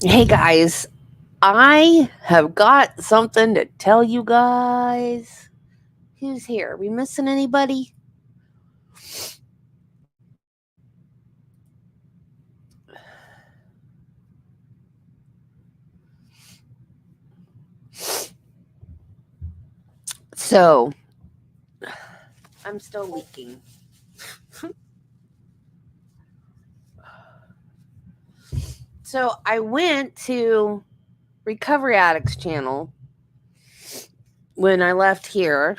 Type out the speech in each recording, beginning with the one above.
Hey guys, I have got something to tell you guys. Who's here? We missing anybody? So, I'm still leaking. So, I went to Recovery Addicts channel when I left here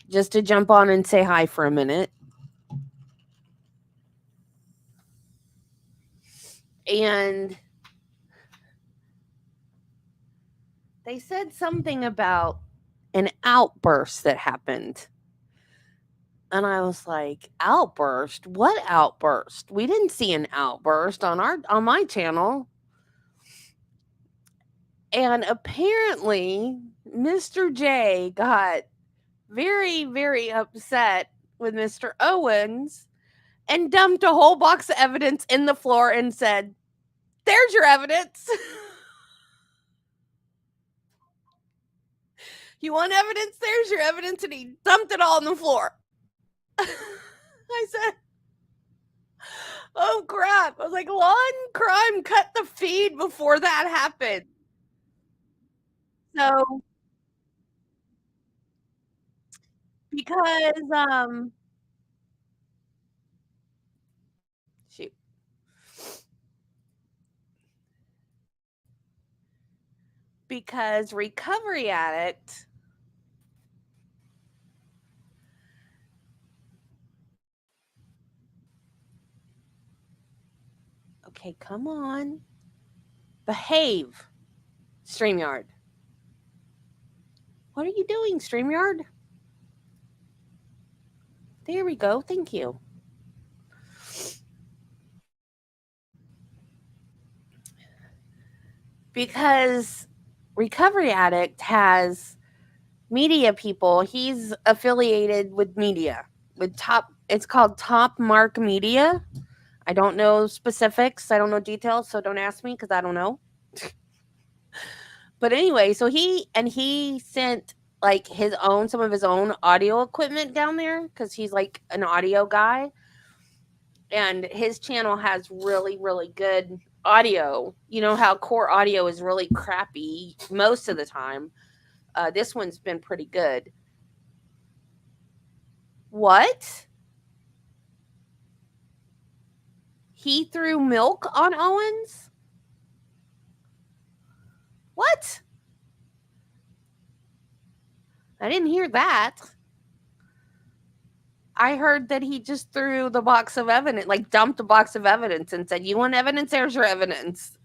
just to jump on and say hi for a minute. And they said something about an outburst that happened. And I was like, outburst? What outburst? We didn't see an outburst on my channel. And apparently, Mr. J got very, very upset with Mr. Owens and dumped a whole box of evidence in the floor and said, "There's your evidence." You want evidence? There's your evidence. And he dumped it all on the floor. I said, oh crap. I was like, Law and Crime cut the feed before that happened. So, because, shoot. Because Recovery Addict okay, come on. Behave, StreamYard. What are you doing, StreamYard? There we go. Thank you. Because Recovery Addict has media people. He's affiliated with media, with it's called Top Mark Media. I don't know specifics. I don't know details, so don't ask me because I don't know. But anyway, so he sent like some of his own audio equipment down there because he's like an audio guy, and his channel has really, really good audio. You know how core audio is really crappy most of the time. This one's been pretty good. What? He threw milk on Owens? What? I didn't hear that. I heard that he just threw the box of evidence, like dumped a box of evidence and said, "You want evidence? There's your evidence."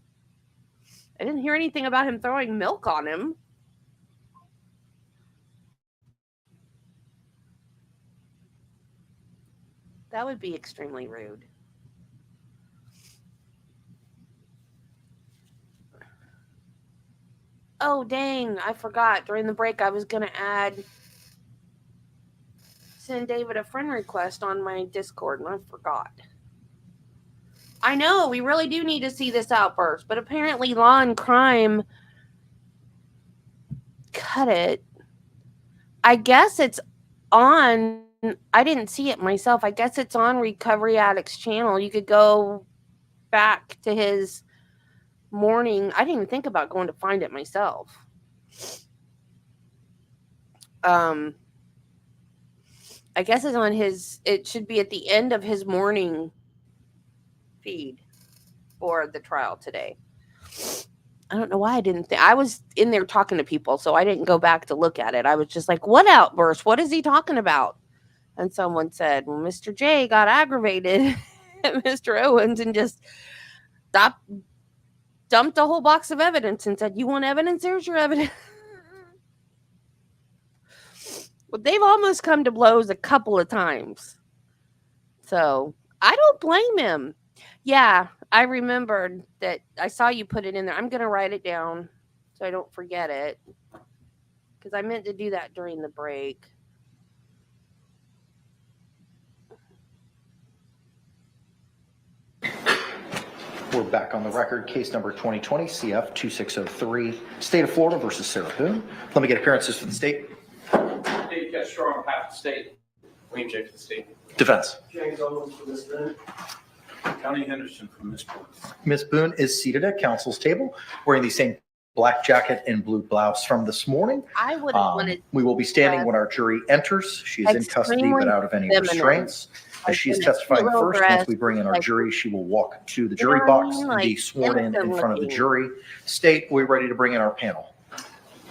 I didn't hear anything about him throwing milk on him. That would be extremely rude. Oh, dang. I forgot. During the break, I was going to send David a friend request on my Discord, and I forgot. I know, we really do need to see this outburst, but apparently Law and Crime cut it. I guess it's on. I didn't see it myself. I guess it's on Recovery Addicts channel. You could go back to his morning. I didn't even think about going to find it myself. I guess it's on it should be at the end of his morning feed for the trial today. I don't know why I didn't think. I was in there talking to people, so I didn't go back to look at it. I was just like, what outburst? What is he talking about? And someone said, well, Mr. J got aggravated at Mr. Owens and just dumped a whole box of evidence and said, you want evidence? There's your evidence. Well, they've almost come to blows a couple of times. So I don't blame him. Yeah, I remembered that I saw you put it in there. I'm going to write it down so I don't forget it because I meant to do that during the break. We're back on the record. Case number 2020 CF 2603, State of Florida versus Sarah Boone. Let me get appearances for the state. Dave Castro on behalf of the state. William J. for the state. Defense. James Owens for Ms. Boone. County Henderson from Ms. Boone. Ms. Boone is seated at counsel's table wearing the same black jacket and blue blouse from this morning. I would have wanted. We will be standing when our jury enters. She is in custody but out of any restraints. As she is testifying first, once we bring in our jury, she will walk to the jury box and be sworn in front of the jury. State, we're ready to bring in our panel.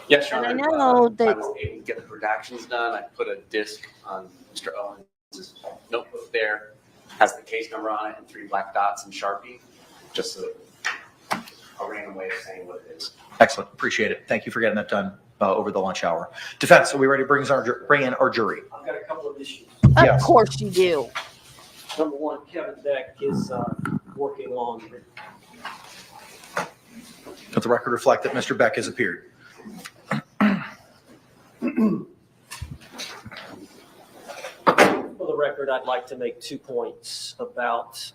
Yes, Your And I Honor. know that I was able to get the redactions done. I put a disc on Mr. Owens' notebook there, has the case number on it and 3 black dots in Sharpie, just a random way of saying what it is. Excellent. Appreciate it. Thank you for getting that done over the lunch hour. Defense, are we ready to bring in our jury? I've got a couple of issues. of course you do. Number one, Kevin Beck is working on it. Let the record reflect that Mr. Beck has appeared. For the record, I'd like to make 2 points about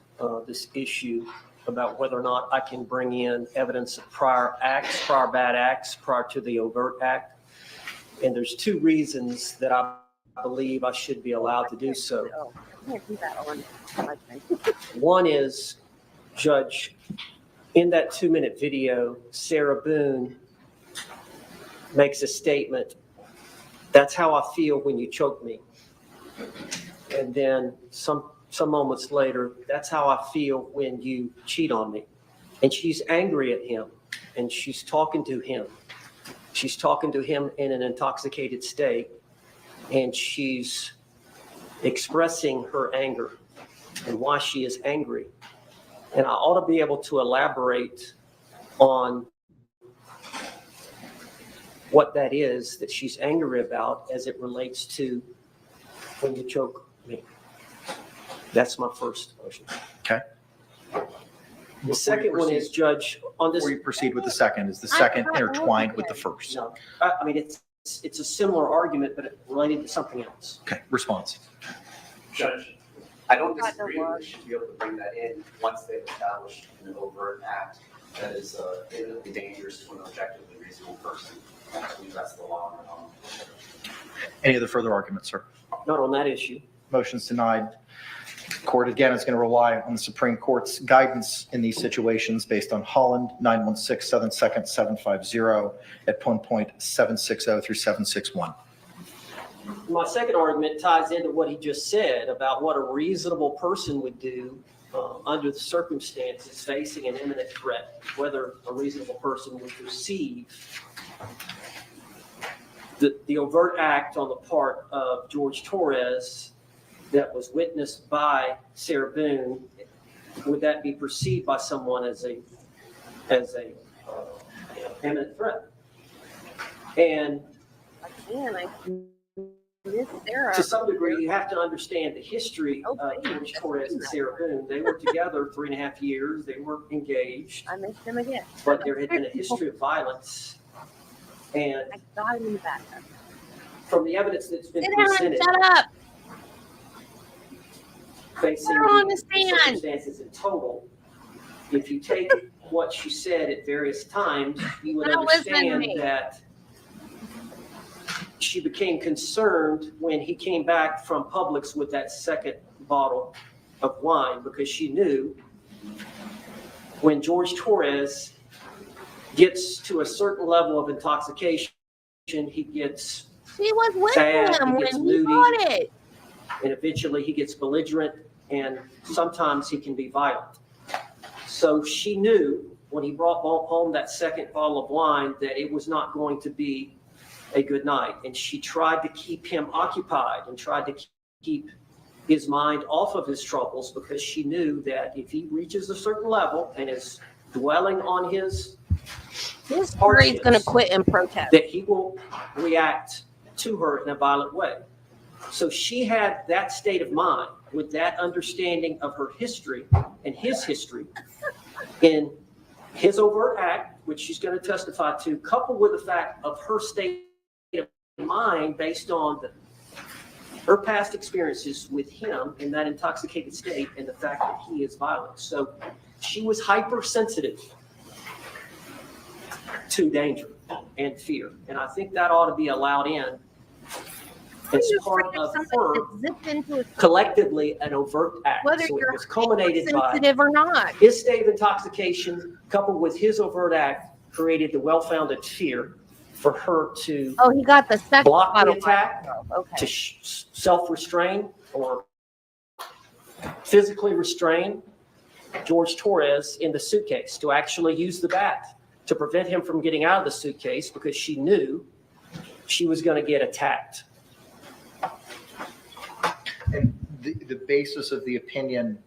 this issue, about whether or not I can bring in evidence of prior acts, prior bad acts, prior to the overt act. And there's 2 reasons that I believe I should be allowed to do so. Oh, I can't do that on my thing. One is, Judge, in that 2-minute video, Sarah Boone makes a statement, "That's how I feel when you choke me." And then some moments later, "That's how I feel when you cheat on me." And she's angry at him, and she's talking to him. She's talking to him in an intoxicated state, and she's expressing her anger and why she is angry. And I ought to be able to elaborate on what that is that she's angry about as it relates to when you choke me. That's my first motion. Okay. The second one is, Judge, on this. Before you proceed with the second, is the second intertwined with the first? No, I mean, it's a similar argument, but related to something else. Okay, response. Judge, I don't disagree. We should be able to bring that in once they've established an overt act that is imminently dangerous to an objectively reasonable person. I believe that's the law. Any other further arguments, sir? Not on that issue. Motion's denied. Court, again, is going to rely on the Supreme Court's guidance in these situations based on Holland 916-72750 at 1.760 through 761. My second argument ties into what he just said about what a reasonable person would do under the circumstances facing an imminent threat, whether a reasonable person would perceive the overt act on the part of Jorge Torres that was witnessed by Sarah Boone. Would that be perceived by someone as a imminent threat? And to some degree, you have to understand the history of Jorge Torres and Sarah Boone. They were together 3.5 years. They were engaged. I missed him again. But there had been a history of violence. And I got him in the back. from the evidence that's been Sit down and presented, shut up. facing We're on the the stand. circumstances in total, if you take what she said at various times, you would Now listen to understand me. that she became concerned when he came back from Publix with that second bottle of wine, because she knew when Jorge Torres gets to a certain level of intoxication, he gets She was with Sad, him he when gets he moody. bought it. and eventually he gets belligerent, and sometimes he can be violent. So she knew when he brought home that second bottle of wine that it was not going to be a good night. And she tried to keep him occupied and tried to keep his mind off of his troubles, because she knew that if he reaches a certain level and is dwelling on his This jury's going to quit and protest. that he will react to her in a violent way. So she had that state of mind with that understanding of her history and his history in his overt act, which she's going to testify to, coupled with the fact of her state of mind based on her past experiences with him in that intoxicated state and the fact that he is violent. So she was hypersensitive to danger and fear. And I think that ought to be allowed in as part of her collectively an overt act. Whether so it you're was culminated by sensitive or not. his state of intoxication coupled with his overt act created the well-founded fear for her to Oh, he got the second block the bottle. attack, Okay. to self-restrain or physically restrain Jorge Torres in the suitcase, to actually use the bat to prevent him from getting out of the suitcase because she knew she was going to get attacked. And the basis of the opinion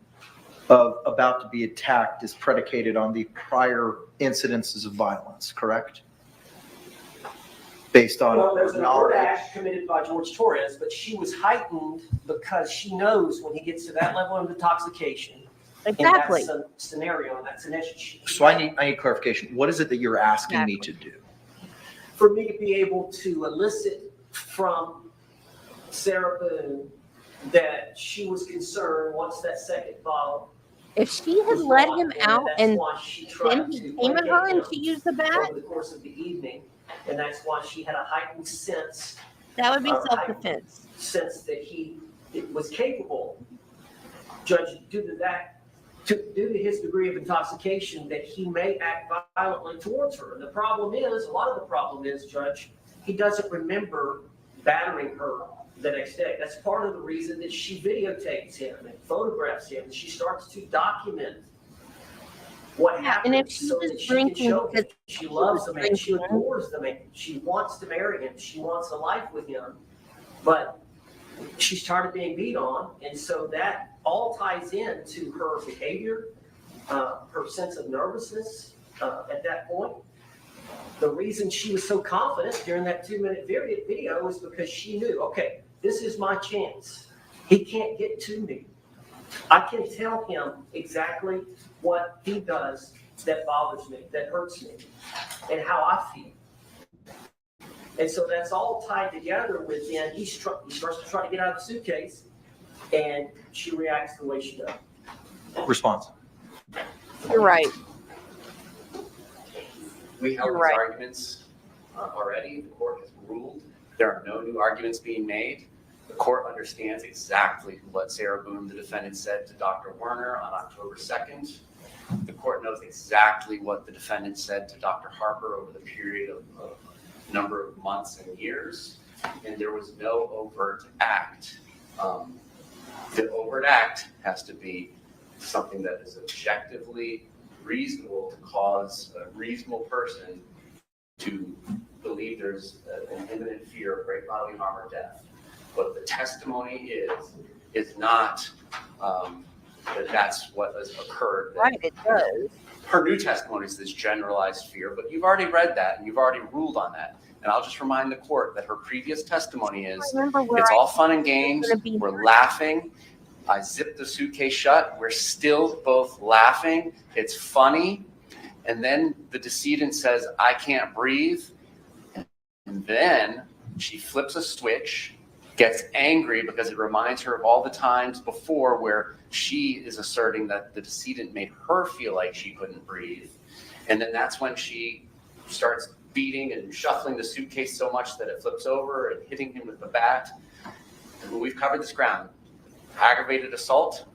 of about to be attacked is predicated on the prior incidences of violence, correct? Based on There's an overt knowledge. act committed by Jorge Torres, but she was heightened because she knows when he gets to that level of intoxication, Exactly. in that scenario, and that's an issue. So I need clarification. What is it that you're asking me to do? For me to be able to elicit from Sarah Boone that she was concerned once that second bottle. If she had was let brought him in, out that's and why she tried then he to came at placate her and him she used the bat, over the course of the evening, and that's why she had a heightened sense that would be Or self-defense. that he was capable, Judge, due to his degree of intoxication, that he may act violently towards her. And the problem is, a lot of the problem is, Judge, he doesn't remember battering her the next day. That's part of the reason that she videotapes him and photographs him. She starts to document what happened. And if she so was that she can drinking show because that she loves the man, she drinking. adores the man, she wants to marry him, she wants a life with him, but she's tired of being beat on, and so that all ties into her behavior, her sense of nervousness at that point. The reason she was so confident during that 2-minute video was because she knew, okay, this is my chance. He can't get to me. I can tell him exactly what he does that bothers me, that hurts me, and how I feel. And so that's all tied together with then he starts to try to get out of the suitcase, and she reacts the way she does. Response. You're right. We held You're these right. arguments already. The court has ruled. There are no new arguments being made. The court understands exactly what Sarah Boone, the defendant, said to Dr. Werner on October 2nd. The court knows exactly what the defendant said to Dr. Harper over the period of a number of months and years, and there was no overt act. The overt act has to be something that is objectively reasonable to cause a reasonable person to believe there's an imminent fear of great bodily harm or death. What the testimony is not that that's what has occurred. Right, it does. Her new testimony is this generalized fear, but you've already read that and you've already ruled on that. And I'll just remind the court that her previous testimony is, it's all fun and games, we're laughing, I zipped the suitcase shut, we're still both laughing, it's funny, and then the decedent says, I can't breathe, and then she flips a switch, gets angry because it reminds her of all the times before where she is asserting that the decedent made her feel like she couldn't breathe. And then that's when she starts beating and shuffling the suitcase so much that it flips over and hitting him with the bat. And we've covered this ground. Aggravated assault,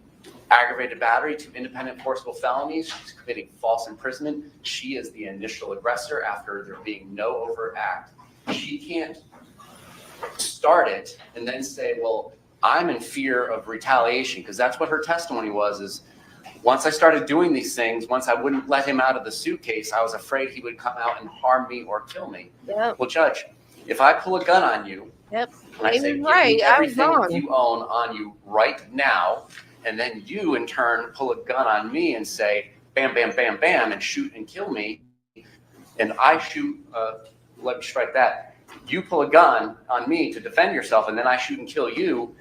aggravated battery, 2 independent forcible felonies. She's committing false imprisonment. She is the initial aggressor after there being no overt act. She can't start it and then say, well, I'm in fear of retaliation, because that's what her testimony was, is once I started doing these things, once I wouldn't let him out of the suitcase, I was afraid he would come out and harm me or kill me. Yep. Well, Judge, if I pull a gun on you, Yep. and I say, give Right. me I was everything wrong. you own on you right now, and then you in turn pull a gun on me and say, bam, bam, bam, bam, and shoot and kill me, and I shoot, let me strike that. You pull a gun on me to defend yourself, and then I shoot and kill you.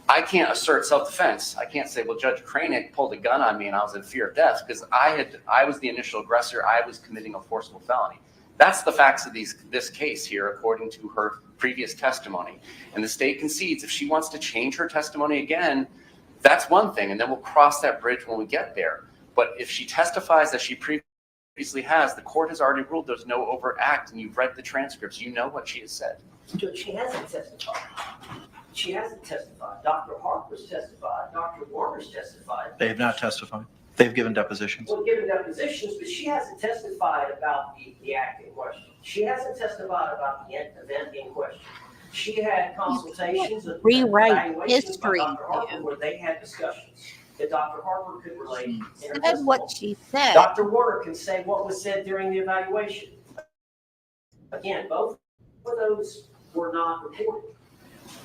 I can't assert self-defense. I can't say, well, Judge Kranick pulled a gun on me and I was in fear of death, because I was the initial aggressor. I was committing a forcible felony. That's the facts of this case here, according to her previous testimony. And the state concedes if she wants to change her testimony again, that's one thing, and then we'll cross that bridge when we get there. But if she testifies that she previously has, the court has already ruled there's no overt act, and you've read the transcripts. You know what she has said. Judge, she hasn't testified. She hasn't testified. Dr. Harper's testified. Dr. Warner's testified. They have not testified. They've given depositions. Well, given depositions, but she hasn't testified about the act in question. She hasn't testified about the event in question. She had consultations and Rewrite evaluations by history, Dr. Harper where they had discussions that Dr. Harper could relate in her Said testimony. what she said. Dr. Warner can say what was said during the evaluation. Again, both of those were not reported.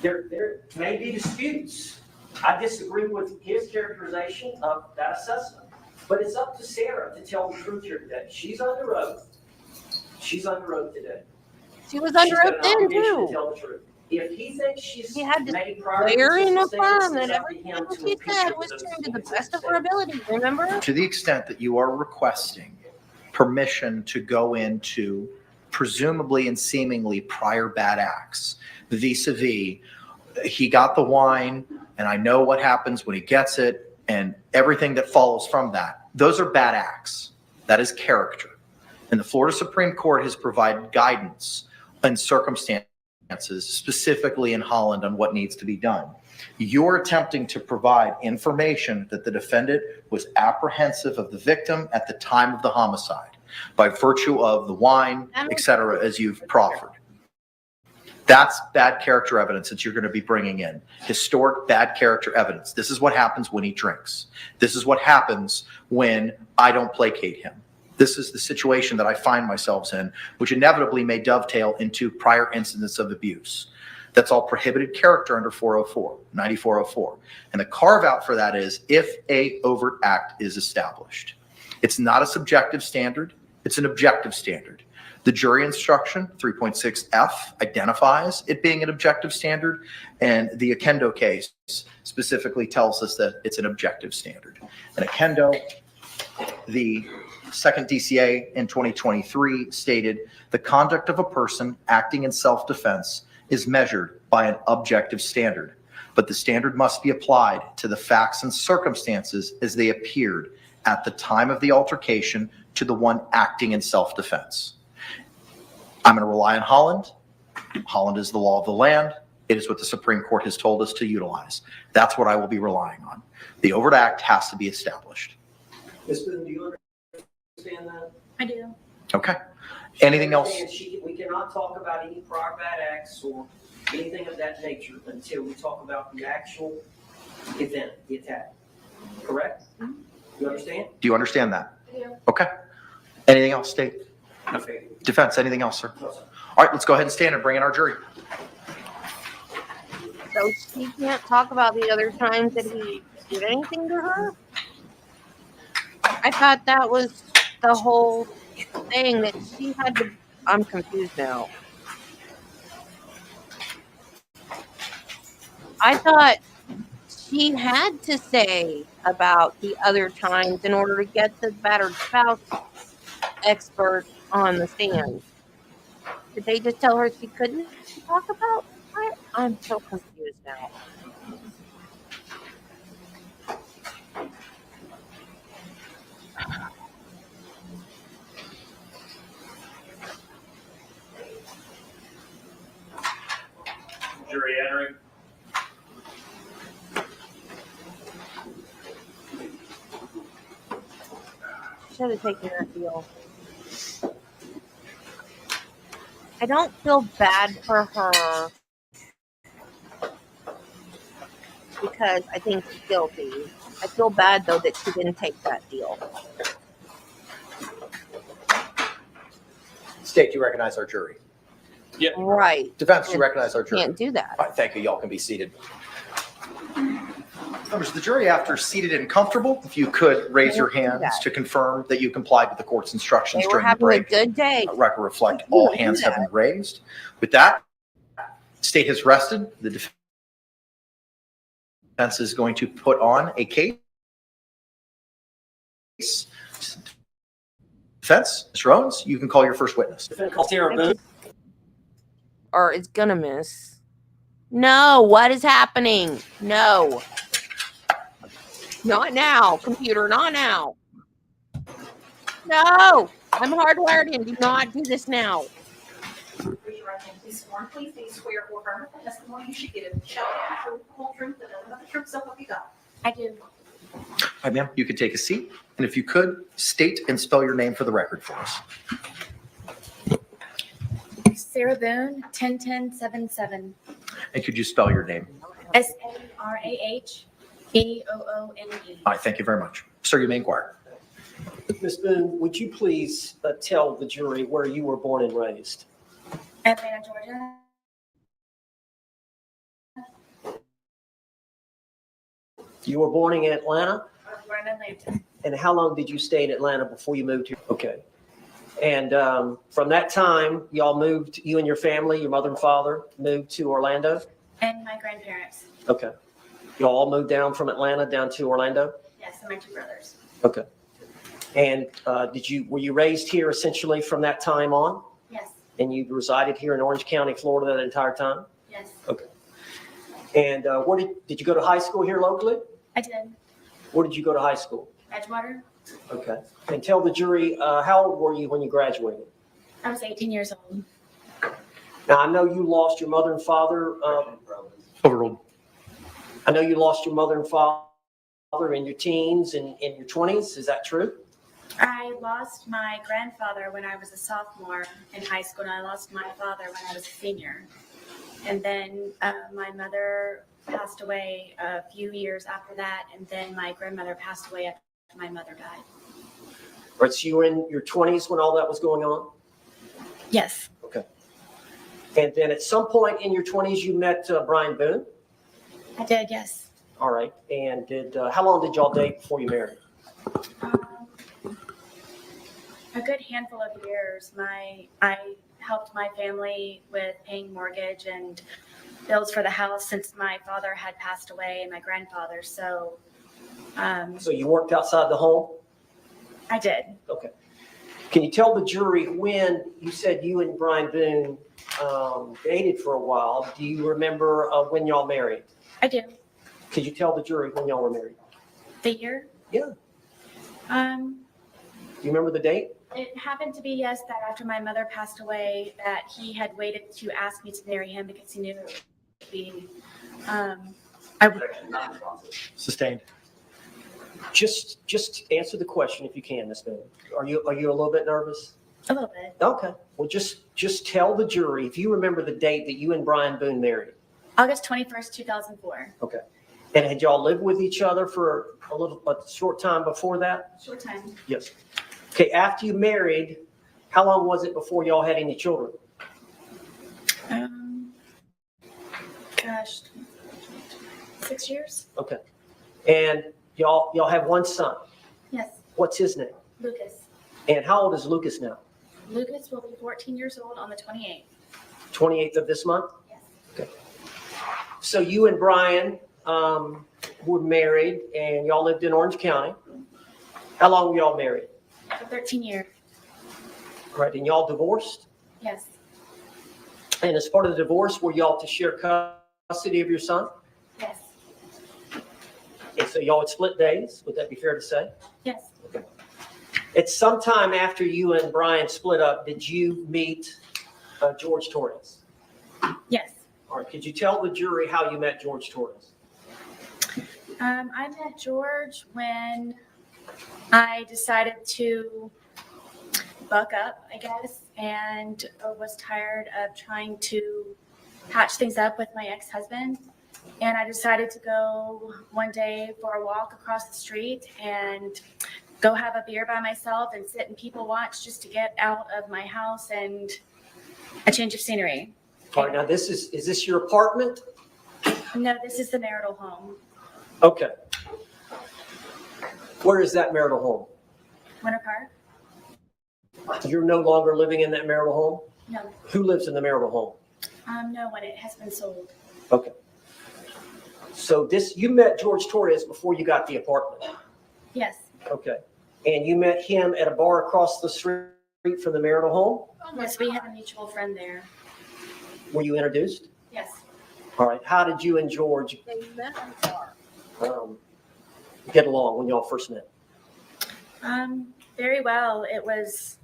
There may be disputes. I disagree with his characterization of that assessment, but it's up to Sarah to tell the truth here today. She's under oath. She's under oath today. She was under She's got oath an then obligation to too. tell the truth. If he thinks she's She had to made prior swear in a inconsistent firm statements, that it's up to everything him to she impeach said her was with true those to the inconsistent best of her statements. ability. Remember? To the extent that you are requesting permission to go into presumably and seemingly prior bad acts, vis-a-vis, he got the wine, and I know what happens when he gets it, and everything that follows from that. Those are bad acts. That is character. And the Florida Supreme Court has provided guidance and circumstances, specifically in Holland, on what needs to be done. You're attempting to provide information that the defendant was apprehensive of the victim at the time of the homicide by virtue of the wine, et cetera, as you've proffered. That's bad character evidence that you're going to be bringing in. Historic bad character evidence. This is what happens when he drinks. This is what happens when I don't placate him. This is the situation that I find myself in, which inevitably may dovetail into prior incidents of abuse. That's all prohibited character under 404, 9404. And the carve out for that is if a overt act is established. It's not a subjective standard. It's an objective standard. The jury instruction, 3.6F, identifies it being an objective standard, and the Akendo case specifically tells us that it's an objective standard. And Akendo, the second DCA in 2023 stated, the conduct of a person acting in self-defense is measured by an objective standard, but the standard must be applied to the facts and circumstances as they appeared at the time of the altercation to the one acting in self-defense. I'm going to rely on Holland. Holland is the law of the land. It is what the Supreme Court has told us to utilize. That's what I will be relying on. The overt act has to be established. Ms. Boone, do you understand that? I do. Okay. Anything else? We cannot talk about any prior bad acts or anything of that nature until we talk about the actual event, the attack. Correct? You understand? Do you understand that? Yeah. Okay. Anything else, State? Okay. Defense, anything else, sir? No, sir. All right, let's go ahead and stand and bring in our jury. So she can't talk about the other times that he did anything to her? I thought that was the whole thing that she had to. I'm confused now. I thought she had to say about the other times in order to get the battered spouse expert on the stand. Did they just tell her she couldn't talk about it? I'm so confused now. Jury entering. Should have taken that deal. I don't feel bad for her because I think she's guilty. I feel bad though that she didn't take that deal. State, you recognize our jury. Yeah. Right. Defense, you recognize our jury. Can't do that. All right, thank you. Y'all can be seated. Members of the jury, after seated and comfortable, if you could raise your hands to confirm that you complied with the court's instructions They were during the having a break. good day. Record reflect all hands have been raised. With that, state has rested. The defense is going to put on a case. Defense, Mr. Owens, you can call your first witness. Call Sarah Boone. or it's gonna miss. No, what is happening? No. Not now, computer, not now. No, I'm hardwired in. Do not do this now. Raise your right hand, please sworn, please, do you swear or affirm that the testimony you should give shall be the truth, the whole truth, and nothing but the truth, so help you God? I do. Hi, ma'am. You could take a seat. And if you could, state and spell your name for the record for us. Sarah Boone, 101077. And could you spell your name? SARAHBOONE. All right, thank you very much. Sir, you may inquire. Ms. Boone, would you please tell the jury where you were born and raised? Atlanta, Georgia. You were born in Atlanta? I was born in Atlanta. And how long did you stay in Atlanta before you moved here? Okay. And from that time, y'all moved, you and your family, your mother and father, moved to Orlando? And my grandparents. Okay. Y'all all moved down from Atlanta down to Orlando? Yes, and my two brothers. Okay. And were you raised here essentially from that time on? Yes. And you resided here in Orange County, Florida that entire time? Yes. Okay. And where did you go to high school here locally? I did. Where did you go to high school? Edgewater. Okay. And tell the jury, how old were you when you graduated? I was 18 years old. Now, I know you lost your mother and father. Overruled. I know you lost your mother and father in your teens and in your 20s. Is that true? I lost my grandfather when I was a sophomore in high school, and I lost my father when I was a senior. And then my mother passed away a few years after that, and then my grandmother passed away after my mother died. All right, so you were in your 20s when all that was going on? Yes. Okay. And then at some point in your 20s, you met Brian Boone? I did, yes. All right. And how long did y'all date before you married? A good handful of years. I helped my family with paying mortgage and bills for the house since my father had passed away and my grandfather. So you worked outside the home? I did. Okay. Can you tell the jury when you said you and Brian Boone dated for a while? Do you remember when y'all married? I do. Could you tell the jury when y'all were married? The year? Yeah. Do you remember the date? It happened to be, yes, that after my mother passed away, that he had waited to ask me to marry him because he knew it would be, I would. Sustained. Just answer the question if you can, Ms. Boone. Are you a little bit nervous? A little bit. Okay. Well, just tell the jury if you remember the date that you and Brian Boone married. August 21st, 2004. Okay. And had y'all lived with each other for a short time before that? Short time. Yes. Okay. After you married, how long was it before y'all had any children? Gosh, 6 years. Okay. And y'all have one son. Yes. What's his name? Lucas. And how old is Lucas now? Lucas will be 14 years old on the 28th. 28th of this month? Yes. Okay. So you and Brian were married and y'all lived in Orange County. How long were y'all married? For 13 years. Right. And y'all divorced? Yes. And as part of the divorce, were y'all to share custody of your son? Yes. And so y'all would split days. Would that be fair to say? Yes. Okay. At some time after you and Brian split up, did you meet Jorge Torres? Yes. All right. Could you tell the jury how you met Jorge Torres? I met George when I decided to buck up, I guess, and was tired of trying to patch things up with my ex-husband. And I decided to go one day for a walk across the street and go have a beer by myself and sit and people watch just to get out of my house and a change of scenery. All right. Now, is this your apartment? No, this is the marital home. Okay. Where is that marital home? Winter Park? You're no longer living in that marital home? No. Who lives in the marital home? No one. It has been sold. Okay. So you met Jorge Torres before you got the apartment? Yes. Okay. And you met him at a bar across the street from the marital home? Yes, we have a mutual friend there. Were you introduced? Yes. All right. How did you and George get along when y'all first met? Very well. It was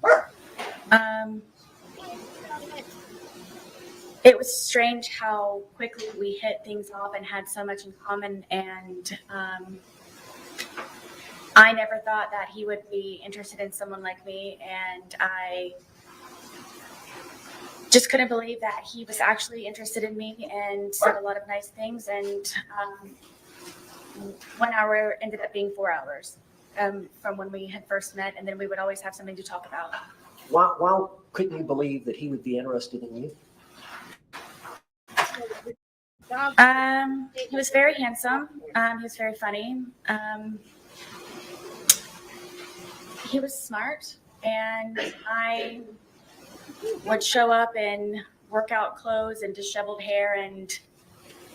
strange how quickly we hit things off and had so much in common. And I never thought that he would be interested in someone like me. And I just couldn't believe that he was actually interested in me and said a lot of nice things. And 1 hour ended up being 4 hours from when we had first met. And then we would always have something to talk about. Why couldn't you believe that he would be interested in you? He was very handsome. He was very funny. He was smart, and I would show up in workout clothes and disheveled hair, and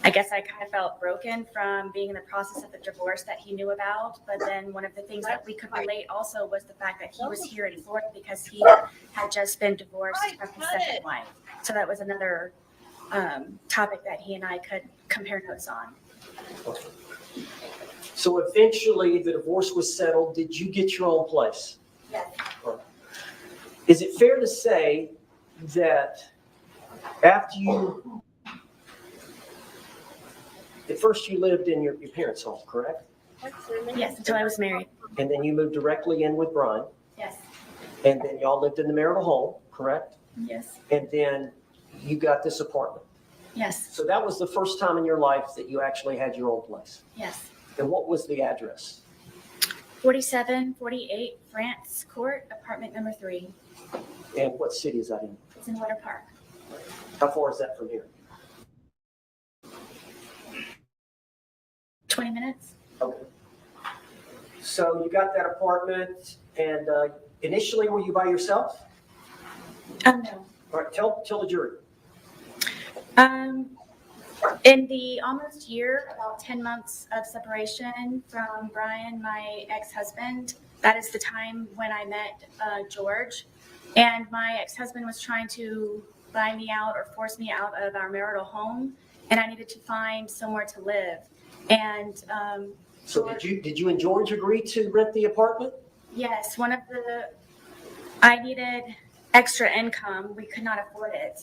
I guess I kind of felt broken from being in the process of the divorce that he knew about. But then one of the things that we could relate also was the fact that he was here in Florida because he had just been divorced from his second wife. So that was another topic that he and I could compare notes on. So eventually the divorce was settled. Did you get your own place? Yes. Is it fair to say that after you, at first you lived in your parents' home, correct? Yes, until I was married. And then you moved directly in with Brian, Yes. and then y'all lived in the marital home, correct? Yes. And then you got this apartment. Yes. So that was the first time in your life that you actually had your own place. Yes. And what was the address? 4748 France Court, apartment number 3. And what city is that in? It's in Water Park. How far is that from here? 20 minutes. Okay. So you got that apartment, and initially were you by yourself? No. All right, tell the jury. In the almost year, about 10 months of separation from Brian, my ex-husband, that is the time when I met George. And my ex-husband was trying to buy me out or force me out of our marital home, and I needed to find somewhere to live. And so did you and George agree to rent the apartment? yes, I needed extra income. We could not afford it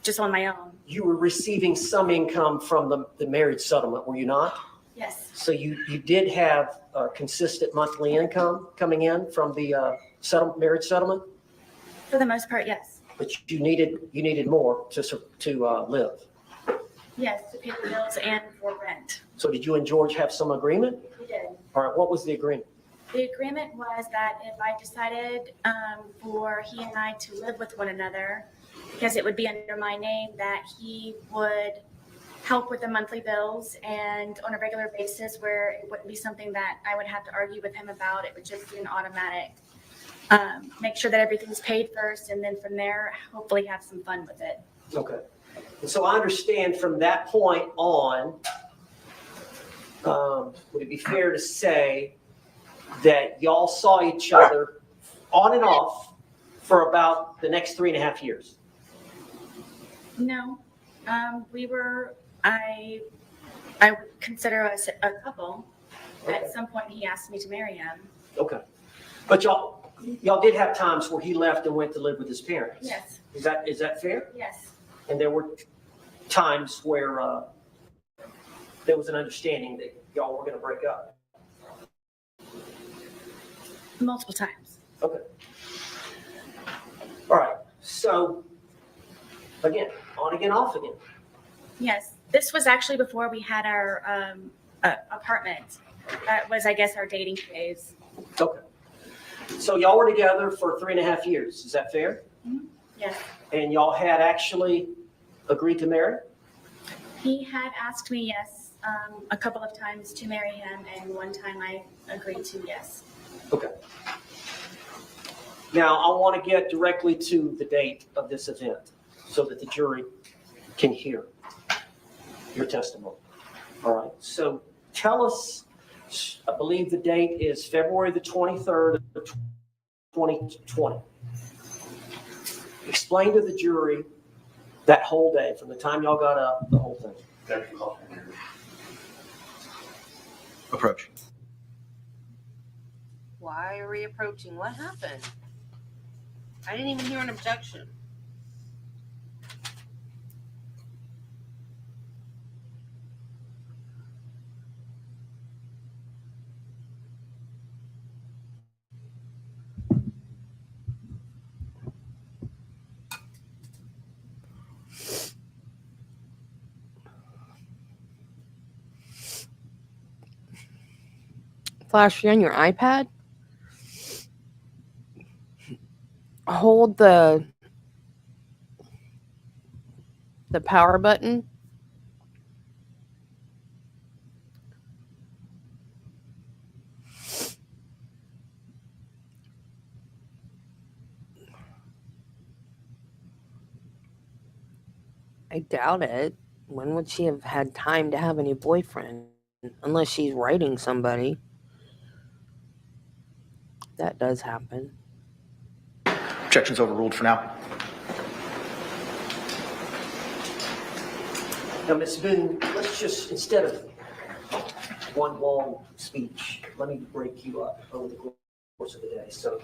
just on my own. You were receiving some income from the marriage settlement, were you not? Yes. So you did have consistent monthly income coming in from the marriage settlement? For the most part, yes. But you needed more to live. Yes, to pay the bills and for rent. So did you and George have some agreement? We did. All right, what was the agreement? The agreement was that if I decided for he and I to live with one another, because it would be under my name, that he would help with the monthly bills and on a regular basis where it wouldn't be something that I would have to argue with him about. It would just be an automatic. Make sure that everything's paid first, and then from there, hopefully have some fun with it. Okay. And so I understand from that point on, would it be fair to say that y'all saw each other on and off for about the next 3.5 years? No, I would consider us a couple. Okay. At some point, he asked me to marry him. Okay. But y'all did have times where he left and went to live with his parents. Yes. Is that fair? Yes. And there were times where there was an understanding that y'all were going to break up. Multiple times. Okay. All right. So again, on again, off again. Yes. This was actually before we had our apartment. That was, I guess, our dating phase. Okay. So y'all were together for 3.5 years. Is that fair? Mm-hmm. Yes. And y'all had actually agreed to marry? He had asked me yes a couple of times to marry him, and one time I agreed to yes. Okay. Now, I want to get directly to the date of this event so that the jury can hear your testimony. All right. So tell us, I believe the date is February the 23rd of 2020. Explain to the jury That whole day, from the time y'all got up, the whole thing. Approach. Why are we approaching? What happened? I didn't even hear an objection. Flash, you on your iPad? Hold the power button. I doubt it. When would she have had time to have any boyfriend? Unless she's writing somebody. That does happen. Objection's overruled for now. Now, Ms. Boone, let's just, instead of one long speech, let me break you up over the course of the day. So,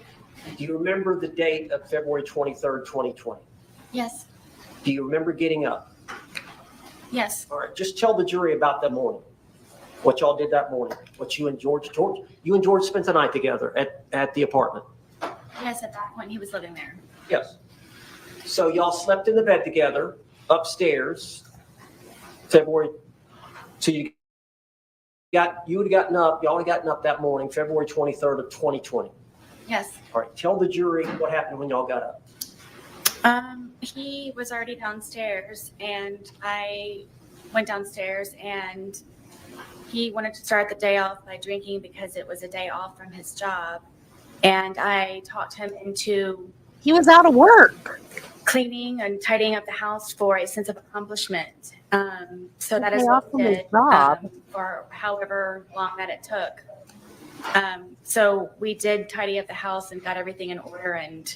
do you remember the date of February 23rd, 2020? Yes. Do you remember getting up? Yes. All right, just tell the jury about that morning. What y'all did that morning. What you and George spent the night together at the apartment. Yes, at that point he was living there. Yes. So y'all slept in the bed together upstairs. February. So you would have gotten up. Y'all had gotten up that morning, February 23rd of 2020. Yes. All right. Tell the jury what happened when y'all got up. He was already downstairs, and I went downstairs, and he wanted to start the day off by drinking because it was a day off from his job. And I talked him into... He was out of work. Cleaning and tidying up the house for a sense of accomplishment. So that is Okay, what off we from his did job. for however long that it took. So we did tidy up the house and got everything in order, and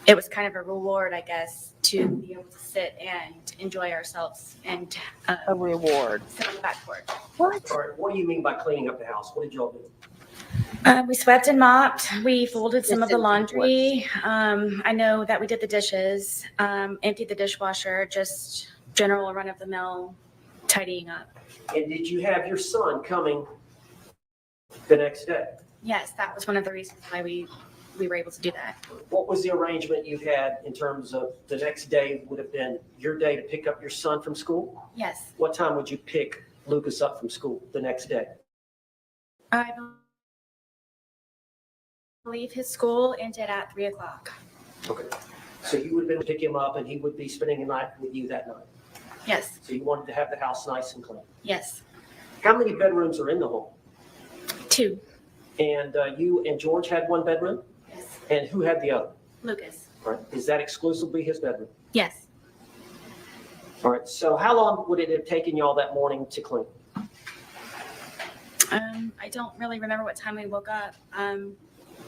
it was kind of a reward, I guess, to be able to sit and enjoy ourselves and A reward. sit backward. What? All right. What do you mean by cleaning up the house? What did y'all do? We swept and mopped. We folded some of the Listen, laundry. I know that we did the dishes, emptied the dishwasher, just general run-of-the-mill tidying up. And did you have your son coming the next day? Yes, that was one of the reasons why we were able to do that. What was the arrangement you had in terms of the next day would have been your day to pick up your son from school? Yes. What time would you pick Lucas up from school the next day? I believe his school ended at 3:00. Okay. So you would have been to pick him up and he would be spending the night with you that night. Yes. So you wanted to have the house nice and clean. Yes. How many bedrooms are in the home? 2. And you and George had one bedroom? Yes. And who had the other? Lucas. All right. Is that exclusively his bedroom? Yes. All right. So how long would it have taken y'all that morning to clean? I don't really remember what time we woke up,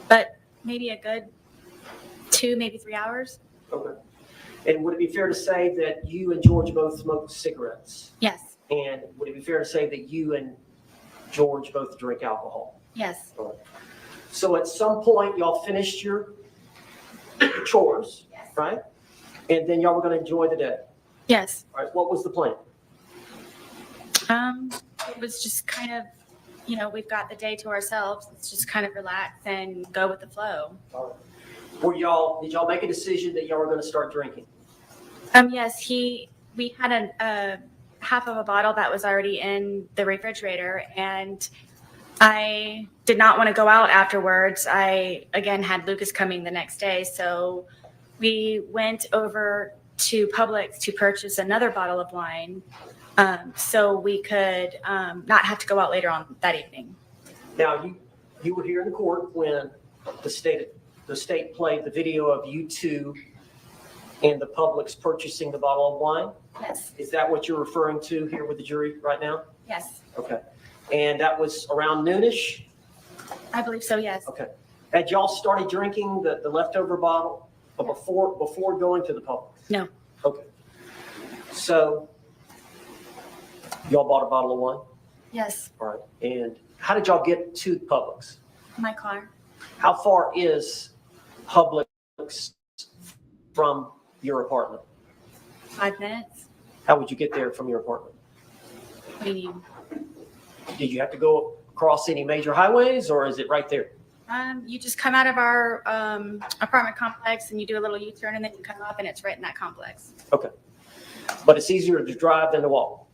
but maybe a good 2, maybe 3 hours. Okay. And would it be fair to say that you and George both smoked cigarettes? Yes. And would it be fair to say that you and George both drink alcohol? Yes. All right. So at some point, y'all finished your chores, Yes. right? And then y'all were going to enjoy the day. Yes. All right. What was the plan? It was just kind of, we've got the day to ourselves. Let's just kind of relax and go with the flow. All right. Did y'all make a decision that y'all were going to start drinking? Yes, we had a half of a bottle that was already in the refrigerator, and I did not want to go out afterwards. I, again, had Lucas coming the next day, so we went over to Publix to purchase another bottle of wine so we could not have to go out later on that evening. Now, you were here in the court when the state played the video of you two and the Publix purchasing the bottle of wine? Yes. Is that what you're referring to here with the jury right now? Yes. Okay. And that was around noonish? I believe so, yes. Okay. Had y'all started drinking the leftover bottle before going to the Publix? No. Okay. So y'all bought a bottle of wine? Yes, All right. And how did y'all get to Publix? my car. How far is Publix from your apartment? 5 minutes. How would you get there from your apartment? What do you mean? Did you have to go across any major highways, or is it right there? You just come out of our apartment complex and you do a little U-turn and then you come up and it's right in that complex. Okay. But it's easier to drive than to walk.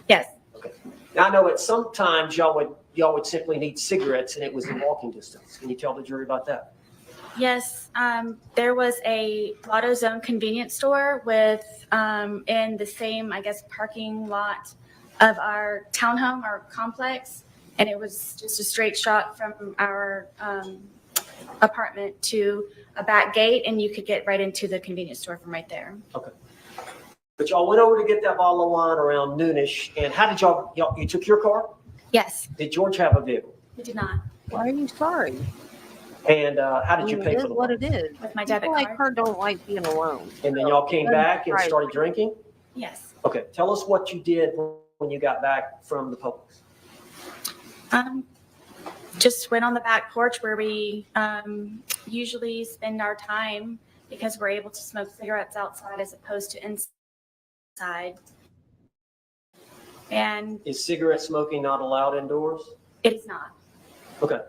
Yes. Okay. Now, I know that sometimes y'all would simply need cigarettes and it was in walking distance. Can you tell the jury about that? Yes, there was a AutoZone convenience store with, in the same, I guess, parking lot of our townhome or complex. And it was just a straight shot from our apartment to a back gate, and you could get right into the convenience store from right there. Okay. But y'all went over to get that bottle of wine around noonish, and how did y'all you took your car? Yes, Did George have a vehicle? we did not. Why are you sorry? And how did you pay It for is the what wine? it is. With my People debit like card. her don't like being alone. And then y'all came back and Right. started drinking? Yes. Okay, tell us what you did when you got back from the Publix. Just went on the back porch where we usually spend our time because we're able to smoke cigarettes outside as opposed to inside. And Is cigarette smoking not allowed indoors? it is not. Okay.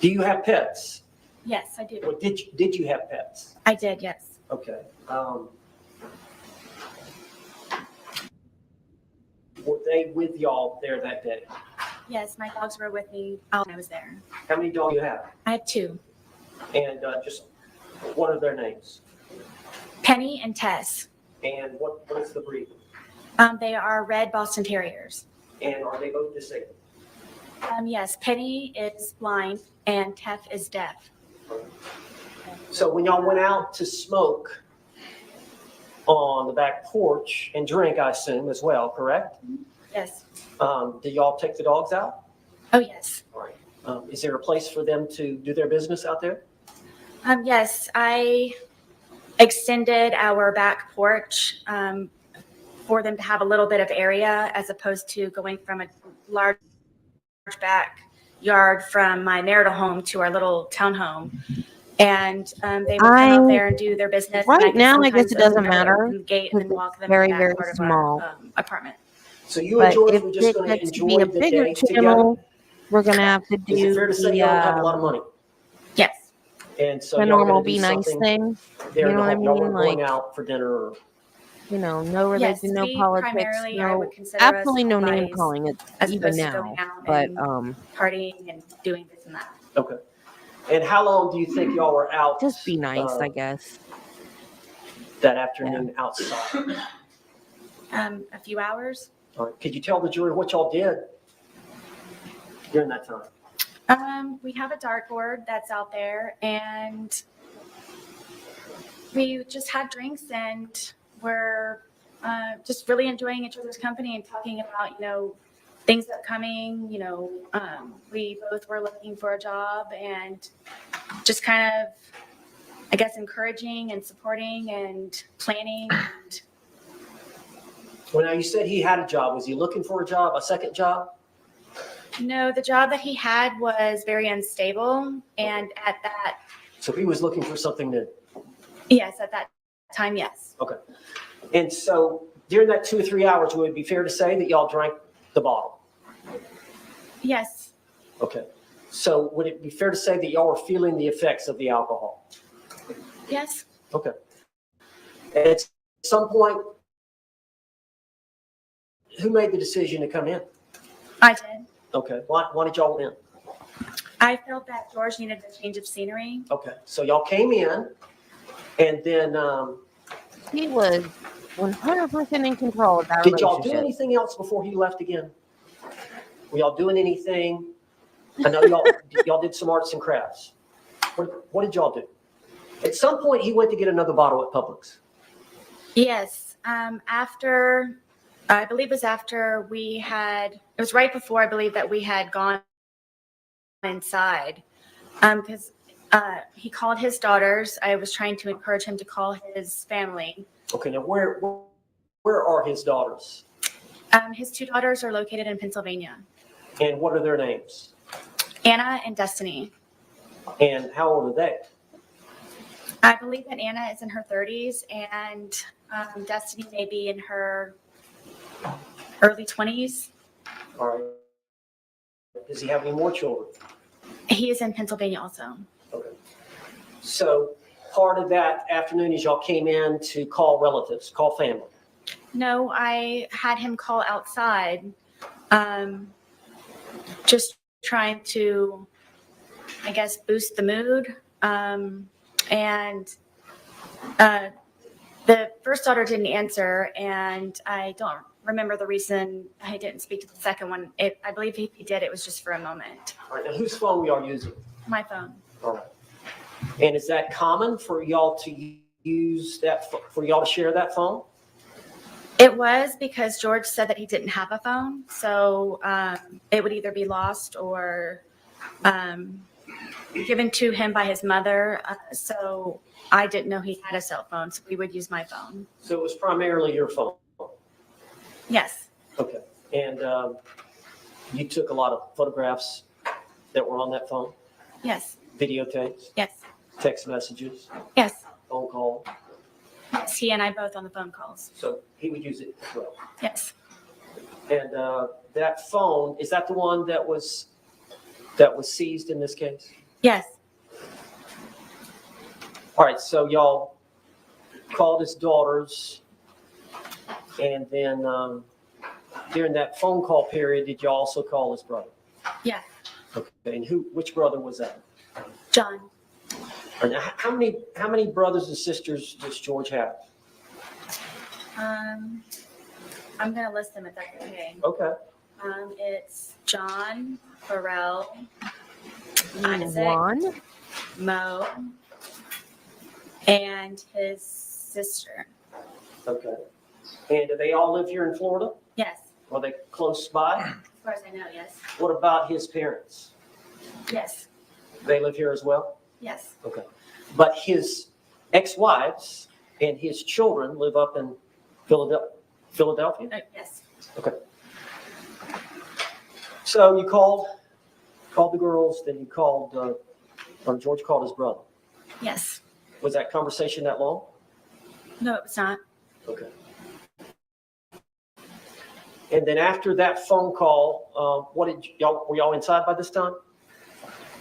Do you have pets? Yes, I do. Well, did you have pets? I did, yes. Okay. Were they with y'all there that day? Yes, my dogs were with me while I was there. How many dogs do you have? I have 2, And just what are their names? Penny and Tess. And what is the breed? They are red Boston Terriers. And are they both disabled? Yes, Penny is blind and Tess is deaf. So when y'all went out to smoke on the back porch and drink, I assume, as well, correct? Yes. Did y'all take the dogs out? Oh, yes. All right. Is there a place for them to do their business out there? Yes, I extended our back porch for them to have a little bit of area as opposed to going from a large backyard from my marital home to our little townhome. And they would come out there and do their business. Right now, I guess it doesn't matter. The gate and then walk them Very, to the very back part small. of our apartment. So you and But George if were just it going to gets to enjoy be a the bigger day together? channel, we're gonna have to do Is it fair to say you don't have a lot of money? Yes. And so the y'all normal gonna do be nice something thing. there You know to what I help y'all mean? weren't going Like, out for dinner or no Yes, religion, no we politics, primarily, I no, would consider us absolutely no name homebodies calling it as even opposed to now. going out But and partying and doing this and that. okay. And how long do you think y'all were out? just be nice, I guess. That afternoon outside. A few hours. All right. Could you tell the jury what y'all did during that time? We have a dartboard that's out there, and we just had drinks, and we're just really enjoying each other's company and talking about, things upcoming. We both were looking for a job, and just kind of, I guess, encouraging and supporting and planning. And Well, now you said he had a job. Was he looking for a job, a second job? no, the job that he had was very unstable, and at that, So he was looking for something new. yes, at that time, yes. Okay. And so during that 2 or 3 hours, would it be fair to say that y'all drank the bottle? Yes. Okay. So would it be fair to say that y'all were feeling the effects of the alcohol? Yes. Okay. And at some point, who made the decision to come in? I did. Okay. Why did y'all in? I felt that George needed a change of scenery. Okay. So y'all came in, and then He was 100% in control of our did y'all do relationship. anything else before he left again? Were y'all doing anything? I know y'all did some arts and crafts. What did y'all do? At some point, he went to get another bottle at Publix. Yes. I believe it was after it was right before, I believe, that we had gone inside. Because he called his daughters. I was trying to encourage him to call his family. Okay. Now, where where are his daughters? His two daughters are located in Pennsylvania, And what are their names? Anna and Destiny. And how old are they? I believe that Anna is in her 30s and Destiny may be in her early 20s. All right. Does he have any more children? He is in Pennsylvania also. Okay. So part of that afternoon is y'all came in to call relatives, call family. No, I had him call outside, just trying to, I guess, boost the mood. The first daughter didn't answer, and I don't remember the reason I didn't speak to the second one. I believe if he did, it was just for a moment. All right. Now, whose phone we are using? My phone. All right. And is that common for y'all to use that, for y'all to share that phone? It was because George said that he didn't have a phone, so it would either be lost or given to him by his mother. So I didn't know he had a cell phone, so we would use my phone. So it was primarily your phone? Yes. Okay. And you took a lot of photographs that were on that phone? Yes. Videotapes? Yes. Text messages? Yes. Phone call? Yes. He and I both on the phone calls. So he would use it as well? Yes. And that phone, is that the one that was seized in this case? Yes. All right, so y'all called his daughters, and then during that phone call period, did y'all also call his brother? Yeah. Okay, and which brother was that? John. All right, now, how many brothers and sisters does George have? I'm gonna list them if that's okay. Okay. It's John, Pharrell, Isaac, Juan? Mo, and his sister. Okay. And do they all live here in Florida? Yes. Are they close by? As far as I know, yes. What about his parents? Yes. They live here as well? Yes. Okay. But his ex-wives and his children live up in Philadelphia? Yes. Okay. So you called the girls, then you called, or George called his brother. Yes. Was that conversation that long? No, it was not. Okay. And then after that phone call, were y'all inside by this time?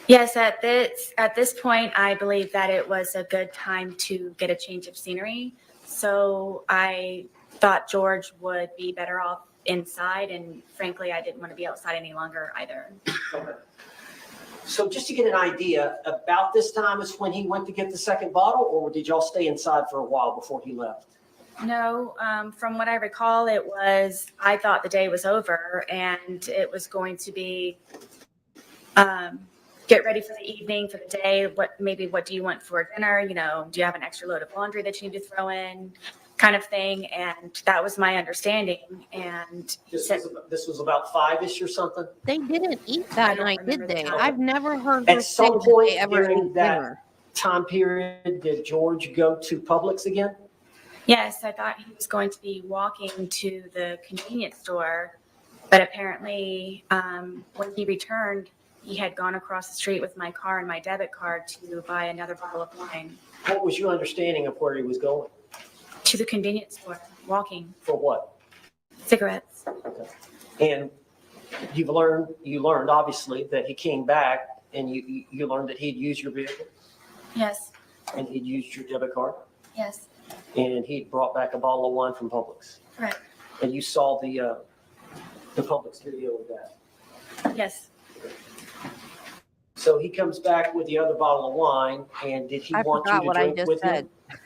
Yes, at this point, I believe that it was a good time to get a change of scenery. So I thought George would be better off inside, and frankly, I didn't want to be outside any longer either. Okay. So just to get an idea, about this time is when he went to get the second bottle, or did y'all stay inside for a while before he left? No, from what I recall, I thought the day was over and it was going to be get ready for the evening, for the day. What do you want for dinner? You know, do you have an extra load of laundry that you need to throw in, kind of thing. And that was my understanding. And This was about 5-ish or something? They didn't eat that night, did they? time. I've never heard At her say some that point they ever during ate that dinner. time period, did George go to Publix again? yes, I thought he was going to be walking to the convenience store, but apparently when he returned, he had gone across the street with my car and my debit card to buy another bottle of wine. What was your understanding of where he was going? To the convenience store, walking, For what? cigarettes. Okay. And you learned obviously that he came back and you learned that he'd used your vehicle Yes, and he'd used your debit card yes, and he'd brought back a bottle of wine from Publix. correct. And you saw the Publix video of that. Yes, So he comes back with the other bottle of wine, and did he I want you forgot to what I drink just with said. him?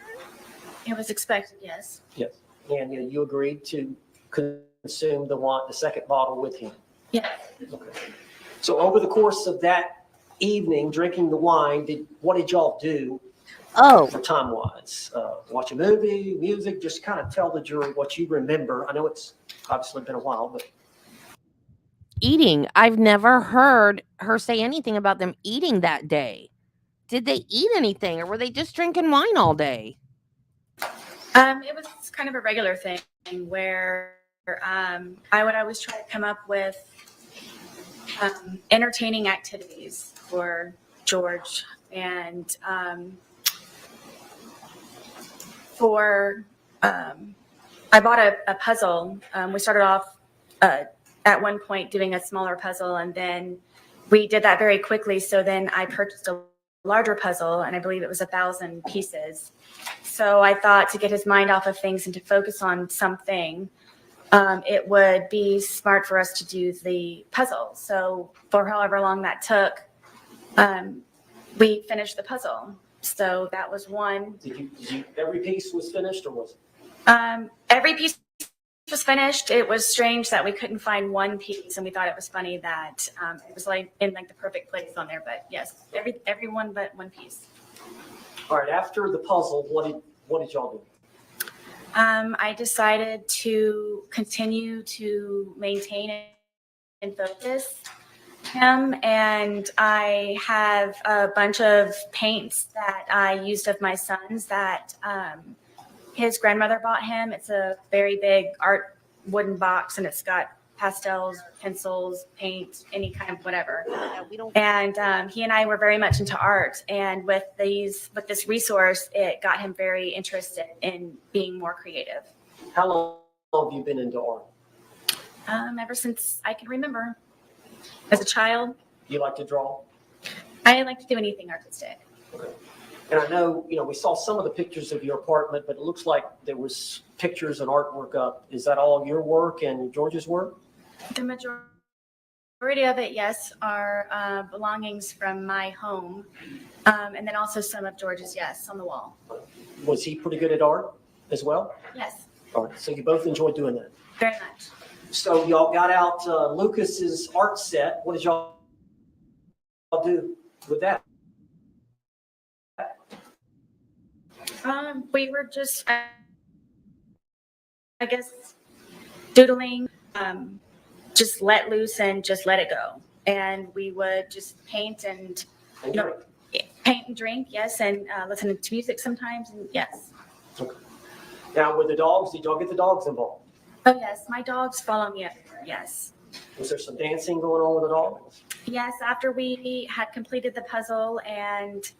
it was expected, yes. Yes. And you agreed to consume the second bottle with him? Yeah. Okay. So over the course of that evening, drinking the wine, what did y'all do Oh, for time-wise? Watch a movie, music, just kind of tell the jury what you remember. I know it's obviously been a while, but eating. I've never heard her say anything about them eating that day. Did they eat anything or were they just drinking wine all day? It was kind of a regular thing. where I would always try to come up with entertaining activities for George, and I bought a puzzle. We started off at one point doing a smaller puzzle, and then we did that very quickly. So then I purchased a larger puzzle, and I believe it was 1,000 pieces. So I thought, to get his mind off of things and to focus on something, it would be smart for us to do the puzzle. So for however long that took, we finished the puzzle. So that was one. Every piece was finished, or was it? Every piece was finished. It was strange that we couldn't find one piece, and we thought it was funny that it was like in like the perfect place on there. But yes, every one but one piece. All right. After the puzzle, what did y'all do? I decided to continue to maintain and focus him, and I have a bunch of paints that I used of my son's that his grandmother bought him. It's a very big art wooden box, and it's got pastels, pencils, paint, any kind of whatever. And he and I were very much into art, and with this resource, it got him very interested in being more creative. How long have you been into art? Ever since I can remember. As a child. You like to draw? I like to do anything artistic. Okay. And I know, we saw some of the pictures of your apartment, but it looks like there was pictures and artwork up. Is that all your work and George's work? The majority of it, yes, are belongings from my home. And then also some of George's, yes, on the wall. Was he pretty good at art as well? Yes. All right. So you both enjoyed doing that? Very much. So y'all got out Lucas's art set. What did y'all do with that? We were just, I guess, doodling, just let loose and just let it go. And we would just paint and paint and drink, yes, and listen to music sometimes, and yes. Okay. Now with the dogs, did y'all get the dogs involved? Oh yes, my dogs follow me everywhere, yes. Was there some dancing going on with the dogs? Yes, after we had completed the puzzle and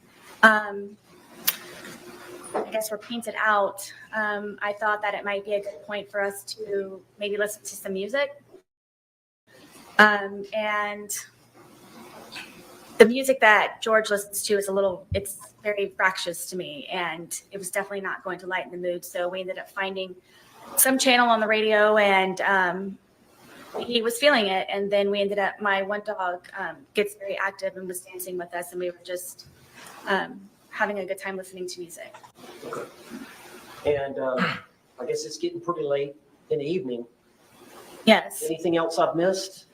I guess we're painted out, I thought that it might be a good point for us to maybe listen to some music. And the music that George listens to is it's very fractious to me, and it was definitely not going to lighten the mood. So we ended up finding some channel on the radio, and he was feeling it. And then we ended up, my one dog gets very active and was dancing with us, and we were just having a good time listening to music. Okay. And I guess it's getting pretty late in the evening. Yes. Anything else I've missed?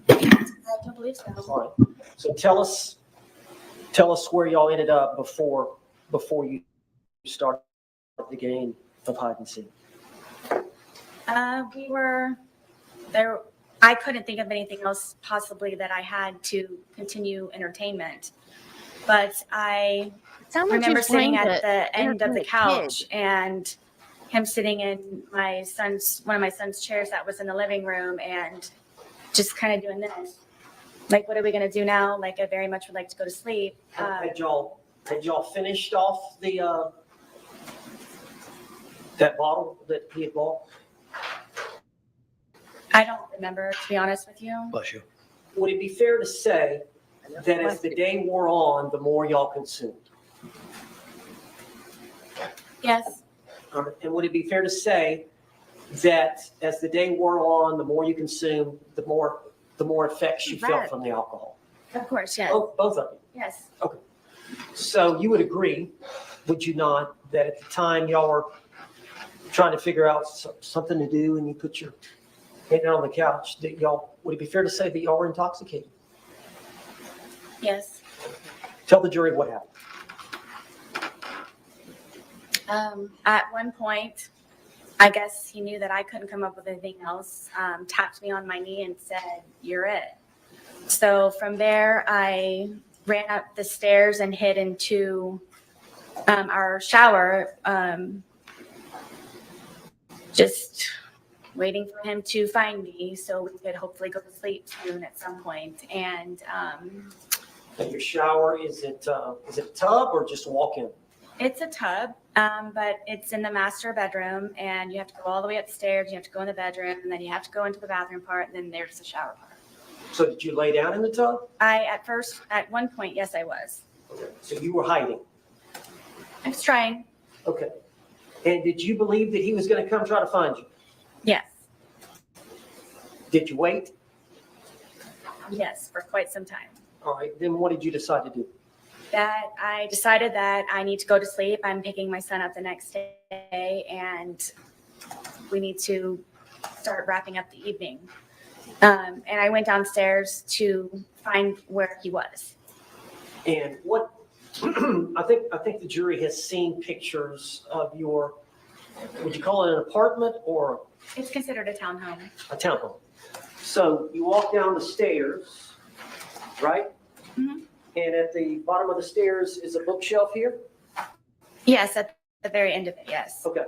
I don't believe so. All right. So tell us where y'all ended up before you started the game of hide and seek. We were there. I couldn't think of anything else possibly that I had to continue entertainment. But I remember sitting at the end of the couch and him sitting in one of my son's chairs that was in the living room, and just kind of doing this. Like, what are we going to do now? Like, I very much would like to go to sleep. Had y'all finished off the that bottle that he had bought? I don't remember, to be honest with you. Bless you. Would it be fair to say that as the day wore on, the more y'all consumed? Yes. And would it be fair to say that as the day wore on, the more you consumed, the more effects you felt from the alcohol? Of course, yes. Both of you? Yes. Okay. So you would agree, would you not, that at the time y'all were trying to figure out something to do and you put your head down on the couch, that would it be fair to say that y'all were intoxicated? Yes. Tell the jury what happened. At one point, I guess he knew that I couldn't come up with anything else, tapped me on my knee and said, "You're it." So from there, I ran up the stairs and hid into our shower. just waiting for him to find me so we could hopefully go to sleep soon at some point. And And your shower, is it a tub or just walk-in? it's a tub, but it's in the master bedroom, and you have to go all the way upstairs. You have to go in the bedroom, and then you have to go into the bathroom part, and then there's the shower part. So did you lay down in the tub? At one point, yes, I was. Okay. So you were hiding? I was trying. Okay. And did you believe that he was going to come try to find you? Yes. Did you wait? Yes, for quite some time. All right. Then what did you decide to do? That I decided that I need to go to sleep. I'm picking my son up the next day, and we need to start wrapping up the evening. And I went downstairs to find where he was. And what I think the jury has seen pictures of your, would you call it an apartment or It's considered a townhome. a townhome? So you walk down the stairs, right? Mhm. And at the bottom of the stairs is a bookshelf here? Yes, at the very end of it, yes. Okay.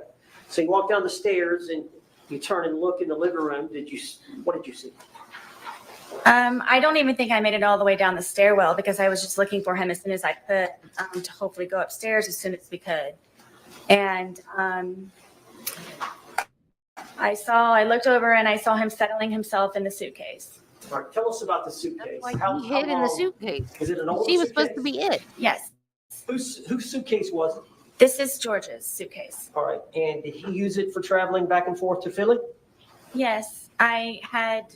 So you walk down the stairs and you turn and look in the living room. What did you see? I don't even think I made it all the way down the stairwell because I was just looking for him as soon as I could to hopefully go upstairs as soon as we could. And I looked over and I saw him settling himself in the suitcase. All right, tell us about the suitcase. That's why he hid in the suitcase. Is it an old She was suitcase? supposed to be it. Yes, Whose suitcase was it? this is George's suitcase. All right, and did he use it for traveling back and forth to Philly? Yes, I had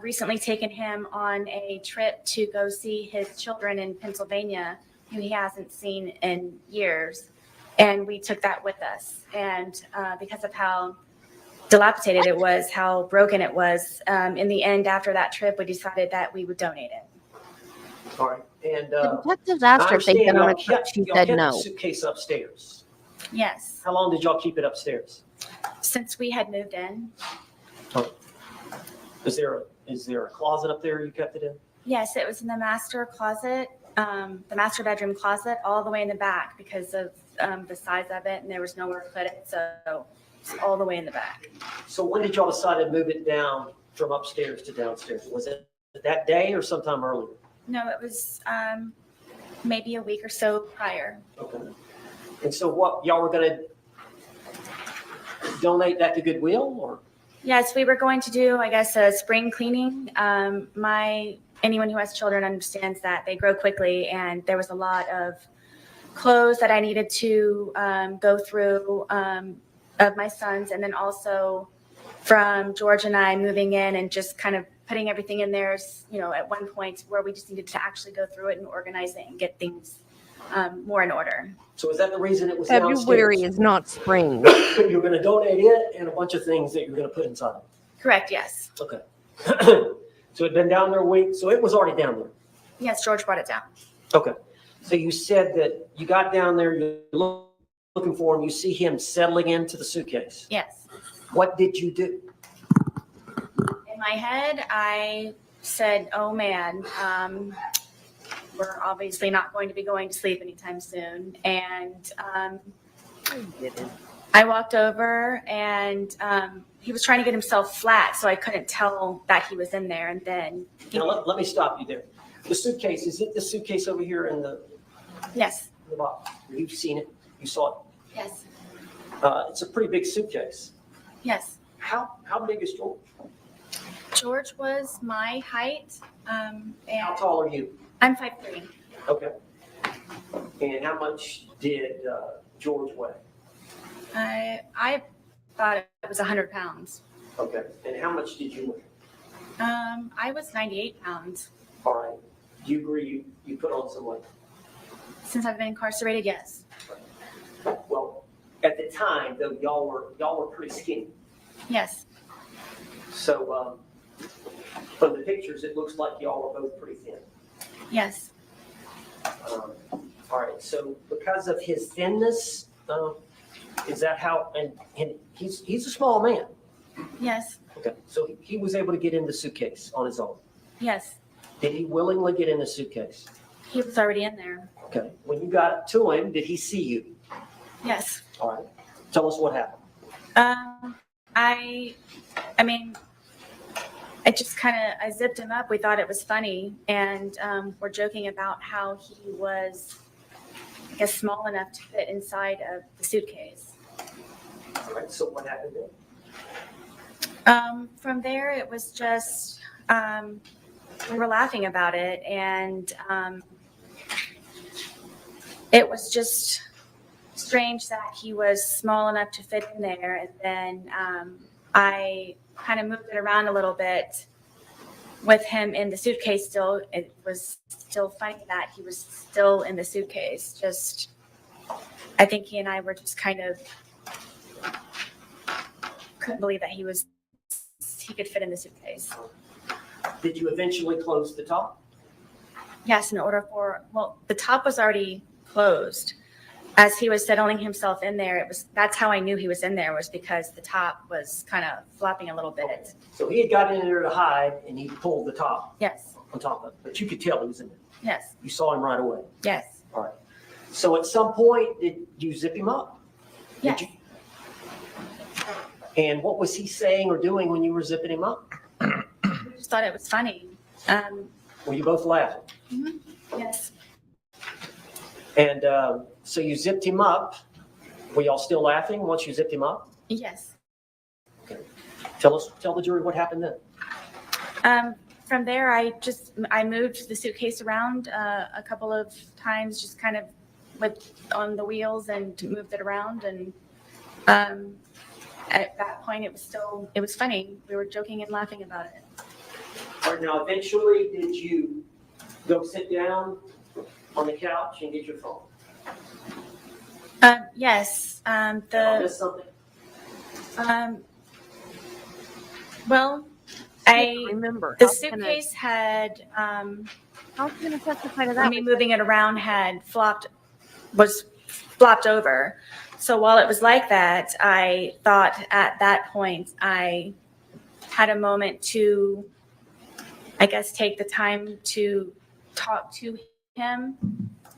recently taken him on a trip to go see his children in Pennsylvania, who he hasn't seen in years. And we took that with us. And because of how dilapidated it was, how broken it was, in the end, after that trip, we decided that we would donate it. All right, and The detectives asked her if they'd been on a trip. She y'all said kept no. the suitcase upstairs. Yes, How long did y'all keep it upstairs? since we had moved in. Is there a closet up there you kept it in? Yes, it was in the master closet, the master bedroom closet, all the way in the back because of the size of it, and there was nowhere to put it, so it's all the way in the back. So when did y'all decide to move it down from upstairs to downstairs? Was it that day or sometime earlier? No, it was maybe a week or so prior. Okay. And so what, y'all were gonna donate that to Goodwill or? Yes, we were going to do, I guess, a spring cleaning. Anyone who has children understands that they grow quickly, and there was a lot of clothes that I needed to go through of my sons, and then also from George and I moving in and just kind of putting everything in there, at one point where we just needed to actually go through it and organize it and get things more in order. So is that the reason it was February downstairs? is not spring. You're gonna donate it and a bunch of things that you're gonna put inside it? Correct, yes. Okay. So it'd been down there a week, so it was already down there? Yes, George brought it down. Okay. So you said that you got down there, you're looking for him, you see him settling into the suitcase. Yes. What did you do? In my head, I said, oh man, we're obviously not going to be going to sleep anytime soon. And I walked over and he was trying to get himself flat, so I couldn't tell that he was in there. And then Now, let me stop you there. The suitcase, is it the suitcase over here in the yes, box? You've seen it, you saw it. yes, It's a pretty big suitcase. yes. How big is George? George was my height, and How tall are you? I'm 5'3". Okay. And how much did George weigh? I thought it was 100 pounds. Okay. And how much did you weigh? I was 98 pounds. All right. Do you agree you put on some weight? Since I've been incarcerated, yes. Well, at the time, though, y'all were pretty skinny. Yes. So from the pictures, it looks like y'all were both pretty thin. Yes. All right. So because of his thinness, is that how? And he's a small man. Yes. Okay. So he was able to get in the suitcase on his own. Yes. Did he willingly get in the suitcase? He was already in there. Okay. When you got to him, did he see you? Yes. All right. Tell us what happened. I mean, I just I zipped him up. We thought it was funny, and we're joking about how he was, I guess, small enough to fit inside of the suitcase. All right, so what happened then? From there, it was just we were laughing about it, and it was just strange that he was small enough to fit in there. And then I kind of moved it around a little bit with him in the suitcase still. It was still funny that he was still in the suitcase. Just, I think he and I were just kind of couldn't believe that he could fit in the suitcase. Did you eventually close the top? Yes, the top was already closed. As he was settling himself in there, that's how I knew he was in there, was because the top was kind of flopping a little bit. Okay. So he had got in there to hide, and he pulled the top. Yes. On top of it, but you could tell he was in there. Yes. You saw him right away. Yes. All right. So at some point, did you zip him up? Yes. Did you? And what was he saying or doing when you were zipping him up? We just thought it was funny. Were you both laughing? Mm-hmm. Yes. And so you zipped him up. Were y'all still laughing once you zipped him up? Yes. Okay. Tell the jury what happened then. From there, I moved the suitcase around a couple of times, just kind of on the wheels, and moved it around. And at that point, it was funny. We were joking and laughing about it. All right, now eventually, did you go sit down on the couch and get your phone? Yes. I missed something? I Well, remember. the suitcase had, How can I testify to that? me moving it around was flopped over. So while it was like that, I thought at that point I had a moment to, I guess, take the time to talk to him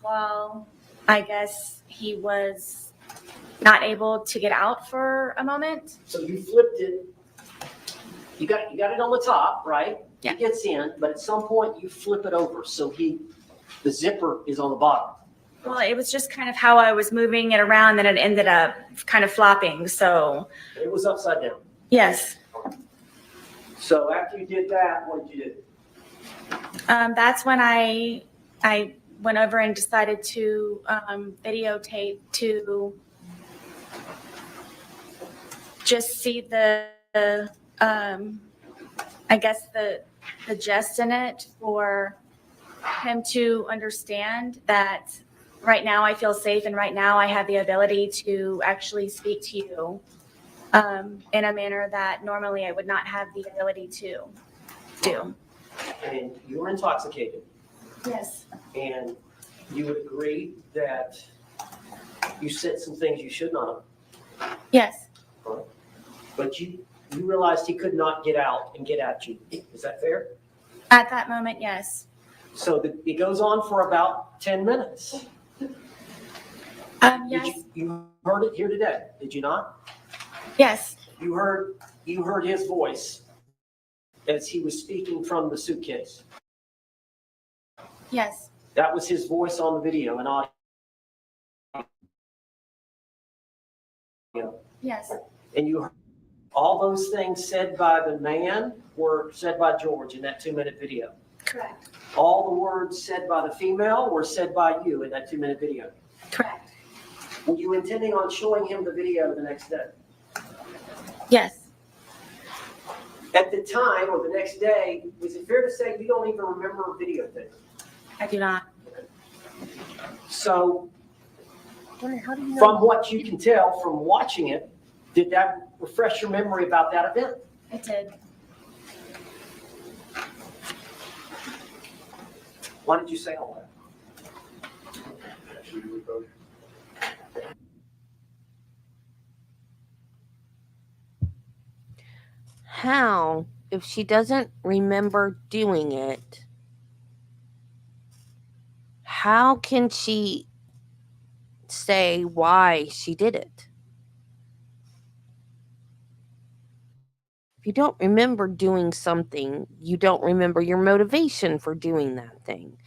while I guess he was not able to get out for a moment. So you flipped it. You got it on the top, right? Yeah. It gets in, but at some point you flip it over so the zipper is on the bottom. Well, it was just kind of how I was moving it around, and it ended up kind of flopping. So It was upside down. yes, So after you did that, what did you do? that's when I went over and decided to videotape to just see the I guess the jest in it, for him to understand that right now I feel safe, and right now I have the ability to actually speak to you in a manner that normally I would not have the ability to do. And you were intoxicated, Yes. and you would agree that you said some things you should not have, Yes. but you realized he could not get out and get at you. Is that fair? At that moment, yes. So it goes on for about 10 minutes. Yes. You heard it here today, did you not? Yes. You heard his voice as he was speaking from the suitcase. Yes. That was his voice on the video and audio. Yes. And you heard all those things said by the man were said by George in that 2-minute video. Correct. All the words said by the female were said by you in that 2-minute video. Correct. Were you intending on showing him the video the next day? Yes. At the time or the next day, is it fair to say you don't even remember videotaping? I do not. So How do you know? from what you can tell from watching it, did that refresh your memory about that event? I did. Why did you say all that? How, if she doesn't remember doing it, how can she say why she did it? If you don't remember doing something, you don't remember your motivation for doing that thing.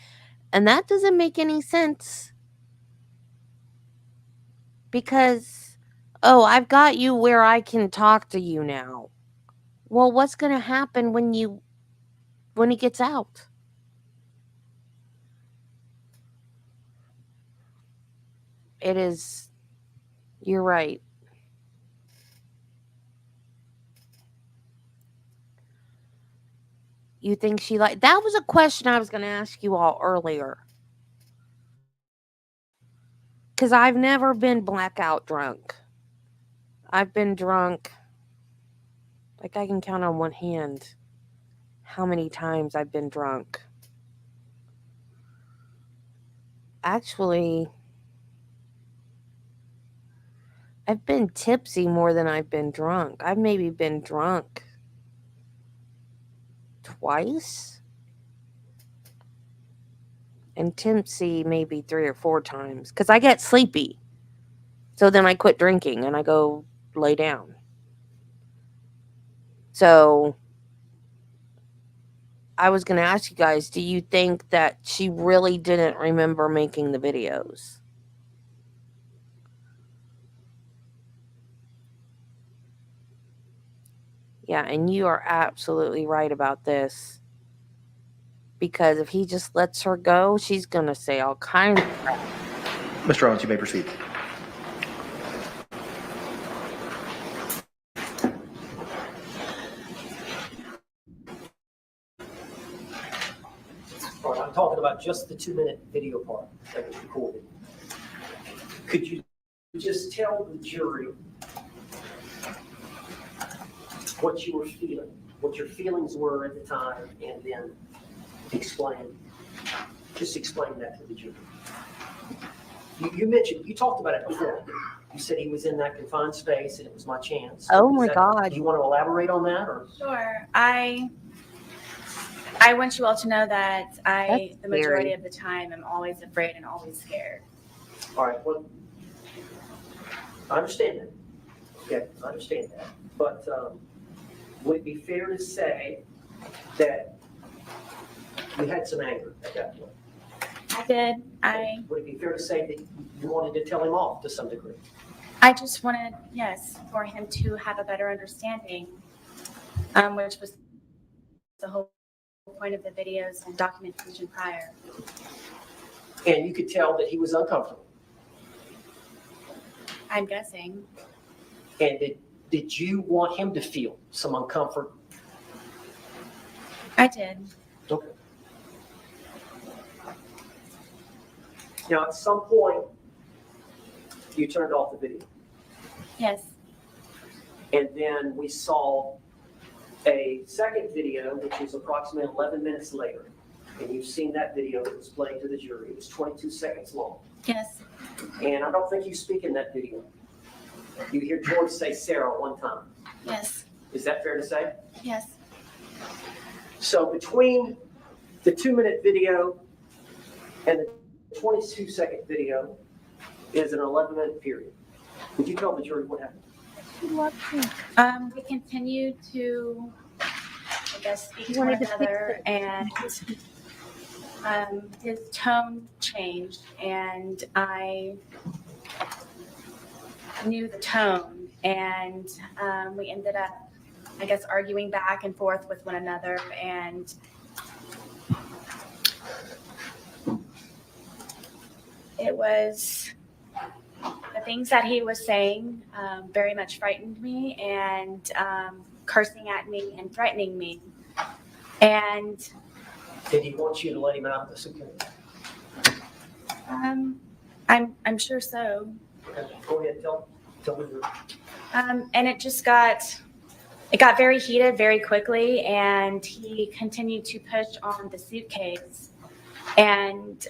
And that doesn't make any sense. Because, oh, I've got you where I can talk to you now. Well, what's going to happen when he gets out? It is, you're right. You think she that was a question I was going to ask you all earlier. Because I've never been blackout drunk. I've been drunk, like I can count on one hand how many times I've been drunk. Actually, I've been tipsy more than I've been drunk. I've maybe been drunk twice. And tipsy maybe 3 or 4 times. Because I get sleepy. So then I quit drinking and I go lay down. So I was going to ask you guys, do you think that she really didn't remember making the videos? Yeah, and you are absolutely right about this. Because if he just lets her go, she's going to say all kinds of crap. Mr. Owens, you may proceed. All right, I'm talking about just the 2-minute video part that was recorded. Could you just tell the jury what you were feeling, what your feelings were at the time, and then explain that to the jury? You mentioned, you talked about it before. You said he was in that confined space and it was my chance. Oh my God. Do you want to elaborate on that? Or? Sure. I want you all to know that the majority of the time, I'm always afraid and always scared. All right. Well, I understand that. Okay, I understand that. But would it be fair to say that you had some anger at that point? I did. Would it be fair to say that you wanted to tell him off to some degree? I just wanted, yes, for him to have a better understanding, which was the whole point of the videos and documentation prior. And you could tell that he was uncomfortable. I'm guessing. And did you want him to feel some uncomfort? I did. Okay. Now, at some point, you turned off the video. Yes. And then we saw a second video, which was approximately 11 minutes later. And you've seen that video that was played to the jury. It was 22 seconds long. Yes. And I don't think you speak in that video. You hear George say Sarah one time. Yes. Is that fair to say? Yes. So between the 2-minute video and the 22-second video is an 11-minute period. Would you tell the jury what happened? We continued to, I guess, speak to one another, and his tone changed, and I knew the tone, and we ended up, I guess, arguing back and forth with one another, and it was the things that he was saying very much frightened me, and cursing at me and threatening me. And did he want you to let him out of the suitcase? I'm sure so. Okay, go ahead, tell me. And it got very heated very quickly, and he continued to push on the suitcase. And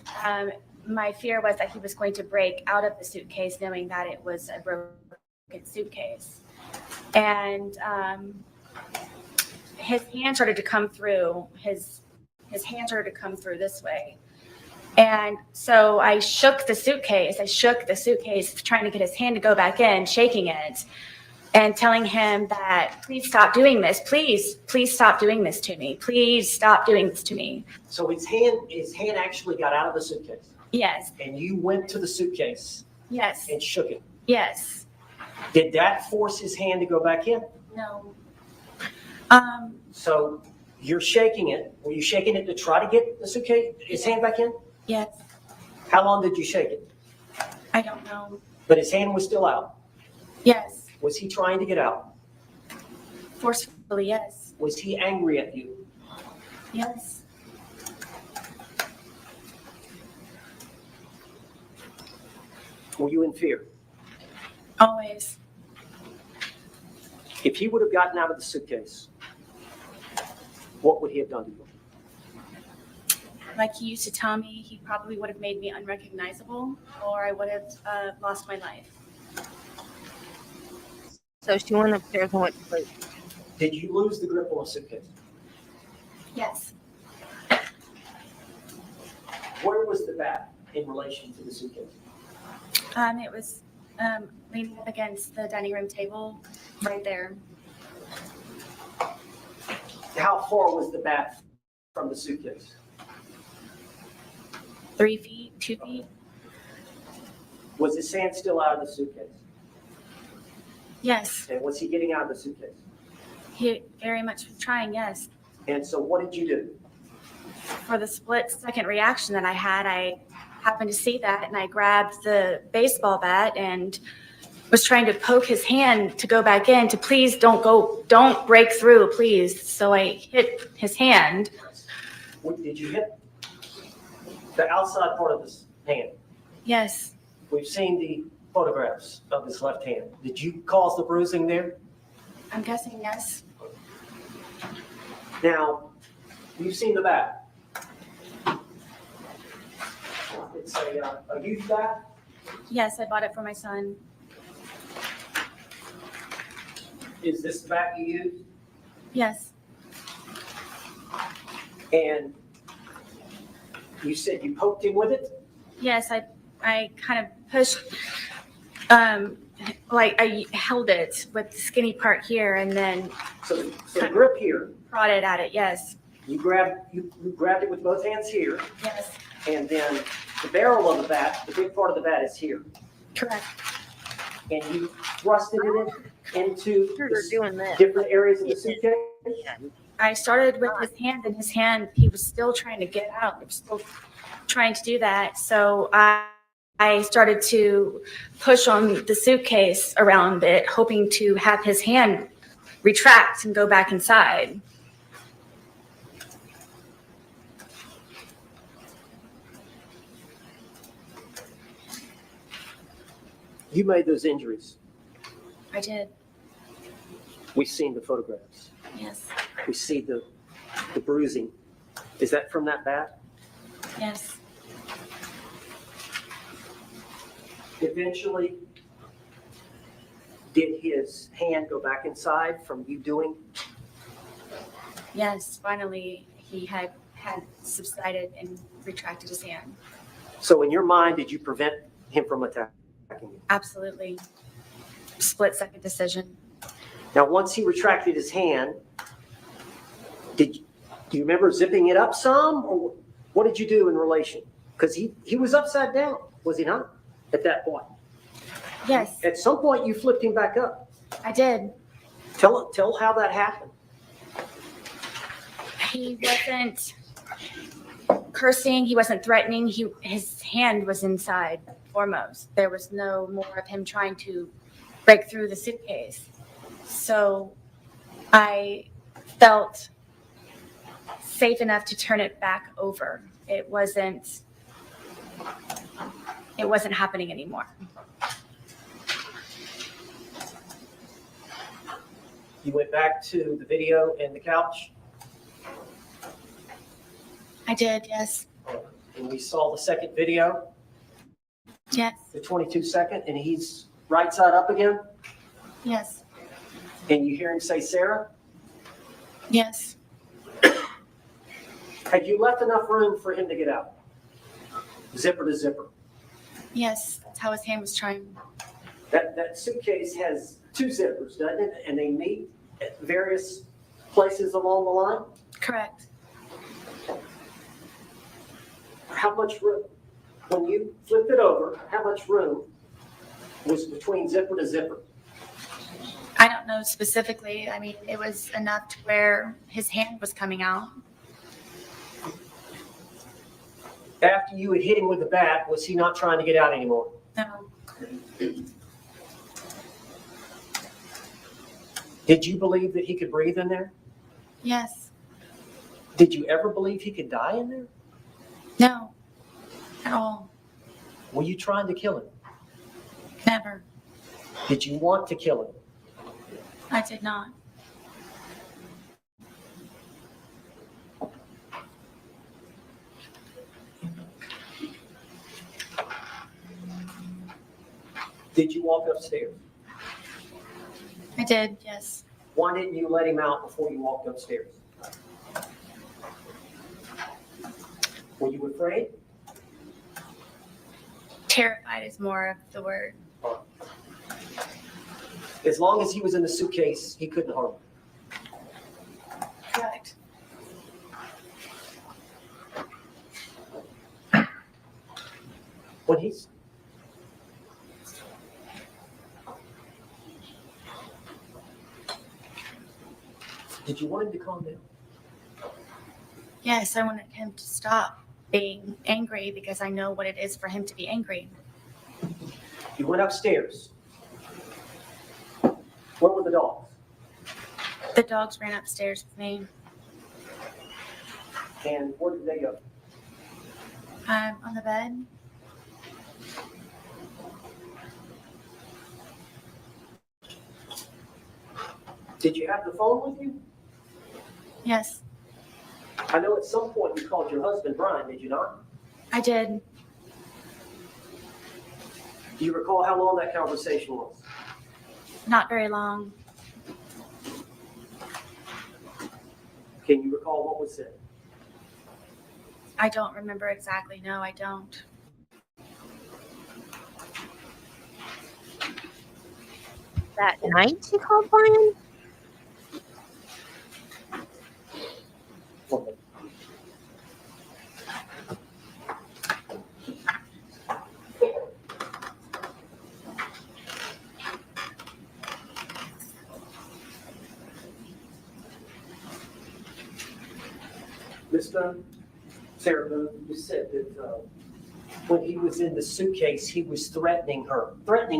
my fear was that he was going to break out of the suitcase, knowing that it was a broken suitcase. And his hand started to come through. His hand started to come through this way. And so I shook the suitcase, trying to get his hand to go back in, shaking it. and telling him that, please stop doing this. Please stop doing this to me. Please stop doing this to me. So his hand actually got out of the suitcase. Yes, And you went to the suitcase yes, and shook it. yes. Did that force his hand to go back in? No. So you're shaking it. Were you shaking it to try to get the suitcase, his hand back in? Yes, How long did you shake it? I don't know. But his hand was still out. Yes, Was he trying to get out? forcefully, yes, Was he angry at you? yes. Were you in fear? Always. If he would have gotten out of the suitcase, what would he have done to you? Like he used to tell me, he probably would have made me unrecognizable, or I would have lost my life. So she went upstairs and went to sleep. Did you lose the grip on the suitcase? Yes. Where was the bat in relation to the suitcase? It was leaning up against the dining room table, right there. How far was the bat from the suitcase? 3 feet, 2 feet. Was his hand still out of the suitcase? Yes, And was he getting out of the suitcase? he very much was trying. Yes. And so what did you do? For the split second reaction that I had, I happened to see that, and I grabbed the baseball bat and was trying to poke his hand to go back in to please don't break through, please. So I hit his hand. Did you hit the outside part of his hand? Yes, We've seen the photographs of his left hand. Did you cause the bruising there? I'm guessing yes. Now, you've seen the bat. It's a youth bat. Yes, I bought it for my son. Is this the bat you used? Yes, And you said you poked him with it? yes, I kind of pushed, like I held it with the skinny part here and then So the grip here, prodded at it. Yes, you grabbed it with both hands here, yes, and then the barrel of the bat, the big part of the bat is here. correct. And you thrusted it into You're the doing this. different areas of the suitcase? I started with his hand, and his hand, he was still trying to get out. He was still trying to do that. So I started to push on the suitcase around it, hoping to have his hand retract and go back inside. You made those injuries. I did, We've seen the photographs. yes, We see the bruising. Is that from that bat? yes, Eventually, did his hand go back inside from you doing? yes. Finally, he had subsided and retracted his hand. So in your mind, did you prevent him from attacking you? Absolutely. Split-second decision. Now, once he retracted his hand, do you remember zipping it up some, or what did you do in relation? Because he was upside down, was he not, at that point? Yes, At some point, you flipped him back up. I did. Tell how that happened. He wasn't cursing. He wasn't threatening. His hand was inside foremost. There was no more of him trying to break through the suitcase. So I felt safe enough to turn it back over. It wasn't happening anymore. You went back to the video and the couch, I did, yes. and we saw the second video, Yes, the 22-second, and he's right side up again, yes, and you hear him say, "Sarah." yes. Had you left enough room for him to get out? Zipper to zipper. Yes, that's how his hand was trying. That suitcase has two zippers, doesn't it? And they meet at various places along the line? Correct. How much room, when you flipped it over, how much room was between zipper to zipper? I don't know specifically. I mean, it was enough to where his hand was coming out. After you had hit him with the bat, was he not trying to get out anymore? No. Did you believe that he could breathe in there? Yes. Did you ever believe he could die in there? No. At all. Were you trying to kill him? Never. Did you want to kill him? I did not. Did you walk upstairs? I did, yes. Why didn't you let him out before you walked upstairs? Were you afraid? Terrified is more of the word. As long as he was in the suitcase, he couldn't harm you. Correct. When he's Did you want him to calm down? Yes, I wanted him to stop being angry because I know what it is for him to be angry. You went upstairs. Where were the dogs? The dogs ran upstairs with me. And where did they go? On the bed. Did you have the phone with you? Yes, I know at some point you called your husband Brian, did you not? I did. Do you recall how long that conversation was? Not very long. Can you recall what was said? I don't remember exactly. No, I don't. That night she called Brian? Mr. Sarah Boone, you said that when he was in the suitcase, he was threatening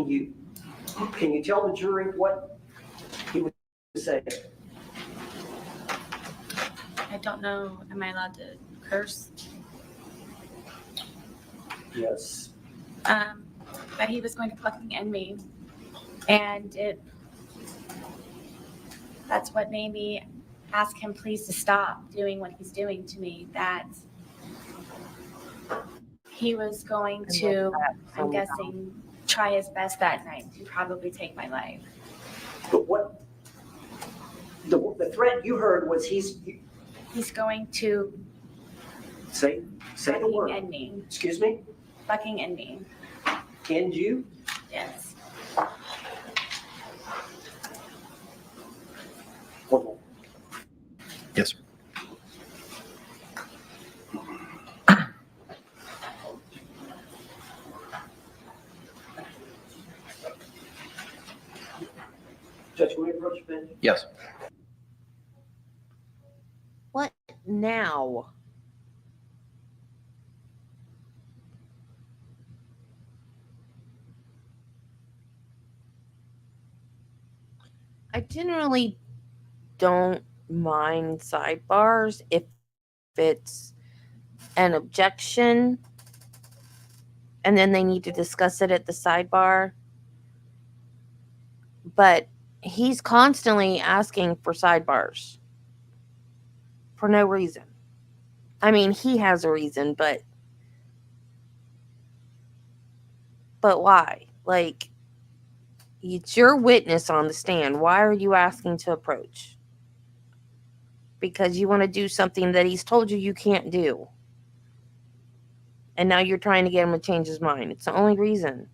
you. Can you tell the jury what he was saying? I don't know. Am I allowed to curse? Yes. That he was going to fucking end me. And that's what made me ask him please to stop doing what he's doing to me. That he was going to, I'm guessing, try his best that night to probably take my life. But what the threat you heard was He's going to say the fucking word. end me. Excuse me? Fucking end me. End you? Yes. One more. Yes, sir. Judge, will you approach the bench? Yes. What now? I generally don't mind sidebars if it's an objection and then they need to discuss it at the sidebar. But he's constantly asking for sidebars for no reason. I mean, he has a reason, but why? Like, it's your witness on the stand. Why are you asking to approach? Because you want to do something that he's told you can't do. And now you're trying to get him to change his mind. It's the only reason.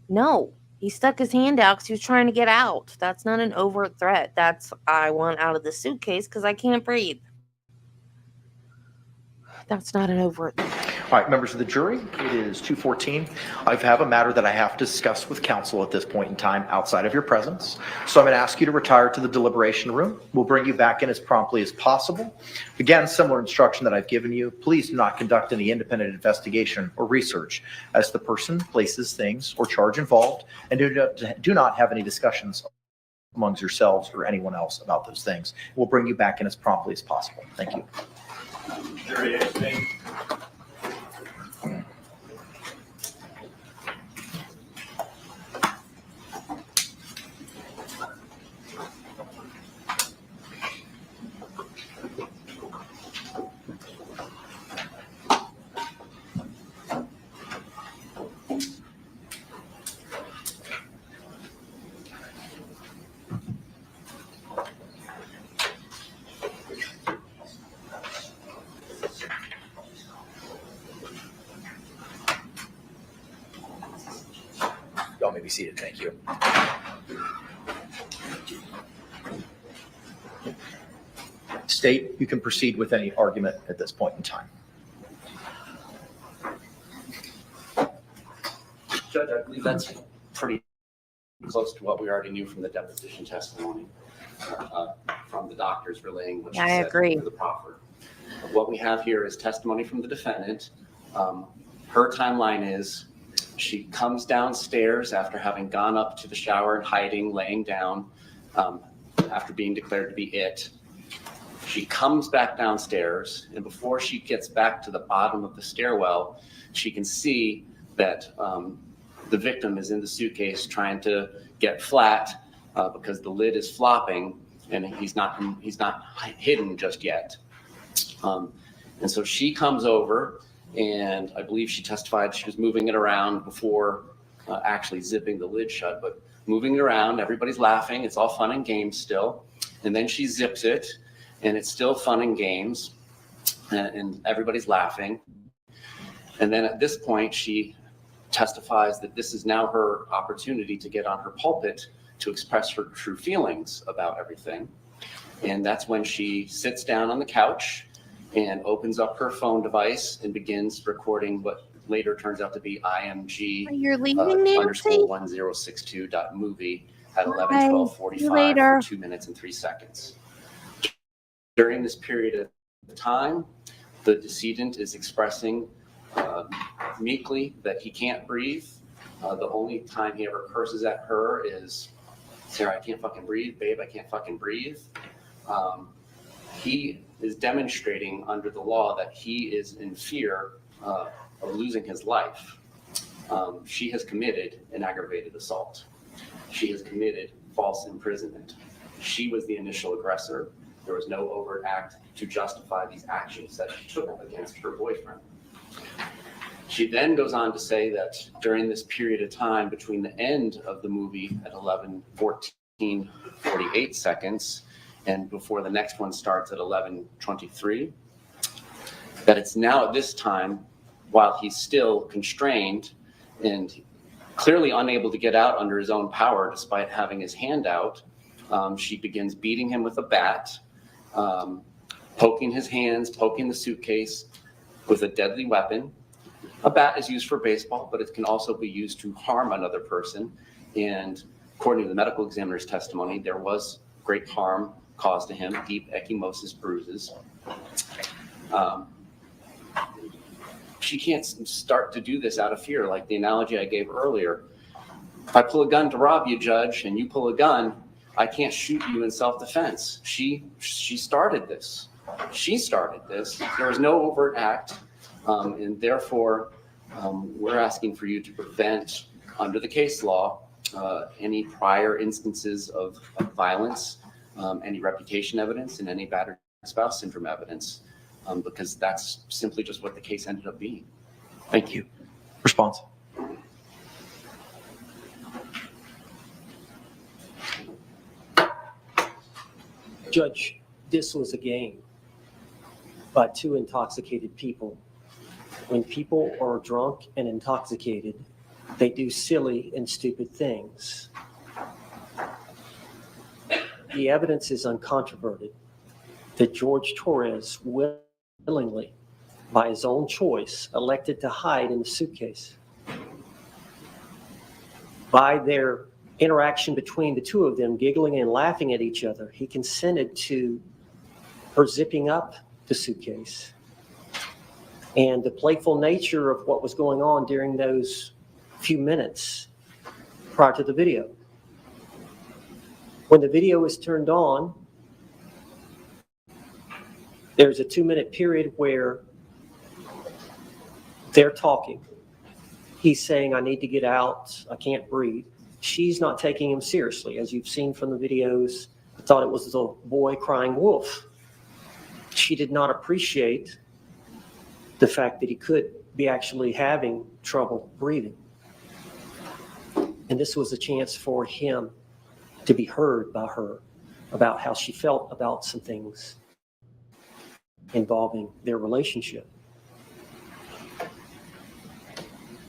No, he stuck his hand out because he was trying to get out. That's not an overt threat. That's, I want out of the suitcase because I can't breathe. That's not an overt threat. All right, members of the jury, it is 2:14. I have a matter that I have to discuss with counsel at this point in time outside of your presence. So I'm going to ask you to retire to the deliberation room. We'll bring you back in as promptly as possible. Again, similar instruction that I've given you. Please do not conduct any independent investigation or research as the person, places, things, or charge involved, and do not have any discussions amongst yourselves or anyone else about those things. We'll bring you back in as promptly as possible. Thank you. Jury, Y'all may be seated. Thank you. State, you can proceed with any argument at this point in time. Judge, I believe that's pretty close to what we already knew from the deposition testimony, from the doctors relaying what she I said agree. to the proffer. What we have here is testimony from the defendant. Her timeline is she comes downstairs after having gone up to the shower and hiding, laying down, after being declared to be it. She comes back downstairs, and before she gets back to the bottom of the stairwell, she can see that the victim is in the suitcase trying to get flat because the lid is flopping and he's not hidden just yet. And so she comes over, and I believe she testified she was moving it around before actually zipping the lid shut, but moving it around, everybody's laughing, it's all fun and games still. And then she zips it, and it's still fun and games, and everybody's laughing. And then at this point, she testifies that this is now her opportunity to get on her pulpit to express her true feelings about everything. And that's when she sits down on the couch and opens up her phone device and begins recording what later turns out to be IMG You're leaving, Nancy? _1062.movie at 11:12:45 for 2 minutes and 3 seconds. During this period of time, the decedent is expressing meekly that he can't breathe. The only time he ever curses at her is, "Sarah, I can't fucking breathe. Babe, I can't fucking breathe." He is demonstrating under the law that he is in fear of losing his life. She has committed an aggravated assault. She has committed false imprisonment. She was the initial aggressor. There was no overt act to justify these actions that she took against her boyfriend. She then goes on to say that during this period of time between the end of the movie at 11:14:48 seconds and before the next one starts at 11:23, that it's now at this time, while he's still constrained and clearly unable to get out under his own power despite having his hand out, she begins beating him with a bat, poking his hands, poking the suitcase with a deadly weapon. A bat is used for baseball, but it can also be used to harm another person. And according to the medical examiner's testimony, there was great harm caused to him, deep ecchymosis bruises. She can't start to do this out of fear, like the analogy I gave earlier. If I pull a gun to rob you, Judge, and you pull a gun, I can't shoot you in self-defense. She started this. She started this. There was no overt act, and therefore we're asking for you to prevent, under the case law, any prior instances of violence, any reputation evidence, and any battered spouse syndrome evidence, because that's simply just what the case ended up being. Thank you. Response. Judge, this was a game by two intoxicated people. When people are drunk and intoxicated, They do silly and stupid things. The evidence is uncontroverted that Jorge Torres willingly, by his own choice, elected to hide in the suitcase. By their interaction between the two of them, giggling and laughing at each other, he consented to her zipping up the suitcase. And the playful nature of what was going on during those few minutes prior to the video. When the video is turned on, there's a 2-minute period where they're talking. He's saying, I need to get out. I can't breathe. She's not taking him seriously. As you've seen from the videos, I thought it was the boy crying wolf. She did not appreciate the fact that he could be actually having trouble breathing. And this was a chance for him to be heard by her about how she felt about some things involving their relationship.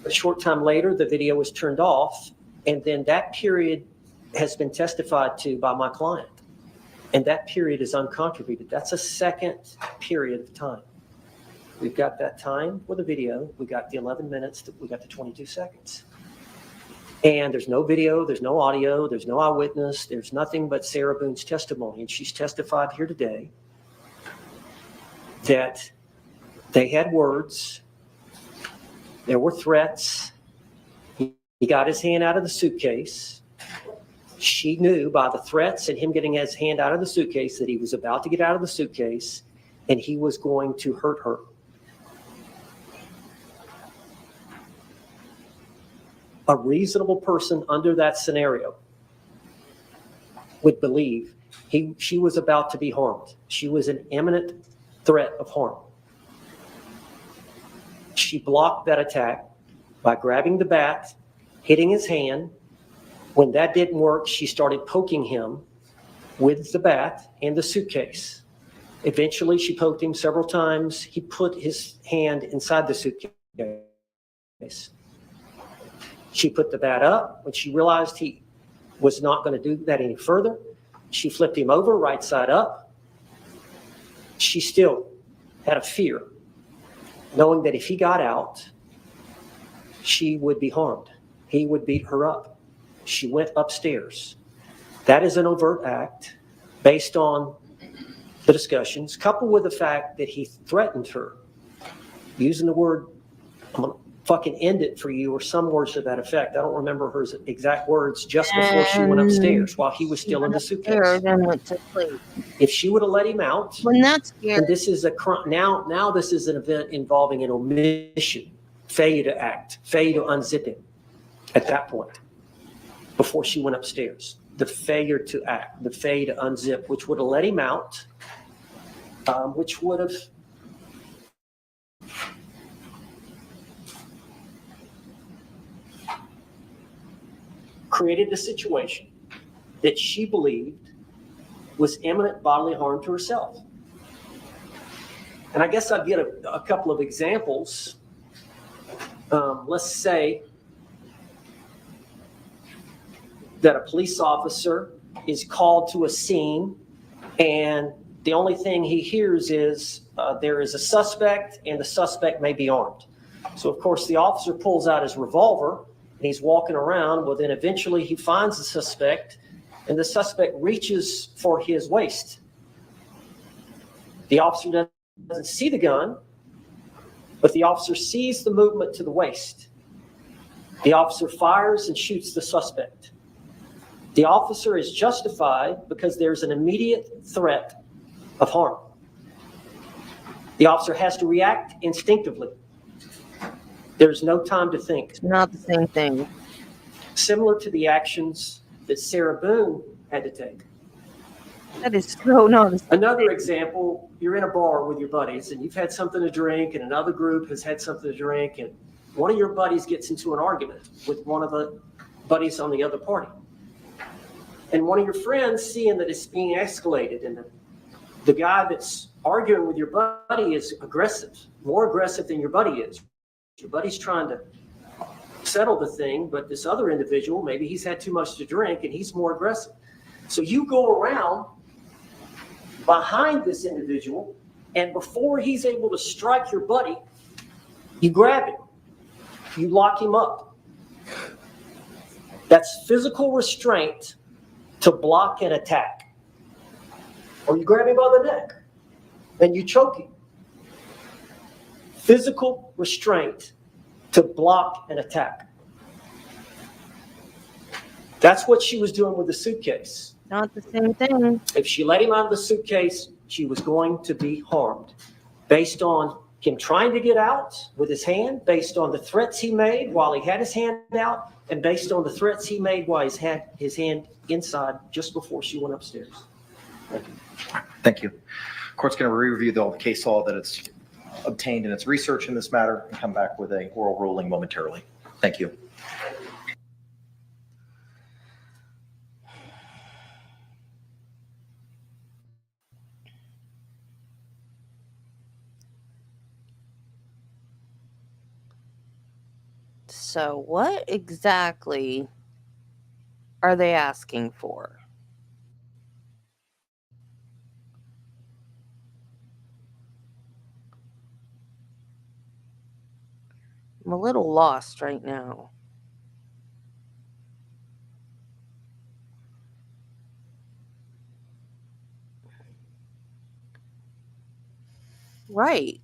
A short time later, the video was turned off, and then that period has been testified to by my client. And that period is uncontroverted. That's a second period of time. We've got that time with the video. We got the 11 minutes. We got the 22 seconds. And there's no video, there's no audio, there's no eyewitness, there's nothing but Sarah Boone's testimony. And she's testified here today that they had words, there were threats. He got his hand out of the suitcase. She knew by the threats and him getting his hand out of the suitcase that he was about to get out of the suitcase and he was going to hurt her. A reasonable person under that scenario would believe she was about to be harmed. She was an imminent threat of harm. She blocked that attack by grabbing the bat, hitting his hand. When that didn't work, she started poking him with the bat and the suitcase. Eventually, she poked him several times. He put his hand inside the suitcase. She put the bat up. When she realized he was not going to do that any further, she flipped him over right side up. She still had a fear, knowing that if he got out, she would be harmed. He would beat her up. She went upstairs. That is an overt act based on the discussions, coupled with the fact that he threatened her, using the word, I'm going to fucking end it for you, or some words to that effect. I don't remember her exact words, just before she went upstairs while he was still in the suitcase. And went to sleep. If she would have let him out, When that's scary, and this is a crime. Now this is an event involving an omission, failure to act, failure to unzip him at that point before she went upstairs. The failure to act, the failure to unzip, which would have let him out, which would have created a situation that she believed was imminent bodily harm to herself. And I guess I'd get a couple of examples. Let's say that a police officer is called to a scene and the only thing he hears is there is a suspect and the suspect may be armed. So of course the officer pulls out his revolver and he's walking around. Well, then eventually he finds the suspect and the suspect reaches for his waist. The officer doesn't see the gun, but the officer sees the movement to the waist. The officer fires and shoots the suspect. The officer is justified because there's an immediate threat of harm. The officer has to react instinctively. There's no time to think. it's not the same thing. Similar to the actions that Sarah Boone had to take. That is so not the same. Another example, you're in a bar with your buddies and you've had something to drink and another group has had something to drink and one of your buddies gets into an argument with one of the buddies on the other party. And one of your friends, seeing that it's being escalated and the guy that's arguing with your buddy is aggressive, more aggressive than your buddy is. Your buddy's trying to settle the thing, but this other individual, maybe he's had too much to drink and he's more aggressive. So you go around behind this individual, and before he's able to strike your buddy, you grab him, you lock him up. That's physical restraint to block an attack. Or you grab him by the neck and you choke him. Physical restraint to block an attack. That's what she was doing with the suitcase. Not the same thing. If she let him out of the suitcase, she was going to be harmed based on him trying to get out with his hand, based on the threats he made while he had his hand out, and based on the threats he made while he had his hand inside just before she went upstairs. Thank you. Thank you. Court's going to re-review all the case law that it's obtained in its research in this matter and come back with a oral ruling momentarily. Thank you. So what exactly are they asking for? I'm a little lost right now. Right.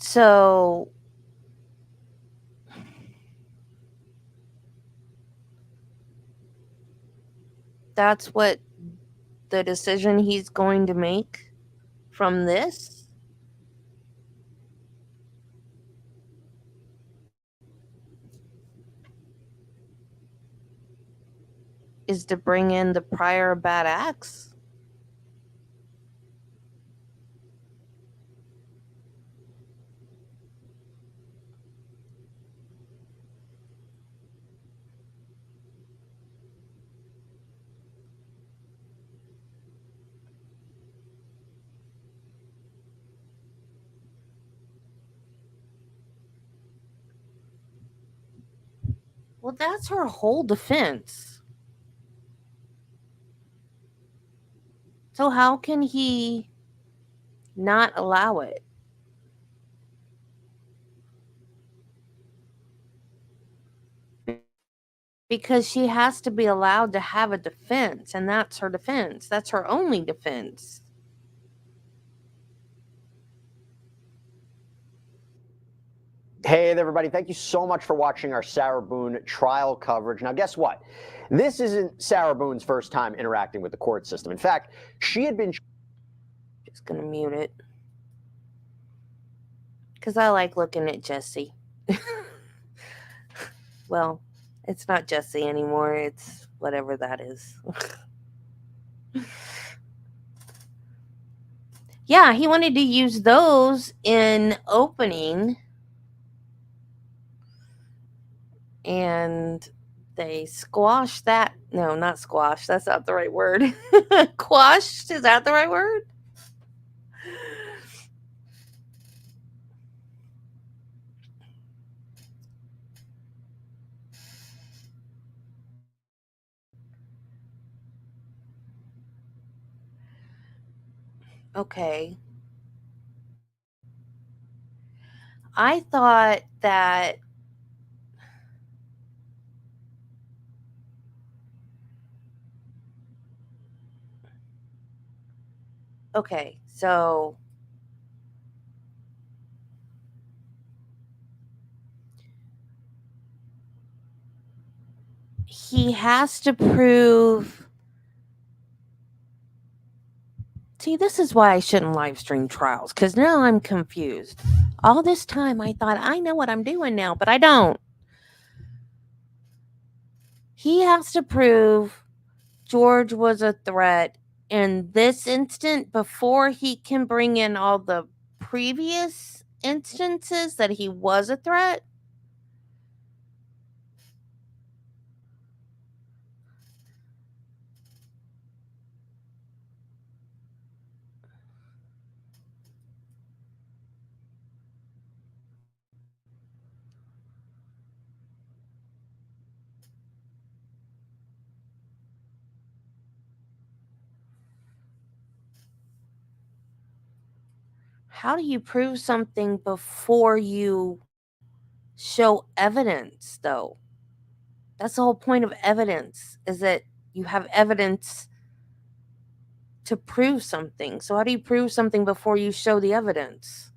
So that's what the decision he's going to make from this? Is to bring in the prior bad acts? Well, that's her whole defense. So how can he not allow it? Because she has to be allowed to have a defense, and that's her defense. That's her only defense. Hey there, everybody. Thank you so much for watching our Sarah Boone trial coverage. Now, guess what? This isn't Sarah Boone's first time interacting with the court system. In fact, she had been... Just going to mute it. Because I like looking at Jesse. Well, it's not Jesse anymore. It's whatever that is. Yeah, he wanted to use those in opening. And they squashed that. No, not squashed. That's not the right word. Quashed? Is that the right word? Okay. I thought that okay, so he has to prove See, this is why I shouldn't live stream trials, because now I'm confused. All this time I thought I know what I'm doing now, but I don't. He has to prove George was a threat in this instant before he can bring in all the previous instances that he was a threat. How do you prove something before you show evidence, though? That's the whole point of evidence, is that you have evidence to prove something. So how do you prove something before you show the evidence?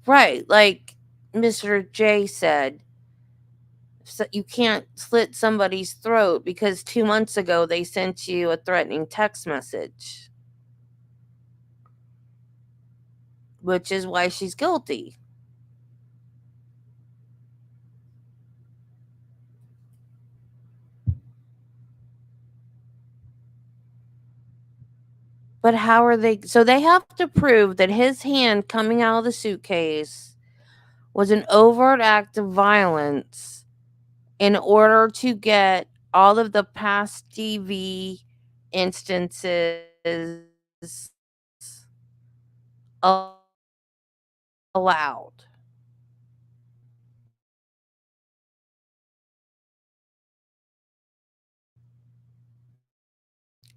Right, like Mr. J said, so you can't slit somebody's throat because 2 months ago they sent you a threatening text message, which is why she's guilty. But how are they? So they have to prove that his hand coming out of the suitcase was an overt act of violence in order to get all of the past DV instances allowed.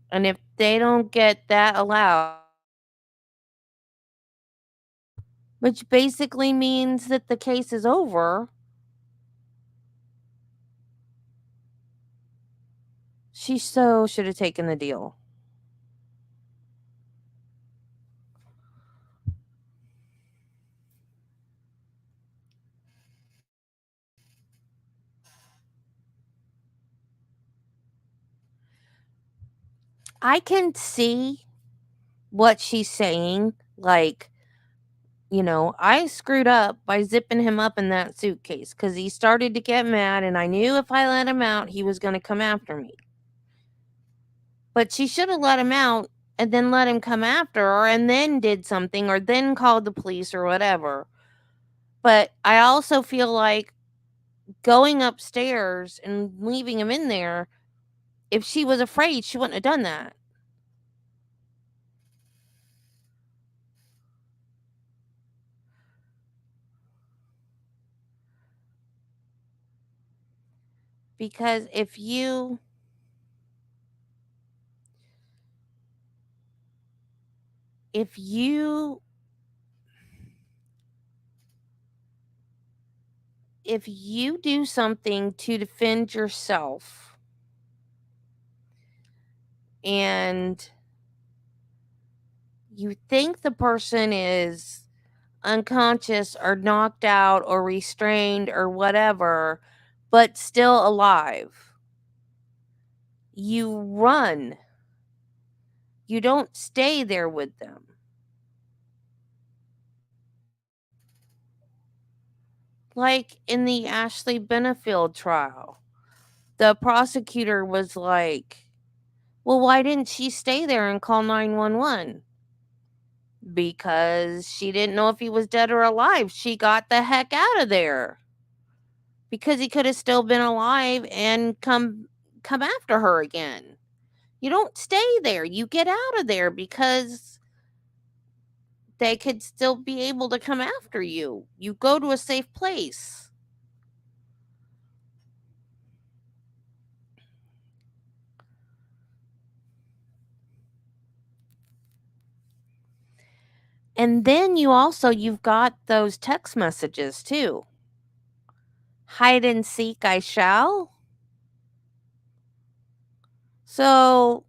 And if they don't get that allowed, which basically means that the case is over, she so should have taken the deal. I can see what she's saying. Like, I screwed up by zipping him up in that suitcase because he started to get mad, and I knew if I let him out, he was going to come after me. But she should have let him out and then let him come after her and then did something or then called the police or whatever. But I also feel like going upstairs and leaving him in there, if she was afraid, she wouldn't have done that. Because if you do something to defend yourself and you think the person is unconscious or knocked out or restrained or whatever, but still alive, you run. You don't stay there with them. Like in the Ashley Benefield trial, the prosecutor was like, well, why didn't she stay there and call 911? Because she didn't know if he was dead or alive. She got the heck out of there. Because he could have still been alive and come after her again. You don't stay there. You get out of there because they could still be able to come after you. You go to a safe place. And then you've got those text messages too. Hide and seek I shall. So,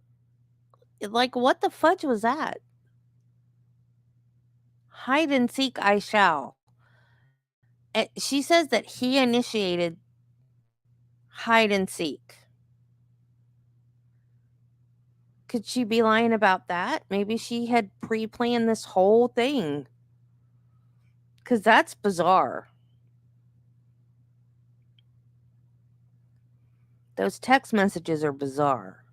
like, what the fudge was that? Hide and seek I shall. And she says that he initiated hide and seek. Could she be lying about that? Maybe she had pre-planned this whole thing. Because that's bizarre. Those text messages are bizarre.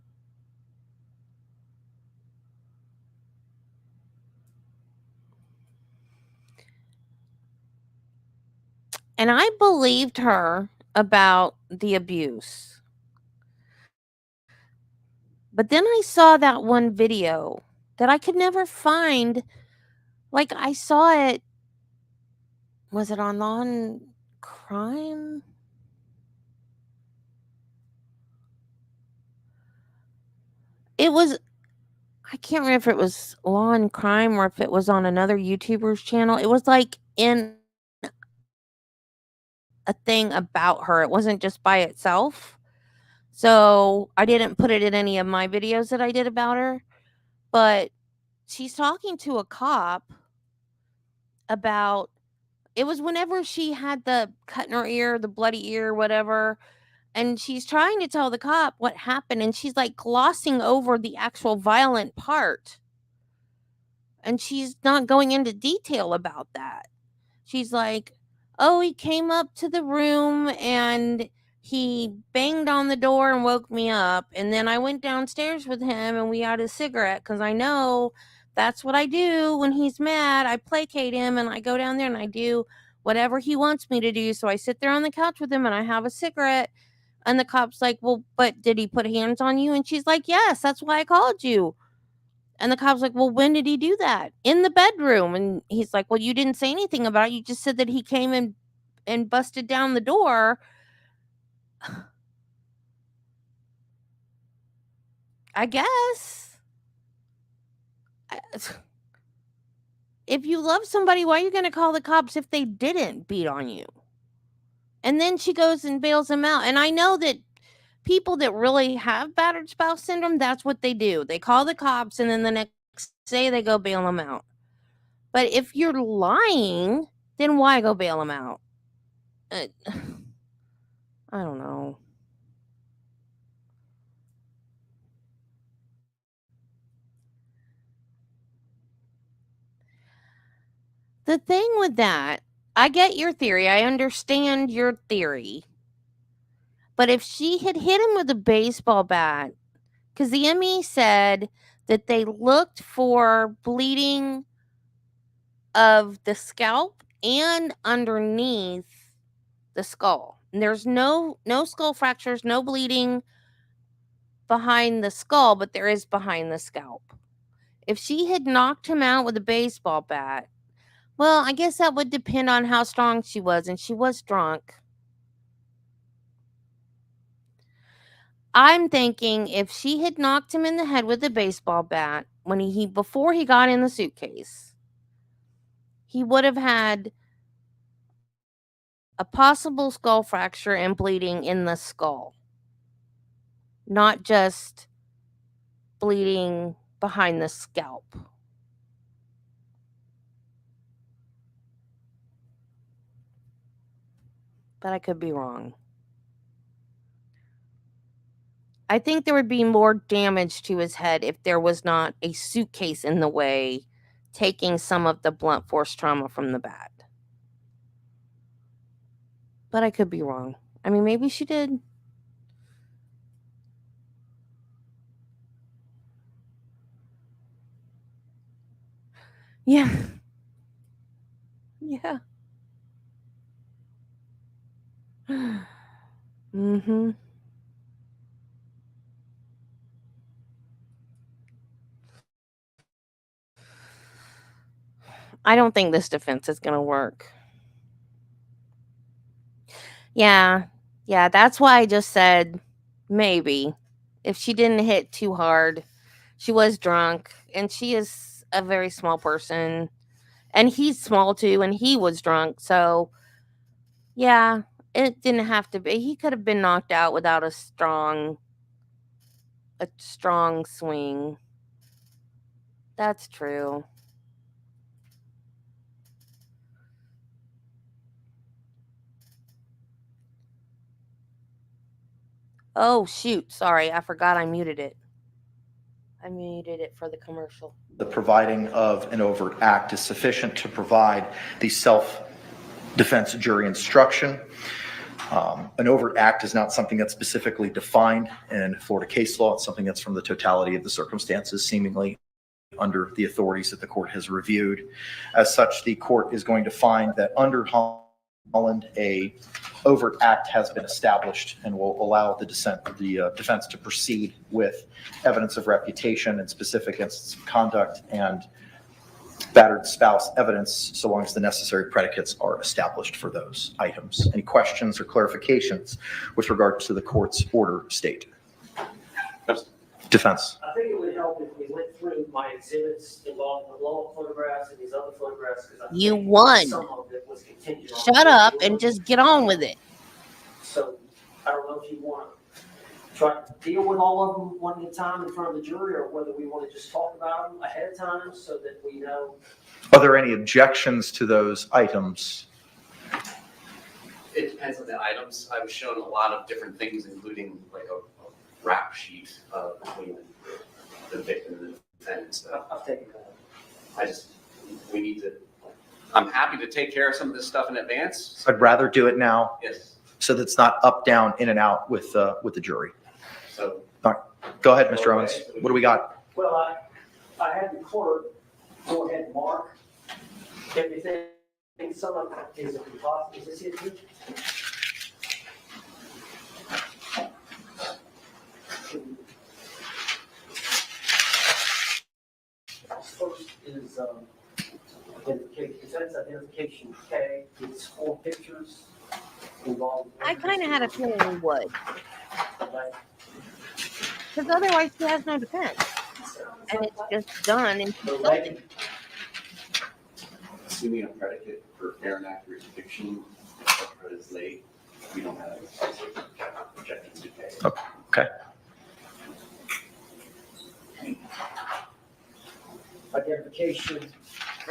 And I believed her about the abuse. But then I saw that one video that I could never find. Like, I saw it. Was it on Law and Crime? It was. I can't remember if it was Law and Crime or if it was on another YouTuber's channel. It was like in a thing about her. It wasn't just by itself. So I didn't put it in any of my videos that I did about her. But she's talking to a cop about, it was whenever she had the cut in her ear, the bloody ear, whatever. And she's trying to tell the cop what happened. And she's like glossing over the actual violent part. And she's not going into detail about that. She's like, oh, he came up to the room and he banged on the door and woke me up. And then I went downstairs with him and we had a cigarette because I know that's what I do when he's mad. I placate him and I go down there and I do whatever he wants me to do. So I sit there on the couch with him and I have a cigarette. And the cop's like, well, but did he put hands on you? And she's like, yes, that's why I called you. And the cop's like, well, when did he do that? In the bedroom. And he's like, well, you didn't say anything about it. You just said that he came and busted down the door. I guess. If you love somebody, why are you going to call the cops if they didn't beat on you? And then she goes and bails him out. And I know that people that really have battered spouse syndrome, that's what they do. They call the cops and then the next day they go bail them out. But if you're lying, then why go bail them out? I don't know. The thing with that, I get your theory. I understand your theory. But if she had hit him with a baseball bat, because the ME said that they looked for bleeding of the scalp and underneath the skull. And there's no skull fractures, no bleeding behind the skull, but there is behind the scalp. If she had knocked him out with a baseball bat, well, I guess that would depend on how strong she was, and she was drunk. I'm thinking if she had knocked him in the head with a baseball bat when he before he got in the suitcase, he would have had a possible skull fracture and bleeding in the skull, not just bleeding behind the scalp. But I could be wrong. I think there would be more damage to his head if there was not a suitcase in the way, taking some of the blunt force trauma from the bat. But I could be wrong. I mean, maybe she did. Yeah. Yeah. Mm-hmm. I don't think this defense is going to work. Yeah. Yeah, that's why I just said maybe. If she didn't hit too hard, she was drunk, and she is a very small person. And he's small too, and he was drunk. So, yeah, it didn't have to be. He could have been knocked out without a strong swing. That's true. Oh, shoot. Sorry. I forgot I muted it. I muted it for the commercial. The providing of an overt act is sufficient to provide the self-defense jury instruction. An overt act is not something that's specifically defined in Florida case law. It's something that's from the totality of the circumstances, seemingly under the authorities that the court has reviewed. As such, the court is going to find that under Holland, a overt act has been established and will allow the defense to proceed with evidence of reputation and specific instances of conduct and battered spouse evidence, so long as the necessary predicates are established for those items. Any questions or clarifications with regard to the court's order state? Defense. I think it would help if we went through my exhibits involving the blow-up photographs and these other photographs. You won. Some of it was contingent on Shut up and just get on with it. So I don't know if you want to try to deal with all of them one at a time in front of the jury, or whether we want to just talk about them ahead of time so that we know. Are there any objections to those items? It depends on the items. I was shown a lot of different things, including like a rap sheet between the victim and the defendant. So I've taken that. we need to, I'm happy to take care of some of this stuff in advance. I'd rather do it now Yes. so that it's not up, down, in and out with the jury. So Go ahead, Mr. Owens. What do we got? Well, I had the clerk go ahead and mark everything. Some of it is a composite. Is this it here? First is identification, defense identification K. It's 4 pictures involved. I kind of had a feeling we would. Right. Because otherwise she has no defense. And it's just done and she's guilty. assuming a predicate for fair and accurate depiction that is late, we don't have objections to pay. Okay. Identification.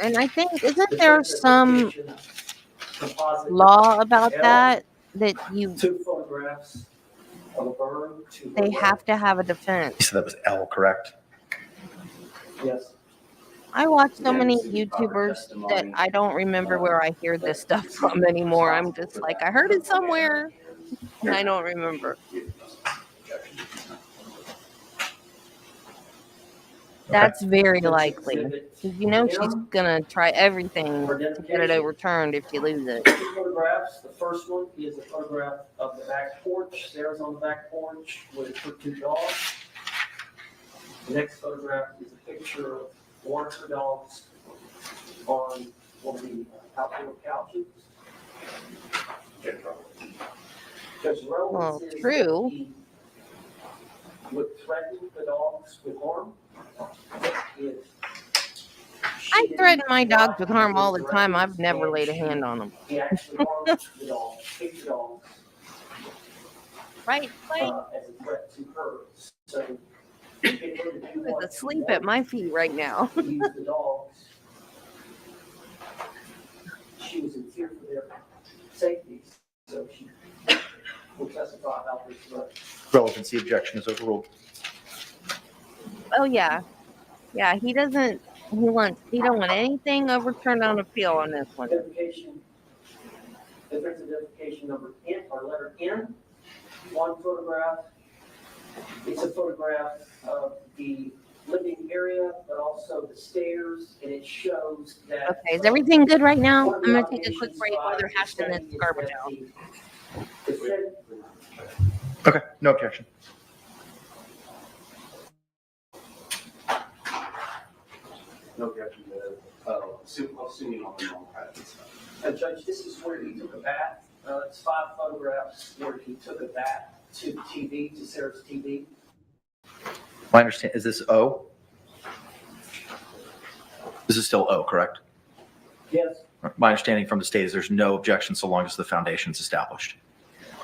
And I think, isn't there some Composite. law about that you 2 photographs of a burn. they have to have a defense? You said that was L, correct? Yes. I watch so Yeah, many this is proper YouTubers testimony. that I don't remember where I hear this stuff from anymore. I'm just like, I heard it somewhere and I don't remember. That's very likely. 'Cause you know she's gonna try everything to get it overturned if you lose it. 2 photographs. The first one is a photograph of the back porch. Sarah's on the back porch with her 2 dogs. The next photograph is a picture of one of her dogs on one of the outdoor couches. Judge Rowan Well, says that true. he would threaten the dogs with harm. I threaten my dogs with harm all the time. I've never laid a hand on them. He actually harmed the dog, kicked the dog, Right? as a threat to her. So he can really do She's what he asleep at my feet right now. wants to use the dogs. She was in fear for their safety, so she will testify about this threat. Relevancy objection is overruled. Oh yeah. Yeah, he don't want anything overturned on appeal on this one. Identification, difference identification number N, or letter N, 1 photograph. It's a photograph of the living area, but also the stairs, and it shows that. Okay, is everything good right now? one I'm of the gonna take a quick allegations break while they're by hashing this the study garbage is out. that the defendant Okay, no objection. No objection to, assuming all the normal practice. Judge, this is where he took a bat. It's 5 photographs where he took a bat to the TV, to Sarah's TV. My understanding, is this O? This is still O, correct? Yes. My understanding from the state is there's no objection so long as the foundation's established.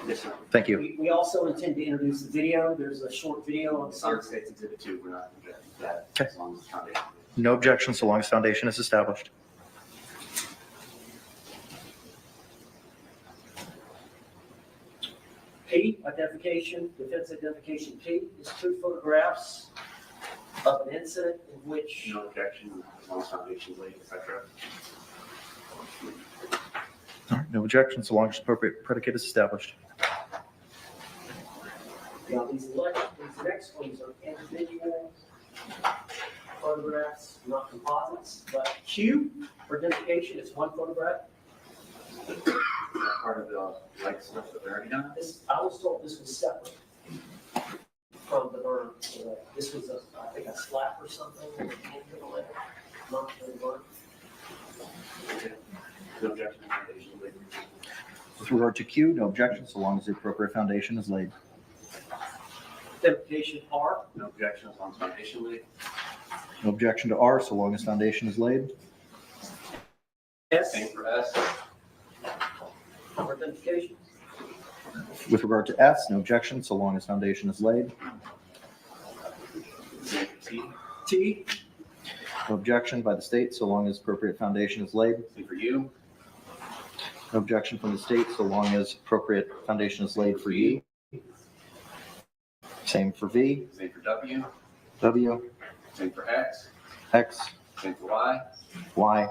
Yes, sir. Thank you. We also intend to introduce the video. There's a short video on It's on State's Exhibit 2, we're not objecting to that, Okay. as long as it's foundation. No objection so long as foundation is established. P, identification, defense identification P, is 2 photographs of an incident in which. No objection, as long as foundation laid, et cetera. All right, no objection, so long as appropriate predicate is established. Now, these next ones are individual photographs, not composites, but Q for identification is 1 photograph. Is that part of the like stuff that we already done? I was told this was separate from the burn. This was I think a slap or something. Not the burn. Okay. No objection, foundation laid. With regard to Q, no objection, so long as the appropriate foundation is laid. Identification R. No objection, as long as foundation laid. No objection to R, so long as foundation is laid. S. Same for S. For identification. With regard to S, no objection, so long as foundation is laid. Same for T. T. No objection by the state, so long as appropriate foundation is laid. Same for U. No objection from the state, so long as appropriate foundation is laid for U. Same for V, Same for W. W, Same for X. X, Same for Y. Y.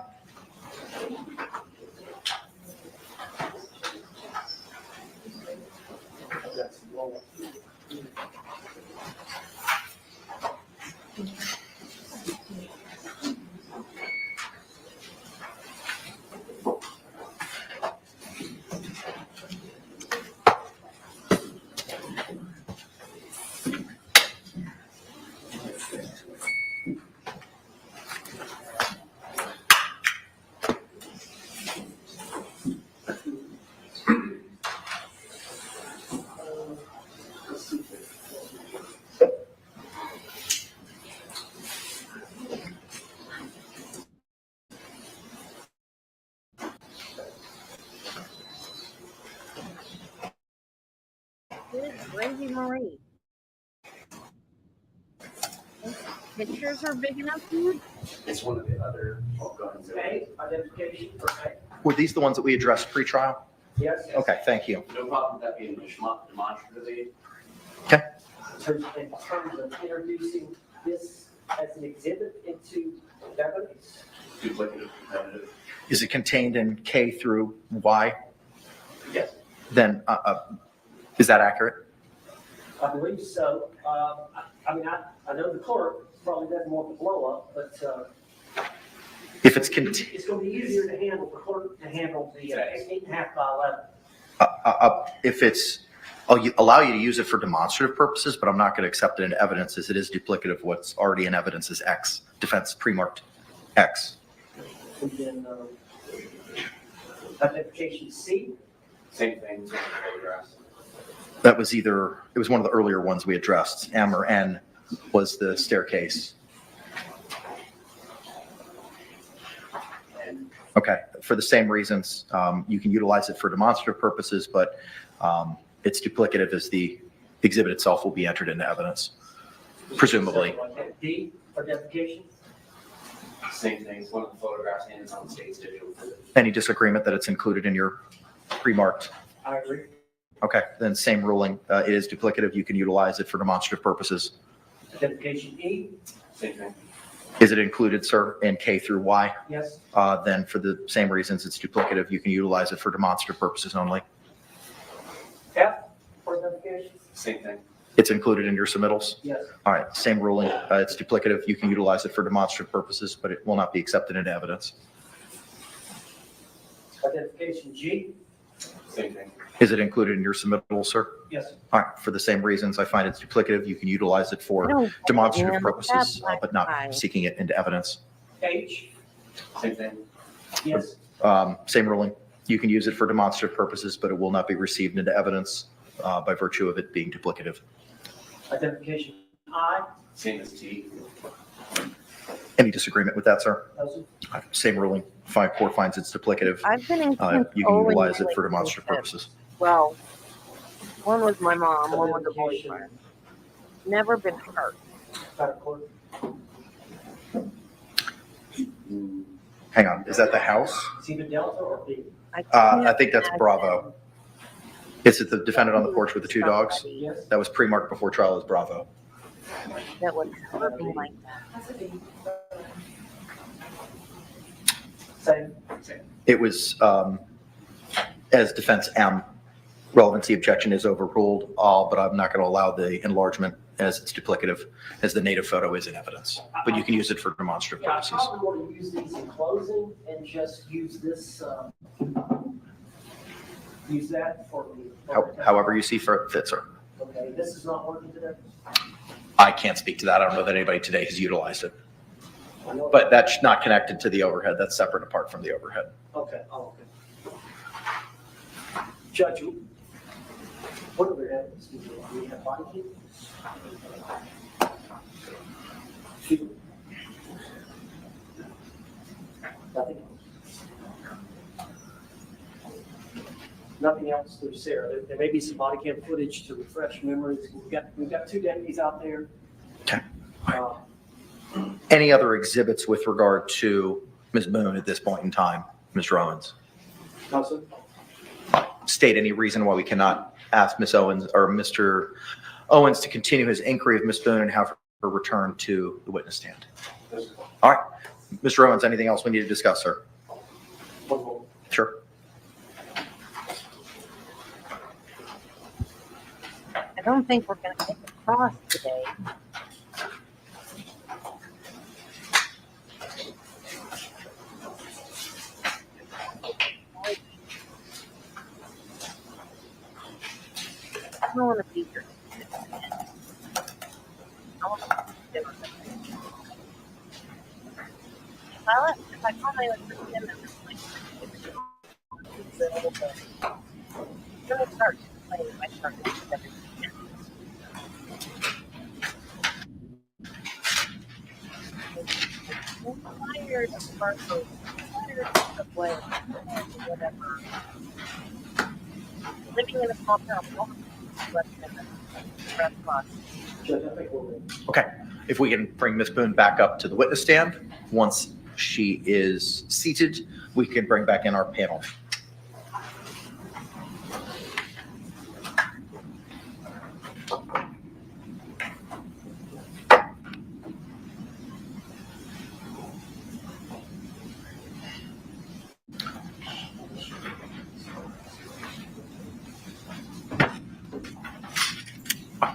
Crazy Marie. Pictures are big enough for you? It's one of the other guns. A. Identification for A. Were these the ones that we addressed pre-trial? Yes. Okay, thank you. No problem with that being demonstrative aid. In terms of introducing this as an exhibit into evidence. Duplicative, competitive. Is it contained in K through Y? Yes. Then, is that accurate? I believe so. I mean, I know the clerk probably doesn't want the blow up, but If it's it's going to be easier to handle the clerk to handle the 8.5 by 11. if it's, I'll allow you to use it for demonstrative purposes, but I'm not going to accept it into evidence as it is duplicative of what's already in evidence as X, defense pre-marked X. And then identification C. Same thing, same photographs. That was it was one of the earlier ones we addressed. M or N was the staircase. And Okay, for the same reasons, you can utilize it for demonstrative purposes, but it's duplicative as the exhibit itself will be entered into evidence, presumably. D, identification. same thing, it's one of the photographs and it's on the state's digital. Any disagreement that it's included in your pre-marked? I agree. Okay, then same ruling. It is duplicative. You can utilize it for demonstrative purposes. Identification E. Same thing. Is it included, sir, in K through Y? Yes. Then for the same reasons, it's duplicative. You can utilize it for demonstrative purposes only. F for identification. Same thing. It's included in your submittals? Yes. All right, same ruling. It's duplicative. You can utilize it for demonstrative purposes, but it will not be accepted into evidence. Identification G. Same thing. Is it included in your submittal, sir? Yes. All right, for the same reasons, I find it's duplicative. You can utilize it for demonstrative purposes, but not seeking it into evidence. H. Same thing. Yes. Same ruling. You can use it for demonstrative purposes, but it will not be received into evidence by virtue of it being duplicative. Identification I. Same as T. Any disagreement with that, sir? Doesn't. Same ruling. Court finds it's duplicative. I've been in You can utilize it for demonstrative purposes. Well, one was my mom, one was a boyfriend. Never been hurt. Hang on, is that the house? Is either Delta or B? I think that's Bravo. Is it the defendant on the porch with the two dogs? Somebody That was pre-marked before trial as Bravo. that was looking like that. Same. It was, as defense M, relevancy objection is overruled, but I'm not going to allow the enlargement as it's duplicative, as the native photo is in evidence. But you can use it for demonstrative Yeah, I purposes. probably want to use these in closing and just use this, use that for the. However you see fit, sir. Okay, this is not working today? I can't speak to that. I don't know that anybody today has utilized it. But that's not connected to the overhead. That's separate apart from the overhead. Okay, okay. Judge, what are the evidence? Do we have body cam? Nothing else. Nothing else through Sarah. There may be some body cam footage to refresh memories. We've got two deputies out there. Okay. Uh, Any other exhibits with regard to Ms. Boone at this point in time, Mr. Owens? No, sir. State any reason why we cannot ask Ms. Owens or Mr. Owens to continue his inquiry of Ms. Boone and have her return to the witness stand. All right. Mr. Owens, anything else we need to discuss, sir? One more. Sure. I don't think we're going to get across today. I don't want to be here. I want to be different. If I call my electricity and it's like, it's a little bit. I'm going to start complaining if I start to do everything. I'm tired of sparkles. I'm tired of whatever. Living in a small town, less than a restaurant. Judge, I think we'll be. Okay. If we can bring Ms. Boone back up to the witness stand. Once she is seated, we can bring back in our panel.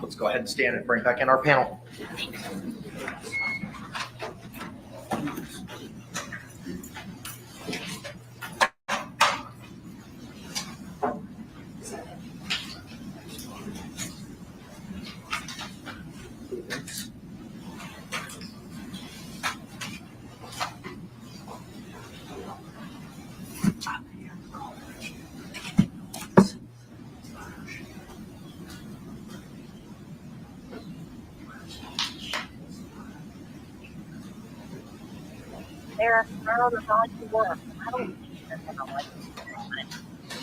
Let's go ahead and stand and bring back in our panel. They're on the hard to work. I don't think they're going to like this.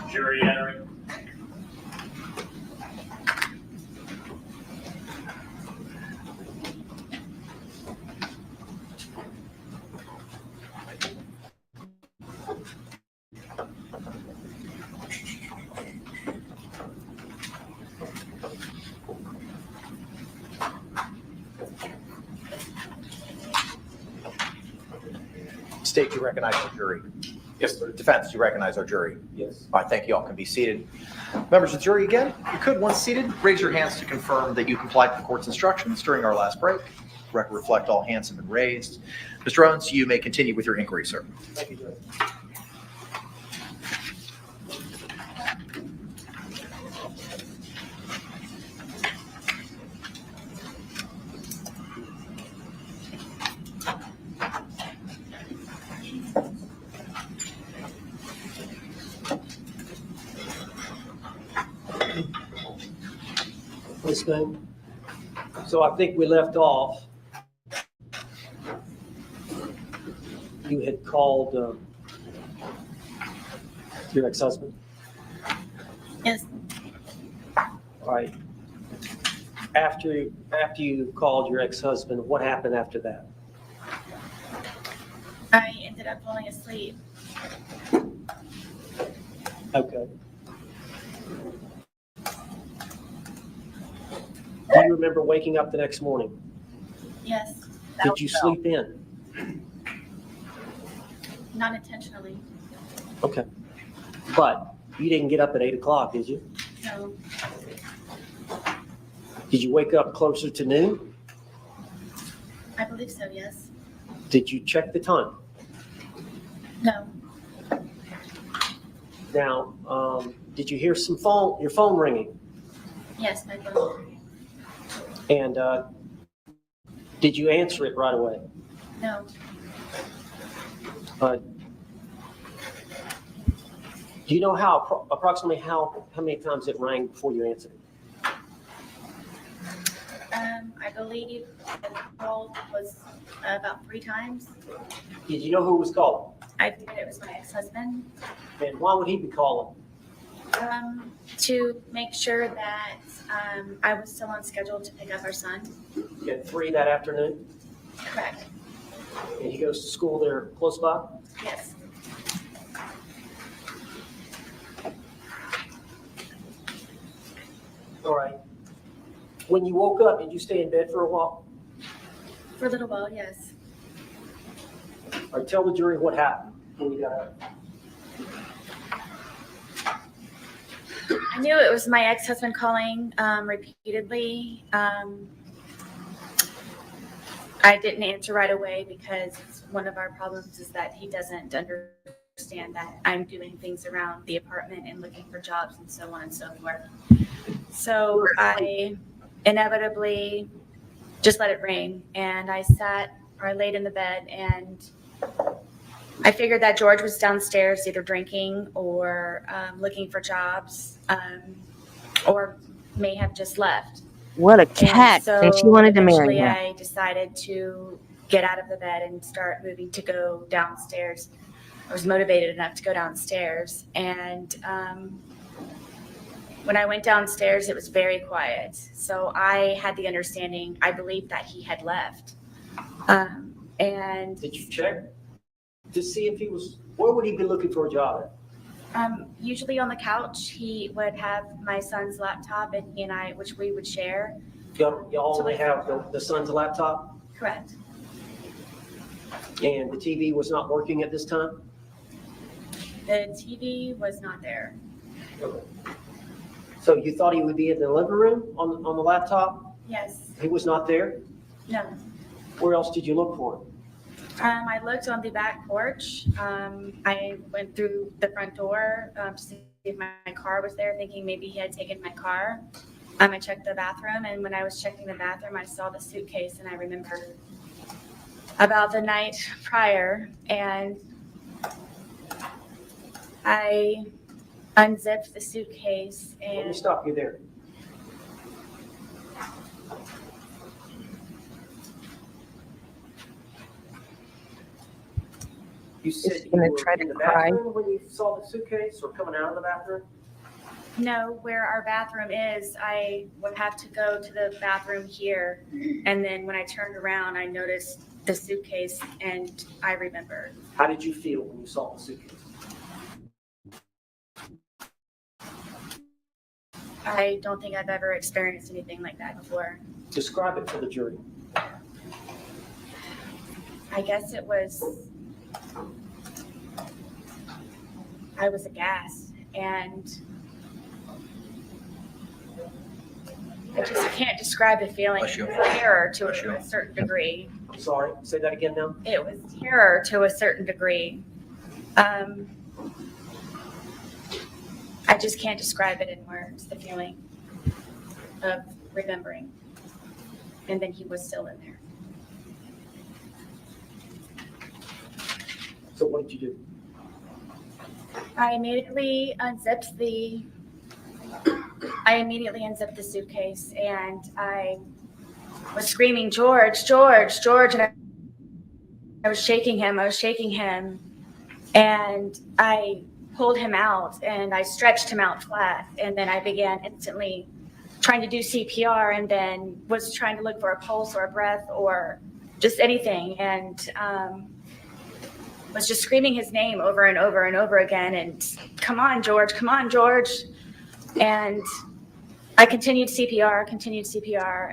Jury entering. State, you recognize our jury. Yes, sir. Defense, you recognize our jury. Yes. All right, thank you. All can be seated. Members of the jury, again, if you could, once seated, raise your hands to confirm that you complied with the court's instructions during our last break. Record reflect all hands have been raised. Mr. Owens, you may continue with your inquiry, sir. Thank you, Judge. Ms. Boone? So I think we left off. You had called your ex-husband? Yes. All right. After you called your ex-husband, what happened after that? I ended up falling asleep. Okay. Do you remember waking up the next morning? Yes, Did you sleep in? not intentionally. Okay. But you didn't get up at 8 o'clock, did you? No, Did you wake up closer to noon? I believe so, yes. Did you check the time? No, Now, did you hear your phone ringing? yes, my phone. And did you answer it right away? No, Do you know approximately how many times it rang before you answered it? I believe the call was about 3 times. Did you know who was calling? I figured it was my ex-husband. And why would he be calling? To make sure that I was still on schedule to pick up our son. At 3 that afternoon? Correct. And he goes to school there close by? Yes. All right. When you woke up, did you stay in bed for a while? For a little while, yes. All right, tell the jury what happened when you got up. I knew it was my ex-husband calling repeatedly. I didn't answer right away because one of our problems is that he doesn't understand that I'm doing things around the apartment and looking for jobs and so on and so forth. So I inevitably just let it ring, and I laid in the bed, and I figured that George was downstairs either drinking or looking for jobs, or may have just left. What a catch. And she wanted to marry him. I decided to get out of the bed and start moving to go downstairs. I was motivated enough to go downstairs. And when I went downstairs, it was very quiet. So I had the understanding, I believed that he had left. And did you check to see if where would he be looking for a job at? Usually on the couch, he would have my son's laptop, and he and I, which we would share. Y'all only have the son's laptop? Correct. And the TV was not working at this time? The TV was not there. Okay. So you thought he would be in the living room on the laptop? Yes. He was not there? No. Where else did you look for him? I looked on the back porch. I went through the front door to see if my car was there, thinking maybe he had taken my car. I checked the bathroom, and when I was checking the bathroom, I saw the suitcase, and I remembered about the night prior, and I unzipped the suitcase. And let me stop you there. You said you were try in to the cry. bathroom when you saw the suitcase, or coming out of the bathroom? No, where our bathroom is, I would have to go to the bathroom here. And then when I turned around, I noticed the suitcase, and I remembered. How did you feel when you saw the suitcase? I don't think I've ever experienced anything like that before. Describe it to the jury. I guess I was aghast, and I just can't describe the feeling. Bless you. It was terror to Bless you. a certain degree. I'm sorry, say that again now. It was terror to a certain degree. I just can't describe it in words, the feeling of remembering. And then he was still in there. So what did you do? I immediately unzipped the suitcase, and I was screaming, George, George, George, and I was shaking him, and I pulled him out, and I stretched him out flat, and then I began instantly trying to do CPR and then was trying to look for a pulse or a breath or just anything, and was just screaming his name over and over and over again, and come on, George, and I continued CPR,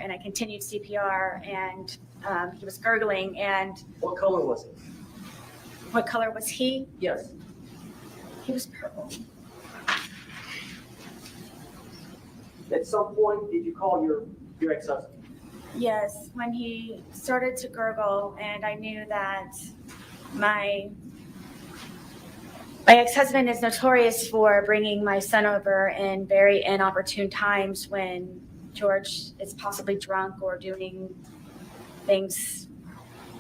and I continued CPR, and he was gurgling. And What color was it? what color was he? Yes. He was purple. At some point, did you call your ex-husband? Yes, when he started to gurgle, and I knew that my ex-husband is notorious for bringing my son over in very inopportune times when George is possibly drunk or doing things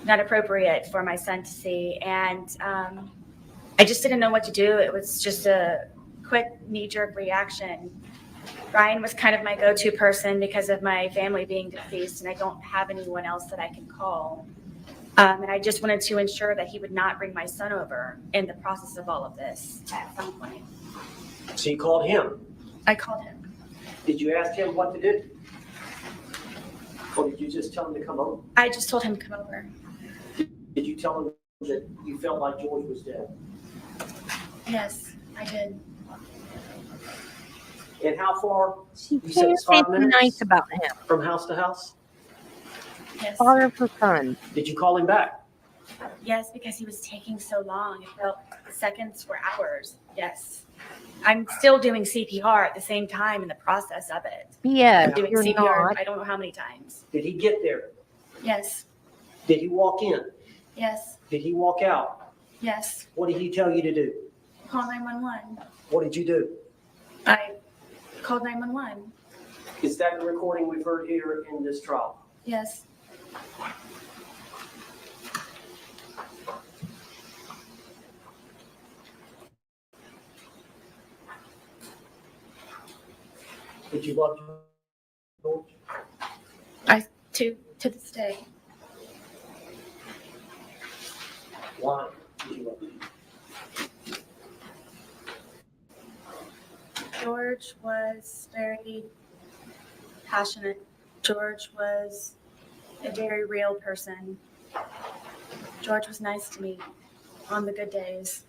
not appropriate for my son to see. And I just didn't know what to do. It was just a quick knee-jerk reaction. Ryan was kind of my go-to person because of my family being deceased, and I don't have anyone else that I can call. And I just wanted to ensure that he would not bring my son over in the process of all of this at some point. So you called him. I called him. Did you ask him what to do? Or did you just tell him to come over? I just told him to come over. Did you tell him that you felt like George was dead? Yes, I did. And how far? She You said can't it's say 5 minutes? nice about him. From house to house? Yes. Father of her son. Did you call him back? Yes, because he was taking so long. It felt seconds were hours. Yes. I'm still doing CPR at the same time in the process of it. Yeah, I'm doing you're CPR, not. I don't know how many times. Did he get there? Yes, Did he walk in? yes, Did he walk out? yes. What did he tell you to do? Call 911. What did you do? I called 911. Is that the recording we've heard here in this trial? Yes. Did you love George? To this day. Why did you love him? George was very passionate. George was a very real person. George was nice to me on the good days.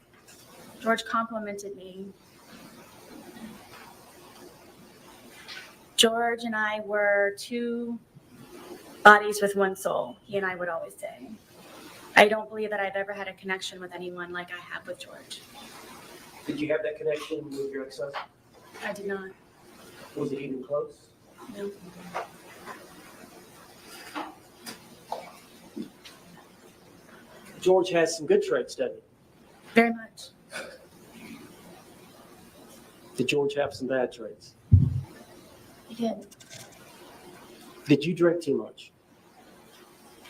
George complimented me. George and I were two bodies with one soul, he and I would always say. I don't believe that I've ever had a connection with anyone like I have with George. Did you have that connection with your ex-husband? I did not. Was it even close? No. George has some good traits, doesn't he? Very much. Did George have some bad traits? He did. Did you drink too much?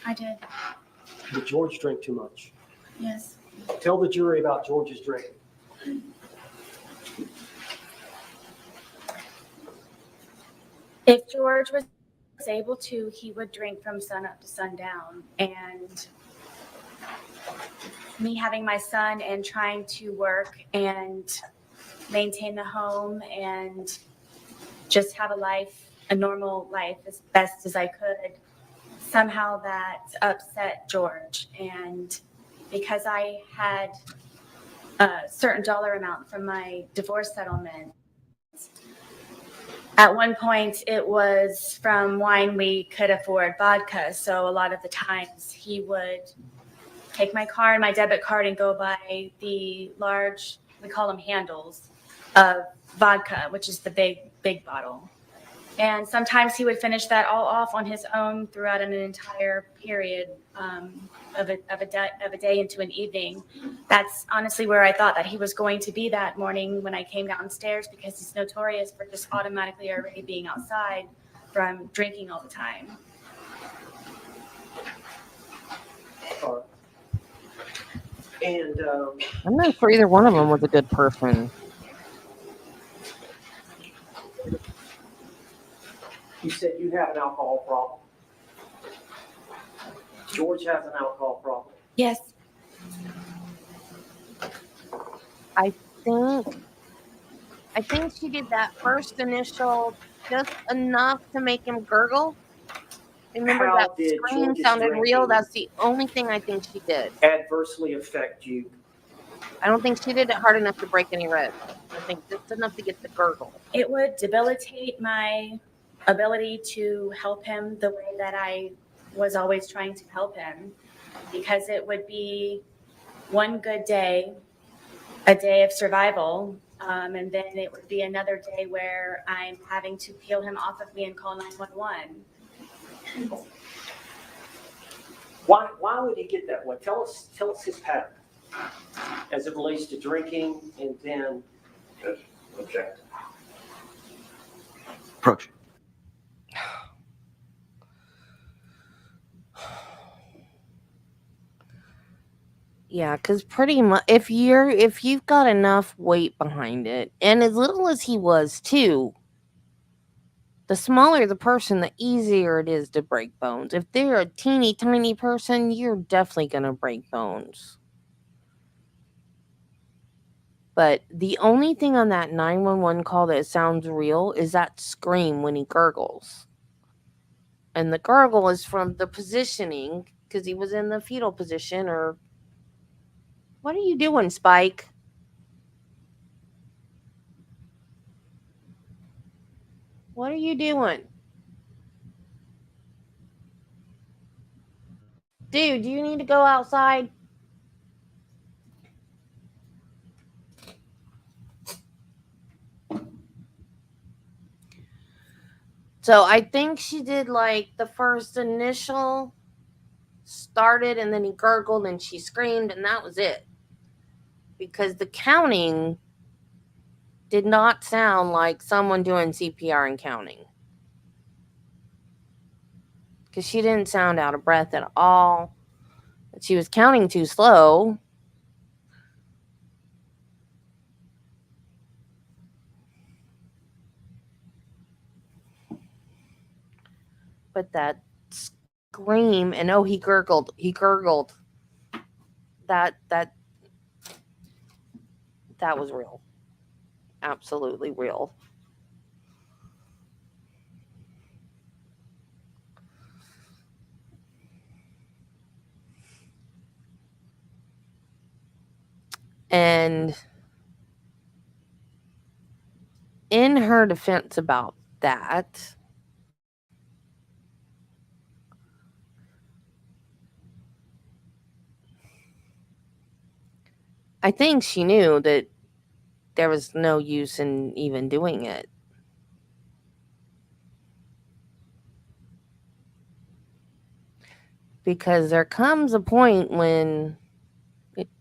I did. Did George drink too much? Yes. Tell the jury about George's drinking. If George was able to, he would drink from sun up to sundown. And me having my son and trying to work and maintain the home and just have a life, a normal life as best as I could, somehow that upset George. And because I had a certain dollar amount from my divorce settlement, at one point it was from wine we could afford vodka. So a lot of the times he would take my card, my debit card, and go buy the large, we call them handles, of vodka, which is the big bottle. And sometimes he would finish that all off on his own throughout an entire period of a day into an evening. That's honestly where I thought that he was going to be that morning when I came downstairs, because he's notorious for just automatically already being outside from drinking all the time. And I'm not sure either one of them was a good person. you said you have an alcohol problem. George has an alcohol problem. Yes. I think she did that first initial just enough to make him gurgle? Remember How that did scream George's sounded real? drinking That's the only thing I think she did. adversely affect you? I don't think she did it hard enough to break any ribs. I think just enough to get the gurgle. It would debilitate my ability to help him the way that I was always trying to help him, because it would be one good day, a day of survival, and then it would be another day where I'm having to peel him off of me and call 911. Why would he get that way? Tell us his pattern as it relates to drinking and then Object. Approach. Yeah, because pretty much if you've got enough weight behind it, and as little as he was too, the smaller the person, the easier it is to break bones. If they're a teeny tiny person, you're definitely gonna break bones. But the only thing on that 911 call that sounds real is that scream when he gurgles. And the gurgle is from the positioning, because he was in the fetal position, or what are you doing, Spike? What are you doing? Dude, do you need to go outside? So I think she did like the first initial started, and then he gurgled and she screamed, and that was it. Because the counting did not sound like someone doing CPR and counting. Because she didn't sound out of breath at all. She was counting too slow. But that scream, and oh, he gurgled. That was real. Absolutely real. And in her defense about that, I think she knew that there was no use in even doing it. Because there comes a point when,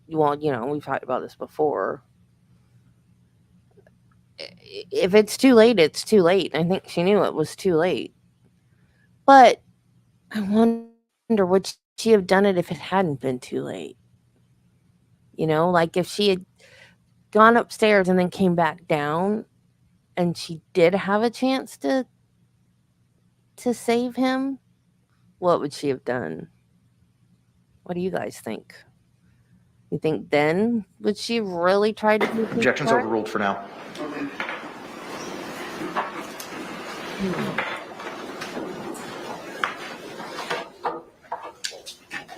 we've talked about this before. If it's too late, it's too late. I think she knew it was too late. But I wonder, would she have done it if it hadn't been too late? Like if she had gone upstairs and then came back down and she did have a chance to save him, what would she have done? What do you guys think? You think then would she really try to do Objections overruled for now.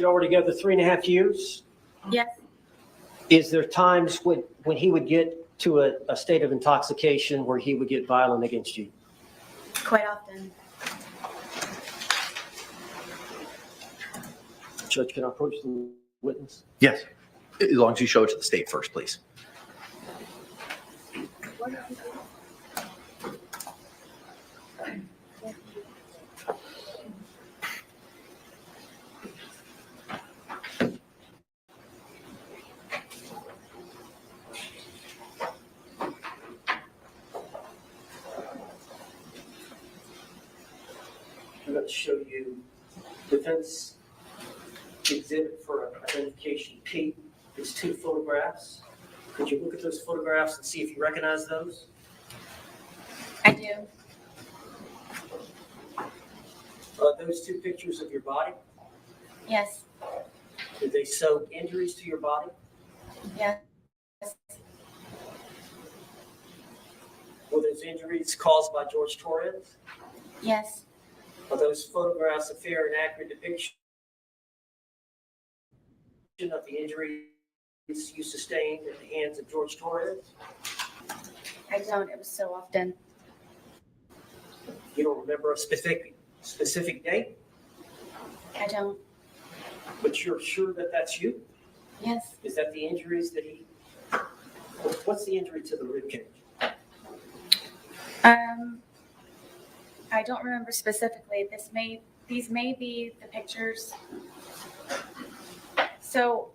you already got the 3.5 years? Yes. Is there times when he would get to a state of intoxication where he would get violent against you? Quite often. Judge, can I approach the witness? Yes. As long as you show it to the state first, please. I'm going to show you defense exhibit for identification P. It's 2 photographs. Could you look at those photographs and see if you recognize those? I do. Those 2 pictures of your body, Yes. did they show injuries to your body? Yes. Were those injuries caused by George Torres? Yes. Are those photographs a fair and accurate depiction of the injuries you sustained at the hands of George Torres? I don't. It was so often. You don't remember a specific date, I don't. but you're sure that that's you? Yes. Is that the injuries that he? What's the injury to the rib cage? I don't remember specifically. These may be the pictures. So,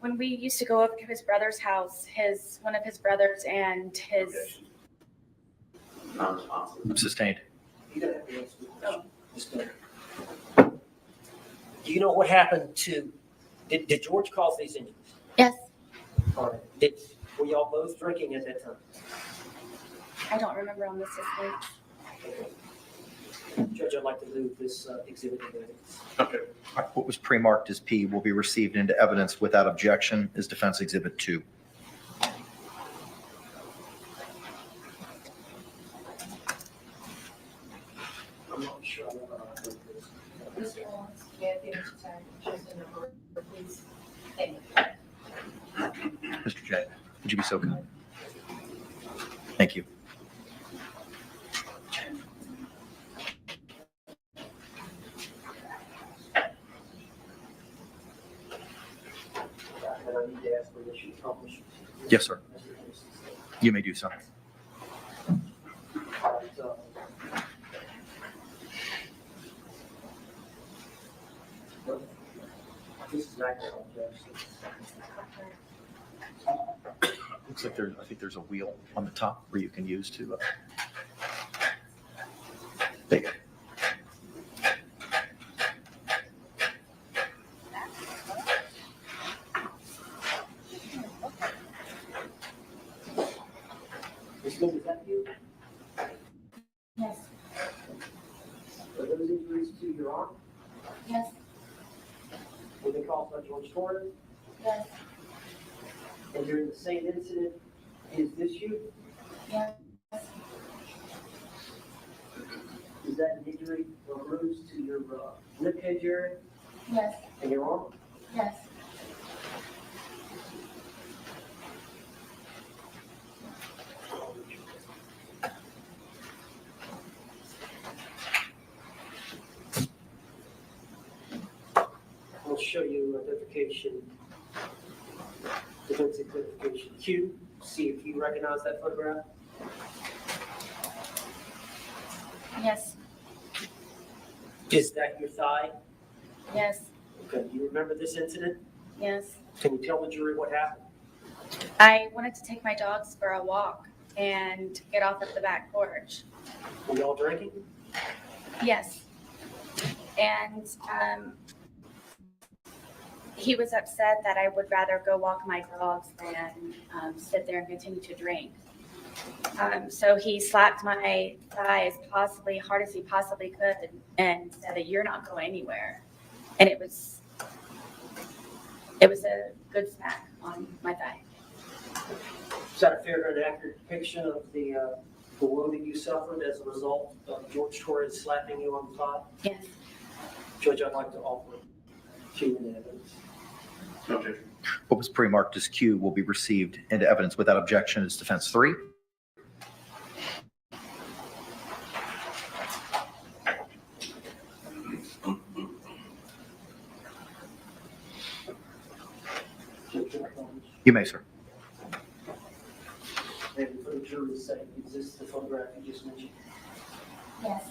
when we used to go over to his brother's house, one of his brothers and his. Non-responsive. Sustained. You don't have to answer the question. Just go ahead. Do you know what happened to? Did George cause these injuries? Yes. All right. Were y'all both drinking at that time? I don't remember on this display. Judge, I'd like to move this exhibit to evidence. Okay. All right, what was pre-marked as P will be received into evidence without objection as Defense Exhibit 2. I'm not sure. I know how to do this. Mr. Owens, may I finish the time? Just a number, please. Thank you. Mr. J, would you be so kind? Thank you. And I need to ask permission to accomplish. Yes, sir. You may do so. This is accurate, Judge. Looks like I think there's a wheel on the top where you can use to. There you go. Ms. Boone, is that you? Yes. Are those injuries to your arm? Yes. Were they caused by George Torres? Yes. And during the same incident, is this you? Yes. Is that an injury or bruise to your rib cage area Yes. and your arm? Yes. I'll show you identification, defense identification Q. See if you recognize that photograph. Yes. Is that your thigh? Yes. Okay, do you remember this incident? Yes. Can you tell the jury what happened? I wanted to take my dogs for a walk and get off at the back porch. Were y'all drinking? Yes. And he was upset that I would rather go walk my dogs than sit there and continue to drink. So he slapped my thigh as hard as he possibly could and said that you're not going anywhere. And it was a good smack on my thigh. Is that a fair and accurate depiction of the wound that you suffered as a result of George Torres slapping you on the thigh? Yes. Judge, I'd like to offer Q in evidence. Okay. What was pre-marked as Q will be received into evidence without objection as Defense 3. You may, sir. And for the jury's sake, is this the photograph you just mentioned? Yes.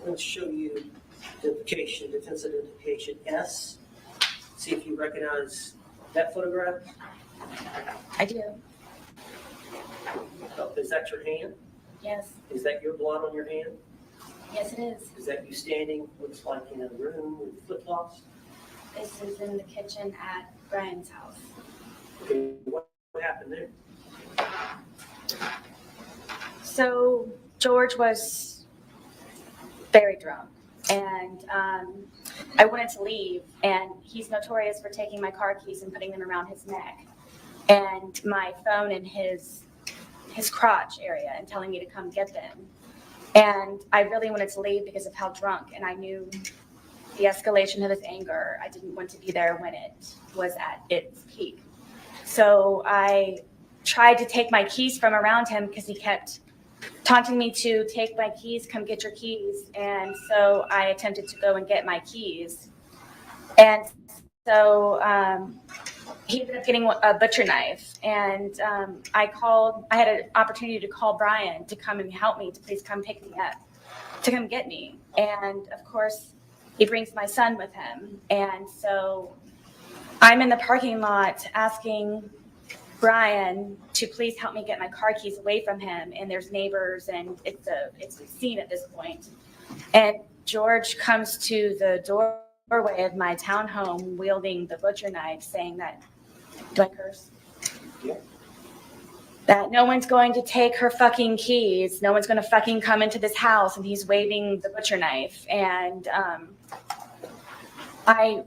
Let's show you identification, defense identification S. See if you recognize that photograph. I do. Is that your hand? Yes. Is that your blood on your hand? Yes, it is. Is that you standing, looks like in a room with flip-flops? This is in the kitchen at Brian's house. Okay, what happened there? So George was very drunk. And I wanted to leave, and he's notorious for taking my car keys and putting them around his neck and my phone in his crotch area and telling me to come get them. And I really wanted to leave because of how drunk, and I knew the escalation of his anger. I didn't want to be there when it was at its peak. So I tried to take my keys from around him because he kept taunting me to take my keys, come get your keys. And so I attempted to go and get my keys. And so he ended up getting a butcher knife. And I had an opportunity to call Brian to come and help me, to please come pick me up, to come get me. And of course, he brings my son with him. And so I'm in the parking lot asking Brian to please help me get my car keys away from him. And there's neighbors, and it's a scene at this point. And George comes to the doorway of my townhome wielding the butcher knife, saying that, do I curse? Yeah. That no one's going to take her fucking keys. No one's going to fucking come into this house. And he's waving the butcher knife. And I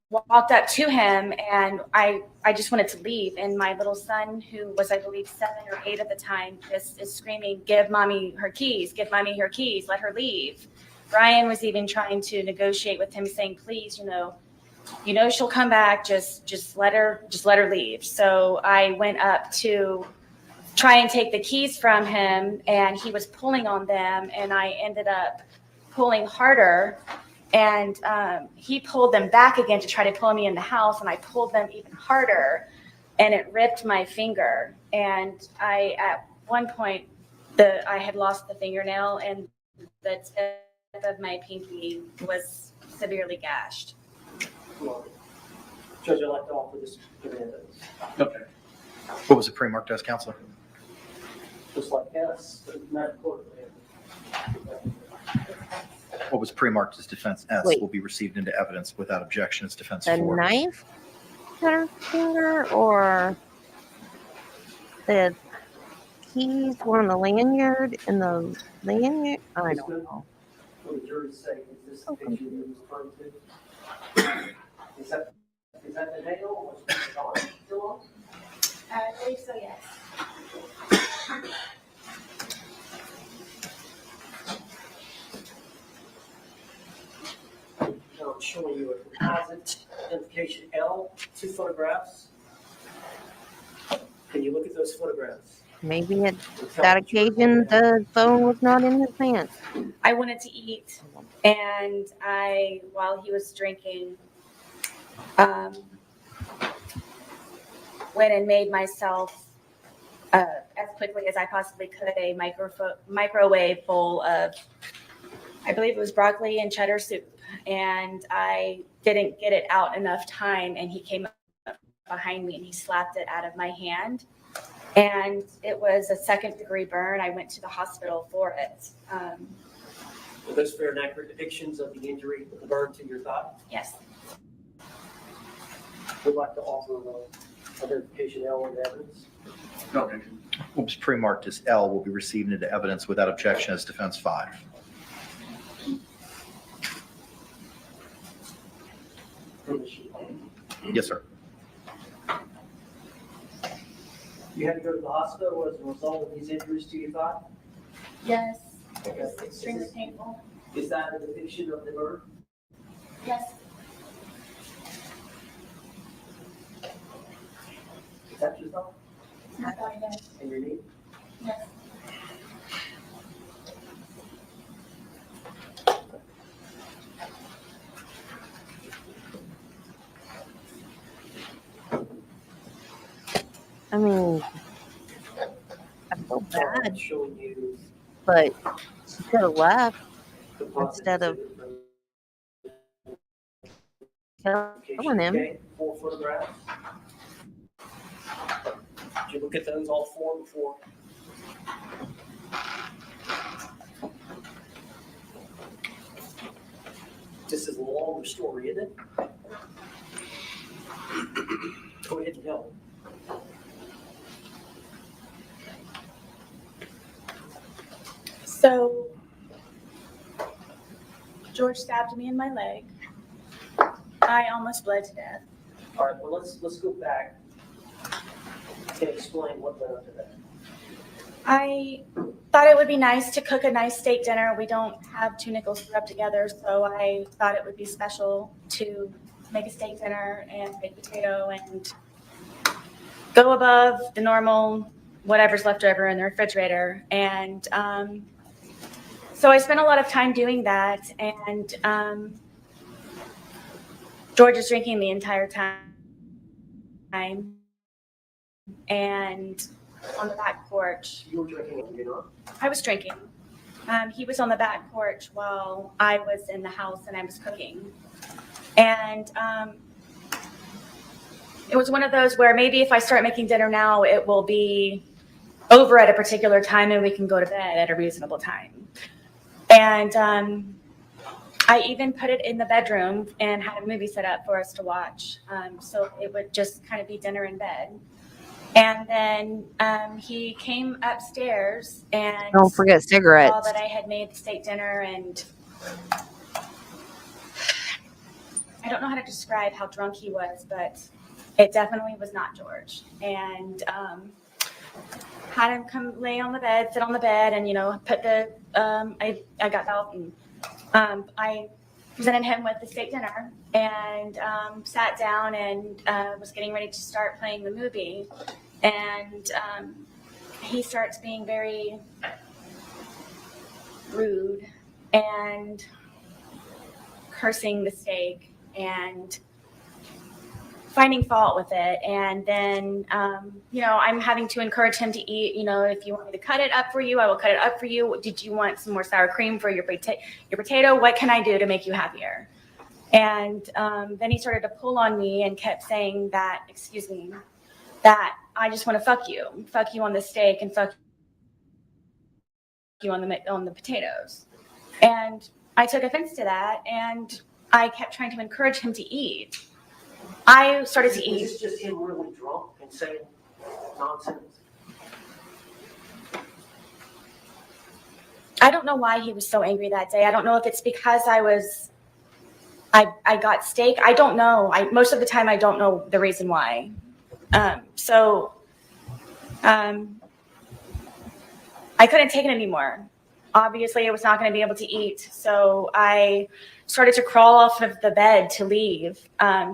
walked up to him, and I just wanted to leave. And my little son, who was, I believe, 7 or 8 at the time, just is screaming, give mommy her keys, give mommy her keys, let her leave. Brian was even trying to negotiate with him, saying, please, you know she'll come back, just let her leave. So I went up to try and take the keys from him, and he was pulling on them, and I ended up pulling harder. And he pulled them back again to try to pull me in the house, and I pulled them even harder, and it ripped my finger. And at one point, I had lost the fingernail, and the tip of my pinky was severely gashed. Judge, I'd like to offer this evidence. Okay. What was it pre-marked as, Counselor? Just like yes, but not court. What was pre-marked as defense S Wait. will be received into evidence without objection as defense The 4. knife cut her finger, or the keys were on the lanyard and the lanyard? I don't know. For the jury's sake, is this the Okay. picture you referred to? Is that the nail? Was it on? Still on? I believe so, yes. Now I'm showing you a composite identification L, 2 photographs. Can you look at those photographs? Maybe at that occasion the phone was not in his pants. I wanted to eat, and while he was drinking, went and made myself, as quickly as I possibly could, a microwave bowl of, I believe it was broccoli and cheddar soup. And I didn't get it out enough time, and he came up behind me and he slapped it out of my hand. And it was a 2nd-degree burn. I went to the hospital for it. Were those fair and accurate depictions of the injury, the burn to your thigh? Yes. Would like to offer identification L into evidence. No objection. What was pre-marked as L will be received into evidence without objection as defense 5. Yes, sir. You had to go to the hospital as a result of these injuries to your thigh? Yes. It Okay. was extremely painful. Is that a depiction of the burn? Yes. Is that your thigh I thought yes. and your knee? Yes. I mean, I feel So I'm bad, showing you but she could have left composite instead of killing him. Okay, 4 photographs. Did you look at those all 4 before? This is a longer story, isn't it? Go ahead and help. So George stabbed me in my leg. I almost bled to death. All right, well, let's go back and explain what led up to that. I thought it would be nice to cook a nice steak dinner. We don't have two nickels to rub together, so I thought it would be special to make a steak dinner and baked potato and go above the normal whatever's left over in the refrigerator. And so I spent a lot of time doing that, and George is drinking the entire time. And on the back porch. You were drinking, you know? I was drinking. He was on the back porch while I was in the house and I was cooking. And it was one of those where maybe if I start making dinner now, it will be over at a particular time and we can go to bed at a reasonable time. And I even put it in the bedroom and had a movie set up for us to watch. So it would just kind of be dinner in bed. And then he came upstairs and don't forget cigarettes. saw that I had made the steak dinner, and I don't know how to describe how drunk he was, but it definitely was not George. And had him come lay on the bed, sit on the bed, and put the I got out and I presented him with the steak dinner and sat down and was getting ready to start playing the movie. And he starts being very rude and cursing the steak and finding fault with it. And then, I'm having to encourage him to eat. If you want me to cut it up for you, I will cut it up for you. Did you want some more sour cream for your potato? What can I do to make you happier? And then he started to pull on me and kept saying that, that I just want to fuck you on the steak and fuck you on the potatoes. And I took offense to that, and I kept trying to encourage him to eat. I started to eat. Is this just him really drunk and saying nonsense? I don't know why he was so angry that day. I don't know if it's because I got steak. I don't know. Most of the time I don't know the reason why. I couldn't take it anymore. Obviously, I was not going to be able to eat. So I started to crawl off of the bed to leave,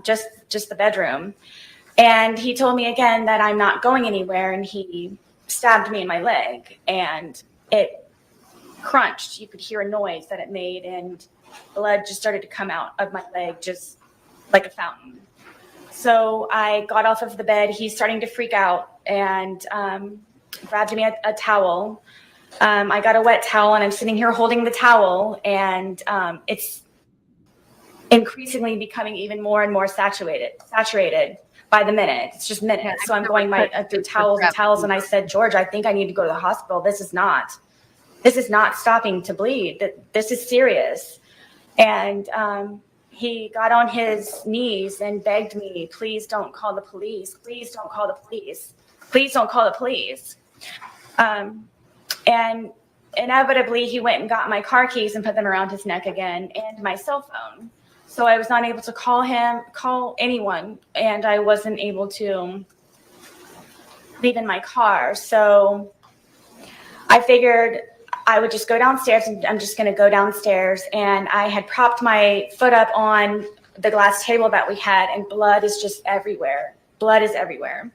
just the bedroom. And he told me again that I'm not going anywhere, and he stabbed me in my leg, and it crunched. You could hear a noise that it made, and blood just started to come out of my leg, just like a fountain. So I got off of the bed. He's starting to freak out and grabbed me a towel. I got a wet towel, and I'm sitting here holding the towel, and it's increasingly becoming even more and more saturated by the minute. It's just minutes. So I'm going through towels and towels, and I said, George, I think I need to go to the hospital. This is not stopping to bleed. This is serious. And he got on his knees and begged me, please don't call the police. Please don't call the police. Please don't call the police. And inevitably, he went and got my car keys and put them around his neck again, and my cell phone. So I was not able to call anyone, and I wasn't able to leave in my car. So I figured I would just go downstairs, and I'm just going to go downstairs. And I had propped my foot up on the glass table that we had, and blood is just everywhere. Blood is everywhere.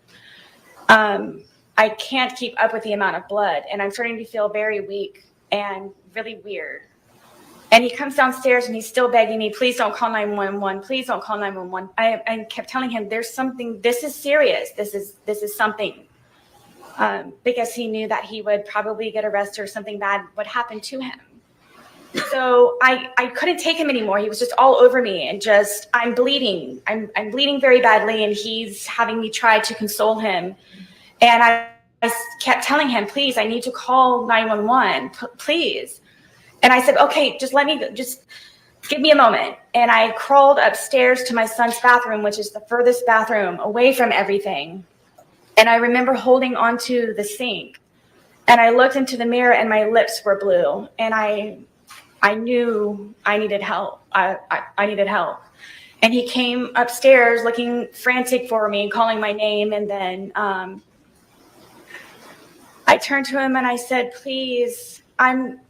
I can't keep up with the amount of blood, and I'm starting to feel very weak and really weird. And he comes downstairs, and he's still begging me, please don't call 911. Please don't call 911. I kept telling him, there's something, this is serious. This is something. Because he knew that he would probably get arrested or something bad would happen to him. So I couldn't take him anymore. He was just all over me, and just, I'm bleeding. I'm bleeding very badly, and he's having me try to console him. And I kept telling him, please, I need to call 911, please. And I said, okay, just give me a moment. And I crawled upstairs to my son's bathroom, which is the furthest bathroom away from everything. And I remember holding onto the sink, and I looked into the mirror, and my lips were blue. And I I knew I needed help. I needed help. And he came upstairs looking frantic for me, calling my name. And then I turned to him and I said, please, I'm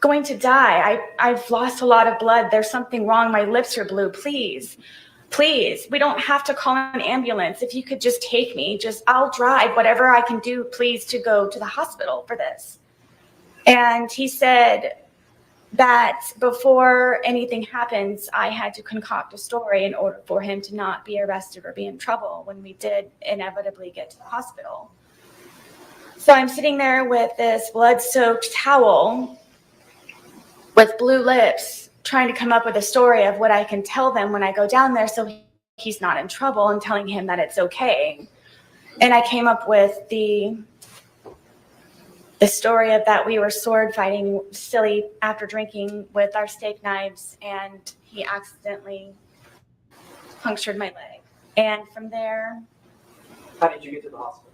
going to die. I've lost a lot of blood. There's something wrong. My lips are blue. Please, please, we don't have to call an ambulance. If you could just take me, I'll drive whatever I can do, please, to go to the hospital for this. And he said that before anything happens, I had to concoct a story in order for him to not be arrested or be in trouble when we did inevitably get to the hospital. So I'm sitting there with this blood-soaked towel with blue lips, trying to come up with a story of what I can tell them when I go down there so he's not in trouble, and telling him that it's okay. And I came up with the story of that we were sword fighting silly after drinking with our steak knives, and he accidentally punctured my leg. And from there, How did you get to the hospital?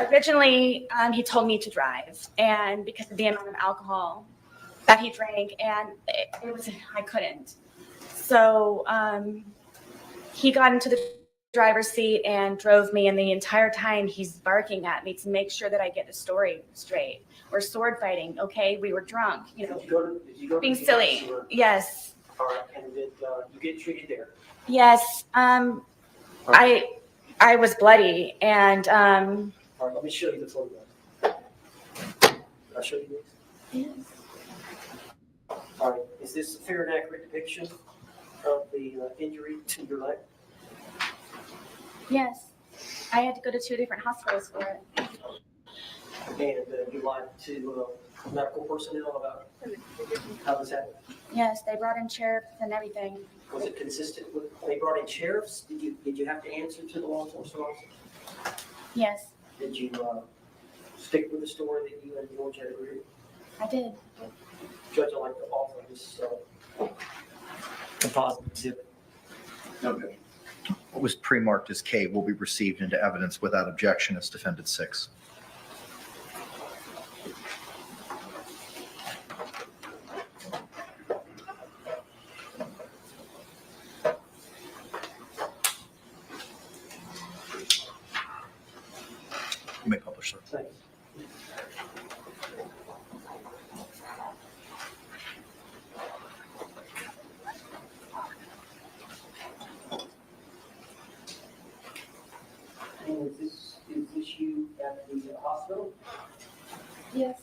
originally he told me to drive, and because of the amount of alcohol that he drank, and it was, I couldn't. So he got into the driver's seat and drove me, and the entire time he's barking at me to make sure that I get the story straight. We're sword fighting, okay? We were drunk, Did you go to being the silly. hospital? Yes, All right, and did you get treated there? yes. I was bloody, and All right, let me show you the photograph. Can I show you this? yes. All right, is this a fair and accurate depiction of the injury to your leg? Yes, I had to go to 2 different hospitals for it. And you lied to medical personnel about how this happened? Yes, they brought in sheriffs and everything. Was it consistent with, they brought in sheriffs? Did you have to answer to the law enforcement officer? Yes, Did you stick with the story that you and George had agreed? I did. Judge, I'd like to offer this composite exhibit. Okay. What was pre-marked as K will be received into evidence without objection as Defendant 6. You may publish, sir. Thank you. And is this you at the hospital? Yes.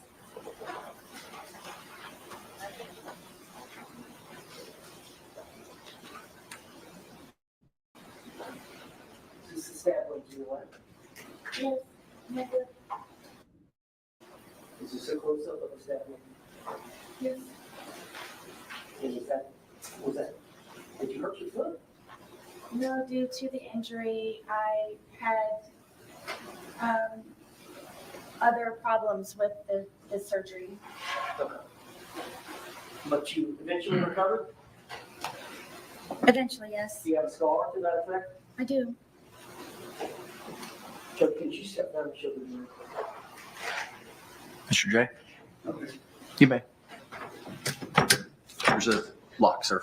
Is this the stab wound to your leg? Yes. Never. Is this a close-up of the stab wound? Yes. And did you hurt your foot? No, due to the injury, I had other problems with the surgery. Okay. But you eventually recovered? Eventually, yes. Do you have a scar to that effect? I do. So could you step down and show the video? Mr. J, Okay. you may. There's a lock, sir.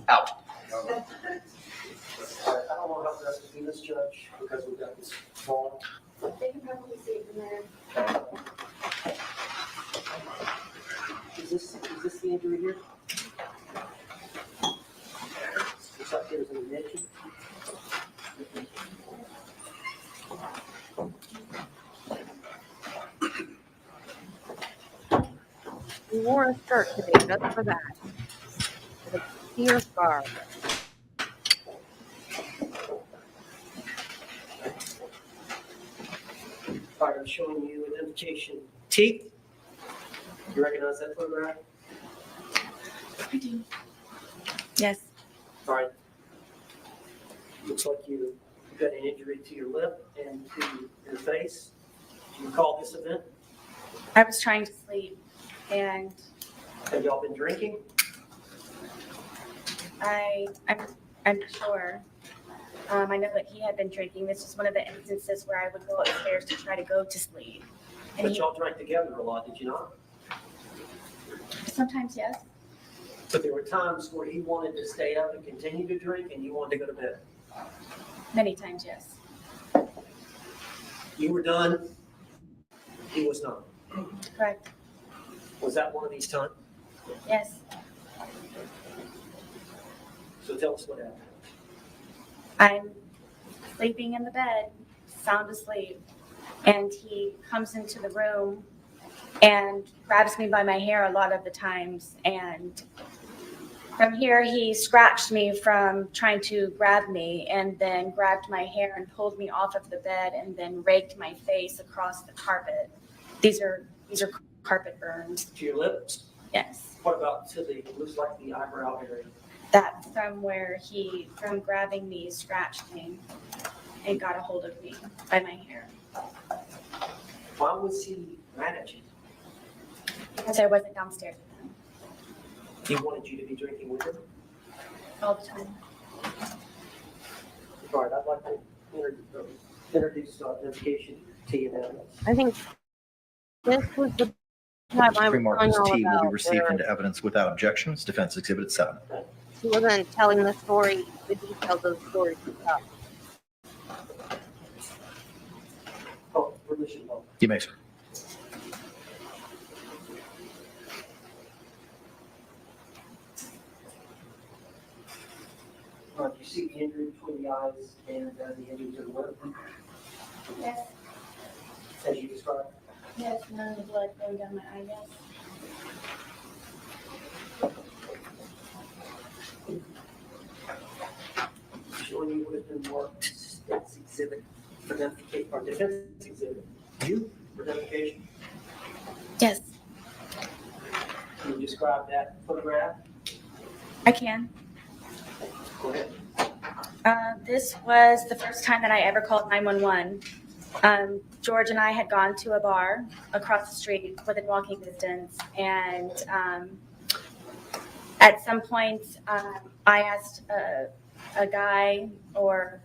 Out. All right, I don't know how best to do this, Judge, because we've got this phone. They can probably see it from there. Is this the injury here? Looks like there's an indentation. We wore a skirt today just for that. With a tear scar. All right, I'm showing you identification. Teeth. You recognize that photograph? I do. Yes. All right. Looks like you've got an injury to your lip and to your face. Do you recall this event? I was trying to sleep, and Have y'all been drinking? I'm sure. I know that he had been drinking. This was one of the instances where I would go upstairs to try to go to sleep. And But he, y'all drank together a lot, did you not? sometimes, yes. But there were times where he wanted to stay up and continue to drink and you wanted to go to bed. Many times, yes. You were done, he was not. Correct. Was that one of these times? Yes. So tell us what happened. I'm sleeping in the bed, sound asleep, and he comes into the room and grabs me by my hair a lot of the times. And from here, he scratched me from trying to grab me, and then grabbed my hair and pulled me off of the bed, and then raked my face across the carpet. These are carpet burns. To your lips? Yes. What about to the, it looks like the eyebrow area? That from grabbing me, scratched me and got a hold of me by my hair. Why was he mad at you? Because I wasn't downstairs with him He wanted you to be drinking with him? all the time. All right, I'd like to introduce identification to you now. I think this was the time I was Remark telling Ms. all T will be about received where into evidence without objections. Defense Exhibit 7. he wasn't telling the story, the details of the story himself. Oh, permission vote. You may, sir. Do you see the injury between the eyes and the injury to the lip, Yes, as you described? yes, none of the blood going down my eye, yes. Showing you would have been marked as exhibit for identification, or defense exhibit. You, for identification, Yes, can you describe that photograph? I can. Go ahead. This was the first time that I ever called 911. George and I had gone to a bar across the street within walking distance, and at some point I asked a guy, or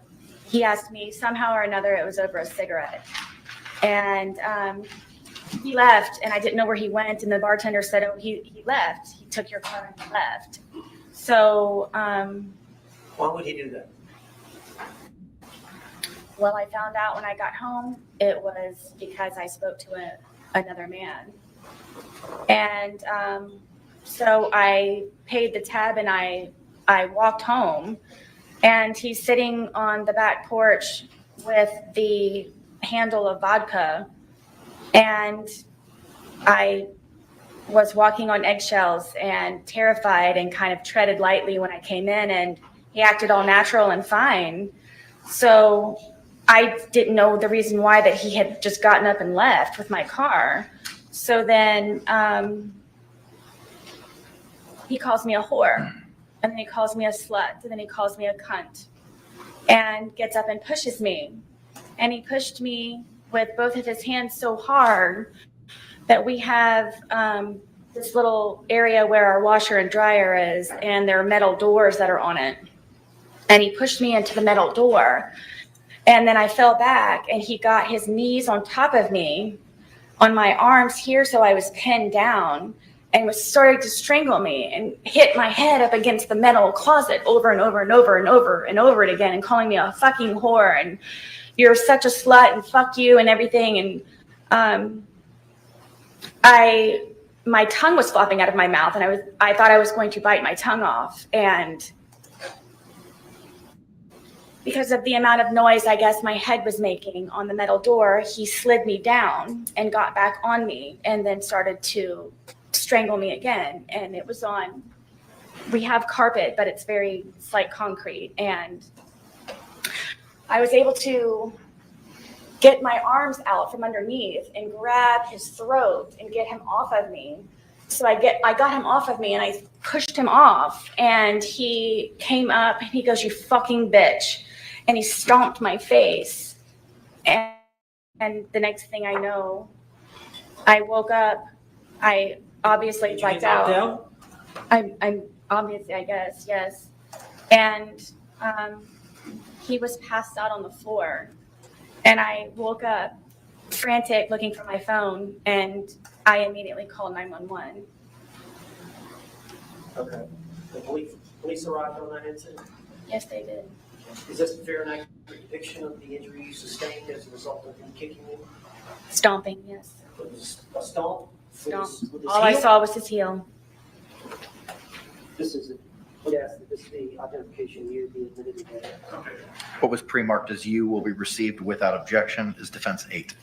he asked me, somehow or another it was over a cigarette, and he left, and I didn't know where he went, and the bartender said, oh, he left, he took your car and left. So Why would he do that? well, I found out when I got home, it was because I spoke to another man. And so I paid the tab and I walked home, and he's sitting on the back porch with the handle of vodka. And I was walking on eggshells and terrified and kind of treaded lightly when I came in, and he acted all natural and fine. So I didn't know the reason why that he had just gotten up and left with my car. So then he calls me a whore, and then he calls me a slut, and then he calls me a cunt, and gets up and pushes me. And he pushed me with both of his hands so hard that we have this little area where our washer and dryer is, and there are metal doors that are on it. And he pushed me into the metal door. And then I fell back, and he got his knees on top of me on my arms here, so I was pinned down, and was starting to strangle me and hit my head up against the metal closet over and over and over and over and over it again, and calling me a fucking whore and you're such a slut and fuck you and everything. And my tongue was flopping out of my mouth, and I thought I was going to bite my tongue off. And because of the amount of noise, I guess, my head was making on the metal door, he slid me down and got back on me, and then started to strangle me again. And it was on, we have carpet, but it's like concrete. And I was able to get my arms out from underneath and grab his throat and get him off of me. So I got him off of me, and I pushed him off, and he came up and he goes, "You fucking bitch." And he stomped my face. And the next thing I know, I woke up. I obviously blacked out. I'm obviously, I guess, yes. And he was passed out on the floor. And I woke up, frantic looking for my phone, and I immediately called 911. Okay. The police arrived on that incident? Yes, they did. Is this a fair and accurate depiction of the injury you sustained as a result of him kicking you? Stomping, yes. It was a stomp? Stomp. With his All I heel? saw was his heel. This is, would ask that this be identification you be admitted today. What was pre-marked as you will be received without objection is defense 8.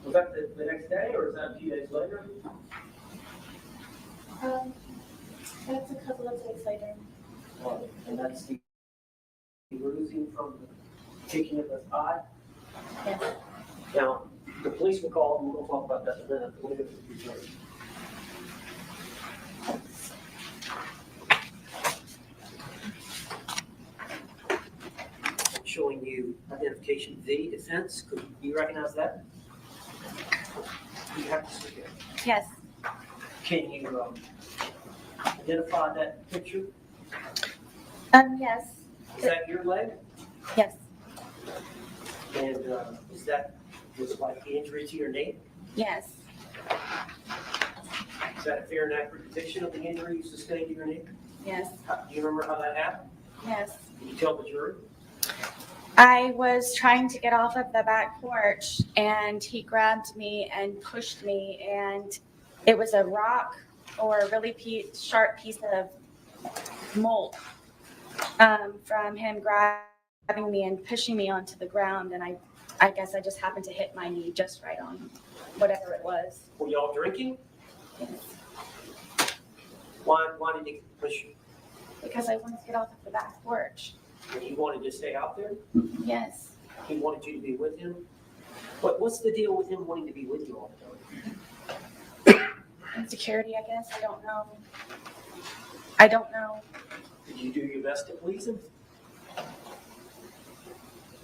Was that the next day or is that a few days later? That's a couple of days later. And that's the bruising from the kicking of the eye? Yes. Now, the police were called, and we'll talk about that in a minute. We'll get to the jury. I'm showing you identification V, defense. Could you recognize that? You have to speak it. Yes. Can you identify that picture? Yes. Is that your leg? Yes. And is that was like the injury to your knee? Yes. Is that a fair and accurate depiction of the injury you sustained to your knee? Yes. Do you remember how that happened? Yes. Can you tell the jury? I was trying to get off of the back porch, and he grabbed me and pushed me, and it was a rock or a really sharp piece of mold from him grabbing me and pushing me onto the ground, and I guess I just happened to hit my knee just right on whatever it was. Were y'all drinking? Yes. Why did he push you? Because I wanted to get off of the back porch. And he wanted to stay out there? Yes. He wanted you to be with him? What's the deal with him wanting to be with you all the time? Insecurity, I guess. I don't know. I don't know. Did you do your best to please him?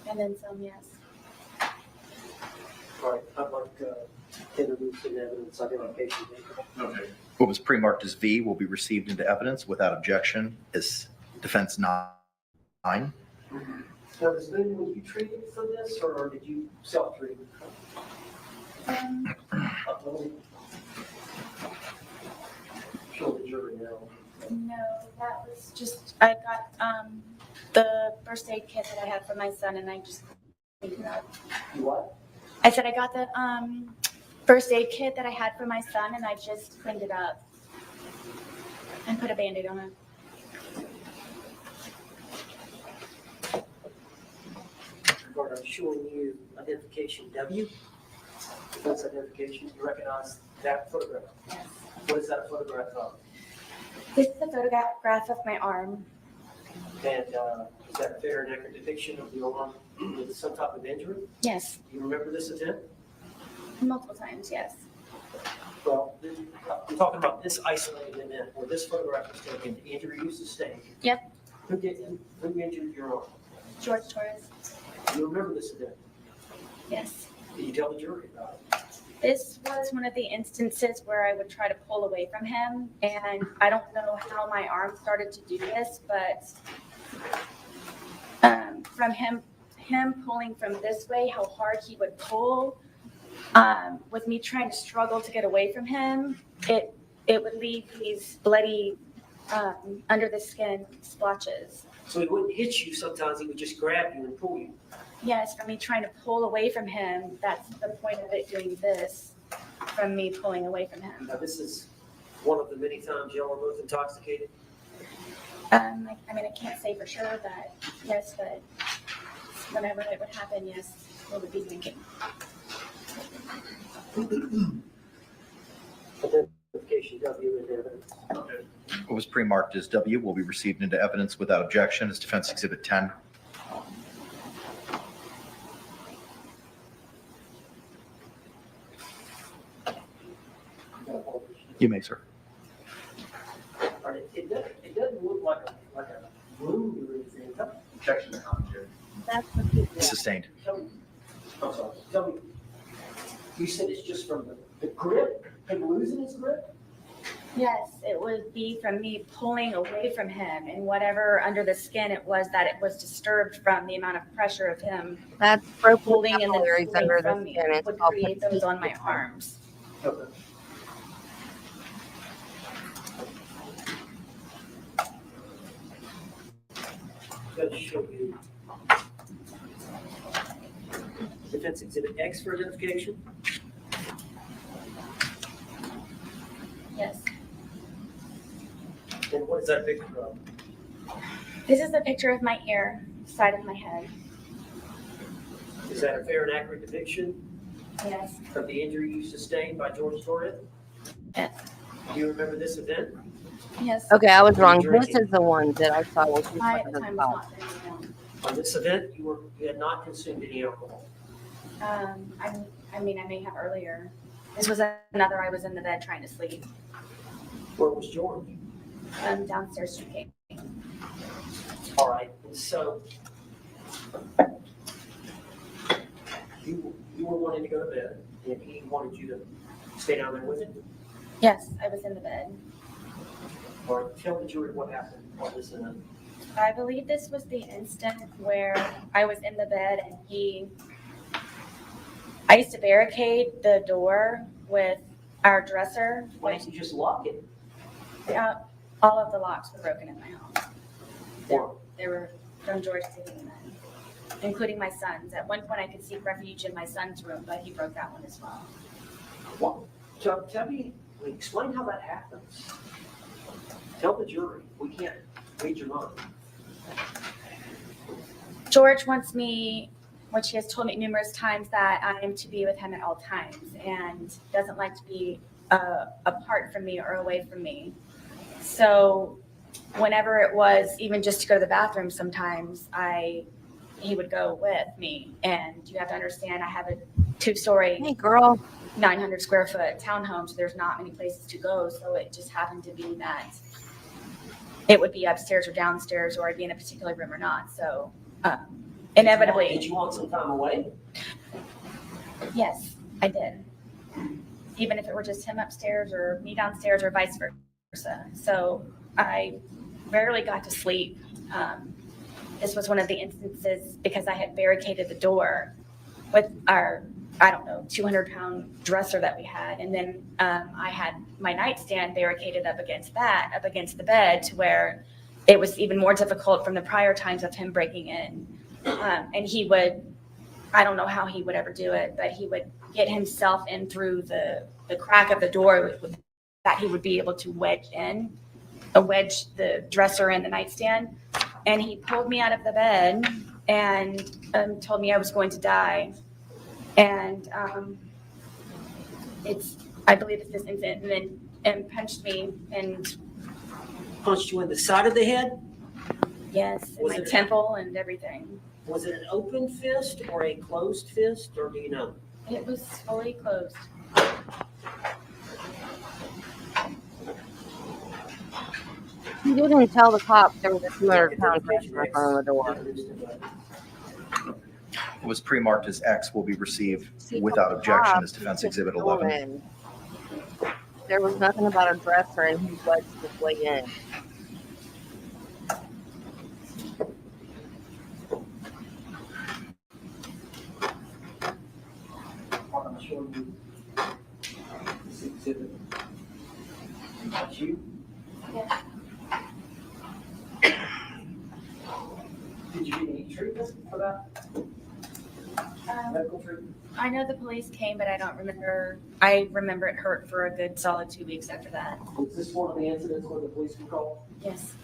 And then some, yes. All right, I'd like to introduce an evidence identification. Okay. What was pre-marked as V will be received into evidence without objection is defense 9. Now, was you treated for this, or did you self-treat? Show the jury now. No, that was just, I got the first aid kit that I had for my son, and I just cleaned it up. You what? I said I got the first aid kit that I had for my son, and I just cleaned it up and put a Band-Aid on it. I'm showing you identification W. That's identification. You recognize that photograph? Yes. What is that photograph of? This is a photograph of my arm. And is that a fair and accurate depiction of your arm with some type of injury? Yes. Do you remember this event? Multiple times, yes. Well, I'm talking about this isolated event where this photograph was taken, the injury you sustained. Yep. Who injured your arm? Jorge Torres. Do you remember this event? Yes. Did you tell the jury about it? This was one of the instances where I would try to pull away from him, and I don't know how my arm started to do this, but from him pulling from this way, how hard he would pull, with me trying to struggle to get away from him, it would leave these bloody under the skin splotches. So he wouldn't hit you sometimes, he would just grab you and pull you. Yes, from me trying to pull away from him, that's the point of it doing this, from me pulling away from him. Now, this is one of the many times y'all were both intoxicated. I mean, I can't say for sure that, yes, but whenever it would happen, yes, we would be thinking. Identification W and evidence. What was pre-marked as W will be received into evidence without objection as defense exhibit 10. You may, sir. It doesn't look like a Boone do anything? Objection to commentary. That's what he did. Sustained. Tell me, I'm sorry, tell me, you said it's just from the grip, him losing his grip? Yes, it would be from me pulling away from him and whatever under the skin it was that it was disturbed from the amount of pressure of him That's broken holding and then capillaries pulling under the from me skin. It's would called create those fatigue. on my arms. Okay. Let's show you. Defense Exhibit X for identification. Yes. And what is that picture of? This is a picture of my ear, side of my head. Is that a fair and accurate depiction Yes. of the injury you sustained by Jorge Torres? Yes. Do you remember this event? Yes. Okay, I was wrong. This Drinking. is the one that I saw was in I front at of the the time was top. not drinking them. On this event, you had not consumed any alcohol. I mean, I may have earlier. This was another, I was in the bed trying to sleep. Where was George? Downstairs drinking. All right, so you were wanting to go to bed, and he wanted you to stay down there with him? Yes, I was in the bed. All right, tell the jury what happened on this event. I believe this was the instant where I was in the bed and I used to barricade the door with our dresser. Why didn't you just lock it? All of the locks were broken in my home. Or They were from George taking them in, including my son's. At one point, I could seek refuge in my son's room, but he broke that one as well. what? Tell me, explain how that happens. Tell the jury. We can't read your mind. George wants me, which he has told me numerous times, that I am to be with him at all times and doesn't like to be apart from me or away from me. So whenever it was even just to go to the bathroom, sometimes he would go with me. And you have to understand, I have a 2-story, Hey, girl. 900 square foot townhome, so there's not many places to go. So it just happened to be that it would be upstairs or downstairs, or I'd be in a particular room or not. So inevitably. Did you want some time away? Yes, I did. Even if it were just him upstairs or me downstairs or vice versa. So I rarely got to sleep. This was one of the instances because I had barricaded the door with our, 200-pound dresser that we had. And then I had my nightstand barricaded up against the bed, to where it was even more difficult from the prior times of him breaking in. And he would, I don't know how he would ever do it, but he would get himself in through the crack of the door that he would be able to wedge the dresser and the nightstand. And he pulled me out of the bed and told me I was going to die. And I believe it's this incident, and punched me, and Punched you in the side of the head? yes, in Was my it- temple and everything. Was it an open fist or a closed fist, or do you know? It was fully closed. He didn't tell the cops there was a 200-pound dresser in front of the door. It was pre-marked as X will be received See, without the objection cops as Defense took Exhibit the door 11. in. There was nothing about a dresser, and he wedged his way in. I'm showing you this exhibit. That's you? Yeah. Did you get any treatment for that? Medical treatment? I know the police came, but I don't remember. I remember it hurt for a good solid 2 weeks after that. Was this one of the incidents where the police were called? Yes.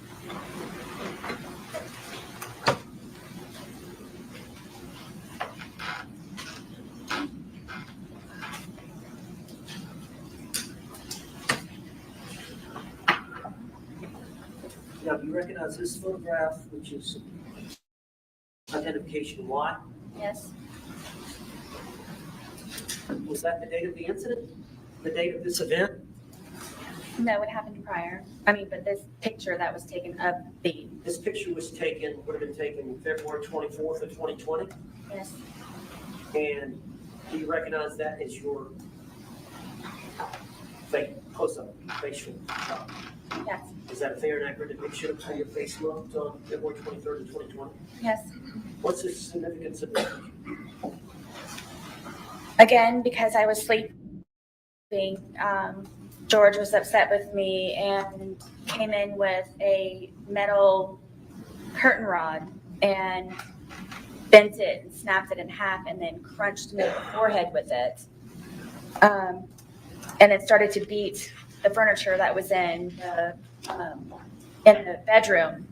Now, do you recognize this photograph, which is identification Y? Yes. Was that the date of the incident? The date of this event? No, it happened prior. I mean, but this picture that was taken of the, This picture was taken, would have been taken February 24th of 2020. yes, And do you recognize that as your close-up facial shot? yes, Is that a fair and accurate depiction of how your face looked on February 23rd of 2020? yes. What's the significance of that? Again, because I was sleeping, George was upset with me and came in with a metal curtain rod and bent it and snapped it in half and then crunched me in the forehead with it. And then started to beat the furniture that was in the bedroom.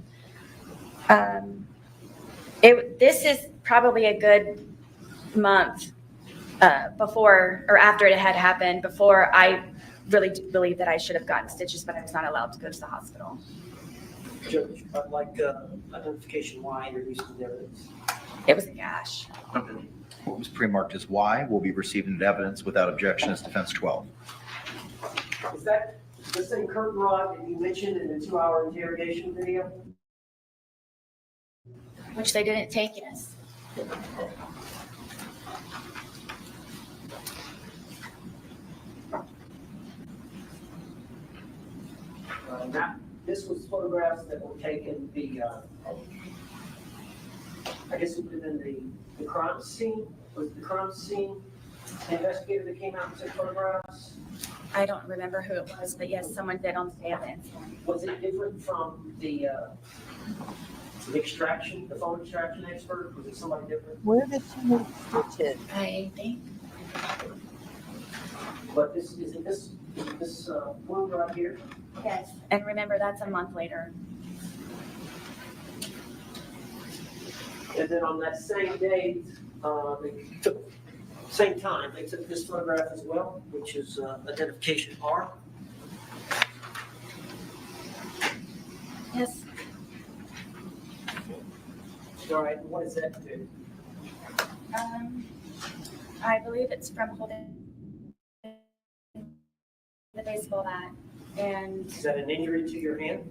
This is probably a good month before or after it had happened, before I really do believe that I should have gotten stitches, but I was not allowed to go to the hospital. Judge, I'd like identification why you're using the evidence. It was a gash. What was pre-marked as Y will be received into evidence without objection as defense 12. Is that the same curtain rod that you mentioned in the 2-hour interrogation video? Which they didn't take, yes. Now, this was photographs that were taken I guess it would have been the crime scene. Was the crime scene the investigator that came out and took photographs? I don't remember who it was, but yes, someone did on the day of the incident. Was it different from the extraction, the phone extraction expert? Was it somebody different? Where did she make stitches? I think. But this wound right here. Yes. And remember, that's a month later. And then on that same day, they took, same time, they took this photograph as well, which is identification R. Yes. All right, what does that do? I believe it's from holding the baseball bat, and Is that an injury to your hand?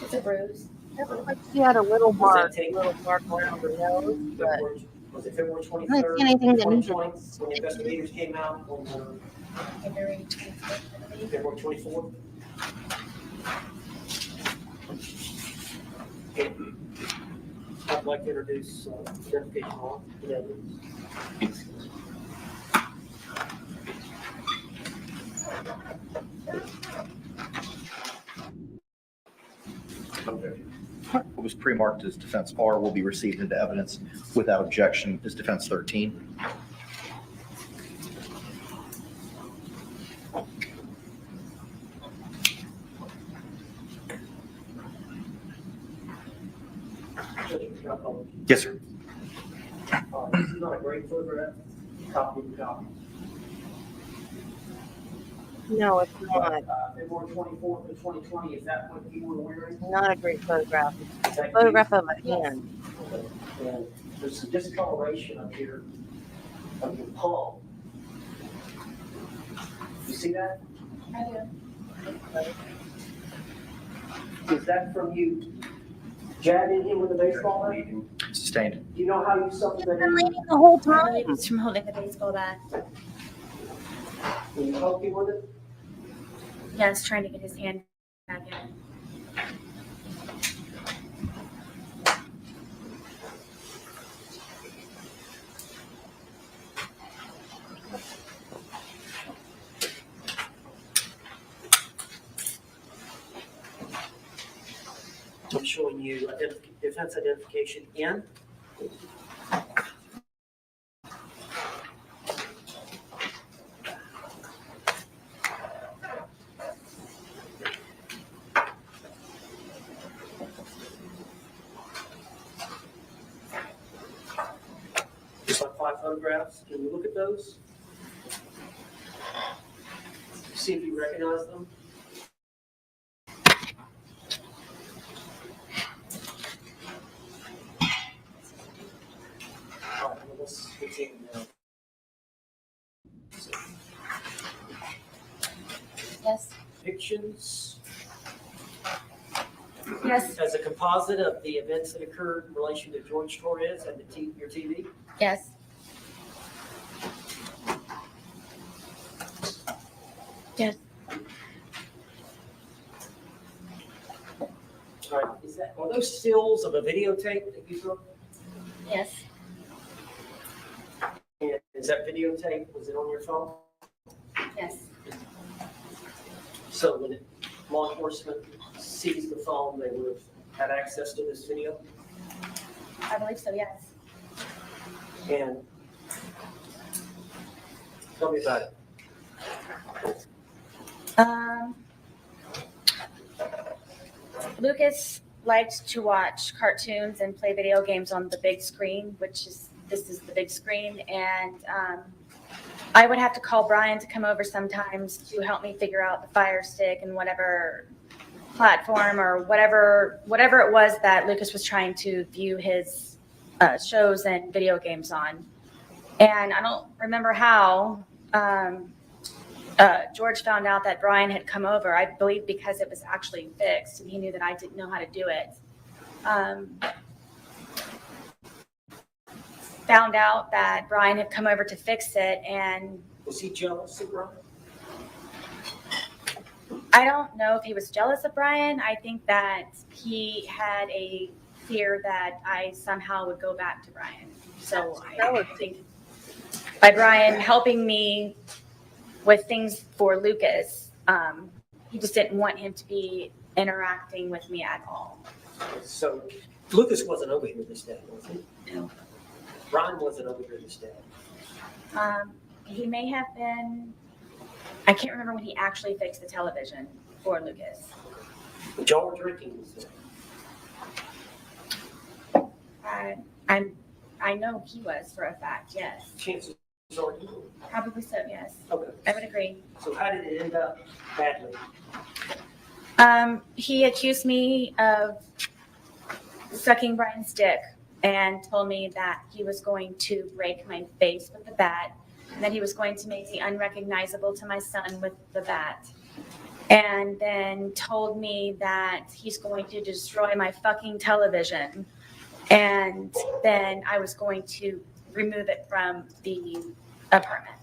it's a bruise. It looked like she had a little Was mark, that taken? around her nose, but Was it February I don't 23rd, see anything that 2020, needs when the investigators came out on February 25th, I believe. February 24th? Okay. I'd like to introduce identification on the evidence. What was pre-marked as defense R will be received into evidence without objection as defense 13. Yes, sir. This is not a great photograph. Copy the copy. no, it's not. February 24th of 2020, is that what you were wearing? Not a great photograph. Is that you? Photograph of a Yes. hand. And there's some discoloration up here of your palm. You see that? I do. Is that from you jabbing him with a baseball bat? Sustained. Do you know how you suffered that Been injury? leaning the whole I believe time. it's from holding the baseball bat. Can you help me with it? Yes, trying to get his hand back in. I'm showing you defense identification N. Just like 5 photographs. Can you look at those? See if you recognize them. All right, well, let's continue now. Yes. Picture questions? Yes. As a composite of the events that occurred in relation to Jorge Torres and your TV? Yes. Yes. All right, are those stills of a videotape that you took? Yes. And is that videotape, was it on your phone? Yes. So when law enforcement seized the phone, they would have had access to this video? I believe so, yes. And tell me about it. Lucas liked to watch cartoons and play video games on the big screen, this is the big screen, and I would have to call Brian to come over sometimes to help me figure out the Fire Stick and whatever platform or whatever it was that Lucas was trying to view his shows and video games on. And I don't remember how George found out that Brian had come over. I believe because it was actually fixed and he knew that I didn't know how to do it. Found out that Brian had come over to fix it, and Was he jealous of Brian? I don't know if he was jealous of Brian. I think that he had a fear that I somehow would go back to Brian. So I think by Brian helping me with things for Lucas, he just didn't want him to be interacting with me at all. So Lucas wasn't over here this day, was he? No. Brian wasn't over here this day. He may have been, I can't remember when he actually fixed the television for Lucas. But y'all were drinking this day. I know he was for a fact, yes. Chances are you were. Probably so, yes. Okay. I would agree. So how did it end up badly? He accused me of sucking Brian's dick and told me that he was going to break my face with the bat and that he was going to make me unrecognizable to my son with the bat. And then told me that he's going to destroy my fucking television. And then I was going to remove it from the apartment.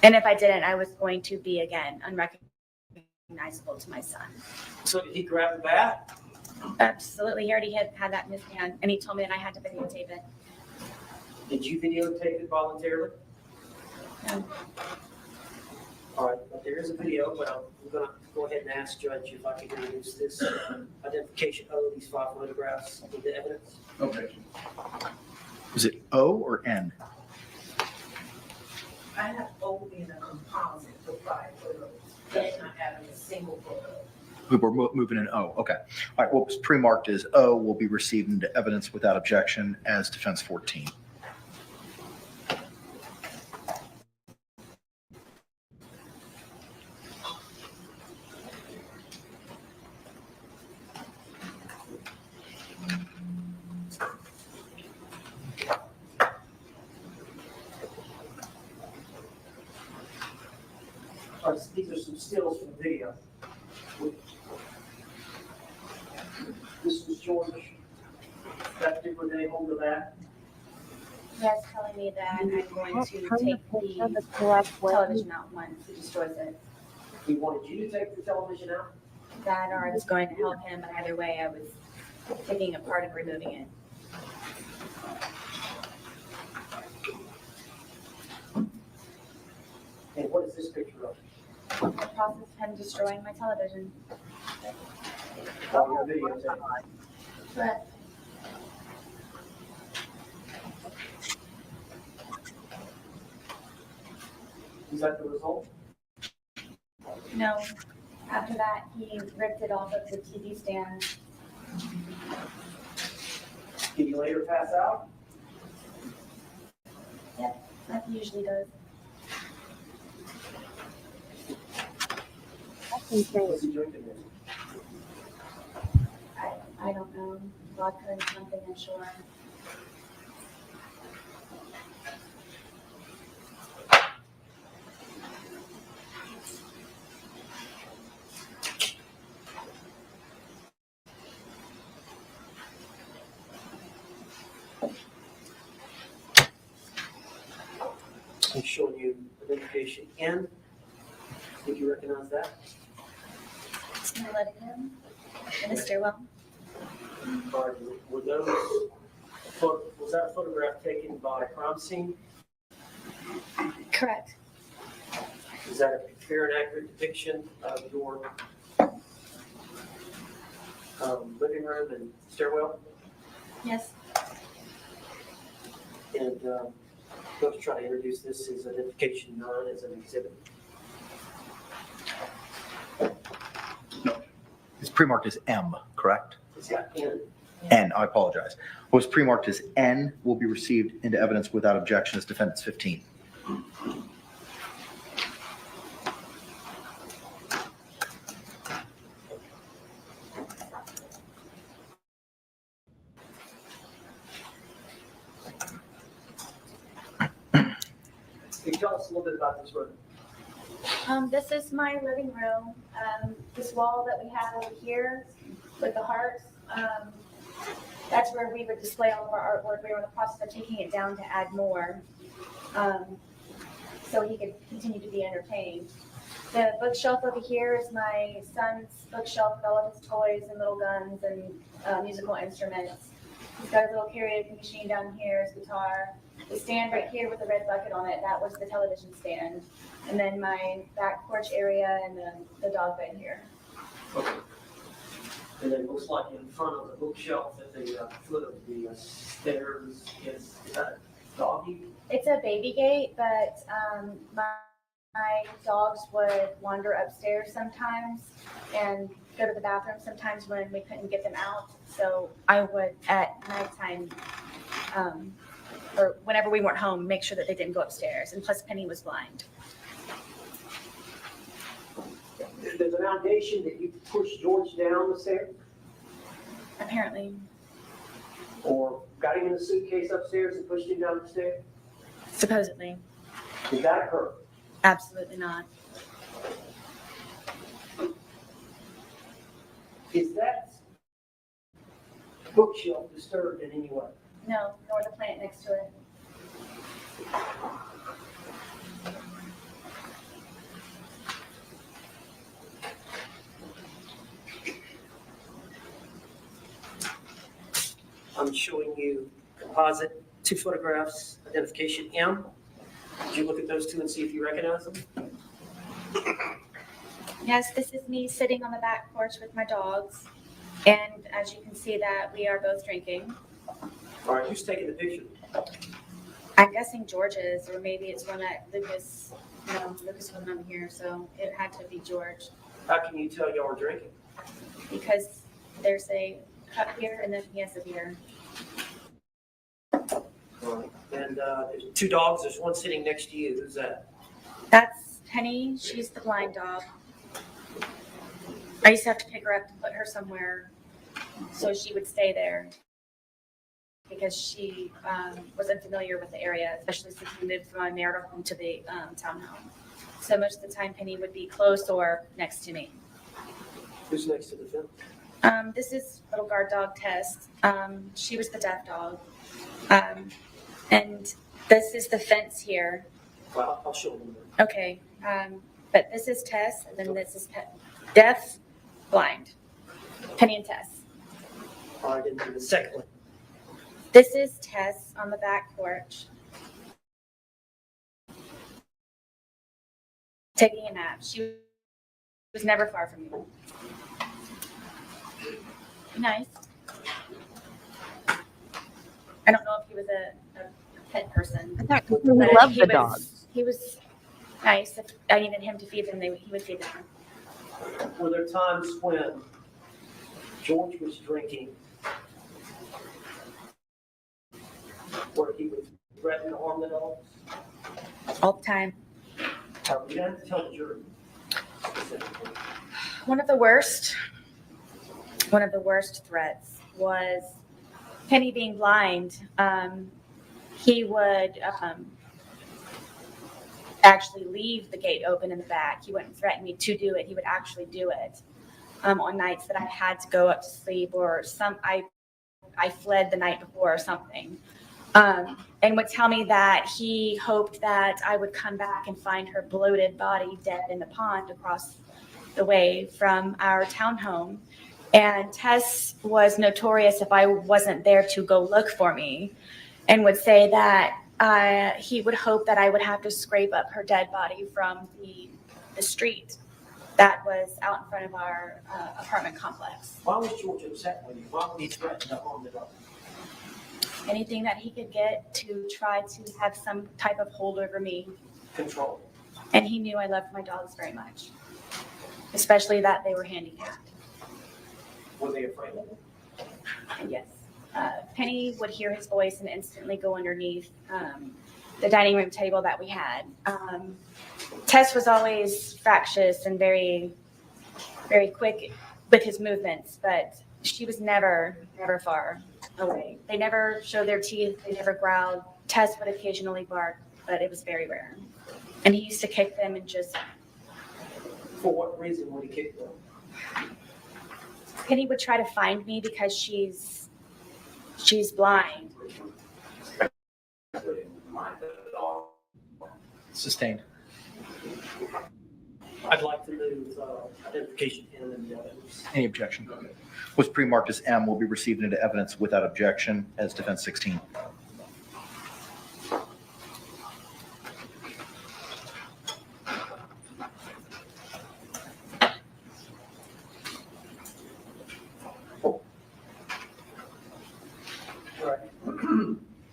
And if I didn't, I was going to be again unrecognizable to my son. So did he grab the bat? Absolutely. He already had that in his hand, and he told me that I had to videotape it. Did you videotape it voluntarily? No. All right, but there is a video, but I'm going to go ahead and ask Judge if I can introduce this identification of these 5 photographs with the evidence. Okay. Was it O or N? I have O in a composite for 5 photos. That's not having a single photo. We're moving in O. Okay. All right. What was pre-marked as O will be received into evidence without objection as defense 14. All right, so these are some stills from the video. This was George. That particular day, hold of that. Yes, telling me that I'm going to take the television out once he destroys it. He wanted you to take the television out? That or I was going to help him, but either way, I was taking it apart and removing it. And what is this picture of? The process of him destroying my television. On your videotape. But Is that the result? no, after that, he ripped it off of the TV stand. Did you later pass out? Yep, like he usually does. What was he drinking then? I don't know. Vodka and something, I'm sure. I'm showing you identification N. Did you recognize that? Can I let him in the stairwell? Or were those, was that a photograph taken by a crime scene? Correct. Is that a fair and accurate depiction of your living room and stairwell? Yes. And I'm going to try to introduce this as identification 9 as an exhibit. It's pre-marked as M, correct? It's got N. N, I apologize. What was pre-marked as N will be received into evidence without objection as defendant's 15. Can you tell us a little bit about this room? This is my living room. This wall that we have over here with the hearts, that's where we would display all of our artwork. We were in the process of taking it down to add more, so he could continue to be entertained. The bookshelf over here is my son's bookshelf with all of his toys and little guns and musical instruments. He's got a little karaoke machine down here, his guitar. The stand right here with the red bucket on it, that was the television stand. And then my back porch area and the dog bed here. Okay. And then it looks like in front of the bookshelf at the foot of the stairs is that a doggy? It's a baby gate, but my dogs would wander upstairs sometimes and go to the bathroom sometimes when we couldn't get them out. So I would, at nighttime, or whenever we weren't home, make sure that they didn't go upstairs. And plus Penny was blind. There's an allegation that you pushed George down the stairs Apparently. or got him in a suitcase upstairs and pushed him down the stairs. Supposedly. Did that occur? Absolutely not. Is that bookshelf disturbed in any way? No, nor the plant next to it. I'm showing you composite 2 photographs, identification M. Did you look at those 2 and see if you recognize them? Yes, this is me sitting on the back porch with my dogs. And as you can see that we are both drinking. All right, who's taking the picture? I'm guessing George's, or maybe it's one that Lucas, Lucas wasn't on here, so it had to be George. How can you tell y'all are drinking? Because there's a cup here and then he has a beer. And there's 2 dogs. There's one sitting next to you. Who's that? That's Penny. She's the blind dog. I used to have to pick her up and put her somewhere so she would stay there because she was unfamiliar with the area, especially since we moved from my marital home to the townhome. So most of the time Penny would be close or next to me. Who's next to the film? This is little guard dog Tess. She was the deaf dog. And this is the fence here. Well, I'll show them. Okay. But this is Tess, and then this is deaf, blind. Penny and Tess. All right, and the second one. This is Tess on the back porch. Taking a nap. She was never far from me. Nice. I don't know if he was a pet person. I thought but we if loved he the was- dogs. He was nice. If I needed him to feed them, he would feed them. Were there times when George was drinking where he would threaten to harm the dogs? All the time. You don't have to tell the jury specifically. One of the worst threats was Penny being blind. He would actually leave the gate open in the back. He wouldn't threaten me to do it. He would actually do it on nights that I had to go up to sleep or I fled the night before or something. and would tell me that he hoped that I would come back and find her bloated body dead in the pond across the way from our townhome. And Tess was notorious if I wasn't there to go look for me, and would say that he would hope that I would have to scrape up her dead body from the street that was out in front of our apartment complex. Why was George upset with you? Why would he threaten to harm the dog? Anything that he could get to try to have some type of hold over me. Control. And he knew I loved my dogs very much, especially that they were handicapped. Were they afraid of him? And yes. Penny would hear his voice and instantly go underneath the dining room table that we had. Tess was always fractious and very, very quick with his movements, but she was never far away. They never showed their teeth. They never growled. Tess would occasionally bark, but it was very rare. And he used to kick them and just... For what reason would he kick them? Penny would try to find me because she's blind. Sustained. I'd like to move identification in and the others. Any objection? What's pre-marked as M will be received into evidence without objection as defense 16.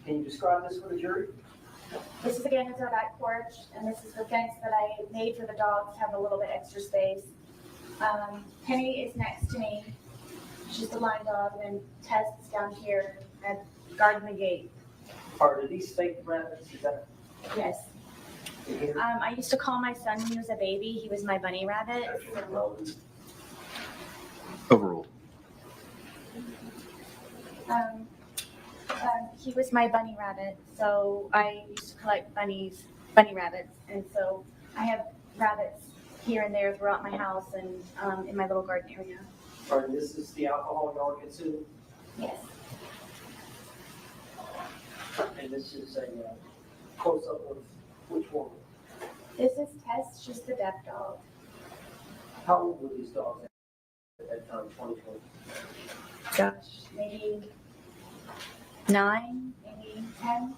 Can you describe this for the jury? This is again is our back porch, and this is the fence that I made for the dogs to have a little bit extra space. Penny is next to me. She's the line dog, and Tess is down here at guarding the gate. Are these fake rabbits? Is that Yes. in here? I used to call my son when he was a baby. He was my bunny rabbit. Overruled. He was my bunny rabbit, so I used to collect bunny rabbits, and so I have rabbits here and there throughout my house and in my little garden area. Or this is the alcohol y'all consume? Yes. And this is a close-up of which one? This is Tess. She's the deaf dog. How old were these dogs at that time, 2020? Gosh, maybe 9, maybe 10.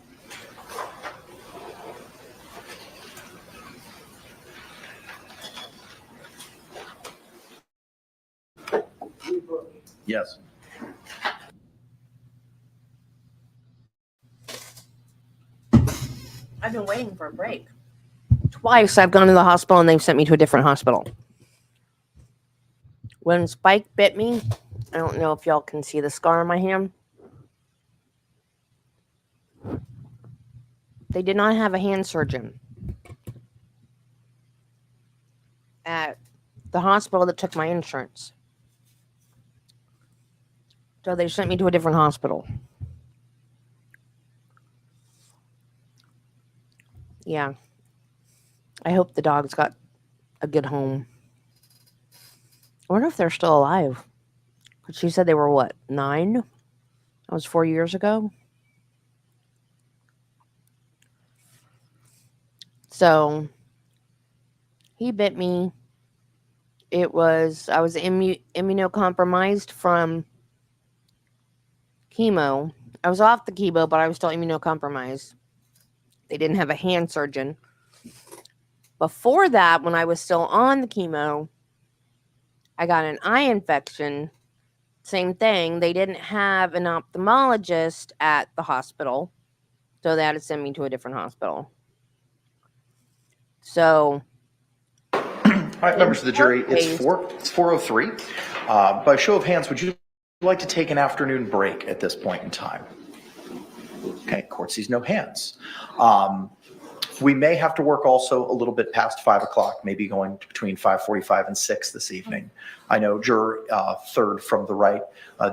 Yes. I've been waiting for a break. Twice I've gone to the hospital and they've sent me to a different hospital. When Spike bit me, I don't know if y'all can see the scar on my hand. They did not have a hand surgeon at the hospital that took my insurance. So they sent me to a different hospital. Yeah. I hope the dogs got a good home. I wonder if they're still alive. But she said they were what, 9? That was 4 years ago. So he bit me. I was immunocompromised from chemo. I was off the chemo, but I was still immunocompromised. They didn't have a hand surgeon. Before that, when I was still on the chemo, I got an eye infection. Same thing. They didn't have an ophthalmologist at the hospital, so they had to send me to a different hospital. So, all right, members of the jury, it's 4:03. By show of hands, would you like to take an afternoon break at this point in time? Okay, court sees no hands. We may have to work also a little bit past 5 o'clock, maybe going between 5:45 and 6 this evening. I know juror third from the right,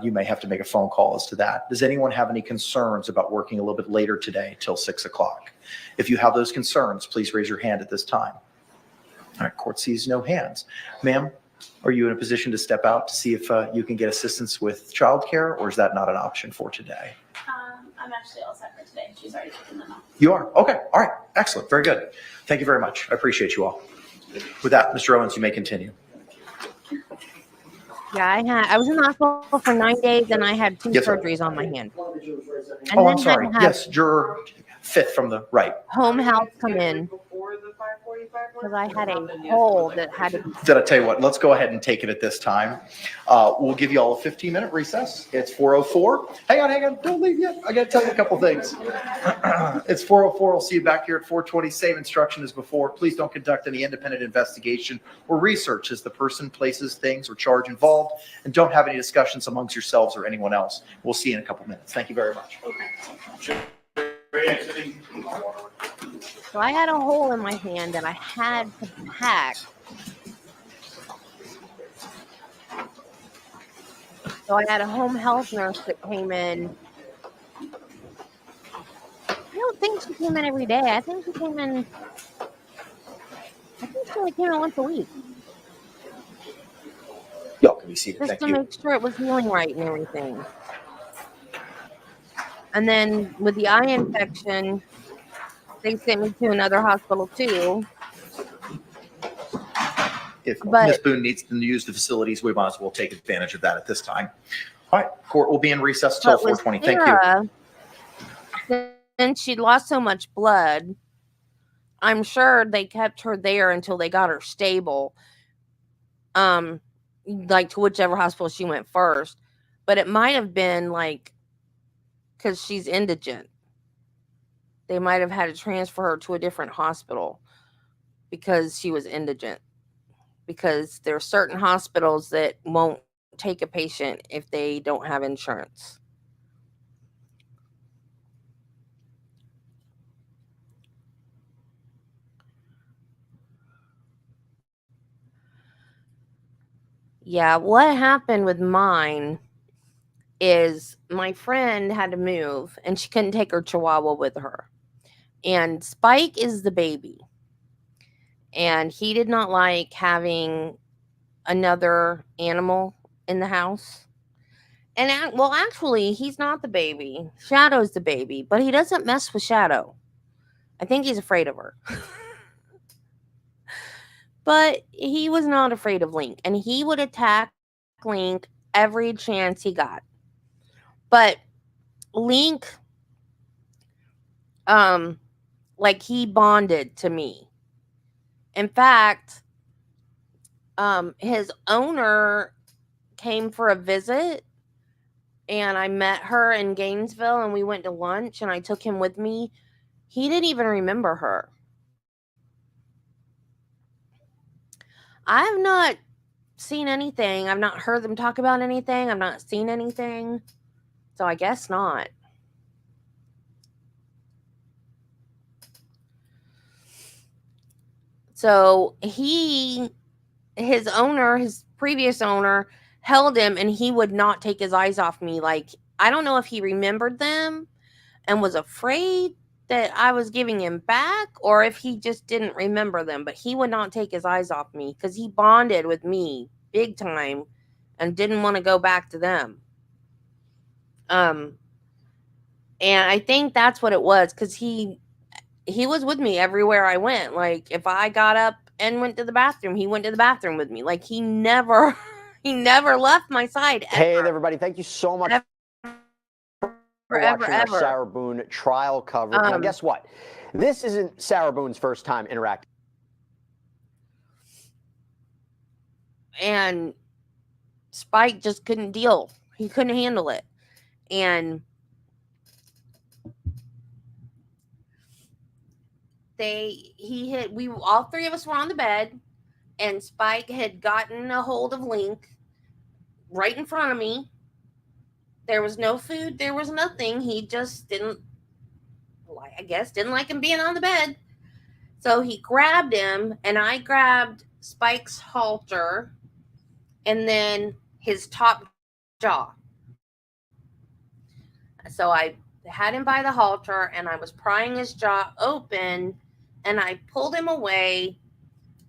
you may have to make a phone call as to that. Does anyone have any concerns about working a little bit later today till 6 o'clock? If you have those concerns, please raise your hand at this time. All right, court sees no hands. Ma'am, are you in a position to step out to see if you can get assistance with childcare, or is that not an option for today? I'm actually all set for today. She's already taken them off. You are? Okay. All right. Excellent. Very good. Thank you very much. I appreciate you all. With that, Mr. Owens, you may continue. Yeah, I was in the hospital for 9 days and I had 2 Yes, sir. surgeries on my hand. And Oh, then I'm sorry. had to have Yes, juror 5th from the right. home health come in because I had a hole that had to be. Then I tell you what, let's go ahead and take it at this time. We'll give you all a 15-minute recess. It's 4:04. Hang on. Don't leave yet. I got to tell you a couple things. It's 4:04. We'll see you back here at 4:20. Same instruction as before. Please don't conduct any independent investigation or research as the person, places, things, or charge involved, and don't have any discussions amongst yourselves or anyone else. We'll see you in a couple minutes. Thank you very much. So I had a hole in my hand and I had to pack. So I had a home health nurse that came in. I don't think she came in every day. I think she only came in once a week. Y'all can be seated. Just Thank to you. make sure it was healing right and everything. And then with the eye infection, they sent me to another hospital too. If Ms. Boone needs to use the facilities, we might as well take advantage of that at this time. All right, court will be in recess till 4:20. Thank you. Since she'd lost so much blood, I'm sure they kept her there until they got her stable. Like to whichever hospital she went first. But it might have been like because she's indigent. They might have had to transfer her to a different hospital because she was indigent. Because there are certain hospitals that won't take a patient if they don't have insurance. Yeah, what happened with mine is my friend had to move and she couldn't take her Chihuahua with her. And Spike is the baby. And he did not like having another animal in the house. And actually, he's not the baby. Shadow's the baby, but he doesn't mess with Shadow. I think he's afraid of her. But he was not afraid of Link, and he would attack Link every chance he got. But Link, like he bonded to me. In fact, his owner came for a visit, and I met her in Gainesville, and we went to lunch, and I took him with me. He didn't even remember her. I have not seen anything. I've not heard them talk about anything. I've not seen anything. So I guess not. So his previous owner held him and he would not take his eyes off me. Like, I don't know if he remembered them and was afraid that I was giving him back or if he just didn't remember them, but he would not take his eyes off me because he bonded with me big time and didn't want to go back to them. And I think that's what it was because he was with me everywhere I went. Like if I got up and went to the bathroom, he went to the bathroom with me. Like he never left my side. Ever. Hey, everybody! Thank you so much for watching our Sarah Boone trial coverage. Now, guess what? This isn't Sarah Boone's first time interacting. And Spike just couldn't deal. He couldn't handle it. And all three of us were on the bed, and Spike had gotten a hold of Link right in front of me. There was no food, there was nothing. He just didn't like him being on the bed. So he grabbed him, and I grabbed Spike's halter and then his top jaw. So I had him by the halter and I was prying his jaw open and I pulled him away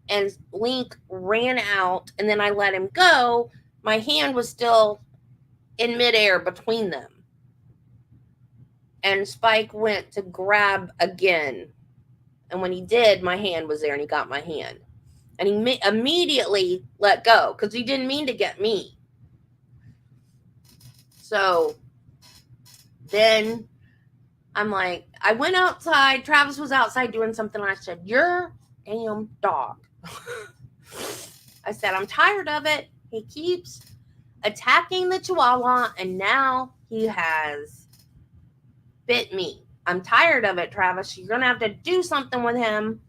and Link ran out and then I let him go. My hand was still in midair between them. And Spike went to grab again. And when he did, my hand was there and he got my hand. And he immediately let go because he didn't mean to get me. So then I'm like, I went outside. Travis was outside doing something. And I said, "You're damn dog." I said, "I'm tired of it. He keeps attacking the Chihuahua and now he has bit me. I'm tired of it, Travis. You're going to have to do something with him."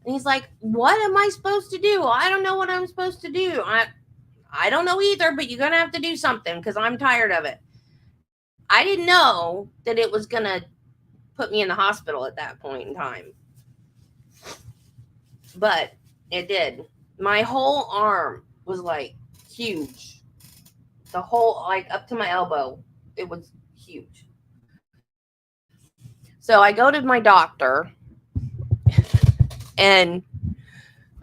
And he's like, "What am I supposed to do? I don't know what I'm supposed to do. I don't know either, but you're going to have to do something because I'm tired of it." I didn't know that it was going to put me in the hospital at that point in time. But it did. My whole arm was like huge. The whole, like up to my elbow, it was huge. So I go to my doctor and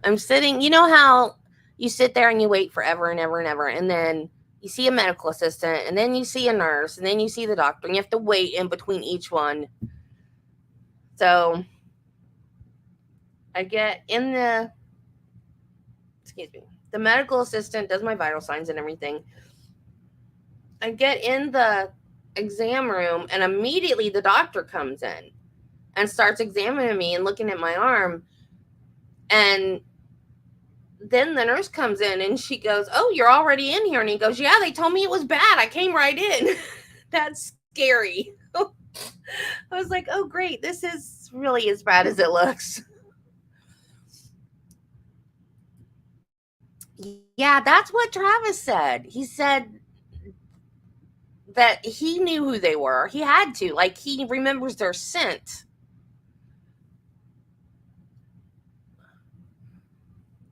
I'm sitting, you know how you sit there and you wait forever and ever and ever, and then you see a medical assistant, and then you see a nurse, and then you see the doctor, and you have to wait in between each one. So I get in the medical assistant does my vital signs and everything. I get in the exam room, and immediately the doctor comes in and starts examining me and looking at my arm. And then the nurse comes in and she goes, "Oh, you're already in here." And he goes, "Yeah, they told me it was bad. I came right in." That's scary. I was like, "Oh, great. This is really as bad as it looks." Yeah, that's what Travis said. He said that he knew who they were. He had to. Like, he remembers their scent.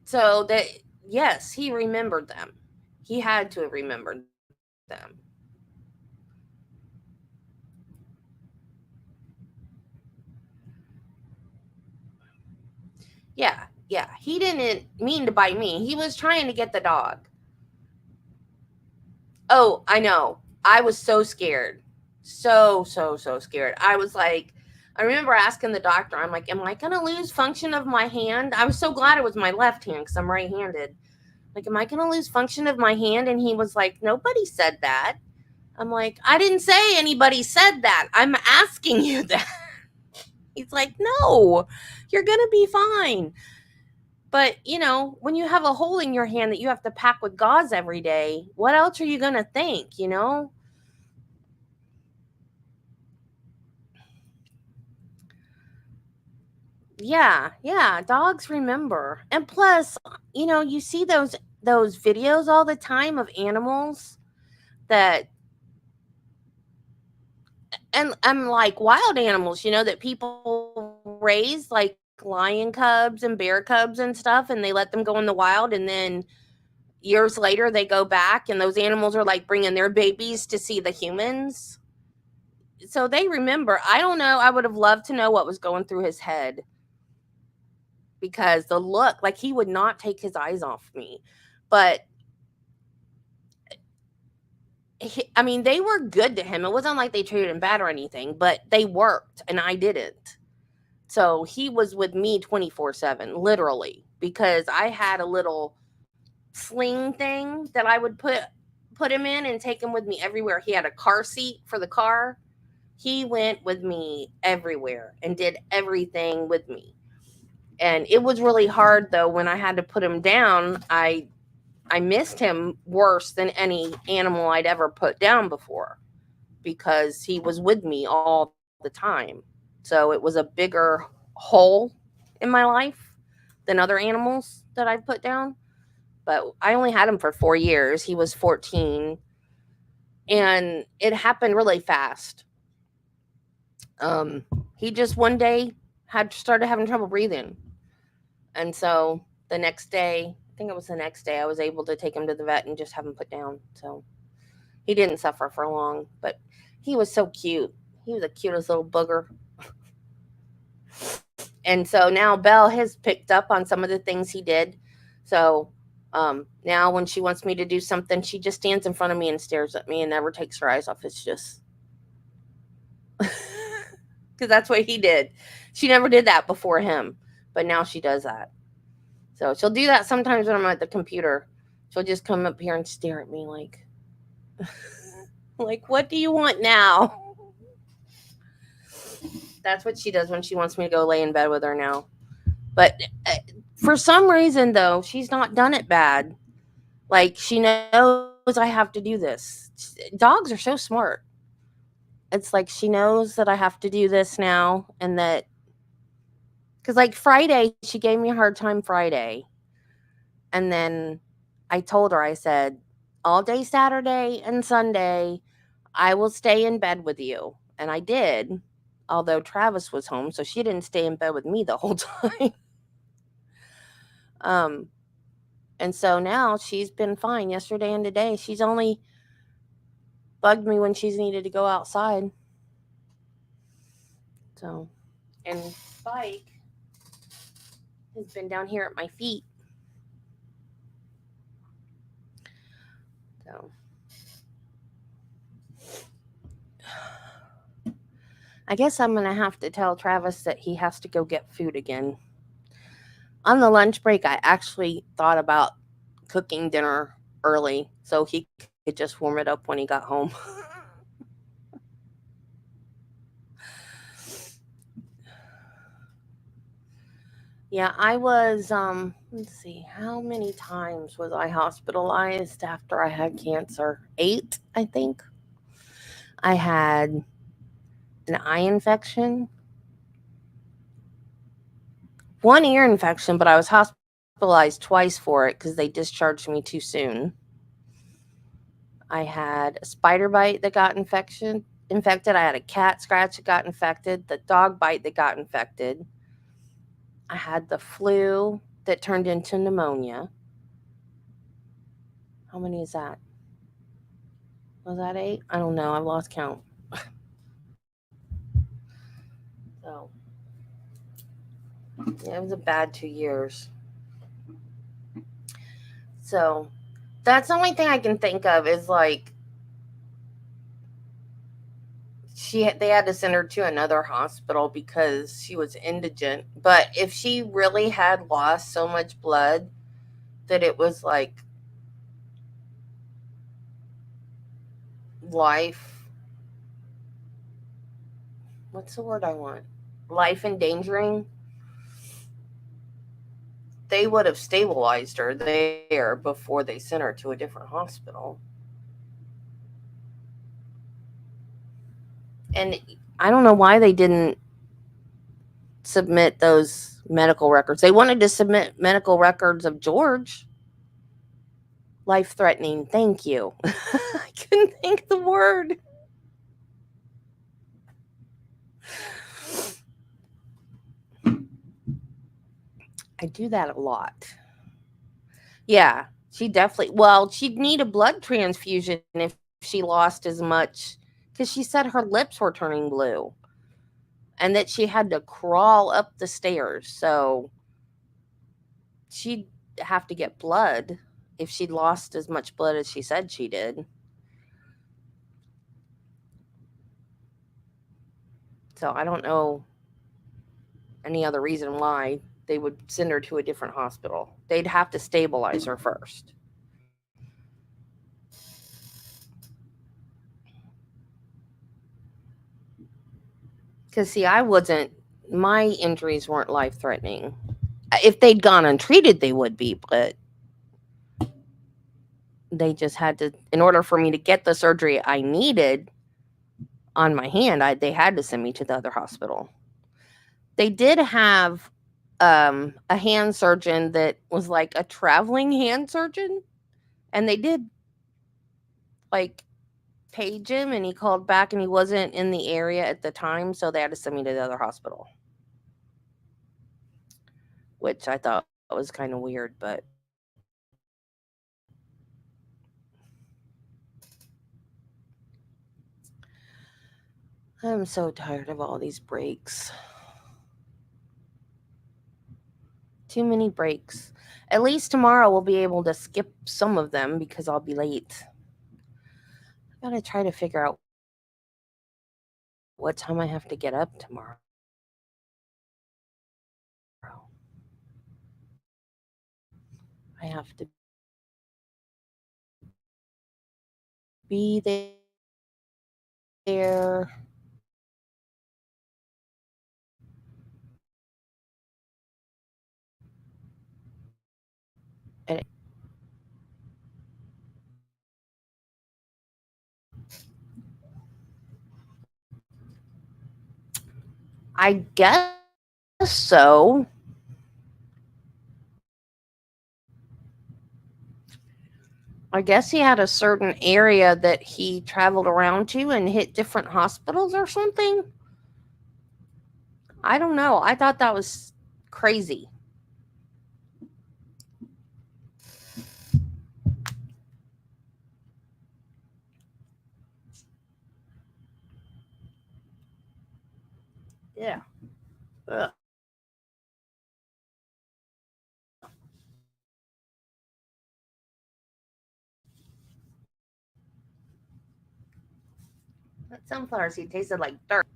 So that, yes, he remembered them. He had to have remembered them. Yeah. He didn't mean to bite me. He was trying to get the dog. Oh, I know. I was so scared. So scared. I was like, I remember asking the doctor, I'm like, "Am I going to lose function of my hand?" I was so glad it was my left hand because I'm right-handed. Like, "Am I going to lose function of my hand?" And he was like, "Nobody said that." I'm like, "I didn't say anybody said that. I'm asking you that." He's like, "No, you're going to be fine." But, when you have a hole in your hand that you have to pack with gauze every day, what else are you going to think, Yeah, dogs remember. And plus, you see those videos all the time of animals that and like wild animals, that people raise, like lion cubs and bear cubs and stuff, and they let them go in the wild, and then years later they go back and those animals are like bringing their babies to see the humans. So they remember. I don't know. I would have loved to know what was going through his head, because the look, like, he would not take his eyes off me. But they were good to him. It wasn't like they treated him bad or anything, but they worked and I didn't. So he was with me 24/7, literally, because I had a little sling thing that I would put him in and take him with me everywhere. He had a car seat for the car. He went with me everywhere and did everything with me. And it was really hard, though, when I had to put him down. I missed him worse than any animal I'd ever put down before, because he was with me all the time. So it was a bigger hole in my life than other animals that I put down. But I only had him for 4 years. He was 14. And it happened really fast. He just one day had started having trouble breathing. And so the next day, I think it was the next day, I was able to take him to the vet and just have him put down. So he didn't suffer for long, but he was so cute. He was the cutest little booger. And so now Belle has picked up on some of the things he did. So now when she wants me to do something, she just stands in front of me and stares at me and never takes her eyes off. It's just, Because that's what he did. She never did that before him, but now she does that. So she'll do that sometimes when I'm at the computer. She'll just come up here and stare at me like, like, what do you want now? That's what she does when she wants me to go lay in bed with her now. But for some reason, though, she's not done it bad. Like, she knows I have to do this. Dogs are so smart. It's like she knows that I have to do this now, and that, because like Friday, she gave me a hard time Friday. And then I told her, I said, all day Saturday and Sunday, I will stay in bed with you. And I did, although Travis was home, so she didn't stay in bed with me the whole time. And so now she's been fine yesterday and today. She's only bugged me when she's needed to go outside. So, and Spike has been down here at my feet. So, I guess I'm going to have to tell Travis that he has to go get food again. On the lunch break, I actually thought about cooking dinner early so he could just warm it up when he got home. Yeah, I was, let's see, how many times was I hospitalized after I had cancer? 8, I think. I had an eye infection, 1 ear infection, but I was hospitalized twice for it because they discharged me too soon. I had a spider bite that got infected. I had a cat scratch that got infected, the dog bite that got infected. I had the flu that turned into pneumonia. How many is that? Was that 8? I don't know. I've lost count. So, yeah, it was a bad 2 years. So, that's the only thing I can think of is like they had to send her to another hospital because she was indigent. But if she really had lost so much blood that it was like what's the word I want? Life endangering, they would have stabilized her there before they sent her to a different hospital. And I don't know why they didn't submit those medical records. They wanted to submit medical records of George. Life-threatening. Thank you. I couldn't think of the word. I do that a lot. Yeah, she definitely. Well, she'd need a blood transfusion if she lost as much, because she said her lips were turning blue and that she had to crawl up the stairs. So she'd have to get blood if she'd lost as much blood as she said she did. So I don't know any other reason why they would send her to a different hospital. They'd have to stabilize her first. Because, see, my injuries weren't life-threatening. If they'd gone untreated, they would be, but they just had to, in order for me to get the surgery I needed on my hand, they had to send me to the other hospital. They did have a hand surgeon that was like a traveling hand surgeon, and they did like page him, and he called back and he wasn't in the area at the time, so they had to send me to the other hospital, which I thought was kind of weird. But I'm so tired of all these breaks. Too many breaks. At least tomorrow we'll be able to skip some of them because I'll be late. I gotta try to figure out what time I have to get up tomorrow. I have to be there. And I guess so. I guess he had a certain area that he traveled around to and hit different hospitals or something. I don't know. I thought that was crazy. Yeah. Ugh. That sunflower seed tasted like dirt.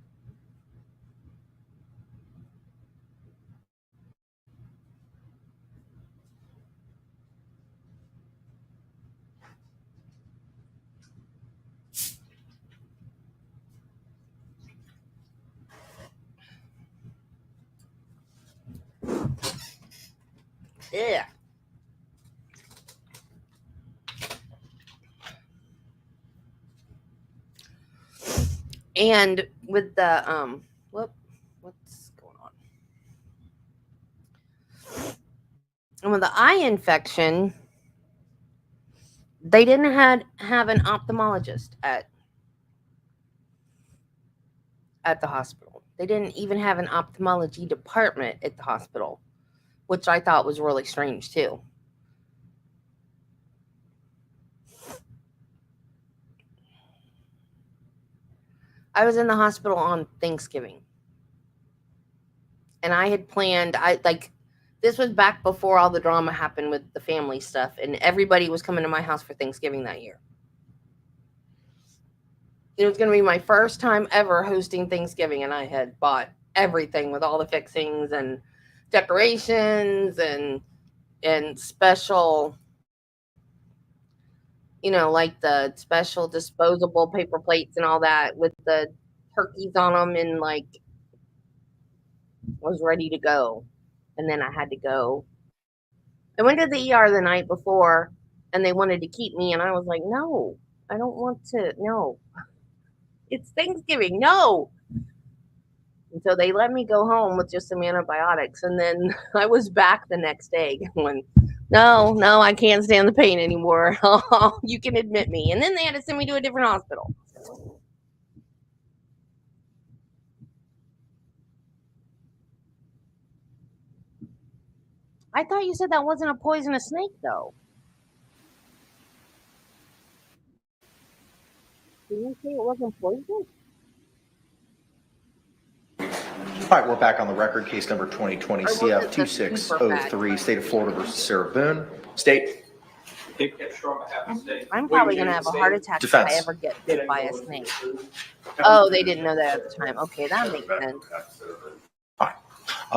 Yeah. And with the what's going on? And with the eye infection, they didn't have an ophthalmologist at the hospital. They didn't even have an ophthalmology department at the hospital, which I thought was really strange too. I was in the hospital on Thanksgiving. And I had planned, this was back before all the drama happened with the family stuff, and everybody was coming to my house for Thanksgiving that year. It was going to be my first time ever hosting Thanksgiving, and I had bought everything with all the fixings and decorations and special, like the special disposable paper plates and all that with the turkeys on them, and was ready to go. And then I had to go. I went to the ER the night before, and they wanted to keep me, and I was like, no, I don't want to. No, it's Thanksgiving. No. And so they let me go home with just some antibiotics, and then I was back the next day going, no, I can't stand the pain anymore. You can admit me. And then they had to send me to a different hospital. I thought you said that wasn't a poisonous snake, though. Did you say it wasn't poisonous? All right, we're back on the record. Case number 2020 CF 2603, State of Florida versus Sarah Boone. State. I'm probably going to have a heart attack Defense. if I ever get bit by a snake. Oh, they didn't know that at the time. Okay, that makes sense. All right.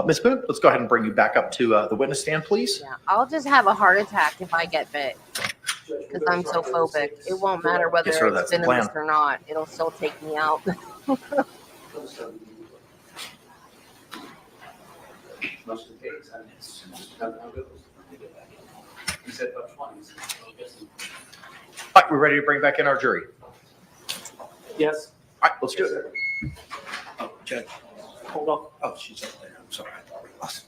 Ms. Boone, let's go ahead and bring you back up to the witness stand, please. Yeah, I'll just have a heart attack if I get bit because I'm so phobic. It won't matter whether Yes, sir, it's venomous or not. It'll still take me out. Most of the case, I mean, it's how it goes. You said about 20s. All right, we're ready to bring back in our jury. Yes. All right, let's do it. Oh, Judge, hold on. Oh, she's up there. I'm sorry. I thought we lost.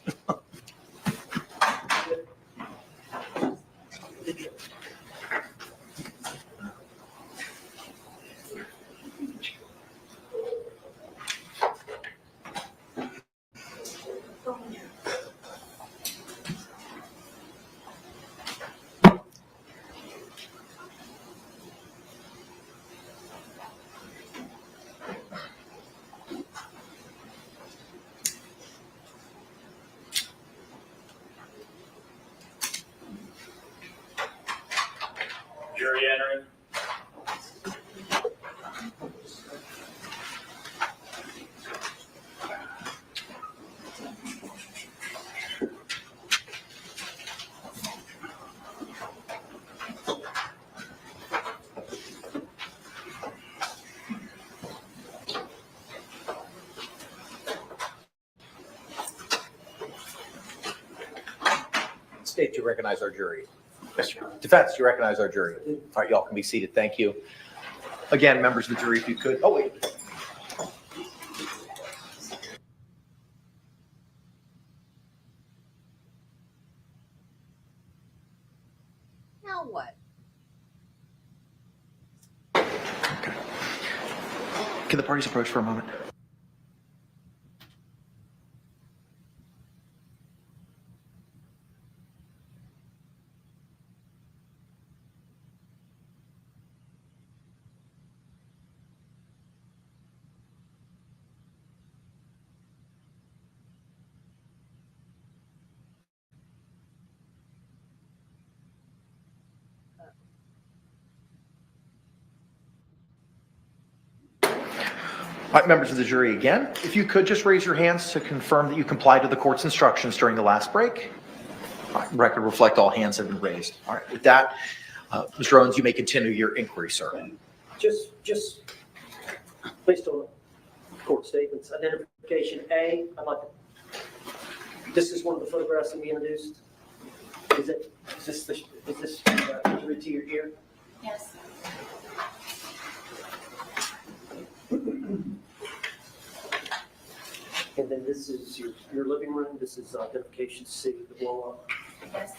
State, do you recognize our jury? Yes, Your Honor. Defense, do you recognize our jury? All right, y'all can be seated. Thank you. Again, members of the jury, if you could. Oh, wait. Now what? Can the parties approach for a moment? All right, members of the jury, again, if you could just raise your hands to confirm that you complied with the court's instructions during the last break. All right, record reflect all hands have been raised. All right, with that, Mr. Owens, you may continue your inquiry, sir. Just based on court statements, identification A, I'd like to, this is one of the photographs that we introduced. Is this injury to your ear? Yes. And then this is your living room. This is identification C, the blow up. Yes.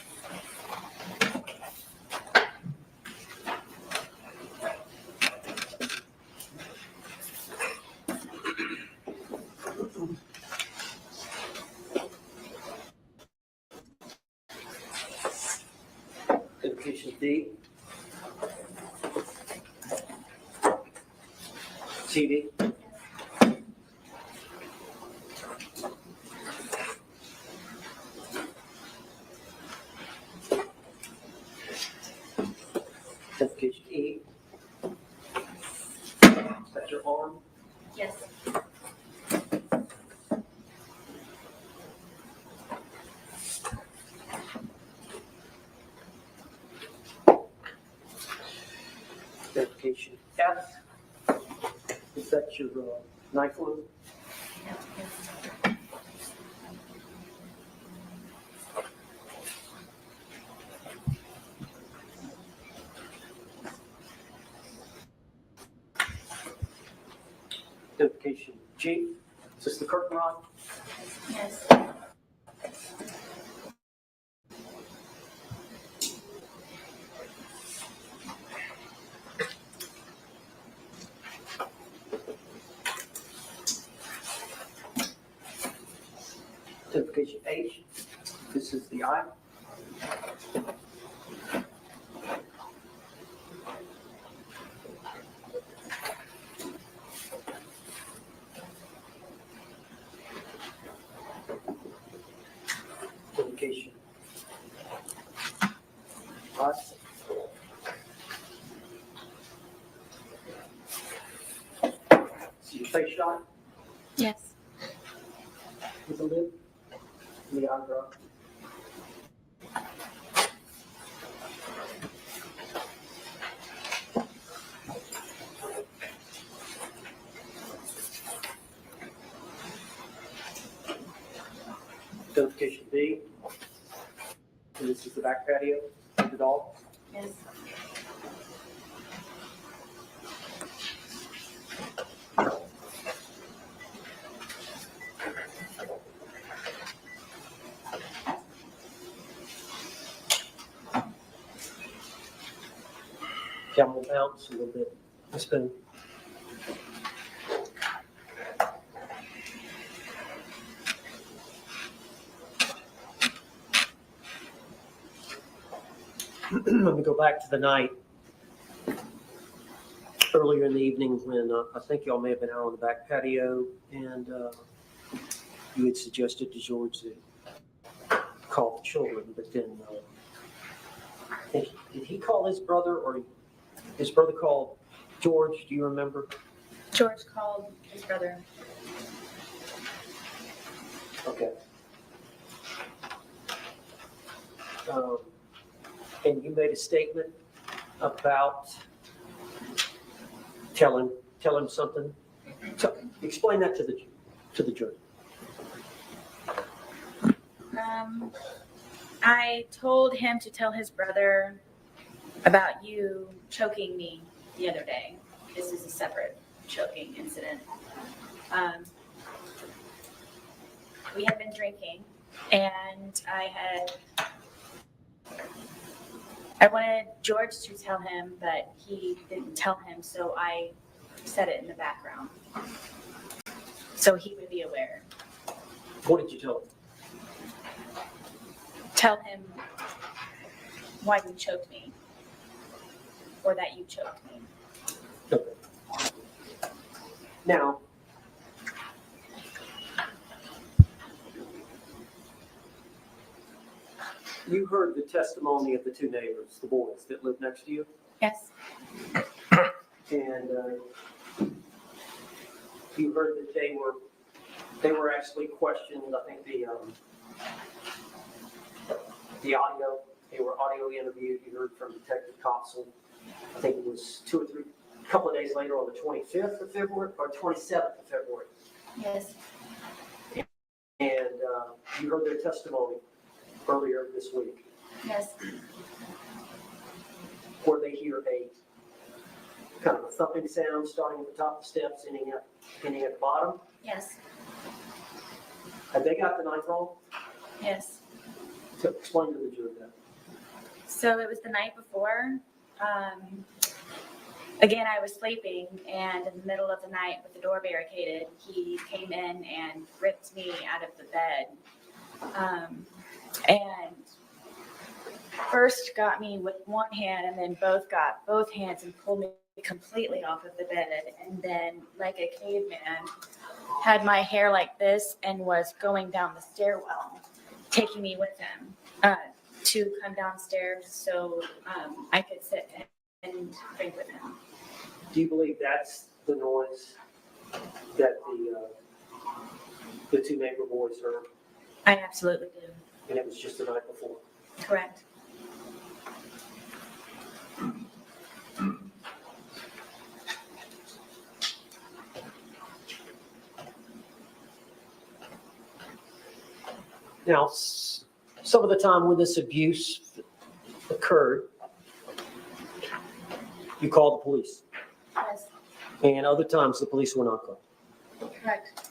Identification D. TV. Identification E. Is that your arm? Yes. Identification F. Is that your knife wound? Identification G. Is this the curtain rod? Yes. Identification H. This is the eye. Identification I. See your face shot Yes. with the lid. The eyebrow. Identification B. And this is the back patio of the dog. Yes. Camel bounce a little bit. It's been let me go back to the night earlier in the evening when I think y'all may have been out on the back patio and you had suggested to George to call the children, but then I think, did he call his brother or his brother called George? Do you remember? George called his brother. Okay. And you made a statement about tell him something. Explain that to the jury. I told him to tell his brother about you choking me the other day. This is a separate choking incident. We had been drinking, and I wanted George to tell him, but he didn't tell him, so I said it in the background, so he would be aware. What did you tell him? Tell him why you choked me, or that you choked me. Okay. Now, you heard the testimony of the two neighbors, the boys that lived next to you, Yes, and you heard that they were actually questioned. I think the audio, they were audio interviewed. You heard from Detective Copsel. I think it was a couple of days later on the 25th of February or 27th of February. yes, And you heard their testimony earlier this week, yes, where they hear a kind of a thumping sound starting at the top of the steps, ending at the bottom. yes, Have they got the night wrong? yes. So explain to the jury that. So it was the night before. Again, I was sleeping, and in the middle of the night with the door barricaded, he came in and ripped me out of the bed. And first got me with one hand, and then got both hands and pulled me completely off of the bed. And then, like a caveman, had my hair like this and was going down the stairwell, taking me with him to come downstairs so I could sit and drink with him. Do you believe that's the noise that the two neighbor boys heard, I absolutely do. and it was just the night before? Correct. Now, some of the time when this abuse occurred, you called the police, Yes, and other times the police were not called. correct.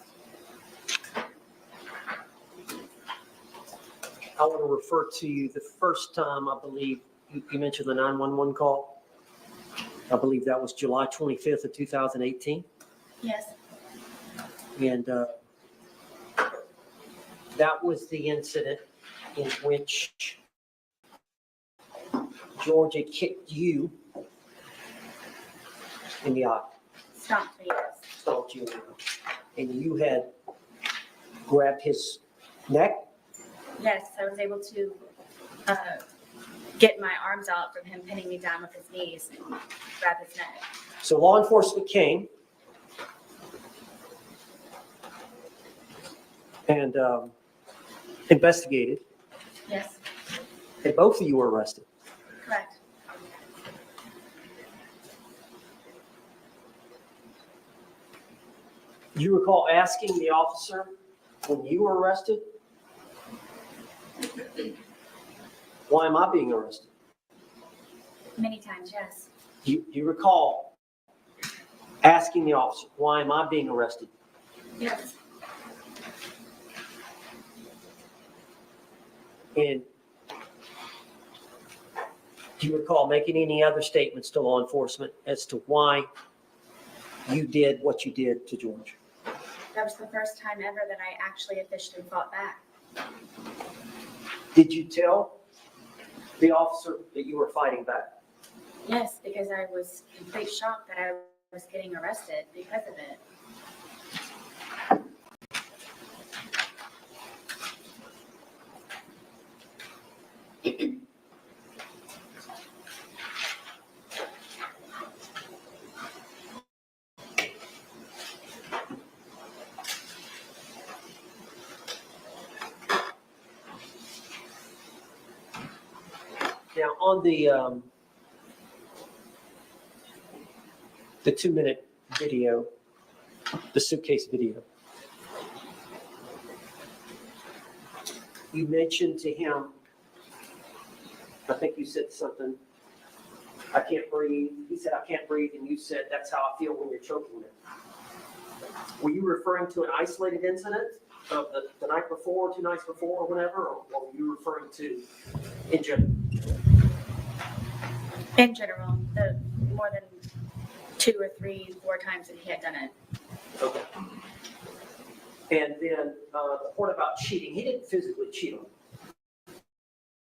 I want to refer to you the first time, I believe, you mentioned the 911 call. I believe that was July 25th of 2018. Yes, And that was the incident in which Georgia kicked you in the eye, stomped me, yes. stomped you in the eye. And you had grabbed his neck. Yes, I was able to get my arms out from him pinning me down with his knees and grab his neck. So law enforcement came and investigated, Yes, and both of you were arrested. correct. Do you recall asking the officer when you were arrested, why am I being arrested? Many times, yes. Do you recall asking the officer, why am I being arrested? Yes, And do you recall making any other statements to law enforcement as to why you did what you did to George? that was the first time ever that I actually officially fought back. Did you tell the officer that you were fighting back? Yes, because I was in complete shock that I was getting arrested because of it. Now, on the 2-minute video, the suitcase video, you mentioned to him I think you said something, I can't breathe. He said, I can't breathe, and you said, that's how I feel when you're choking me. Were you referring to an isolated incident of the night before, 2 nights before, or whatever, or were you referring to in general? In general, the more than 2 or 3, 4 times that he had done it. Okay. And then the part about cheating, he didn't physically cheat on you.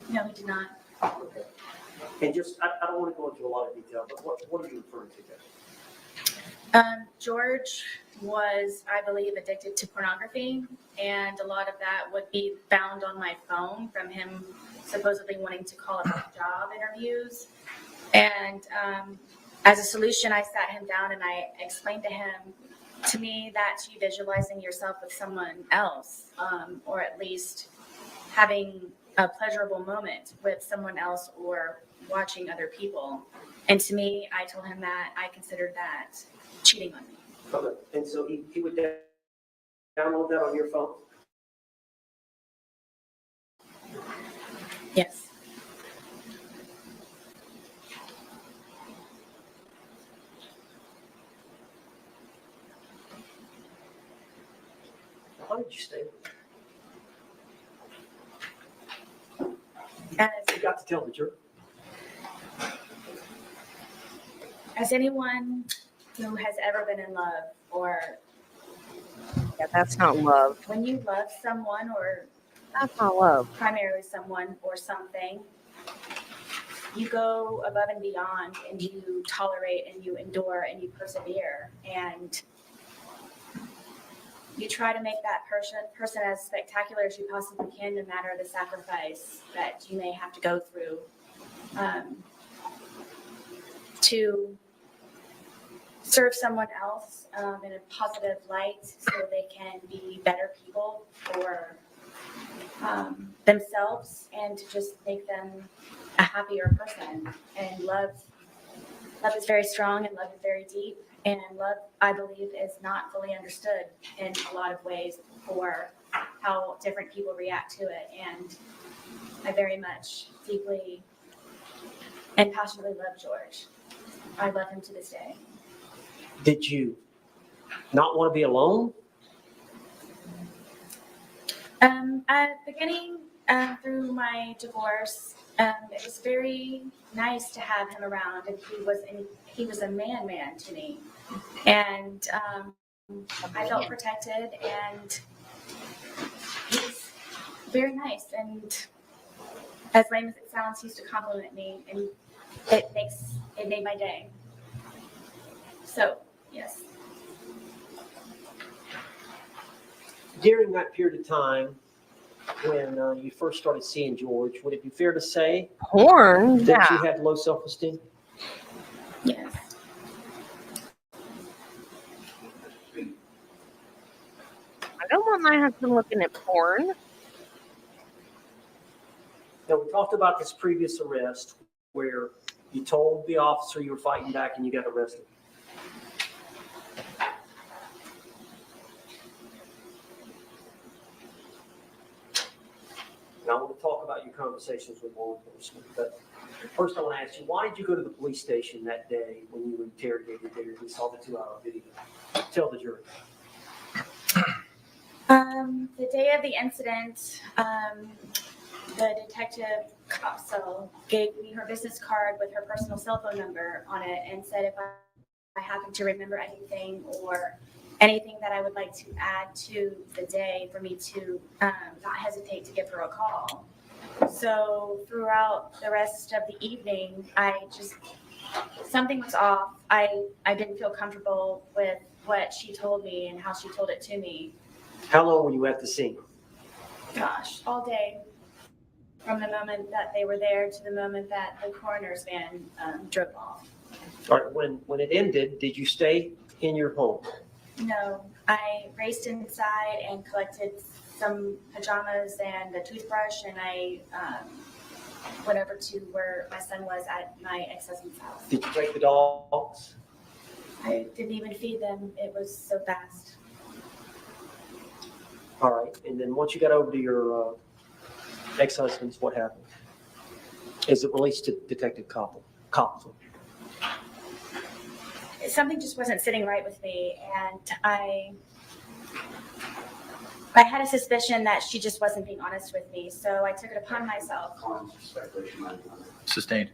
No, he did not. Okay. And just, I don't want to go into a lot of detail, but what are you referring to there? George was, I believe, addicted to pornography, and a lot of that would be found on my phone from him supposedly wanting to call up job interviews. And as a solution, I sat him down and I explained to him, to me, that's you visualizing yourself with someone else, or at least having a pleasurable moment with someone else or watching other people. And to me, I told him that I considered that cheating on me. Okay. And so he would download that on your phone? Yes. How did you stay? You got to tell the jury. As anyone who has ever been in love, or Yeah, that's not love. when you love someone, or That's not love. primarily someone or something, you go above and beyond, and you tolerate and you endure and you persevere, and you try to make that person as spectacular as you possibly can, no matter the sacrifice that you may have to go through to serve someone else in a positive light, so they can be better people for themselves, and to just make them a happier person. And love is very strong, and love is very deep, and love, I believe, is not fully understood in a lot of ways for how different people react to it. And I very much, deeply, and passionately love George. I love him to this day. Did you not want to be alone? At the beginning, through my divorce, it was very nice to have him around, and he was a man to me, and I felt protected, and he's very nice, and as lame as it sounds, he used to compliment me, and it made my day. So, yes. During that period of time when you first started seeing George, would it be fair to say Porn? that Yeah. you had low self-esteem? Yes. I don't want my husband looking at porn. Now, we talked about this previous arrest where you told the officer you were fighting back and you got arrested. Now, I want to talk about your conversations with law enforcement, but first I want to ask you, why did you go to the police station that day when you were interrogated there? We saw the 2-hour video. Tell the jury. The day of the incident, the detective Copsell gave me her business card with her personal cell phone number on it, and said if I happen to remember anything or anything that I would like to add to the day, for me to not hesitate to give her a call. So throughout the rest of the evening, something was off. I didn't feel comfortable with what she told me and how she told it to me. How long were you at the scene? Gosh, all day. From the moment that they were there to the moment that the coroner's van drove off. All right, when it ended, did you stay in your home? No, I raced inside and collected some pajamas and a toothbrush, and I went over to where my son was at my ex-husband's house. Did you take the dogs? I didn't even feed them. It was so fast. All right, and then once you got over to your ex-husband's, what happened? as it relates to Detective Copley? Something just wasn't sitting right with me, and I had a suspicion that she just wasn't being honest with me, so I took it upon myself. Sustained.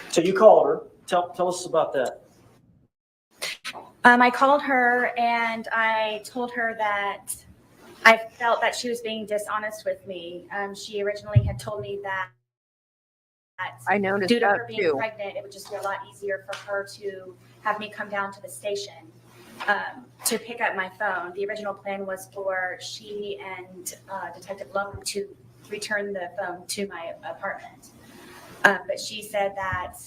So you called her. Tell us about that. I called her and I told her that I felt that she was being dishonest with me. She originally had told me that I noticed due to that her being too. pregnant, it would just be a lot easier for her to have me come down to the station to pick up my phone. The original plan was for she and Detective Loman to return the phone to my apartment. But she said that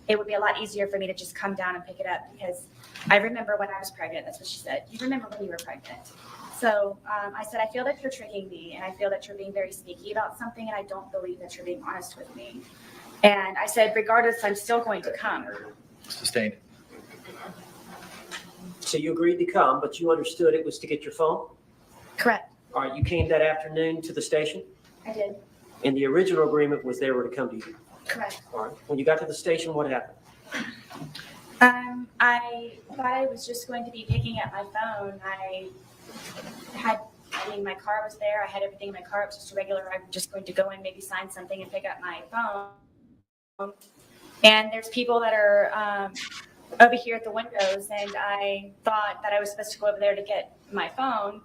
it would be a lot easier for me to just come down and pick it up because I remember when I was pregnant. That's what she said. You remember when you were pregnant. So I said, I feel that you're tricking me and I feel that you're being very sneaky about something and I don't believe that you're being honest with me. And I said, regardless, I'm still going to come. Sustained. So you agreed to come, but you understood it was to get your phone? Correct. All right, you came that afternoon to the station? I did. And the original agreement was they were to come to you? Correct. All right. When you got to the station, what happened? I thought I was just going to be picking up my phone. My car was there. I had everything in my car. It was just a regular. I'm just going to go in, maybe sign something and pick up my phone. And there's people that are over here at the windows, and I thought that I was supposed to go over there to get my phone.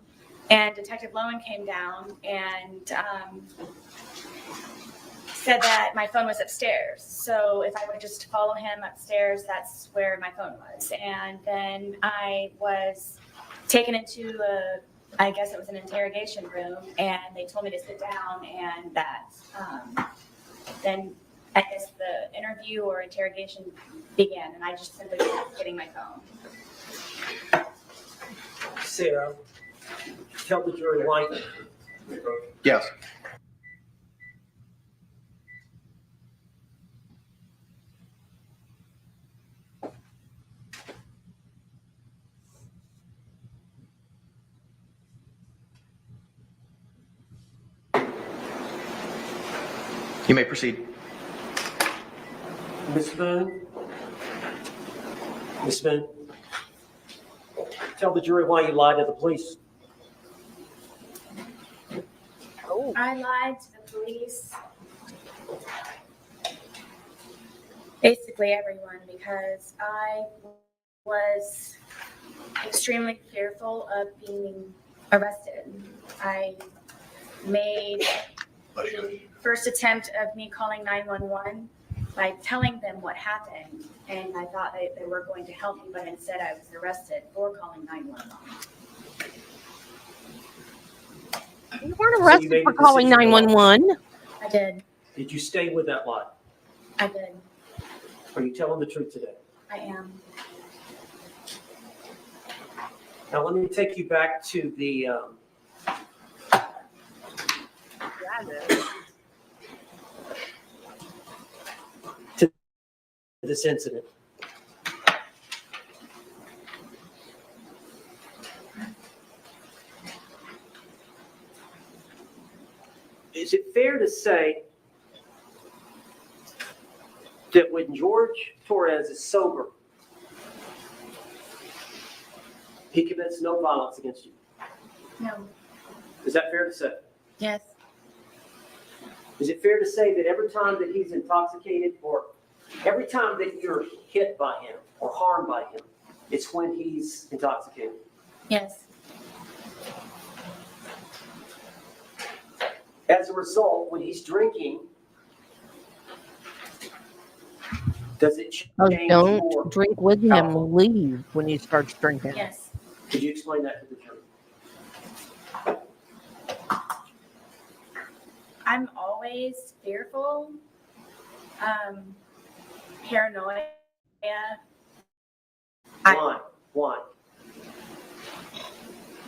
And Detective Lowen came down and said that my phone was upstairs. So if I would just follow him upstairs, that's where my phone was. And then I was taken into I guess it was an interrogation room, and they told me to sit down, and that then I guess the interview or interrogation began, and I just simply kept getting my phone. Sarah, tell the jury why. Yes. You may proceed. Ms. Boone? Ms. Boone? Tell the jury why you lied to the police. I lied to the police, basically everyone, because I was extremely fearful of being arrested. I made the first attempt of me calling 911 by telling them what happened, and I thought they were going to help me, but instead I was arrested for calling 911. You weren't arrested for calling 911. I did. Did you stay with that lie? I did. Are you telling the truth today? I am. Now let me take you back to the to this incident. Is it fair to say that when Jorge Torres is sober, he commits no violence against you? No. Is that fair to say? Yes. Is it fair to say that every time that he's intoxicated or every time that you're hit by him or harmed by him, it's when he's intoxicated? Yes. As a result, when he's drinking, does it change Don't your drink with him. alcohol? Leave when he starts drinking. Yes. Could you explain that to the jury? I'm always fearful, paranoia. Why?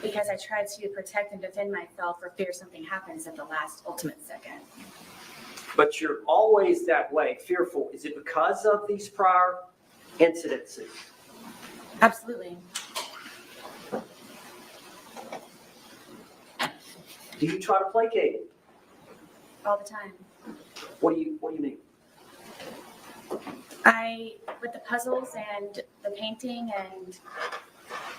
Because I try to protect and defend myself for fear something happens at the last ultimate second. But you're always that way, fearful. Is it because of these prior incidences? Absolutely. Do you try to placate it? All the time. What do you mean? With the puzzles and the painting and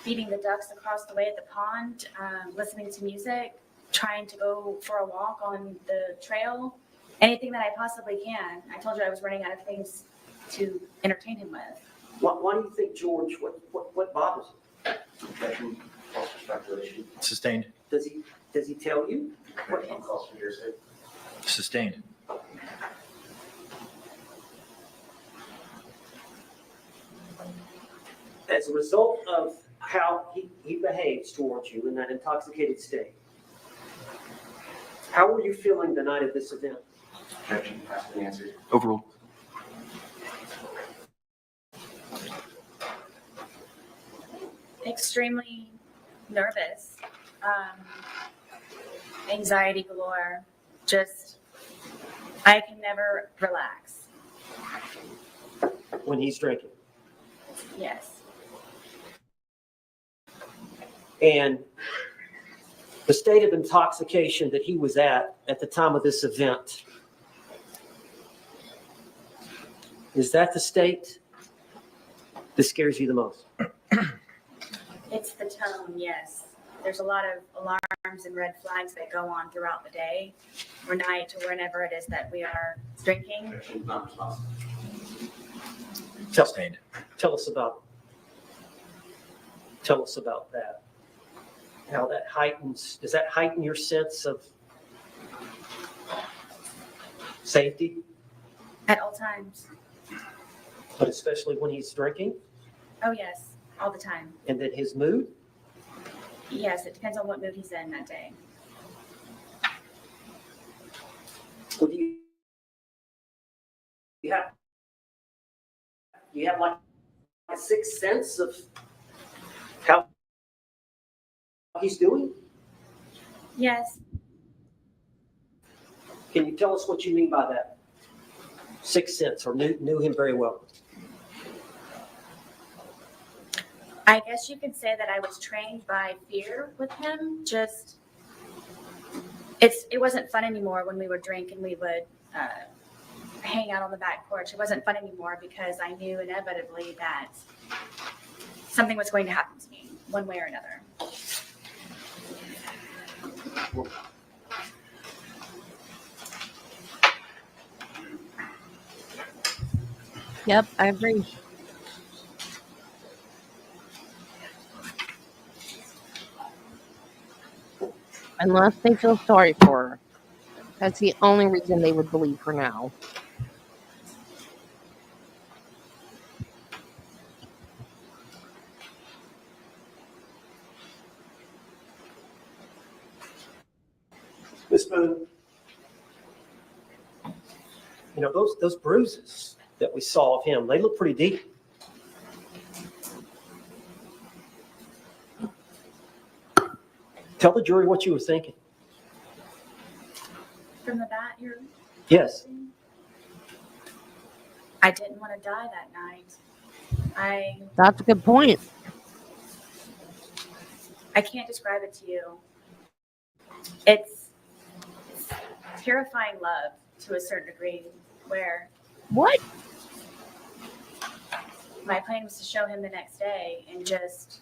feeding the ducks across the way at the pond, listening to music, trying to go for a walk on the trail, anything that I possibly can. I told you I was running out of things to entertain him with. Why do you think George, what bothers him? Objection, false speculation. Sustained. Does he tell you? Objection, false hearsay. Sustained. As a result of how he behaves towards you in that intoxicated state, how were you feeling the night of this event? Objection, has been answered. Overruled. Extremely nervous, anxiety galore, just, I can never relax. When he's drinking. Yes. And the state of intoxication that he was at the time of this event, is that the state that scares you the most? It's the tone, yes. There's a lot of alarms and red flags that go on throughout the day or night or whenever it is that we are drinking. Objection, not responsible. Sustained. Tell us about that. How that does that heighten your sense of safety? At all times. But especially when he's drinking? Oh, yes, all the time. And then his mood? Yes, it depends on what mood he's in that day. Well, you have like a sixth sense of how he's doing? Yes, Can you tell us what you mean by that? Sixth sense, or knew him very well? I guess you could say that I was trained by fear with him. Just, it wasn't fun anymore when we would drink and we would hang out on the back porch. It wasn't fun anymore because I knew inevitably that something was going to happen to me one way or another. Yep, I agree. Unless they feel sorry for her. That's the only reason they would believe her now. Miss Boone, you know, those bruises that we saw of him, they look pretty deep. Tell the jury what you were thinking. From the bat, Yes. I didn't want to die that night. That's a good point. I can't describe it to you. It's terrifying love to a certain degree where What? my plan was to show him the next day and just,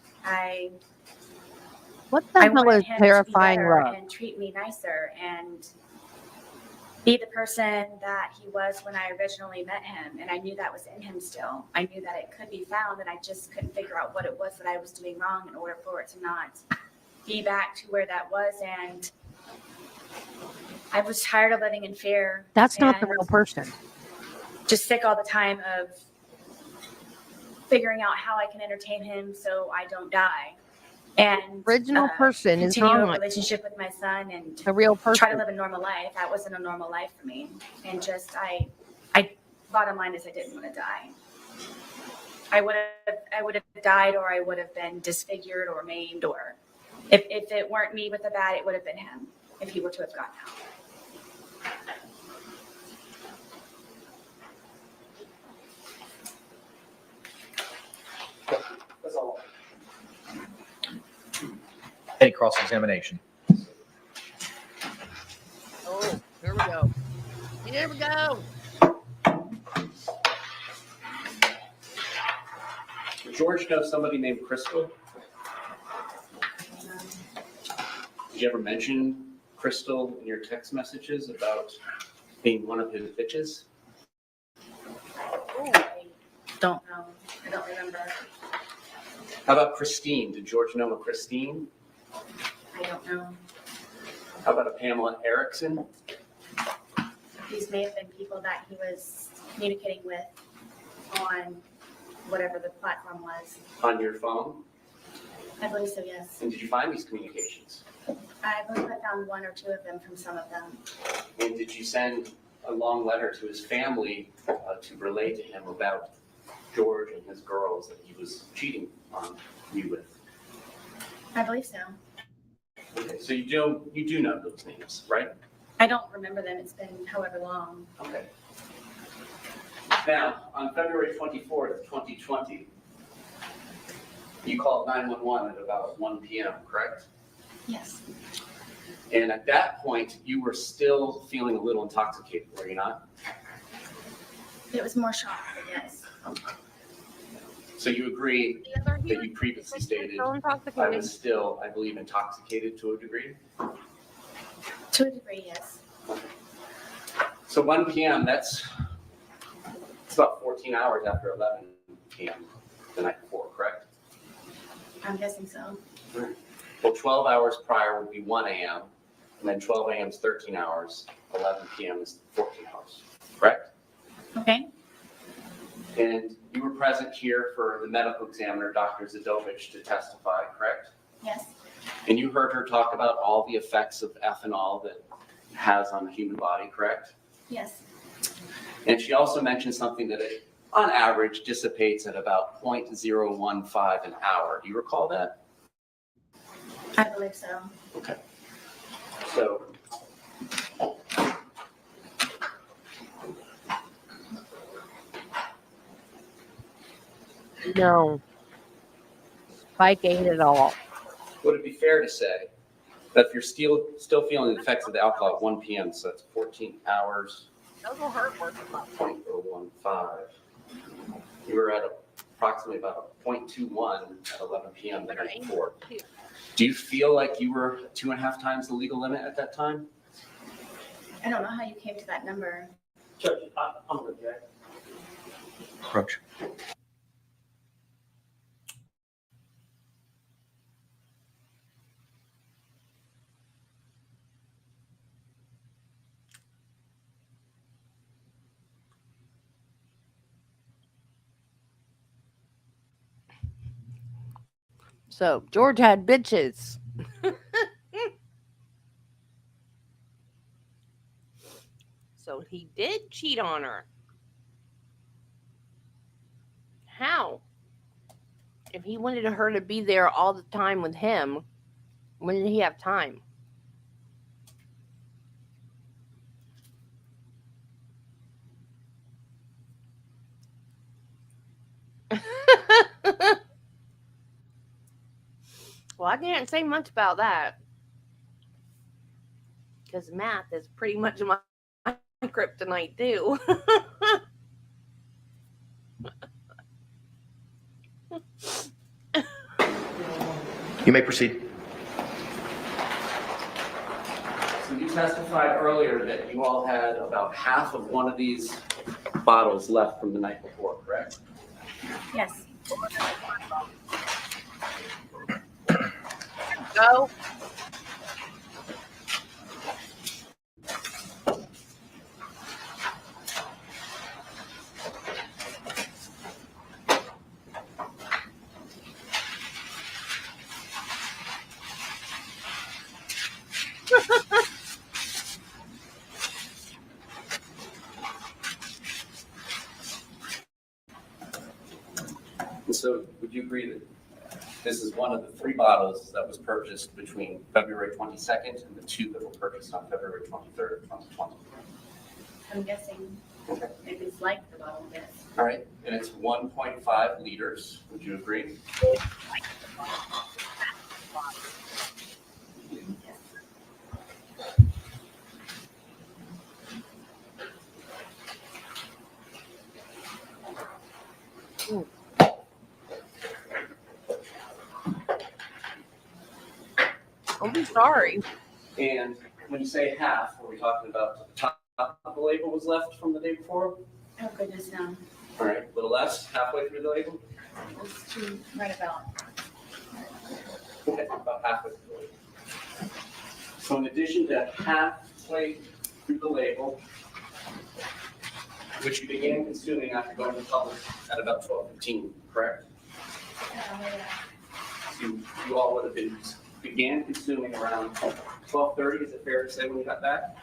What the I hell wanted is him terrifying to be better love? and treat me nicer and be the person that he was when I originally met him. And I knew that was in him still. I knew that it could be found, and I just couldn't figure out what it was that I was doing wrong in order for it to not be back to where that was. And I was tired of living in fear. That's not the and real person. just sick all the time of figuring out how I can entertain him so I don't die. And Original person is continue a not relationship with my son and the real try to person. live a normal life. That wasn't a normal life for me. And just I bottom line is I didn't want to die. I would have died, or I would have been disfigured or maimed, or if it weren't me with the bat, it would have been him if he were to have gotten out. That's all. Any cross-examination? Oh, here we go. Here we go. Did George know somebody named Crystal? Did you ever mention Crystal in your text messages about being one of his bitches? I don't know. I don't remember. How about Christine? Did George know a Christine? I don't know. How about a Pamela Erickson? These may have been people that he was communicating with on whatever the platform was. On your phone? I believe so, yes. And did you find these communications? I believe I found one or two of them from some of them. And did you send a long letter to his family to relay to him about George and his girls that he was cheating on you with? I believe so. Okay, so you do know those names, right? I don't remember them. It's been however long. Okay. Now, on February 24th, 2020, you called 911 at about 1 p.m., correct? Yes. And at that point, you were still feeling a little intoxicated, were you not? It was more shock, but yes. So you agree that you previously stated, I was still, I believe, intoxicated to a degree? To a degree, yes. So 1 p.m., it's about 14 hours after 11 p.m. the night before, correct? I'm guessing so. Well, 12 hours prior would be 1 a.m., and then 12 a.m. is 13 hours, 11 p.m. is 14 hours, correct? Okay. And you were present here for the medical examiner, Dr. Zadovich, to testify, correct? Yes. And you heard her talk about all the effects of ethanol that it has on the human body, correct? Yes. And she also mentioned something that it, on average, dissipates at about 0.015 an hour. Do you recall that? I believe so. Okay. So, No. Spike ate it all. would it be fair to say that if you're still feeling the effects of the alcohol at 1 p.m., so that's 14 hours, Those will hurt worse. 0.015, you were at approximately about a 0.21 at 11 p.m. the night before. Do you feel like you were 2.5 times the legal limit at that time? I don't know how you came to that number. Judge, I'm good, Jay. Approach. So George had bitches. So he did cheat on her. How? If he wanted her to be there all the time with him, when did he have time? Well, I can't say much about that. Because math is pretty much my kryptonite, too. You may proceed. So you testified earlier that you all had about half of one of these bottles left from the night before, correct? Yes. Go. And so would you agree that this is one of the 3 bottles that was purchased between February 22nd and the 2 that were purchased on February 23rd of 2020? I'm guessing maybe it's like the bottle, yes. All right, and it's 1.5 liters. Would you agree? I'm sorry. And when you say half, are we talking about the top of the label was left from the day before? Oh, goodness, no. All right, a little less, halfway through the label? It's too right about. Okay, about halfway through the label. So in addition to halfway through the label, which you began consuming after going to public at about 12:15, correct? So you all would have began consuming around 12:30, is it fair to say, when you got back?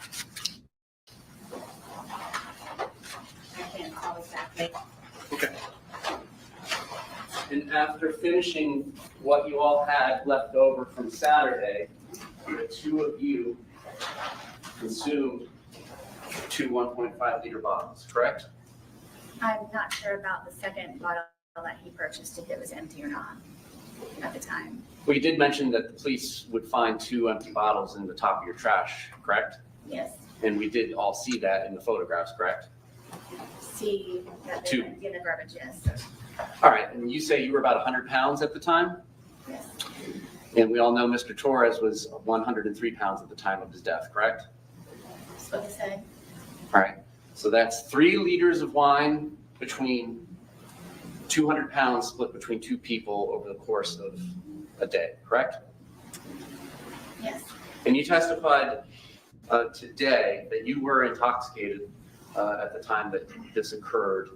I can't call exactly. Okay. And after finishing what you all had left over from Saturday, the two of you consumed 2 1.5 liter bottles, correct? I'm not sure about the second bottle that he purchased, if it was empty or not at the time. Well, you did mention that the police would find 2 empty bottles in the top of your trash, correct? Yes. And we did all see that in the photographs, correct? See that Two. they're empty in the garbage, yes. All right, and you say you were about 100 pounds at the time? Yes. And we all know Mr. Torres was 103 pounds at the time of his death, correct? That's what they said. All right, so that's 3 liters of wine between 200 pounds split between 2 people over the course of a day, correct? Yes. And you testified today that you were intoxicated at the time that this occurred,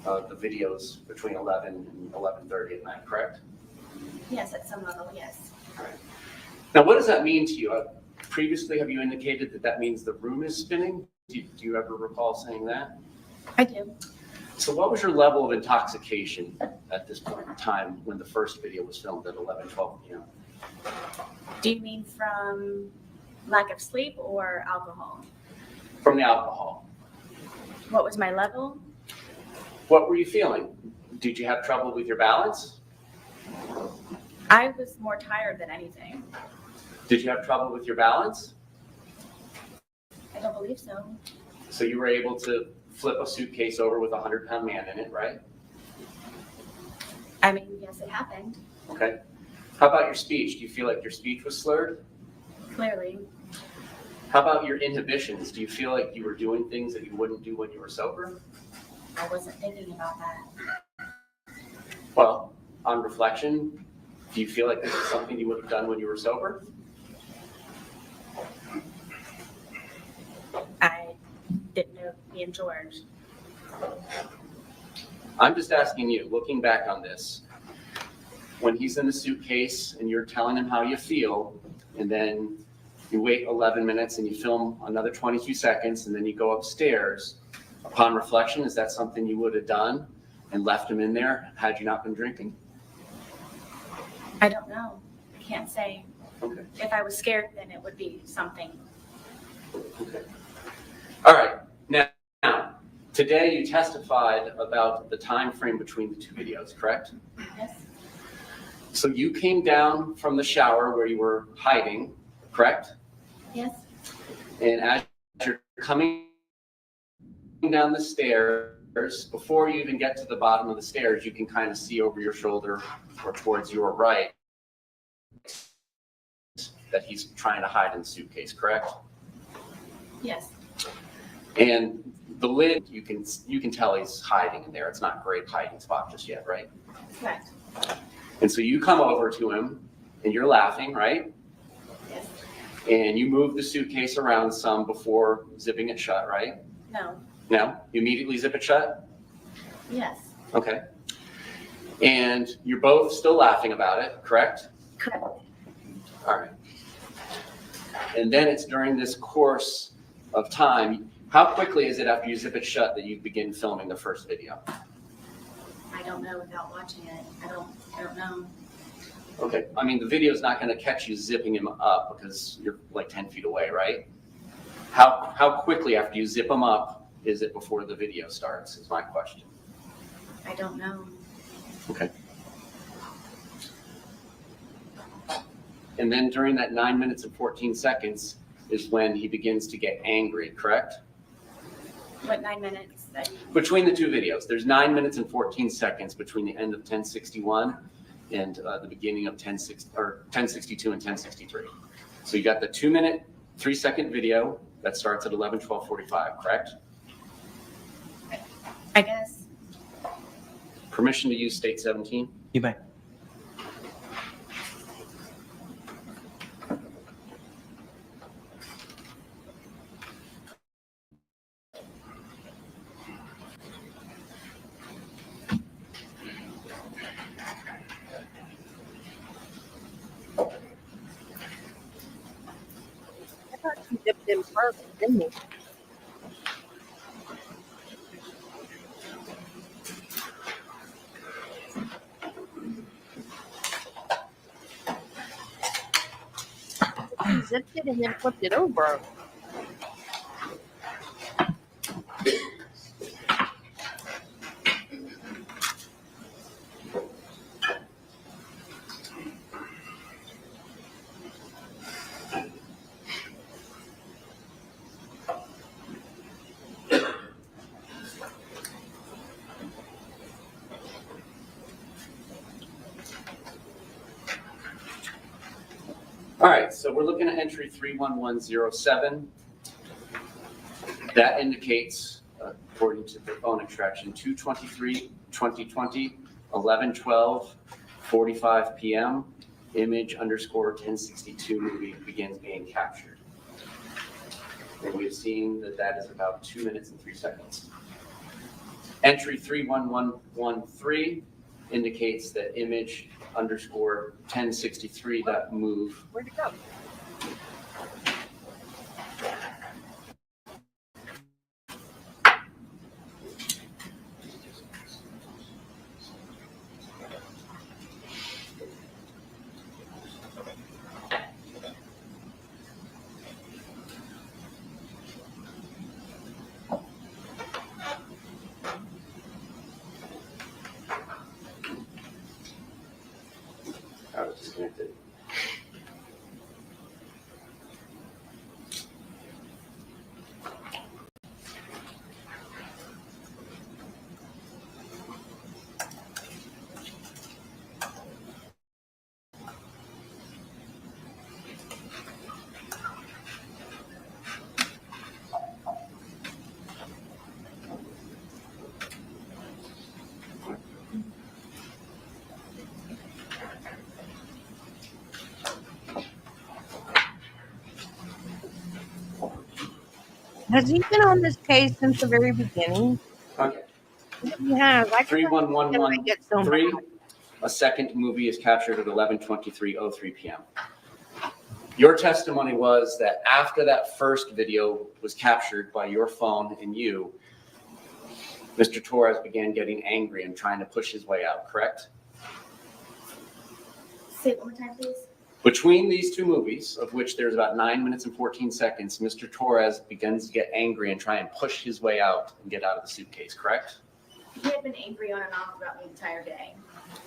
the videos between 11 and 11:30 at night, correct? Yes, at some level, yes. All right. Now, what does that mean to you? Previously, have you indicated that that means the room is spinning? Do you ever recall saying that? I do. So what was your level of intoxication at this point in time when the first video was filmed at 11:12 p.m.? Do you mean from lack of sleep or alcohol? From the alcohol. What was my level? What were you feeling? Did you have trouble with your balance? I was more tired than anything. Did you have trouble with your balance? I don't believe so. So you were able to flip a suitcase over with a 100-pound man in it, right? I mean, yes, it happened. Okay. How about your speech? Do you feel like your speech was slurred? Clearly. How about your inhibitions? Do you feel like you were doing things that you wouldn't do when you were sober? I wasn't thinking about that. Well, on reflection, do you feel like this is something you would have done when you were sober? I didn't know me and George. I'm just asking you, looking back on this, when he's in the suitcase and you're telling him how you feel, and then you wait 11 minutes and you film another 22 seconds, and then you go upstairs, upon reflection, is that something you would have done and left him in there had you not been drinking? I don't know. I can't say. Okay. If I was scared, then it would be something. Okay. All right. Now, today you testified about the time frame between the 2 videos, correct? Yes. So you came down from the shower where you were hiding, correct? Yes. And as you're coming down the stairs, before you even get to the bottom of the stairs, you can kind of see over your shoulder or towards your right that he's trying to hide in the suitcase, correct? Yes. And the lid, you can tell he's hiding in there. It's not a great hiding spot just yet, right? Correct. And so you come over to him and you're laughing, right? Yes. And you move the suitcase around some before zipping it shut, right? No. No? You immediately zip it shut? Yes. Okay. And you're both still laughing about it, correct? Correct. All right. And then it's during this course of time, how quickly is it after you zip it shut that you begin filming the first video? I don't know without watching it. I don't know. Okay. I mean, the video's not going to catch you zipping him up because you're like 10 feet away, right? How quickly after you zip him up is it before the video starts, is my question. I don't know. Okay. And then during that 9 minutes and 14 seconds is when he begins to get angry, correct? What 9 minutes? Between the 2 videos, there's 9 minutes and 14 seconds between the end of 1061 and the beginning of 1062 and 1063. So you got the 2-minute, 3-second video that starts at 11:12:45, correct? I guess. Permission to use state 17? You may. I thought you dipped in first, didn't you? You zipped it and then flipped it over. All right, so we're looking at entry 31107. That indicates, according to the phone extraction, 2/23/2020, 11:12:45 p.m. Image underscore 1062 movie begins being captured. And we've seen that that is about 2 minutes and 3 seconds. Entry 31113 indicates that image underscore 1063.move. Where'd it go? I was disconnected. Has he been on this case since the very beginning? Okay. He has. I get so 31113. mad. A second movie is captured at 11:23:03 p.m. Your testimony was that after that first video was captured by your phone and you, Mr. Torres began getting angry and trying to push his way out, correct? Say it one more time, please. Between these two movies, of which there's about 9 minutes and 14 seconds, Mr. Torres begins to get angry and try and push his way out and get out of the suitcase, correct? He had been angry on and off about the entire day.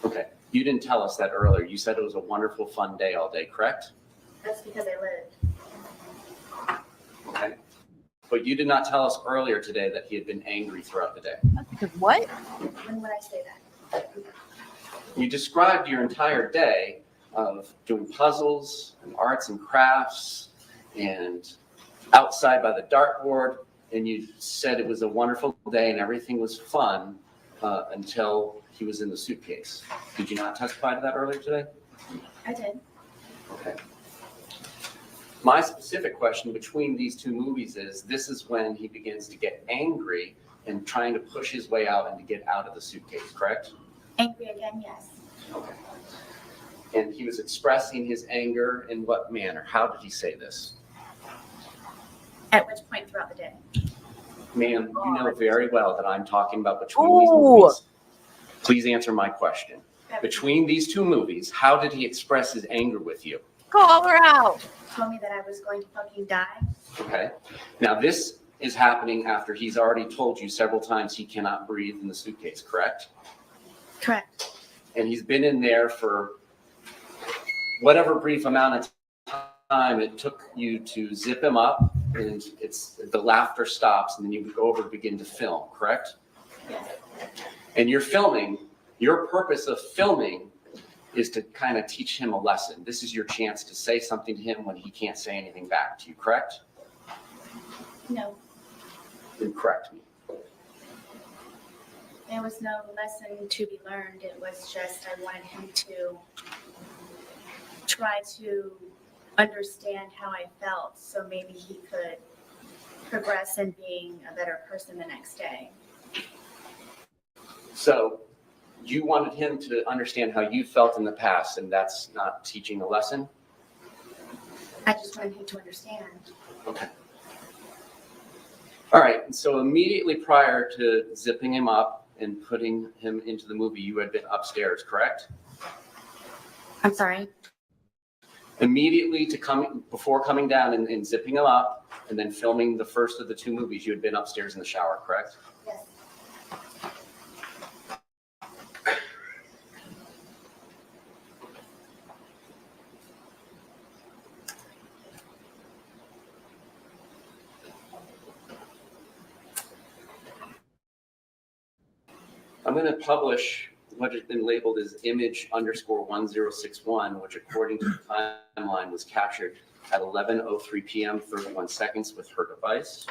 Okay. You didn't tell us that earlier. You said it was a wonderful, fun day all day, correct? That's because I lived. Okay. But you did not tell us earlier today that he had been angry throughout the day. Because what? When would I say that? You described your entire day of doing puzzles and arts and crafts and outside by the dartboard, and you said it was a wonderful day and everything was fun until he was in the suitcase. Did you not testify to that earlier today? I did. Okay. My specific question between these two movies is, this is when he begins to get angry and trying to push his way out and to get out of the suitcase, correct? Angry again, yes. Okay. And he was expressing his anger in what manner? How did he say this? At which point throughout the day? Ma'am, you know very well that I'm talking about between these Ooh. movies. Please answer my question. Between these two movies, how did he express his anger with you? Call her out. Told me that I was going to fucking die. Okay. Now this is happening after he's already told you several times he cannot breathe in the suitcase, correct? Correct. And he's been in there for whatever brief amount of time it took you to zip him up, and the laughter stops, and then you go over and begin to film, correct? Yes. And you're filming, your purpose of filming is to kind of teach him a lesson. This is your chance to say something to him when he can't say anything back to you, correct? No, Then correct me. there was no lesson to be learned. It was just I wanted him to try to understand how I felt so maybe he could progress in being a better person the next day. So you wanted him to understand how you felt in the past, and that's not teaching a lesson? I just wanted him to understand. Okay. All right, and so immediately prior to zipping him up and putting him into the movie, you had been upstairs, correct? I'm sorry? Immediately before coming down and zipping him up and then filming the first of the two movies, you had been upstairs in the shower, correct? Yes. I'm going to publish what has been labeled as image_1061, which according to the timeline was captured at 11:03 p.m. 31 seconds with her device.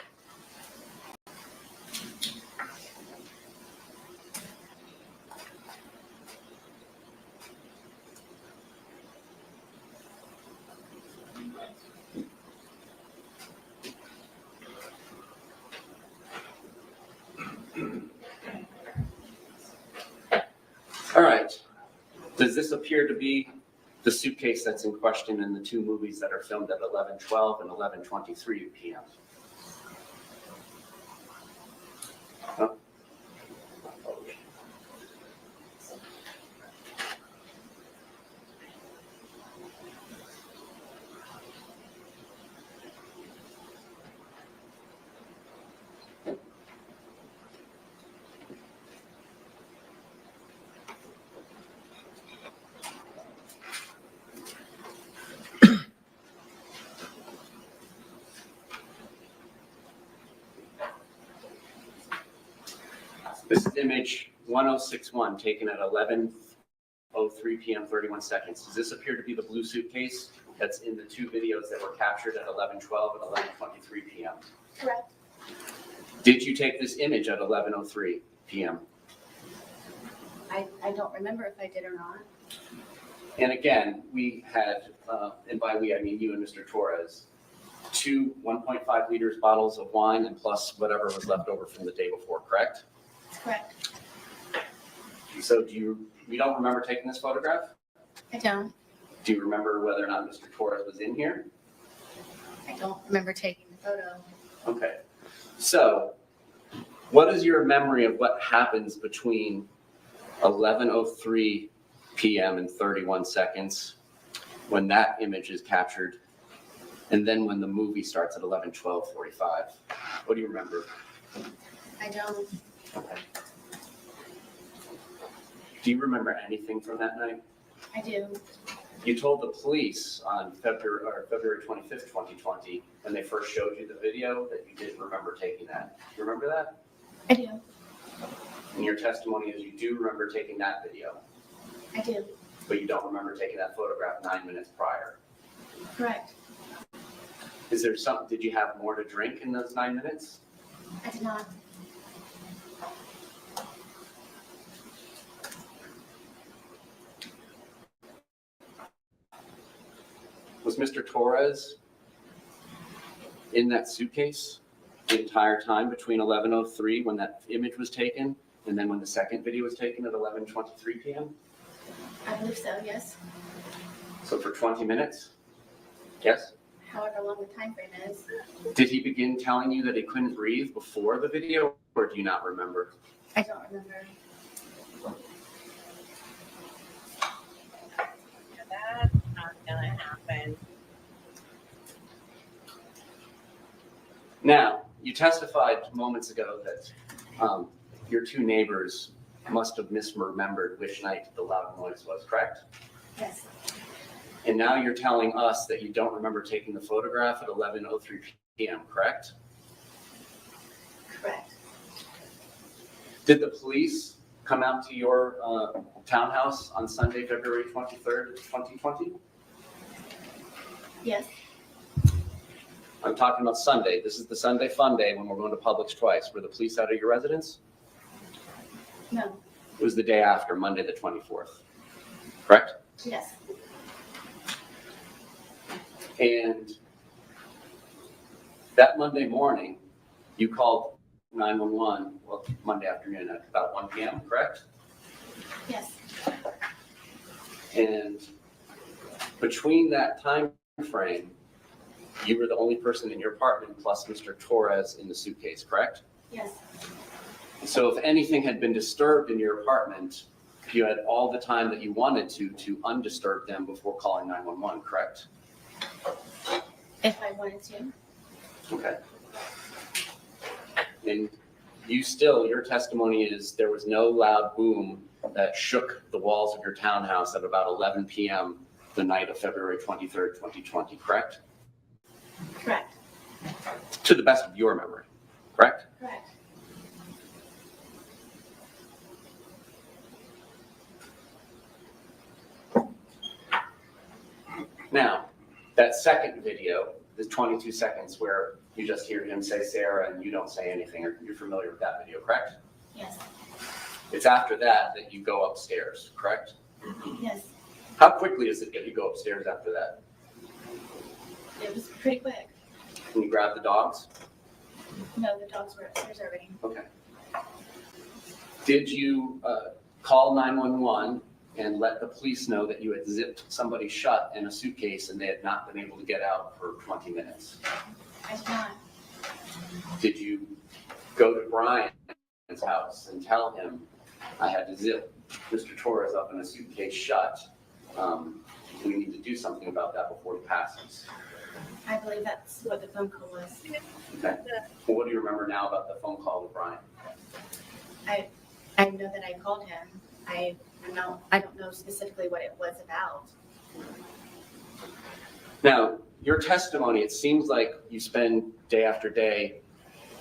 All right. Does this appear to be the suitcase that's in question in the two movies that are filmed at 11:12 and 11:23 p.m.? No? This is image 1061 taken at 11:03 p.m. 31 seconds. Does this appear to be the blue suitcase that's in the two videos that were captured at 11:12 and 11:23 p.m.? Correct. Did you take this image at 11:03 p.m.? I don't remember if I did or not. And again, we had, and by we I mean you and Mr. Torres, two 1.5 liters bottles of wine and plus whatever was left over from the day before, correct? Correct. So you don't remember taking this photograph? I don't. Do you remember whether or not Mr. Torres was in here? I don't remember taking the photo. Okay. So what is your memory of what happens between 11:03 p.m. and 31 seconds when that image is captured and then when the movie starts at 11:12:45? What do you remember? I don't. Okay. Do you remember anything from that night? I do. You told the police on February 25th, 2020, when they first showed you the video, that you didn't remember taking that. Do you remember that? I do. And your testimony is you do remember taking that video, I do. but you don't remember taking that photograph 9 minutes prior. Correct. Is there something, did you have more to drink in those 9 minutes? I did not. Was Mr. Torres in that suitcase the entire time between 11:03 when that image was taken and then when the second video was taken at 11:23 p.m.? I believe so, yes. So for 20 minutes? Yes? However long the time frame is. Did he begin telling you that he couldn't breathe before the video, or do you not remember? I don't remember. That's not gonna happen. Now, you testified moments ago that your two neighbors must have misremembered which night the loud noise was, correct? Yes. And now you're telling us that you don't remember taking the photograph at 11:03 p.m., correct? Correct. Did the police come out to your townhouse on Sunday, February 23rd, 2020? Yes. I'm talking about Sunday. This is the Sunday fun day when we're going to Publix twice. Were the police out at your residence? No. It was the day after, Monday the 24th, correct? Yes. And that Monday morning, you called 911, well, Monday afternoon at about 1 p.m., correct? Yes. And between that time frame, you were the only person in your apartment plus Mr. Torres in the suitcase, correct? Yes. So if anything had been disturbed in your apartment, you had all the time that you wanted to undisturb them before calling 911, correct? If I wanted to. Okay. And you still, your testimony is there was no loud boom that shook the walls of your townhouse at about 11 p.m. the night of February 23rd, 2020, correct? Correct. To the best of your memory, correct? Correct. Now, that second video, the 22 seconds where you just hear him say Sarah and you don't say anything, or you're familiar with that video, correct? Yes. It's after that that you go upstairs, correct? Yes. How quickly does it get you go upstairs after that? It was pretty quick. Can you grab the dogs? No, the dogs were upstairs already. Okay. Did you call 911 and let the police know that you had zipped somebody shut in a suitcase and they had not been able to get out for 20 minutes? I did not. Did you go to Brian's house and tell him, I had to zip Mr. Torres up in a suitcase shut? We need to do something about that before he passes. I believe that's what the phone call was. Okay. Well, what do you remember now about the phone call with Brian? I know that I called him. I don't know specifically what it was about. Now, your testimony, it seems like you spend day after day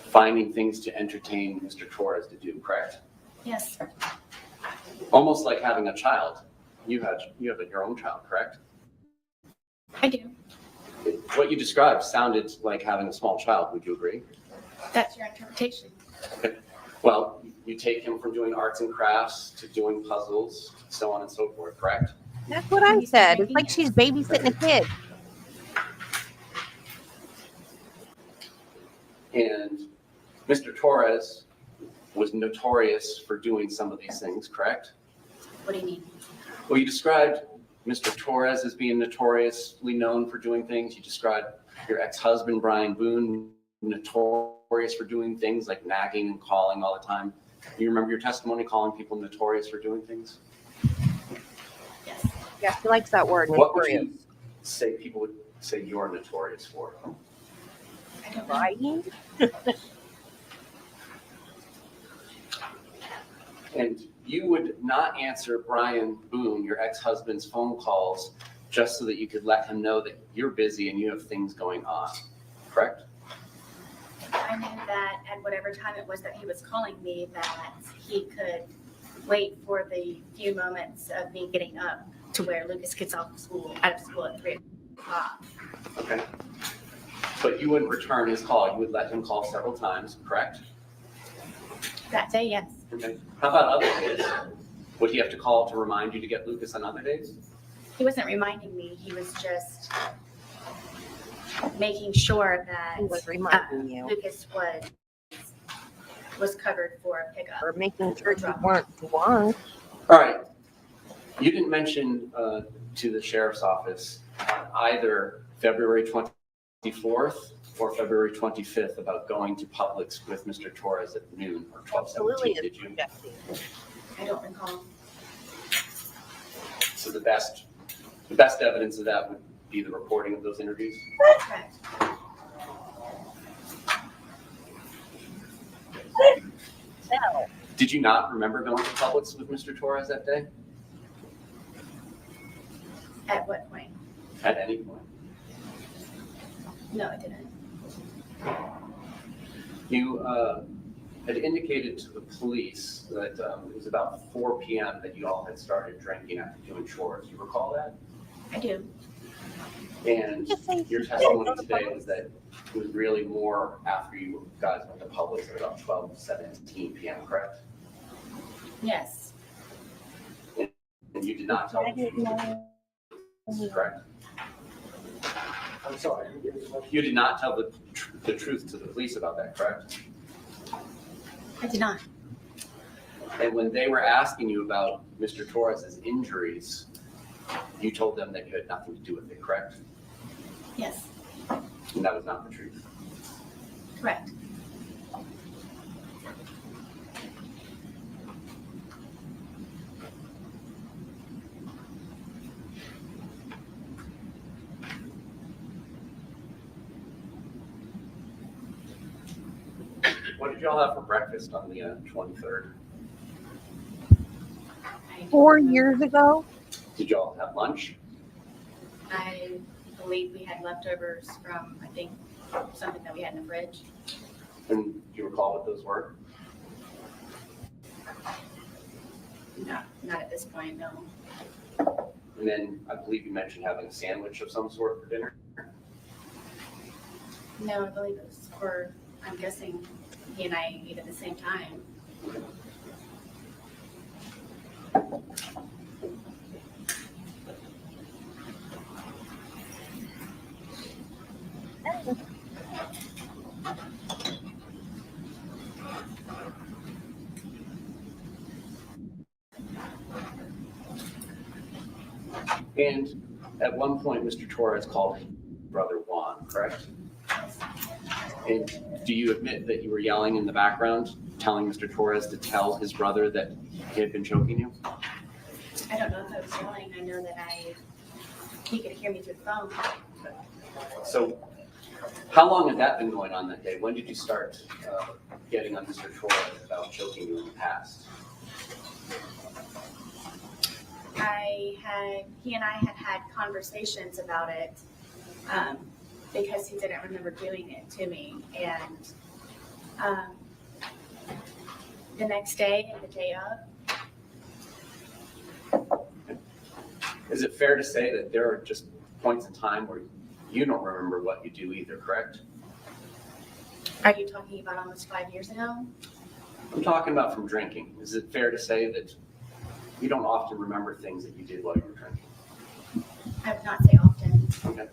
finding things to entertain Mr. Torres to do, correct? Yes. Almost like having a child. You have your own child, correct? I do. What you described sounded like having a small child. Would you agree? That's your interpretation. Okay. Well, you take him from doing arts and crafts to doing puzzles, so on and so forth, correct? That's what I said. It's like she's babysitting a kid. And Mr. Torres was notorious for doing some of these things, correct? What do you mean? Well, you described Mr. Torres as being notoriously known for doing things. You described your ex-husband, Brian Boone, notorious for doing things like nagging and calling all the time. You remember your testimony calling people notorious for doing things? Yes. Yeah, she likes that word. What would you say people would say you're notorious for? I don't know. Lying? And you would not answer Brian Boone, your ex-husband's phone calls, just so that you could let him know that you're busy and you have things going on, correct? I knew that at whatever time it was that he was calling me, that he could wait for the few moments of me getting up to where Lucas gets out of school at 3 o'clock. Okay. But you wouldn't return his call. You would let him call several times, correct? That day, yes. Okay. How about other days? Would he have to call to remind you to get Lucas on other days? He wasn't reminding me. He was just making sure that He was reminding you. Lucas was covered for a pickup. Or making sure you weren't drunk. All right. You didn't mention to the sheriff's office on either February 24th or February 25th about going to Publix with Mr. Torres at noon or 12:17, did you? I don't recall. So the best evidence of that would be the recording of those interviews? Correct. No. Did you not remember going to Publix with Mr. Torres that day? At what point? At any point? No, I didn't. You had indicated to the police that it was about 4 p.m. that you all had started drinking after doing chores. You recall that? I do. And your testimony today was that it was really more after you guys went to Publix at about 12 to 17 p.m., correct? Yes. And you did not tell the truth, correct? I'm sorry. You did not tell the truth to the police about that, correct? I did not. And when they were asking you about Mr. Torres's injuries, you told them that you had nothing to do with it, correct? Yes. And that was not the truth. Correct. What did y'all have for breakfast on the 23rd? 4 years ago. Did y'all have lunch? I believe we had leftovers from, I think, something that we had in the fridge. And do you recall what those were? No, not at this point, no. And then I believe you mentioned having a sandwich of some sort for dinner. No, I believe it was for, I'm guessing he and I ate at the same time. And at one point, Mr. Torres called brother Juan, correct? And do you admit that you were yelling in the background, telling Mr. Torres to tell his brother that he had been choking you? I don't know if I was yelling. I know that he could hear me through the phone. So how long had that been going on that day? When did you start getting on Mr. Torres about choking you in the past? He and I had conversations about it because he didn't remember doing it to me. And the next day and the day of. Is it fair to say that there are just points in time where you don't remember what you do either, correct? Are you talking about almost 5 years ago? I'm talking about from drinking. Is it fair to say that you don't often remember things that you did while you were drinking? I would not say often. Okay.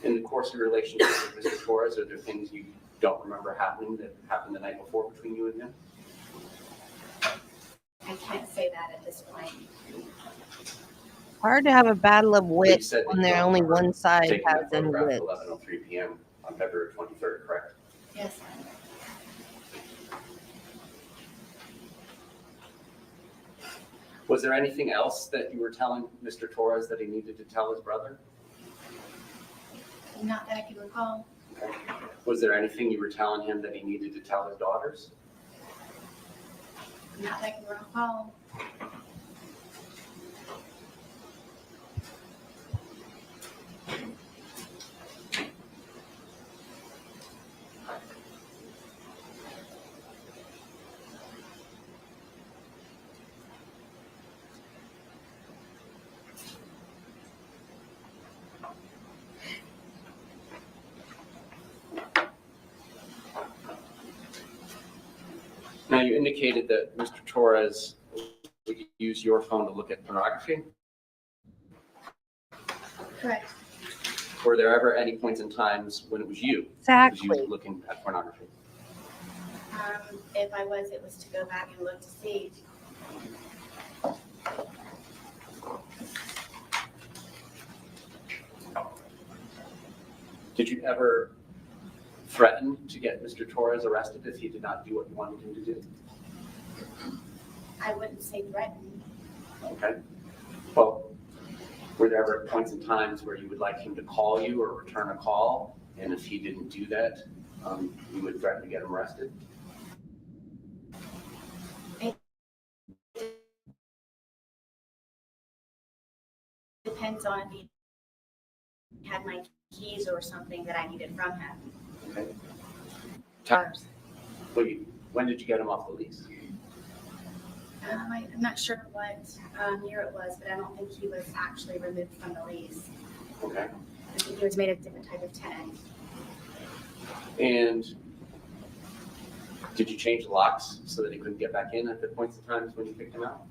In the course of your relationship with Mr. Torres, are there things you don't remember happening that happened the night before between you and him? I can't say that at this point. Hard to have a battle of You wits said when that there you only remember one side taking has that any photograph wits. at 11:03 p.m. on February 23rd, correct? Yes. Was there anything else that you were telling Mr. Torres that he needed to tell his brother? Not that I can recall. Okay. Was there anything you were telling him that he needed to tell his daughters? Not that I can recall. Now, you indicated that Mr. Torres would use your phone to look at pornography. Correct. Were there ever any points in times when it was you? Exactly. Was you looking at pornography? If I was, it was to go back and look to see. Did you ever threaten to get Mr. Torres arrested if he did not do what you wanted him to do? I wouldn't say threaten. Okay. Well, were there ever points in times where you would like him to call you or return a call? And if he didn't do that, you would threaten to get him arrested? Depends on if he had my keys or something that I needed from him. Okay. Cars. When did you get him off the lease? I'm not sure what year it was, but I don't think he was actually removed from the lease. Okay. I think he was made a different type of tenant. And did you change the locks so that he couldn't get back in at the points of times when you picked him out?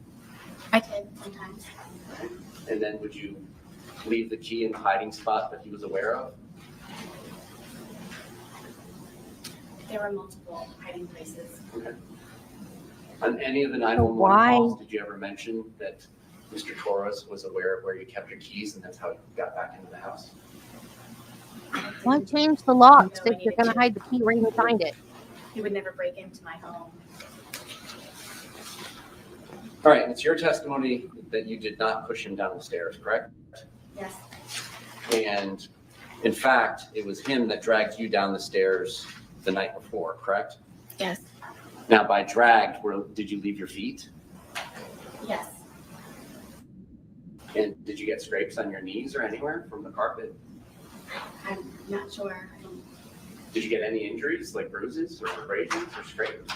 I did sometimes. And then would you leave the key in the hiding spot that he was aware of? There were multiple hiding places. Okay. On any of the 911 why- calls, did you ever mention that Mr. Torres was aware of where you kept your keys and that's how you got back into the house? Why change the locks if you're going to hide the key right behind it? He would never break into my home. All right, it's your testimony that you did not push him down the stairs, correct? Yes. And in fact, it was him that dragged you down the stairs the night before, correct? Yes. Now, by dragged, did you leave your feet? Yes. And did you get scrapes on your knees or anywhere from the carpet? I'm not sure. Did you get any injuries, like bruises or abrasions or scrapes?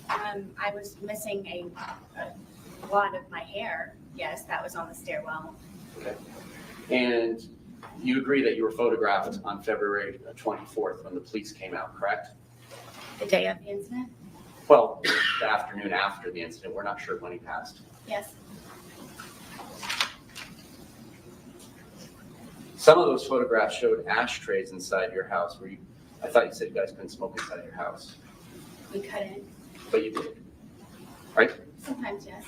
I was missing a lot of my hair. Yes, that was on the stairwell. Okay. And you agree that you were photographed on February 24th when the police came out, correct? The day of the incident? Well, the afternoon after the incident. We're not sure when he passed. Yes. Some of those photographs showed ashtrays inside your house. I thought you said you guys couldn't smoke inside your house, We couldn't. but you did, right? Sometimes, yes.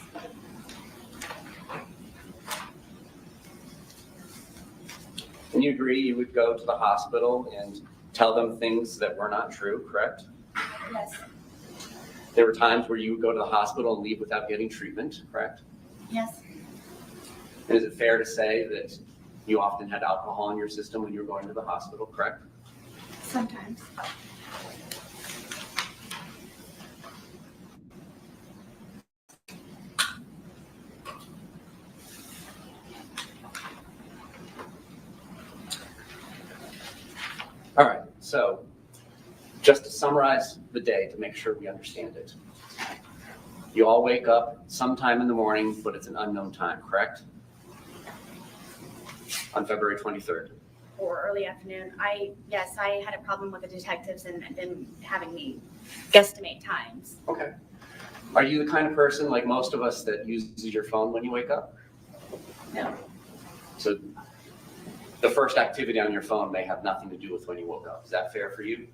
And you agree you would go to the hospital and tell them things that were not true, correct? Yes. There were times where you would go to the hospital and leave without getting treatment, correct? Yes. And is it fair to say that you often had alcohol in your system when you were going to the hospital, correct? Sometimes. All right, so just to summarize the day to make sure we understand it. You all wake up sometime in the morning, but it's an unknown time, correct? On February 23rd. Or early afternoon. I had a problem with the detectives and them having me guesstimate times. Okay. Are you the kind of person, like most of us, that uses your phone when you wake up? No. So the first activity on your phone may have nothing to do with when you woke up. Is that fair for you?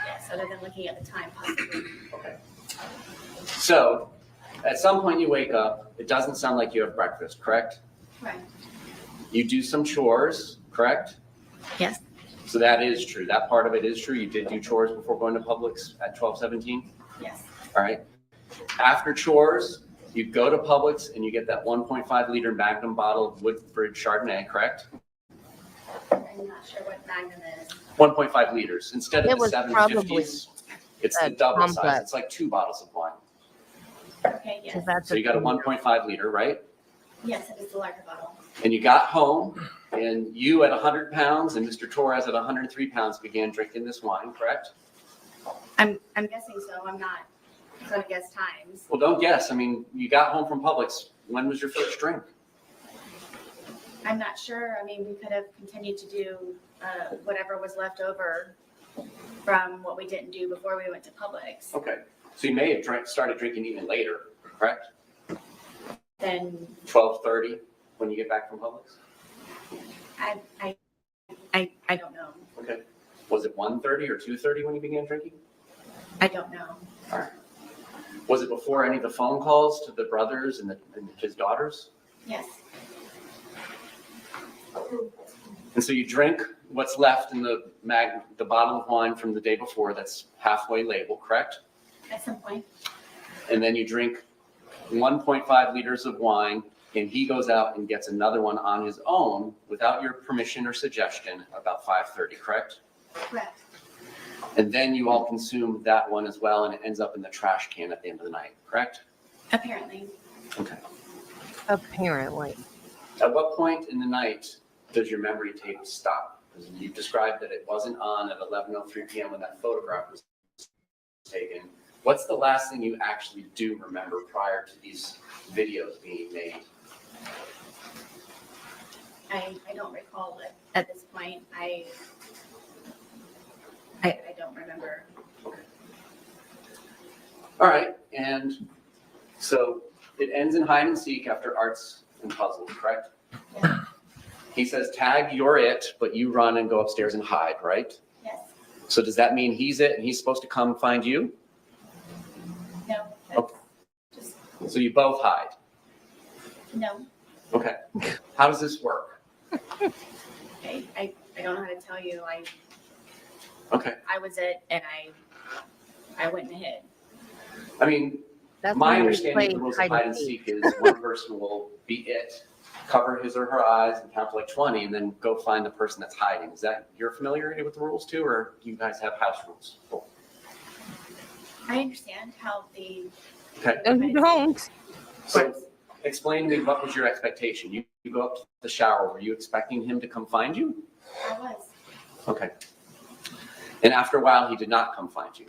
Yes, other than looking at the time possibly. Okay. So at some point you wake up, it doesn't sound like you have breakfast, correct? Right. You do some chores, correct? Yes. So that is true. That part of it is true. You did do chores before going to Publix at 12:17? Yes. All right. After chores, you go to Publix and you get that 1.5 liter Magnum bottle of Woodbridge Chardonnay, correct? I'm not sure what Magnum is. 1.5 liters. Instead of It the was 750s, it's the double size. complex. It's like 2 bottles of wine. Okay, yes. So you got a 1.5 liter, right? Yes, it is the larger bottle. And you got home, and you at 100 pounds and Mr. Torres at 103 pounds began drinking this wine, correct? I'm guessing so. I'm not going to guess times. Well, don't guess. I mean, you got home from Publix. When was your first drink? I'm not sure. I mean, we could have continued to do whatever was left over from what we didn't do before we went to Publix. Okay. So you may have started drinking even later, correct? Then 12:30 when you get back from Publix? I don't know. Okay. Was it 1:30 or 2:30 when you began drinking? I don't know. All right. Was it before any of the phone calls to the brothers and his daughters? Yes. And so you drink what's left in the bottle of wine from the day before that's halfway labeled, correct? At some point. And then you drink 1.5 liters of wine, and he goes out and gets another one on his own without your permission or suggestion about 5:30, correct? Correct. And then you all consume that one as well, and it ends up in the trash can at the end of the night, correct? Apparently. Okay. Apparently. At what point in the night does your memory tape stop? Because you described that it wasn't on at 11:03 p.m. when that photograph was taken, what's the last thing you actually do remember prior to these videos being made? I don't recall it at this point. I don't remember. All right, and so it ends in hide and seek after arts and puzzles, correct? Yeah. He says, tag, you're it, but you run and go upstairs and hide, right? Yes. So does that mean he's it and he's supposed to come find you? No. Okay. Just So you both hide? no. Okay. How does this work? I don't know how to tell you. Okay. I was it, and I went and hid. I mean, That's my when we understanding of played the rules of hide and seek is one person will be it, cover his or her eyes and count to like 20 and then go find the person that's hiding. Is that your familiarity with the rules too, or do you guys have house rules? I understand how the Okay. No, you don't. So explain to me, what was your expectation? You go up to the shower. Were you expecting him to come find you? I was. Okay. And after a while, he did not come find you.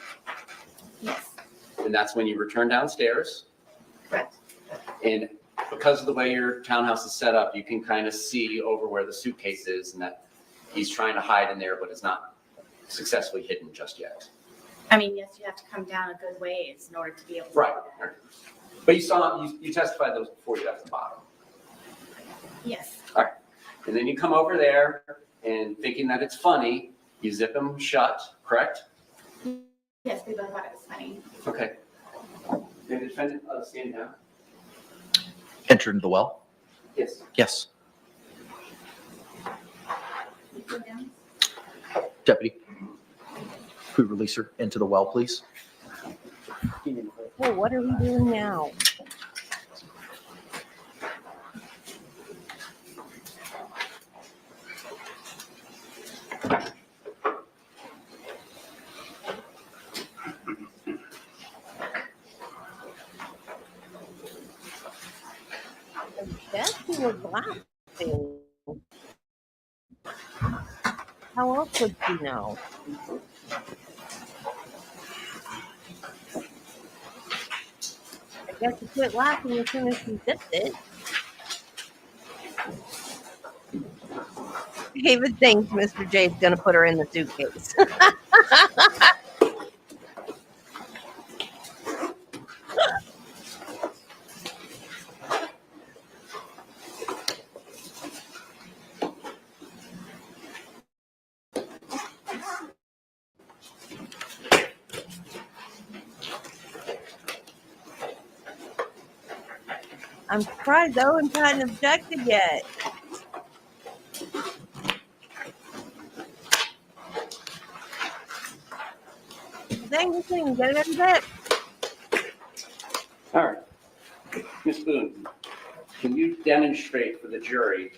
Yes. And that's when you return downstairs. Correct. And because of the way your townhouse is set up, you can kind of see over where the suitcase is and that he's trying to hide in there, but it's not successfully hidden just yet. I mean, yes, you have to come down a good ways in order to be able to. Right. But you testified those before you got to the bottom. Yes. And then you come over there and thinking that it's funny, you zip him shut, correct? Yes, we both thought it was funny. Okay. Did the defendant stand down? Enter into the well? Yes. Yes. You go down. Deputy, could we release her into the well, please? Oh, what are we doing now? I guess he was laughing. How else would you know? I guess he quit laughing as soon as he zipped it. David thinks Mr. J's gonna put her in the suitcase. I'm surprised Owen hadn't objected yet. Dang this thing, get it every bit. All right. Ms. Boone, can you demonstrate for the jury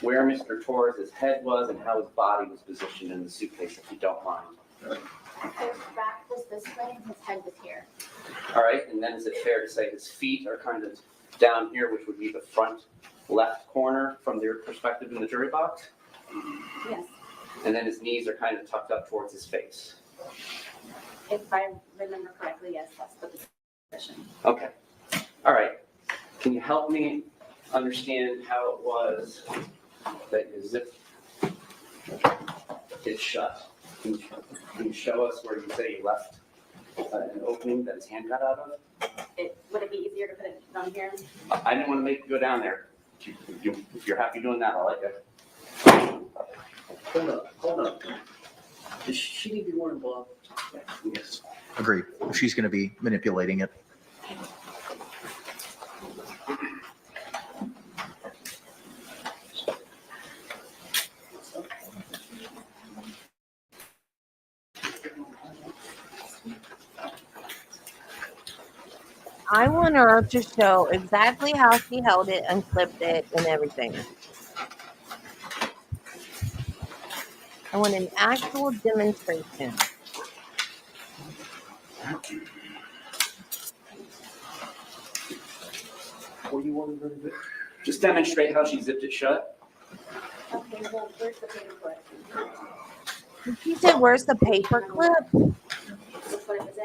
where Mr. Torres' head was and how his body was positioned in the suitcase, if you don't mind? His back was this way and his head was here. All right, and then is it fair to say his feet are kind of down here, which would be the front left corner from their perspective in the jury box? Yes. And then his knees are kind of tucked up towards his face. If I remember correctly, yes, that's the position. Okay. All right. Can you help me understand how it was that you zipped it shut? Can you show us where you say you left an opening that his hand got out of? Would it be easier to put it down here? I didn't want to make you go down there. If you're happy doing that, I'll let you. Hold up. Does she need to be wearing gloves? Yes. Agreed. She's going to be manipulating it. I want her to show exactly how she held it and flipped it and everything. I want an actual demonstration. What do you want her to do? Just demonstrate how she zipped it shut. Okay, well, where's the paper clip? She said, where's the paper clip? That's what it was in.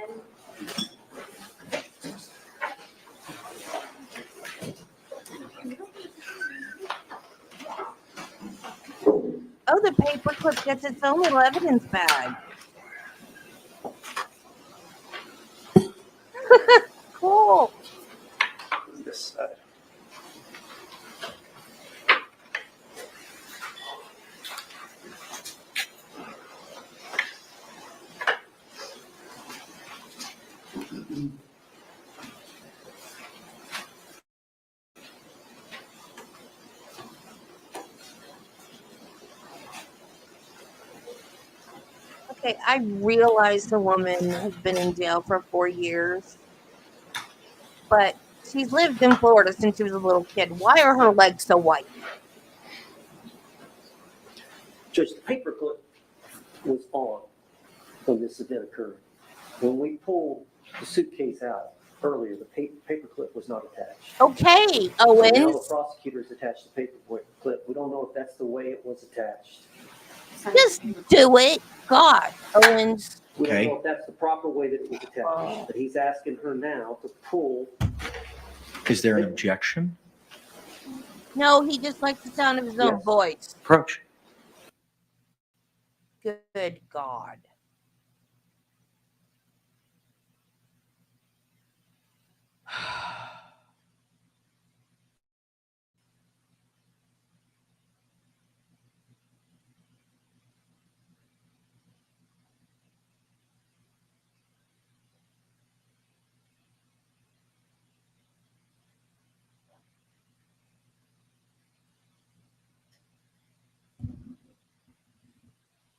Oh, the paperclip gets its own little evidence bag. Cool. This side. Okay, I realize the woman has been in jail for 4 years, but she's lived in Florida since she was a little kid. Why are her legs so white? Judge, the paperclip was on when this event occurred. When we pulled the suitcase out earlier, the paperclip was not attached. Okay, So now the Owens, prosecutors attached the paperclip. We don't know if that's the way it was attached. just do it. God, Owens. We don't Okay. know if that's the proper way that it was attached. But he's asking her now to pull. Is there an objection? No, he just likes the sound of his own Yes. voice. Approach. Good God.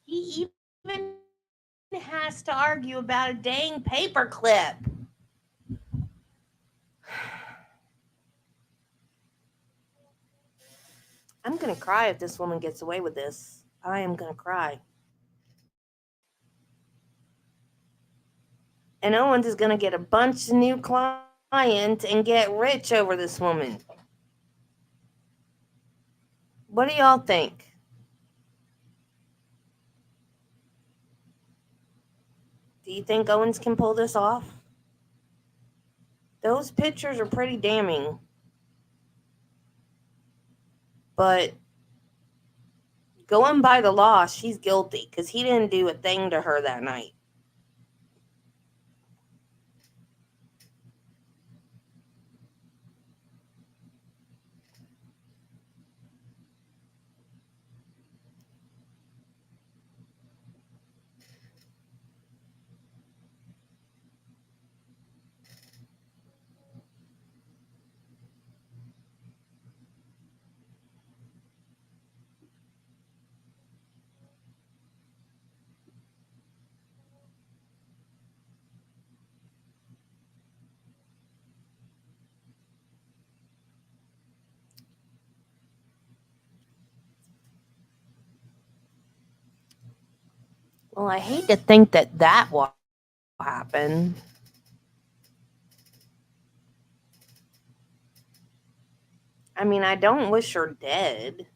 He even has to argue about a dang paperclip. I'm going to cry if this woman gets away with this. I am going to cry. And Owens is going to get a bunch of new clients and get rich over this woman. What do y'all think? Do you think Owens can pull this off? Those pictures are pretty damning. But going by the law, she's guilty because he didn't do a thing to her that night. Well, I hate to think that will happen. I mean, I don't wish her dead.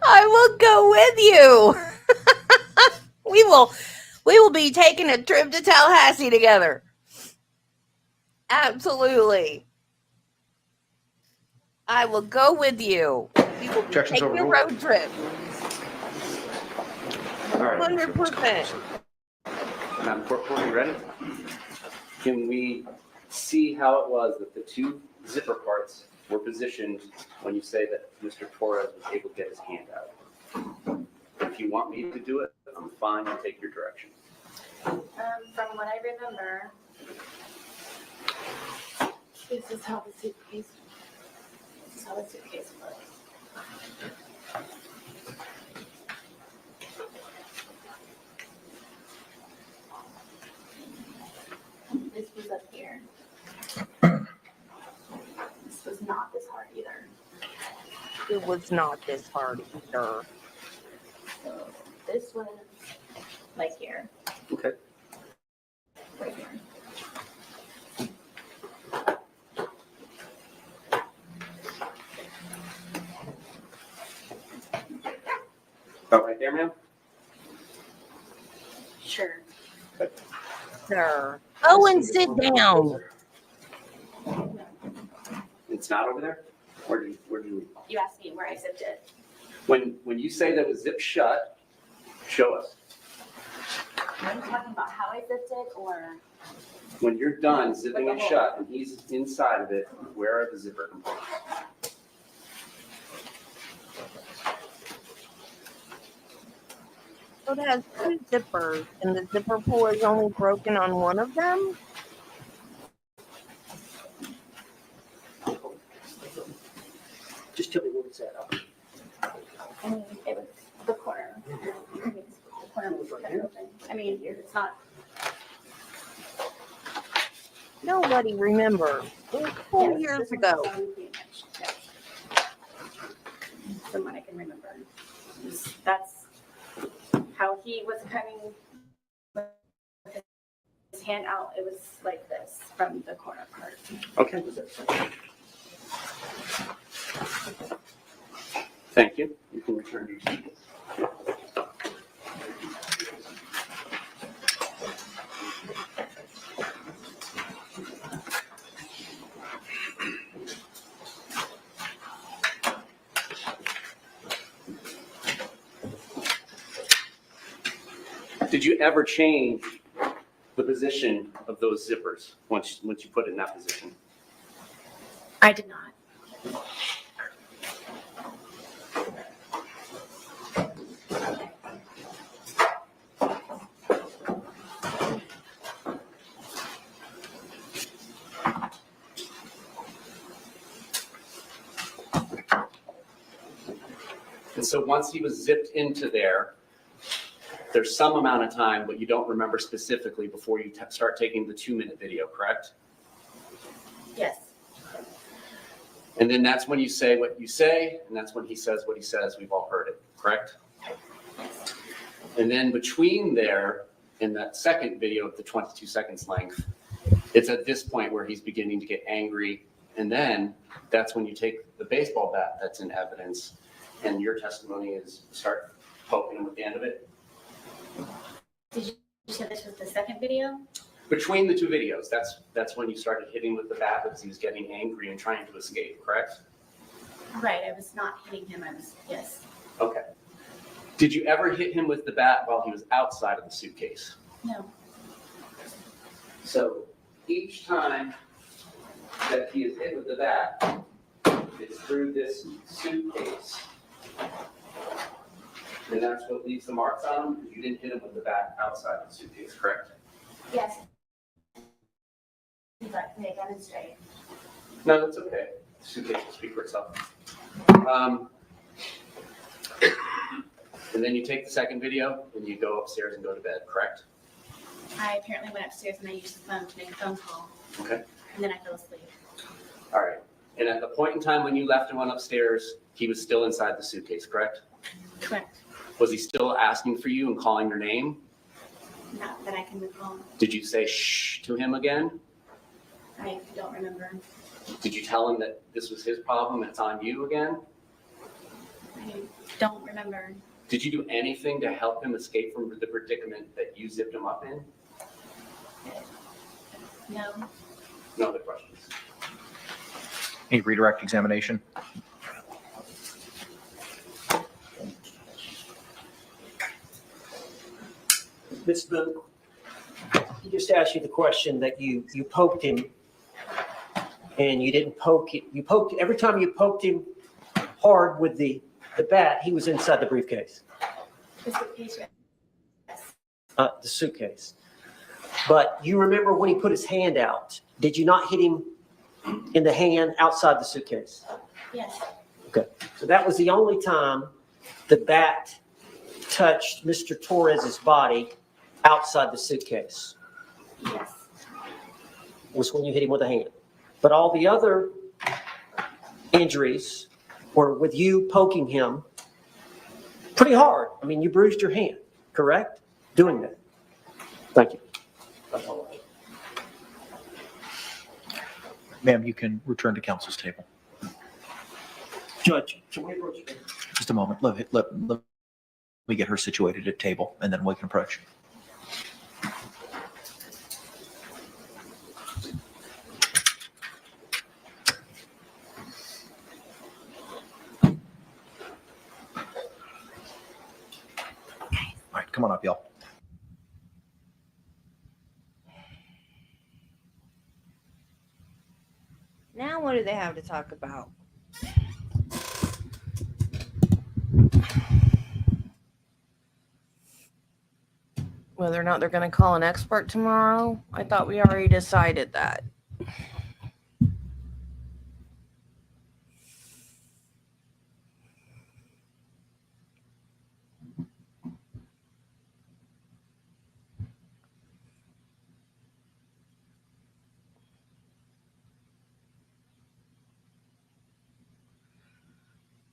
I will go with you. we will be taking a trip to Tallahassee together. Absolutely. I will go with you. We will be Objections taking a overruled. road trip. All right. 100%. Madam Court, are you ready? Can we see how it was that the two zipper parts were positioned when you say that Mr. Torres was able to get his hand out? If you want me to do it, I'm fine to take your direction. From what I remember, this is how the suitcase was. This was up here. This was not this hard either. It was not this hard either. So this was like here. Okay. Right here. sir. Go and sit down. It's not over there? Where do you? You asked me where I zipped it. When you say that it was zipped shut, show us. Are you talking about how I zipped it or? When you're done zipping it shut and he's inside of it, where are the zipper components? So it has two zippers, and the zipper pull is only broken on one of them? Just tell me what it's at. I mean, it was the corner. I mean, the corner was kind of open. I mean, it's not. Nobody remembers. It was 4 years ago. From what I can remember. That's how he was coming with his hand out. It was like this from the corner part. Okay. Thank you. You can return your seat. Did you ever change the position of those zippers once you put it in that position? I did not. And so once he was zipped into there, there's some amount of time, but you don't remember specifically before you start taking the 2-minute video, correct? Yes. And then that's when you say what you say, and that's when he says what he says. We've all heard it, correct? And then between there and that second video of the 22 seconds length, it's at this point where he's beginning to get angry. And then that's when you take the baseball bat that's in evidence, and your testimony is start poking him with the end of it. Did you say this was the second video? Between the two videos, that's when you started hitting with the bat because he was getting angry and trying to escape, correct? Right, I was not hitting him. Yes. Okay. Did you ever hit him with the bat while he was outside of the suitcase? No. So each time that he is hit with the bat, it's through this suitcase. And that's what leaves the marks on him, because you didn't hit him with the bat outside the suitcase, correct? Yes. May I demonstrate? No, that's okay. The suitcase will speak for itself. And then you take the second video and you go upstairs and go to bed, correct? I apparently went upstairs and I used the phone to make a phone call. Okay. And then I fell asleep. All right. And at the point in time when you left and went upstairs, he was still inside the suitcase, correct? Correct. Was he still asking for you and calling your name? Not that I can recall. Did you say shh to him again? I don't remember. Did you tell him that this was his problem and it's on you again? I don't remember. Did you do anything to help him escape from the predicament that you zipped him up in? No. No other questions. Any redirect examination? Ms. Boone, he just asked you the question that you poked him and you didn't poke it. You poked, every time you poked him hard with the bat, he was inside the briefcase. The suitcase, yes. The suitcase. But you remember when he put his hand out, did you not hit him in the hand outside the suitcase? Yes. Okay. So that was the only time the bat touched Mr. Torres's body outside the suitcase. Yes. Was when you hit him with a hand. But all the other injuries were with you poking him pretty hard. I mean, you bruised your hand, correct? Doing that. Thank you. That's all. Ma'am, you can return to counsel's table. Judge, can we approach you? Just a moment. Let me get her situated at table, and then we can approach. Come on up, y'all. Now what do they have to talk about? Whether or not they're going to call an expert tomorrow? I thought we already decided that.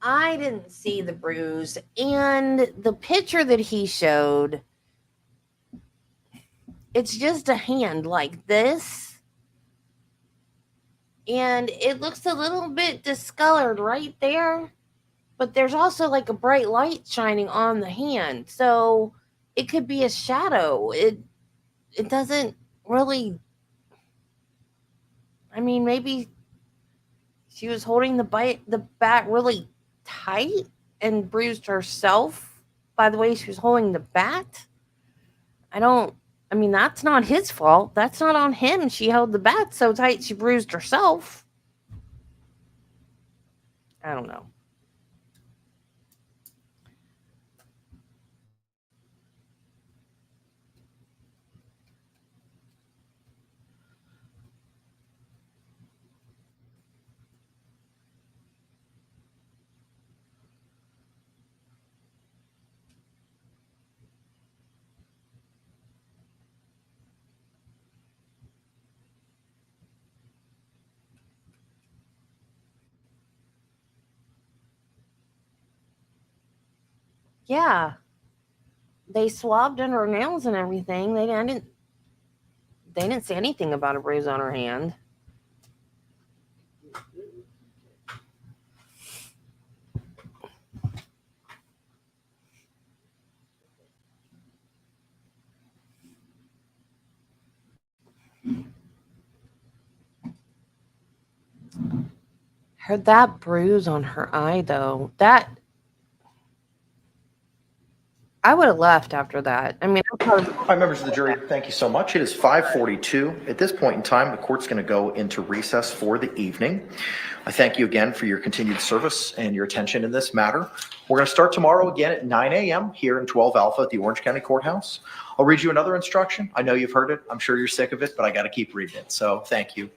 I didn't see the bruise, and the picture that he showed, it's just a hand like this, and it looks a little bit discolored right there, but there's also like a bright light shining on the hand, so it could be a shadow. It doesn't really, I mean, maybe she was holding the bat really tight and bruised herself by the way she was holding the bat. I mean, that's not his fault. That's not on him. She held the bat so tight she bruised herself. I don't know. Yeah. They swabbed under her nails and everything. They didn't say anything about a bruise on her hand. That bruise on her eye, though, that I would have left after that. I mean, All right, members of the jury, thank you so much. It is 5:42. At this point in time, the court's going to go into recess for the evening. I thank you again for your continued service and your attention in this matter. We're going to start tomorrow again at 9 a.m. here in 12 Alpha at the Orange County Courthouse. I'll read you another instruction. I know you've heard it. I'm sure you're sick of it, but I got to keep reading it. So thank you.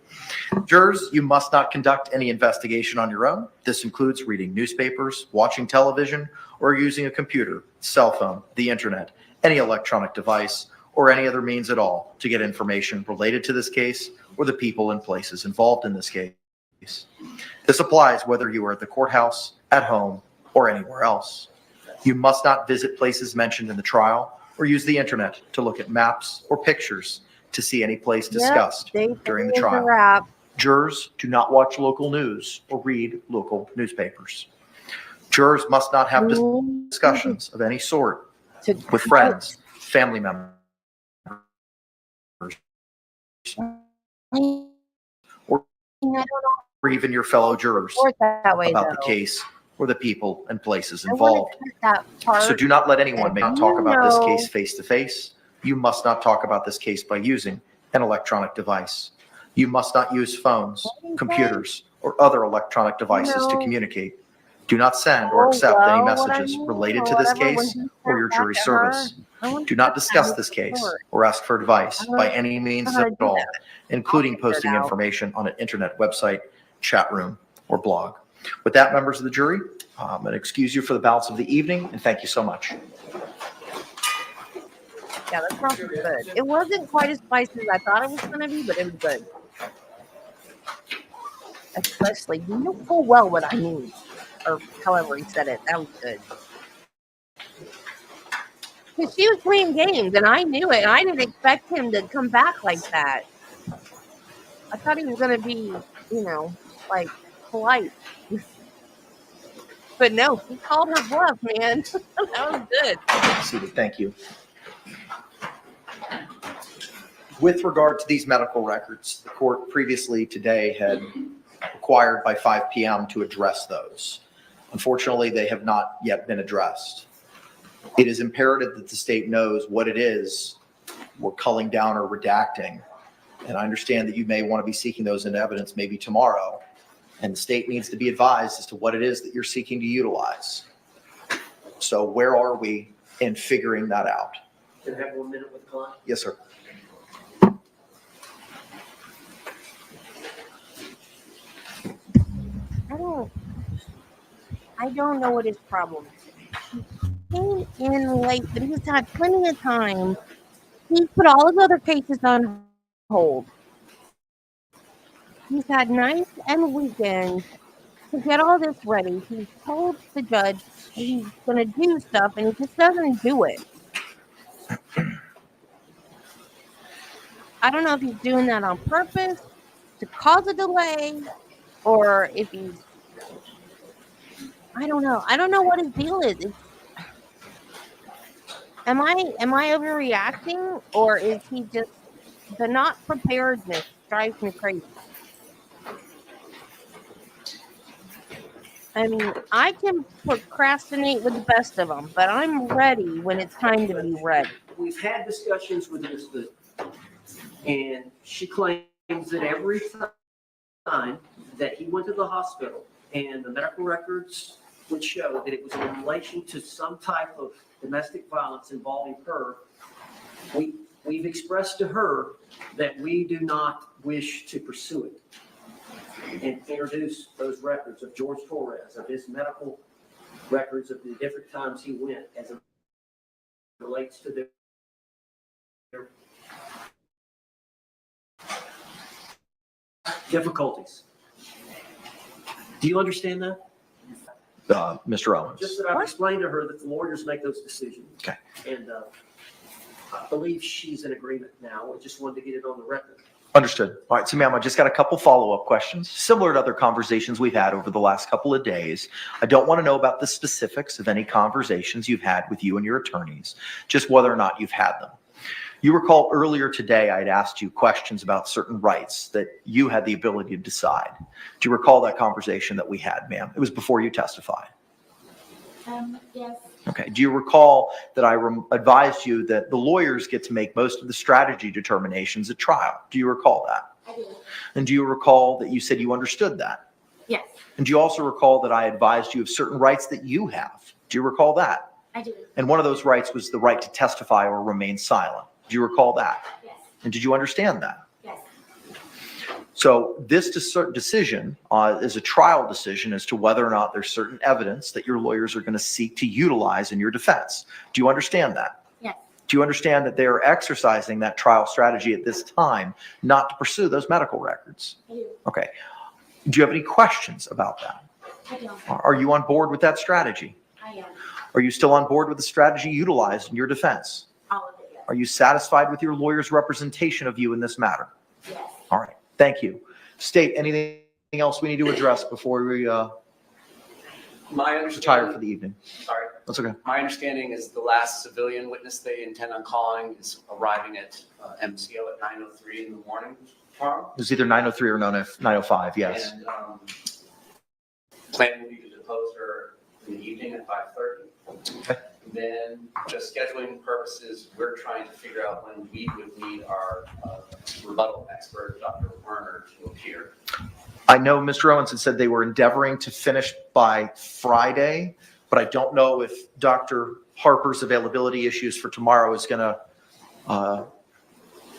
Jurors, you must not conduct any investigation on your own. This includes reading newspapers, watching television, or using a computer, cell phone, the internet, any electronic device, or any other means at all to get information related to this case or the people and places involved in this case. This applies whether you are at the courthouse, at home, or anywhere else. You must not visit places mentioned in the trial or use the internet to look at maps or pictures to see any place discussed during the trial. Jurors do not watch local news or read local newspapers. Jurors must not have discussions of any sort with friends, family members, or even your fellow jurors about the case or the people and places involved. So do not let anyone talk about this case face to face. You must not talk about this case by using an electronic device. You must not use phones, computers, or other electronic devices to communicate. Do not send or accept any messages related to this case or your jury service. Do not discuss this case or ask for advice by any means at all, including posting information on an internet website, chat room, or blog. With that, members of the jury, I'm going to excuse you for the balance of the evening, and thank you so much. Yeah, that sounds good. It wasn't quite as spicy as I thought it was going to be, but it was good. Especially, you know full well what I mean. Or however he said it. That was good. Because she was playing games, and I knew it. And I didn't expect him to come back like that. I thought he was going to be, like, polite. But no, he called her bluff, man. That was good. Thank you. With regard to these medical records, the court previously today had required by 5 p.m. to address those. Unfortunately, they have not yet been addressed. it is imperative that the state knows what it is we're culling down or redacting. And I understand that you may want to be seeking those in evidence maybe tomorrow. And the state needs to be advised as to what it is that you're seeking to utilize. So where are we in figuring that out? Can I have 1 minute with the client? Yes, sir. I don't know what his problem is. He came in late, but he's had plenty of time. He put all his other cases on hold. He's had nights and weekends to get all this ready. He's told the judge he's going to do stuff, and he just doesn't do it. I don't know if he's doing that on purpose to cause a delay, or if he's... I don't know. I don't know what his deal is. Am I overreacting, or is he just... The not preparedness drives me crazy. I mean, I can procrastinate with the best of them, but I'm ready when it's time to be ready. We've had discussions with Ms. Boone, and she claims that every time that he went to the hospital and the medical records would show that it was in relation to some type of domestic violence involving her, we've expressed to her that we do not wish to pursue it and introduce those records of Jorge Torres, of his medical records of the different times he went as it relates to their difficulties. Do you understand that? Mr. Owens. Just that I've explained to her that the lawyers make those decisions. Okay. And I believe she's in agreement now. I just wanted to get it on the record. Understood. All right, so ma'am, I just got a couple follow-up questions, similar to other conversations we've had over the last couple of days. I don't want to know about the specifics of any conversations you've had with you and your attorneys, just whether or not you've had them. You recall earlier today I had asked you questions about certain rights that you had the ability to decide. Do you recall that conversation that we had, ma'am? It was before you testified. Yes. Okay. Do you recall that I advised you that the lawyers get to make most of the strategy determinations at trial? Do you recall that? I do. And do you recall that you said you understood that? Yes. And do you also recall that I advised you of certain rights that you have? Do you recall that? I do. And one of those rights was the right to testify or remain silent. Do you recall that? Yes. And did you understand that? Yes. So this decision is a trial decision as to whether or not there's certain evidence that your lawyers are going to seek to utilize in your defense. Do you understand that? Yes. Do you understand that they are exercising that trial strategy at this time not to pursue those medical records? I do. Okay. Do you have any questions about that? I don't. Are you on board with that strategy? I am. Are you still on board with the strategy utilized in your defense? All of it, yes. Are you satisfied with your lawyer's representation of you in this matter? Yes. All right. Thank you. State, anything else we need to address before we My retire understanding, for the evening? sorry, That's okay. my understanding is the last civilian witness they intend on calling is arriving at MCO at 9:03 in the morning tomorrow. It was either 9:03 or 9:05, yes. And planning will be to depose her in the evening at 5:30. Okay. Then, just scheduling purposes, we're trying to figure out when we would need our rebuttal expert, Dr. Werner, to appear. I know Mr. Owens had said they were endeavoring to finish by Friday, but I don't know if Dr. Harper's availability issues for tomorrow is going to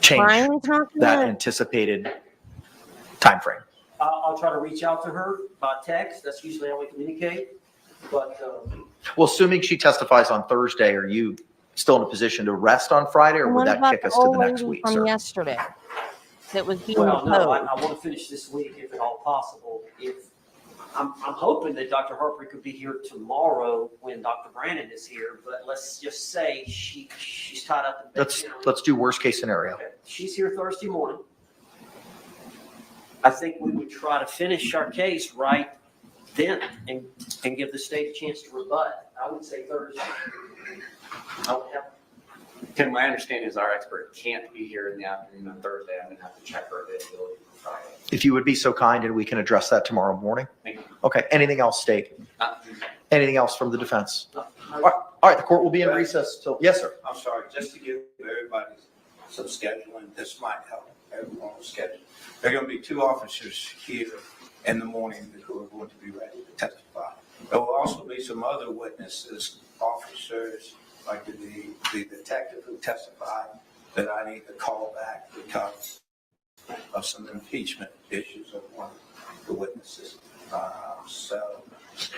change that anticipated timeframe. I'll try to reach out to her by text. That's usually how we communicate. But Well, assuming she testifies on Thursday, are you still in a position to rest on Friday, or would that kick us to the next week, from sir? yesterday that was being well, no, I deposed? want to finish this week if at all possible. If I'm hoping that Dr. Harper could be here tomorrow when Dr. Brandon is here, but let's just say she's tied up. Let's do worst case scenario. Okay. She's here Thursday morning. I think we would try to finish our case right then and give the state a chance to rebut. I would say Thursday. I would have. Tim, my understanding is our expert can't be here in the afternoon on Thursday. I'm gonna have to check her availability for Friday. If you would be so kind, and we can address that tomorrow morning. Thank you. Okay. Anything else, state? Anything else from the defense? All right. All right, the court will be in recess till, yes, sir. I'm sorry, just to give everybody some scheduling, this might help everyone with schedule. There are going to be 2 officers here in the morning who are going to be ready to testify. There will also be some other witnesses, officers, like the detective who testified, that I need to call back because of some impeachment issues of one of the witnesses.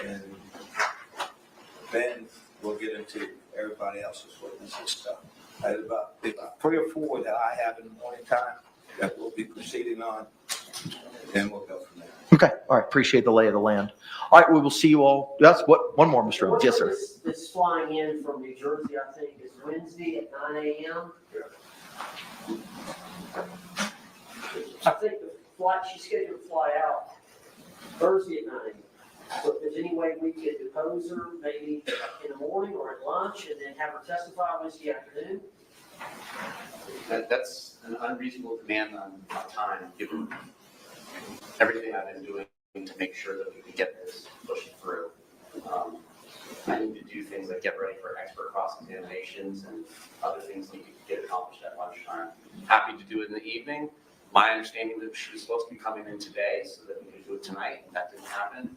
And then we'll get into everybody else's witnesses stuff. There's about 3 or 4 that I have in the morning time that we'll be proceeding on, and we'll go from there. Okay, all right, appreciate the lay of the land. All right, we will see you all. That's what, one more, Mr. Owens. Yes, sir. This flying in from New Jersey, I think, is Wednesday at 9 a.m. I think the flight, she's scheduled to fly out Thursday at 9 a.m. So if there's any way we could depose her, maybe in the morning or at lunch, and then have her testify Wednesday afternoon. That's an unreasonable demand on time, given everything I've been doing to make sure that we can get this pushed through. I need to do things like get ready for expert cross-examinations and other things that you could get accomplished at lunchtime. Happy to do it in the evening. My understanding that she was supposed to be coming in today so that we could do it tonight, and that didn't happen.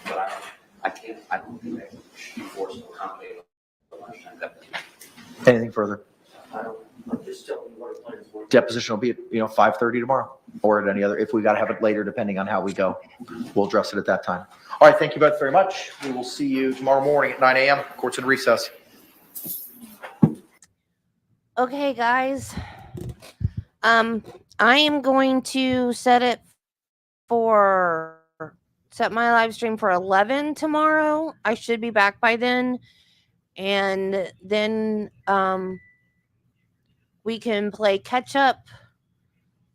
But I don't think I should be forced to accommodate the lunchtime deposition. Anything further? I'm just telling you what our plans were. Deposition will be at 5:30 tomorrow, or at any other, if we got to have it later, depending on how we go. We'll address it at that time. All right, thank you both very much. We will see you tomorrow morning at 9 a.m. Court's in recess. Okay, guys. I am going to set my live stream for 11 tomorrow. I should be back by then. And then we can play catch up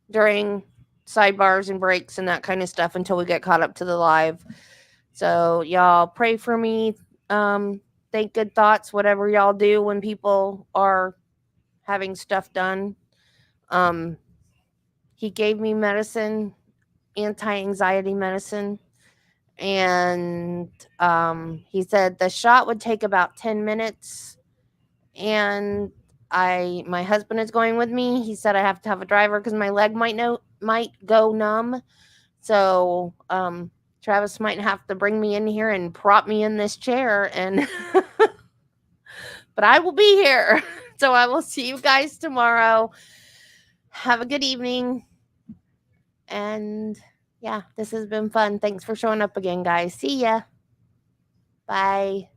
during sidebars and breaks and that kind of stuff until we get caught up to the live. So y'all pray for me. Think good thoughts, whatever y'all do when people are having stuff done. He gave me medicine, anti-anxiety medicine. And he said the shot would take about 10 minutes. And my husband is going with me. He said I have to have a driver because my leg might go numb. So Travis might have to bring me in here and prop me in this chair. And but I will be here. So I will see you guys tomorrow. Have a good evening. And yeah, this has been fun. Thanks for showing up again, guys. See ya. Bye.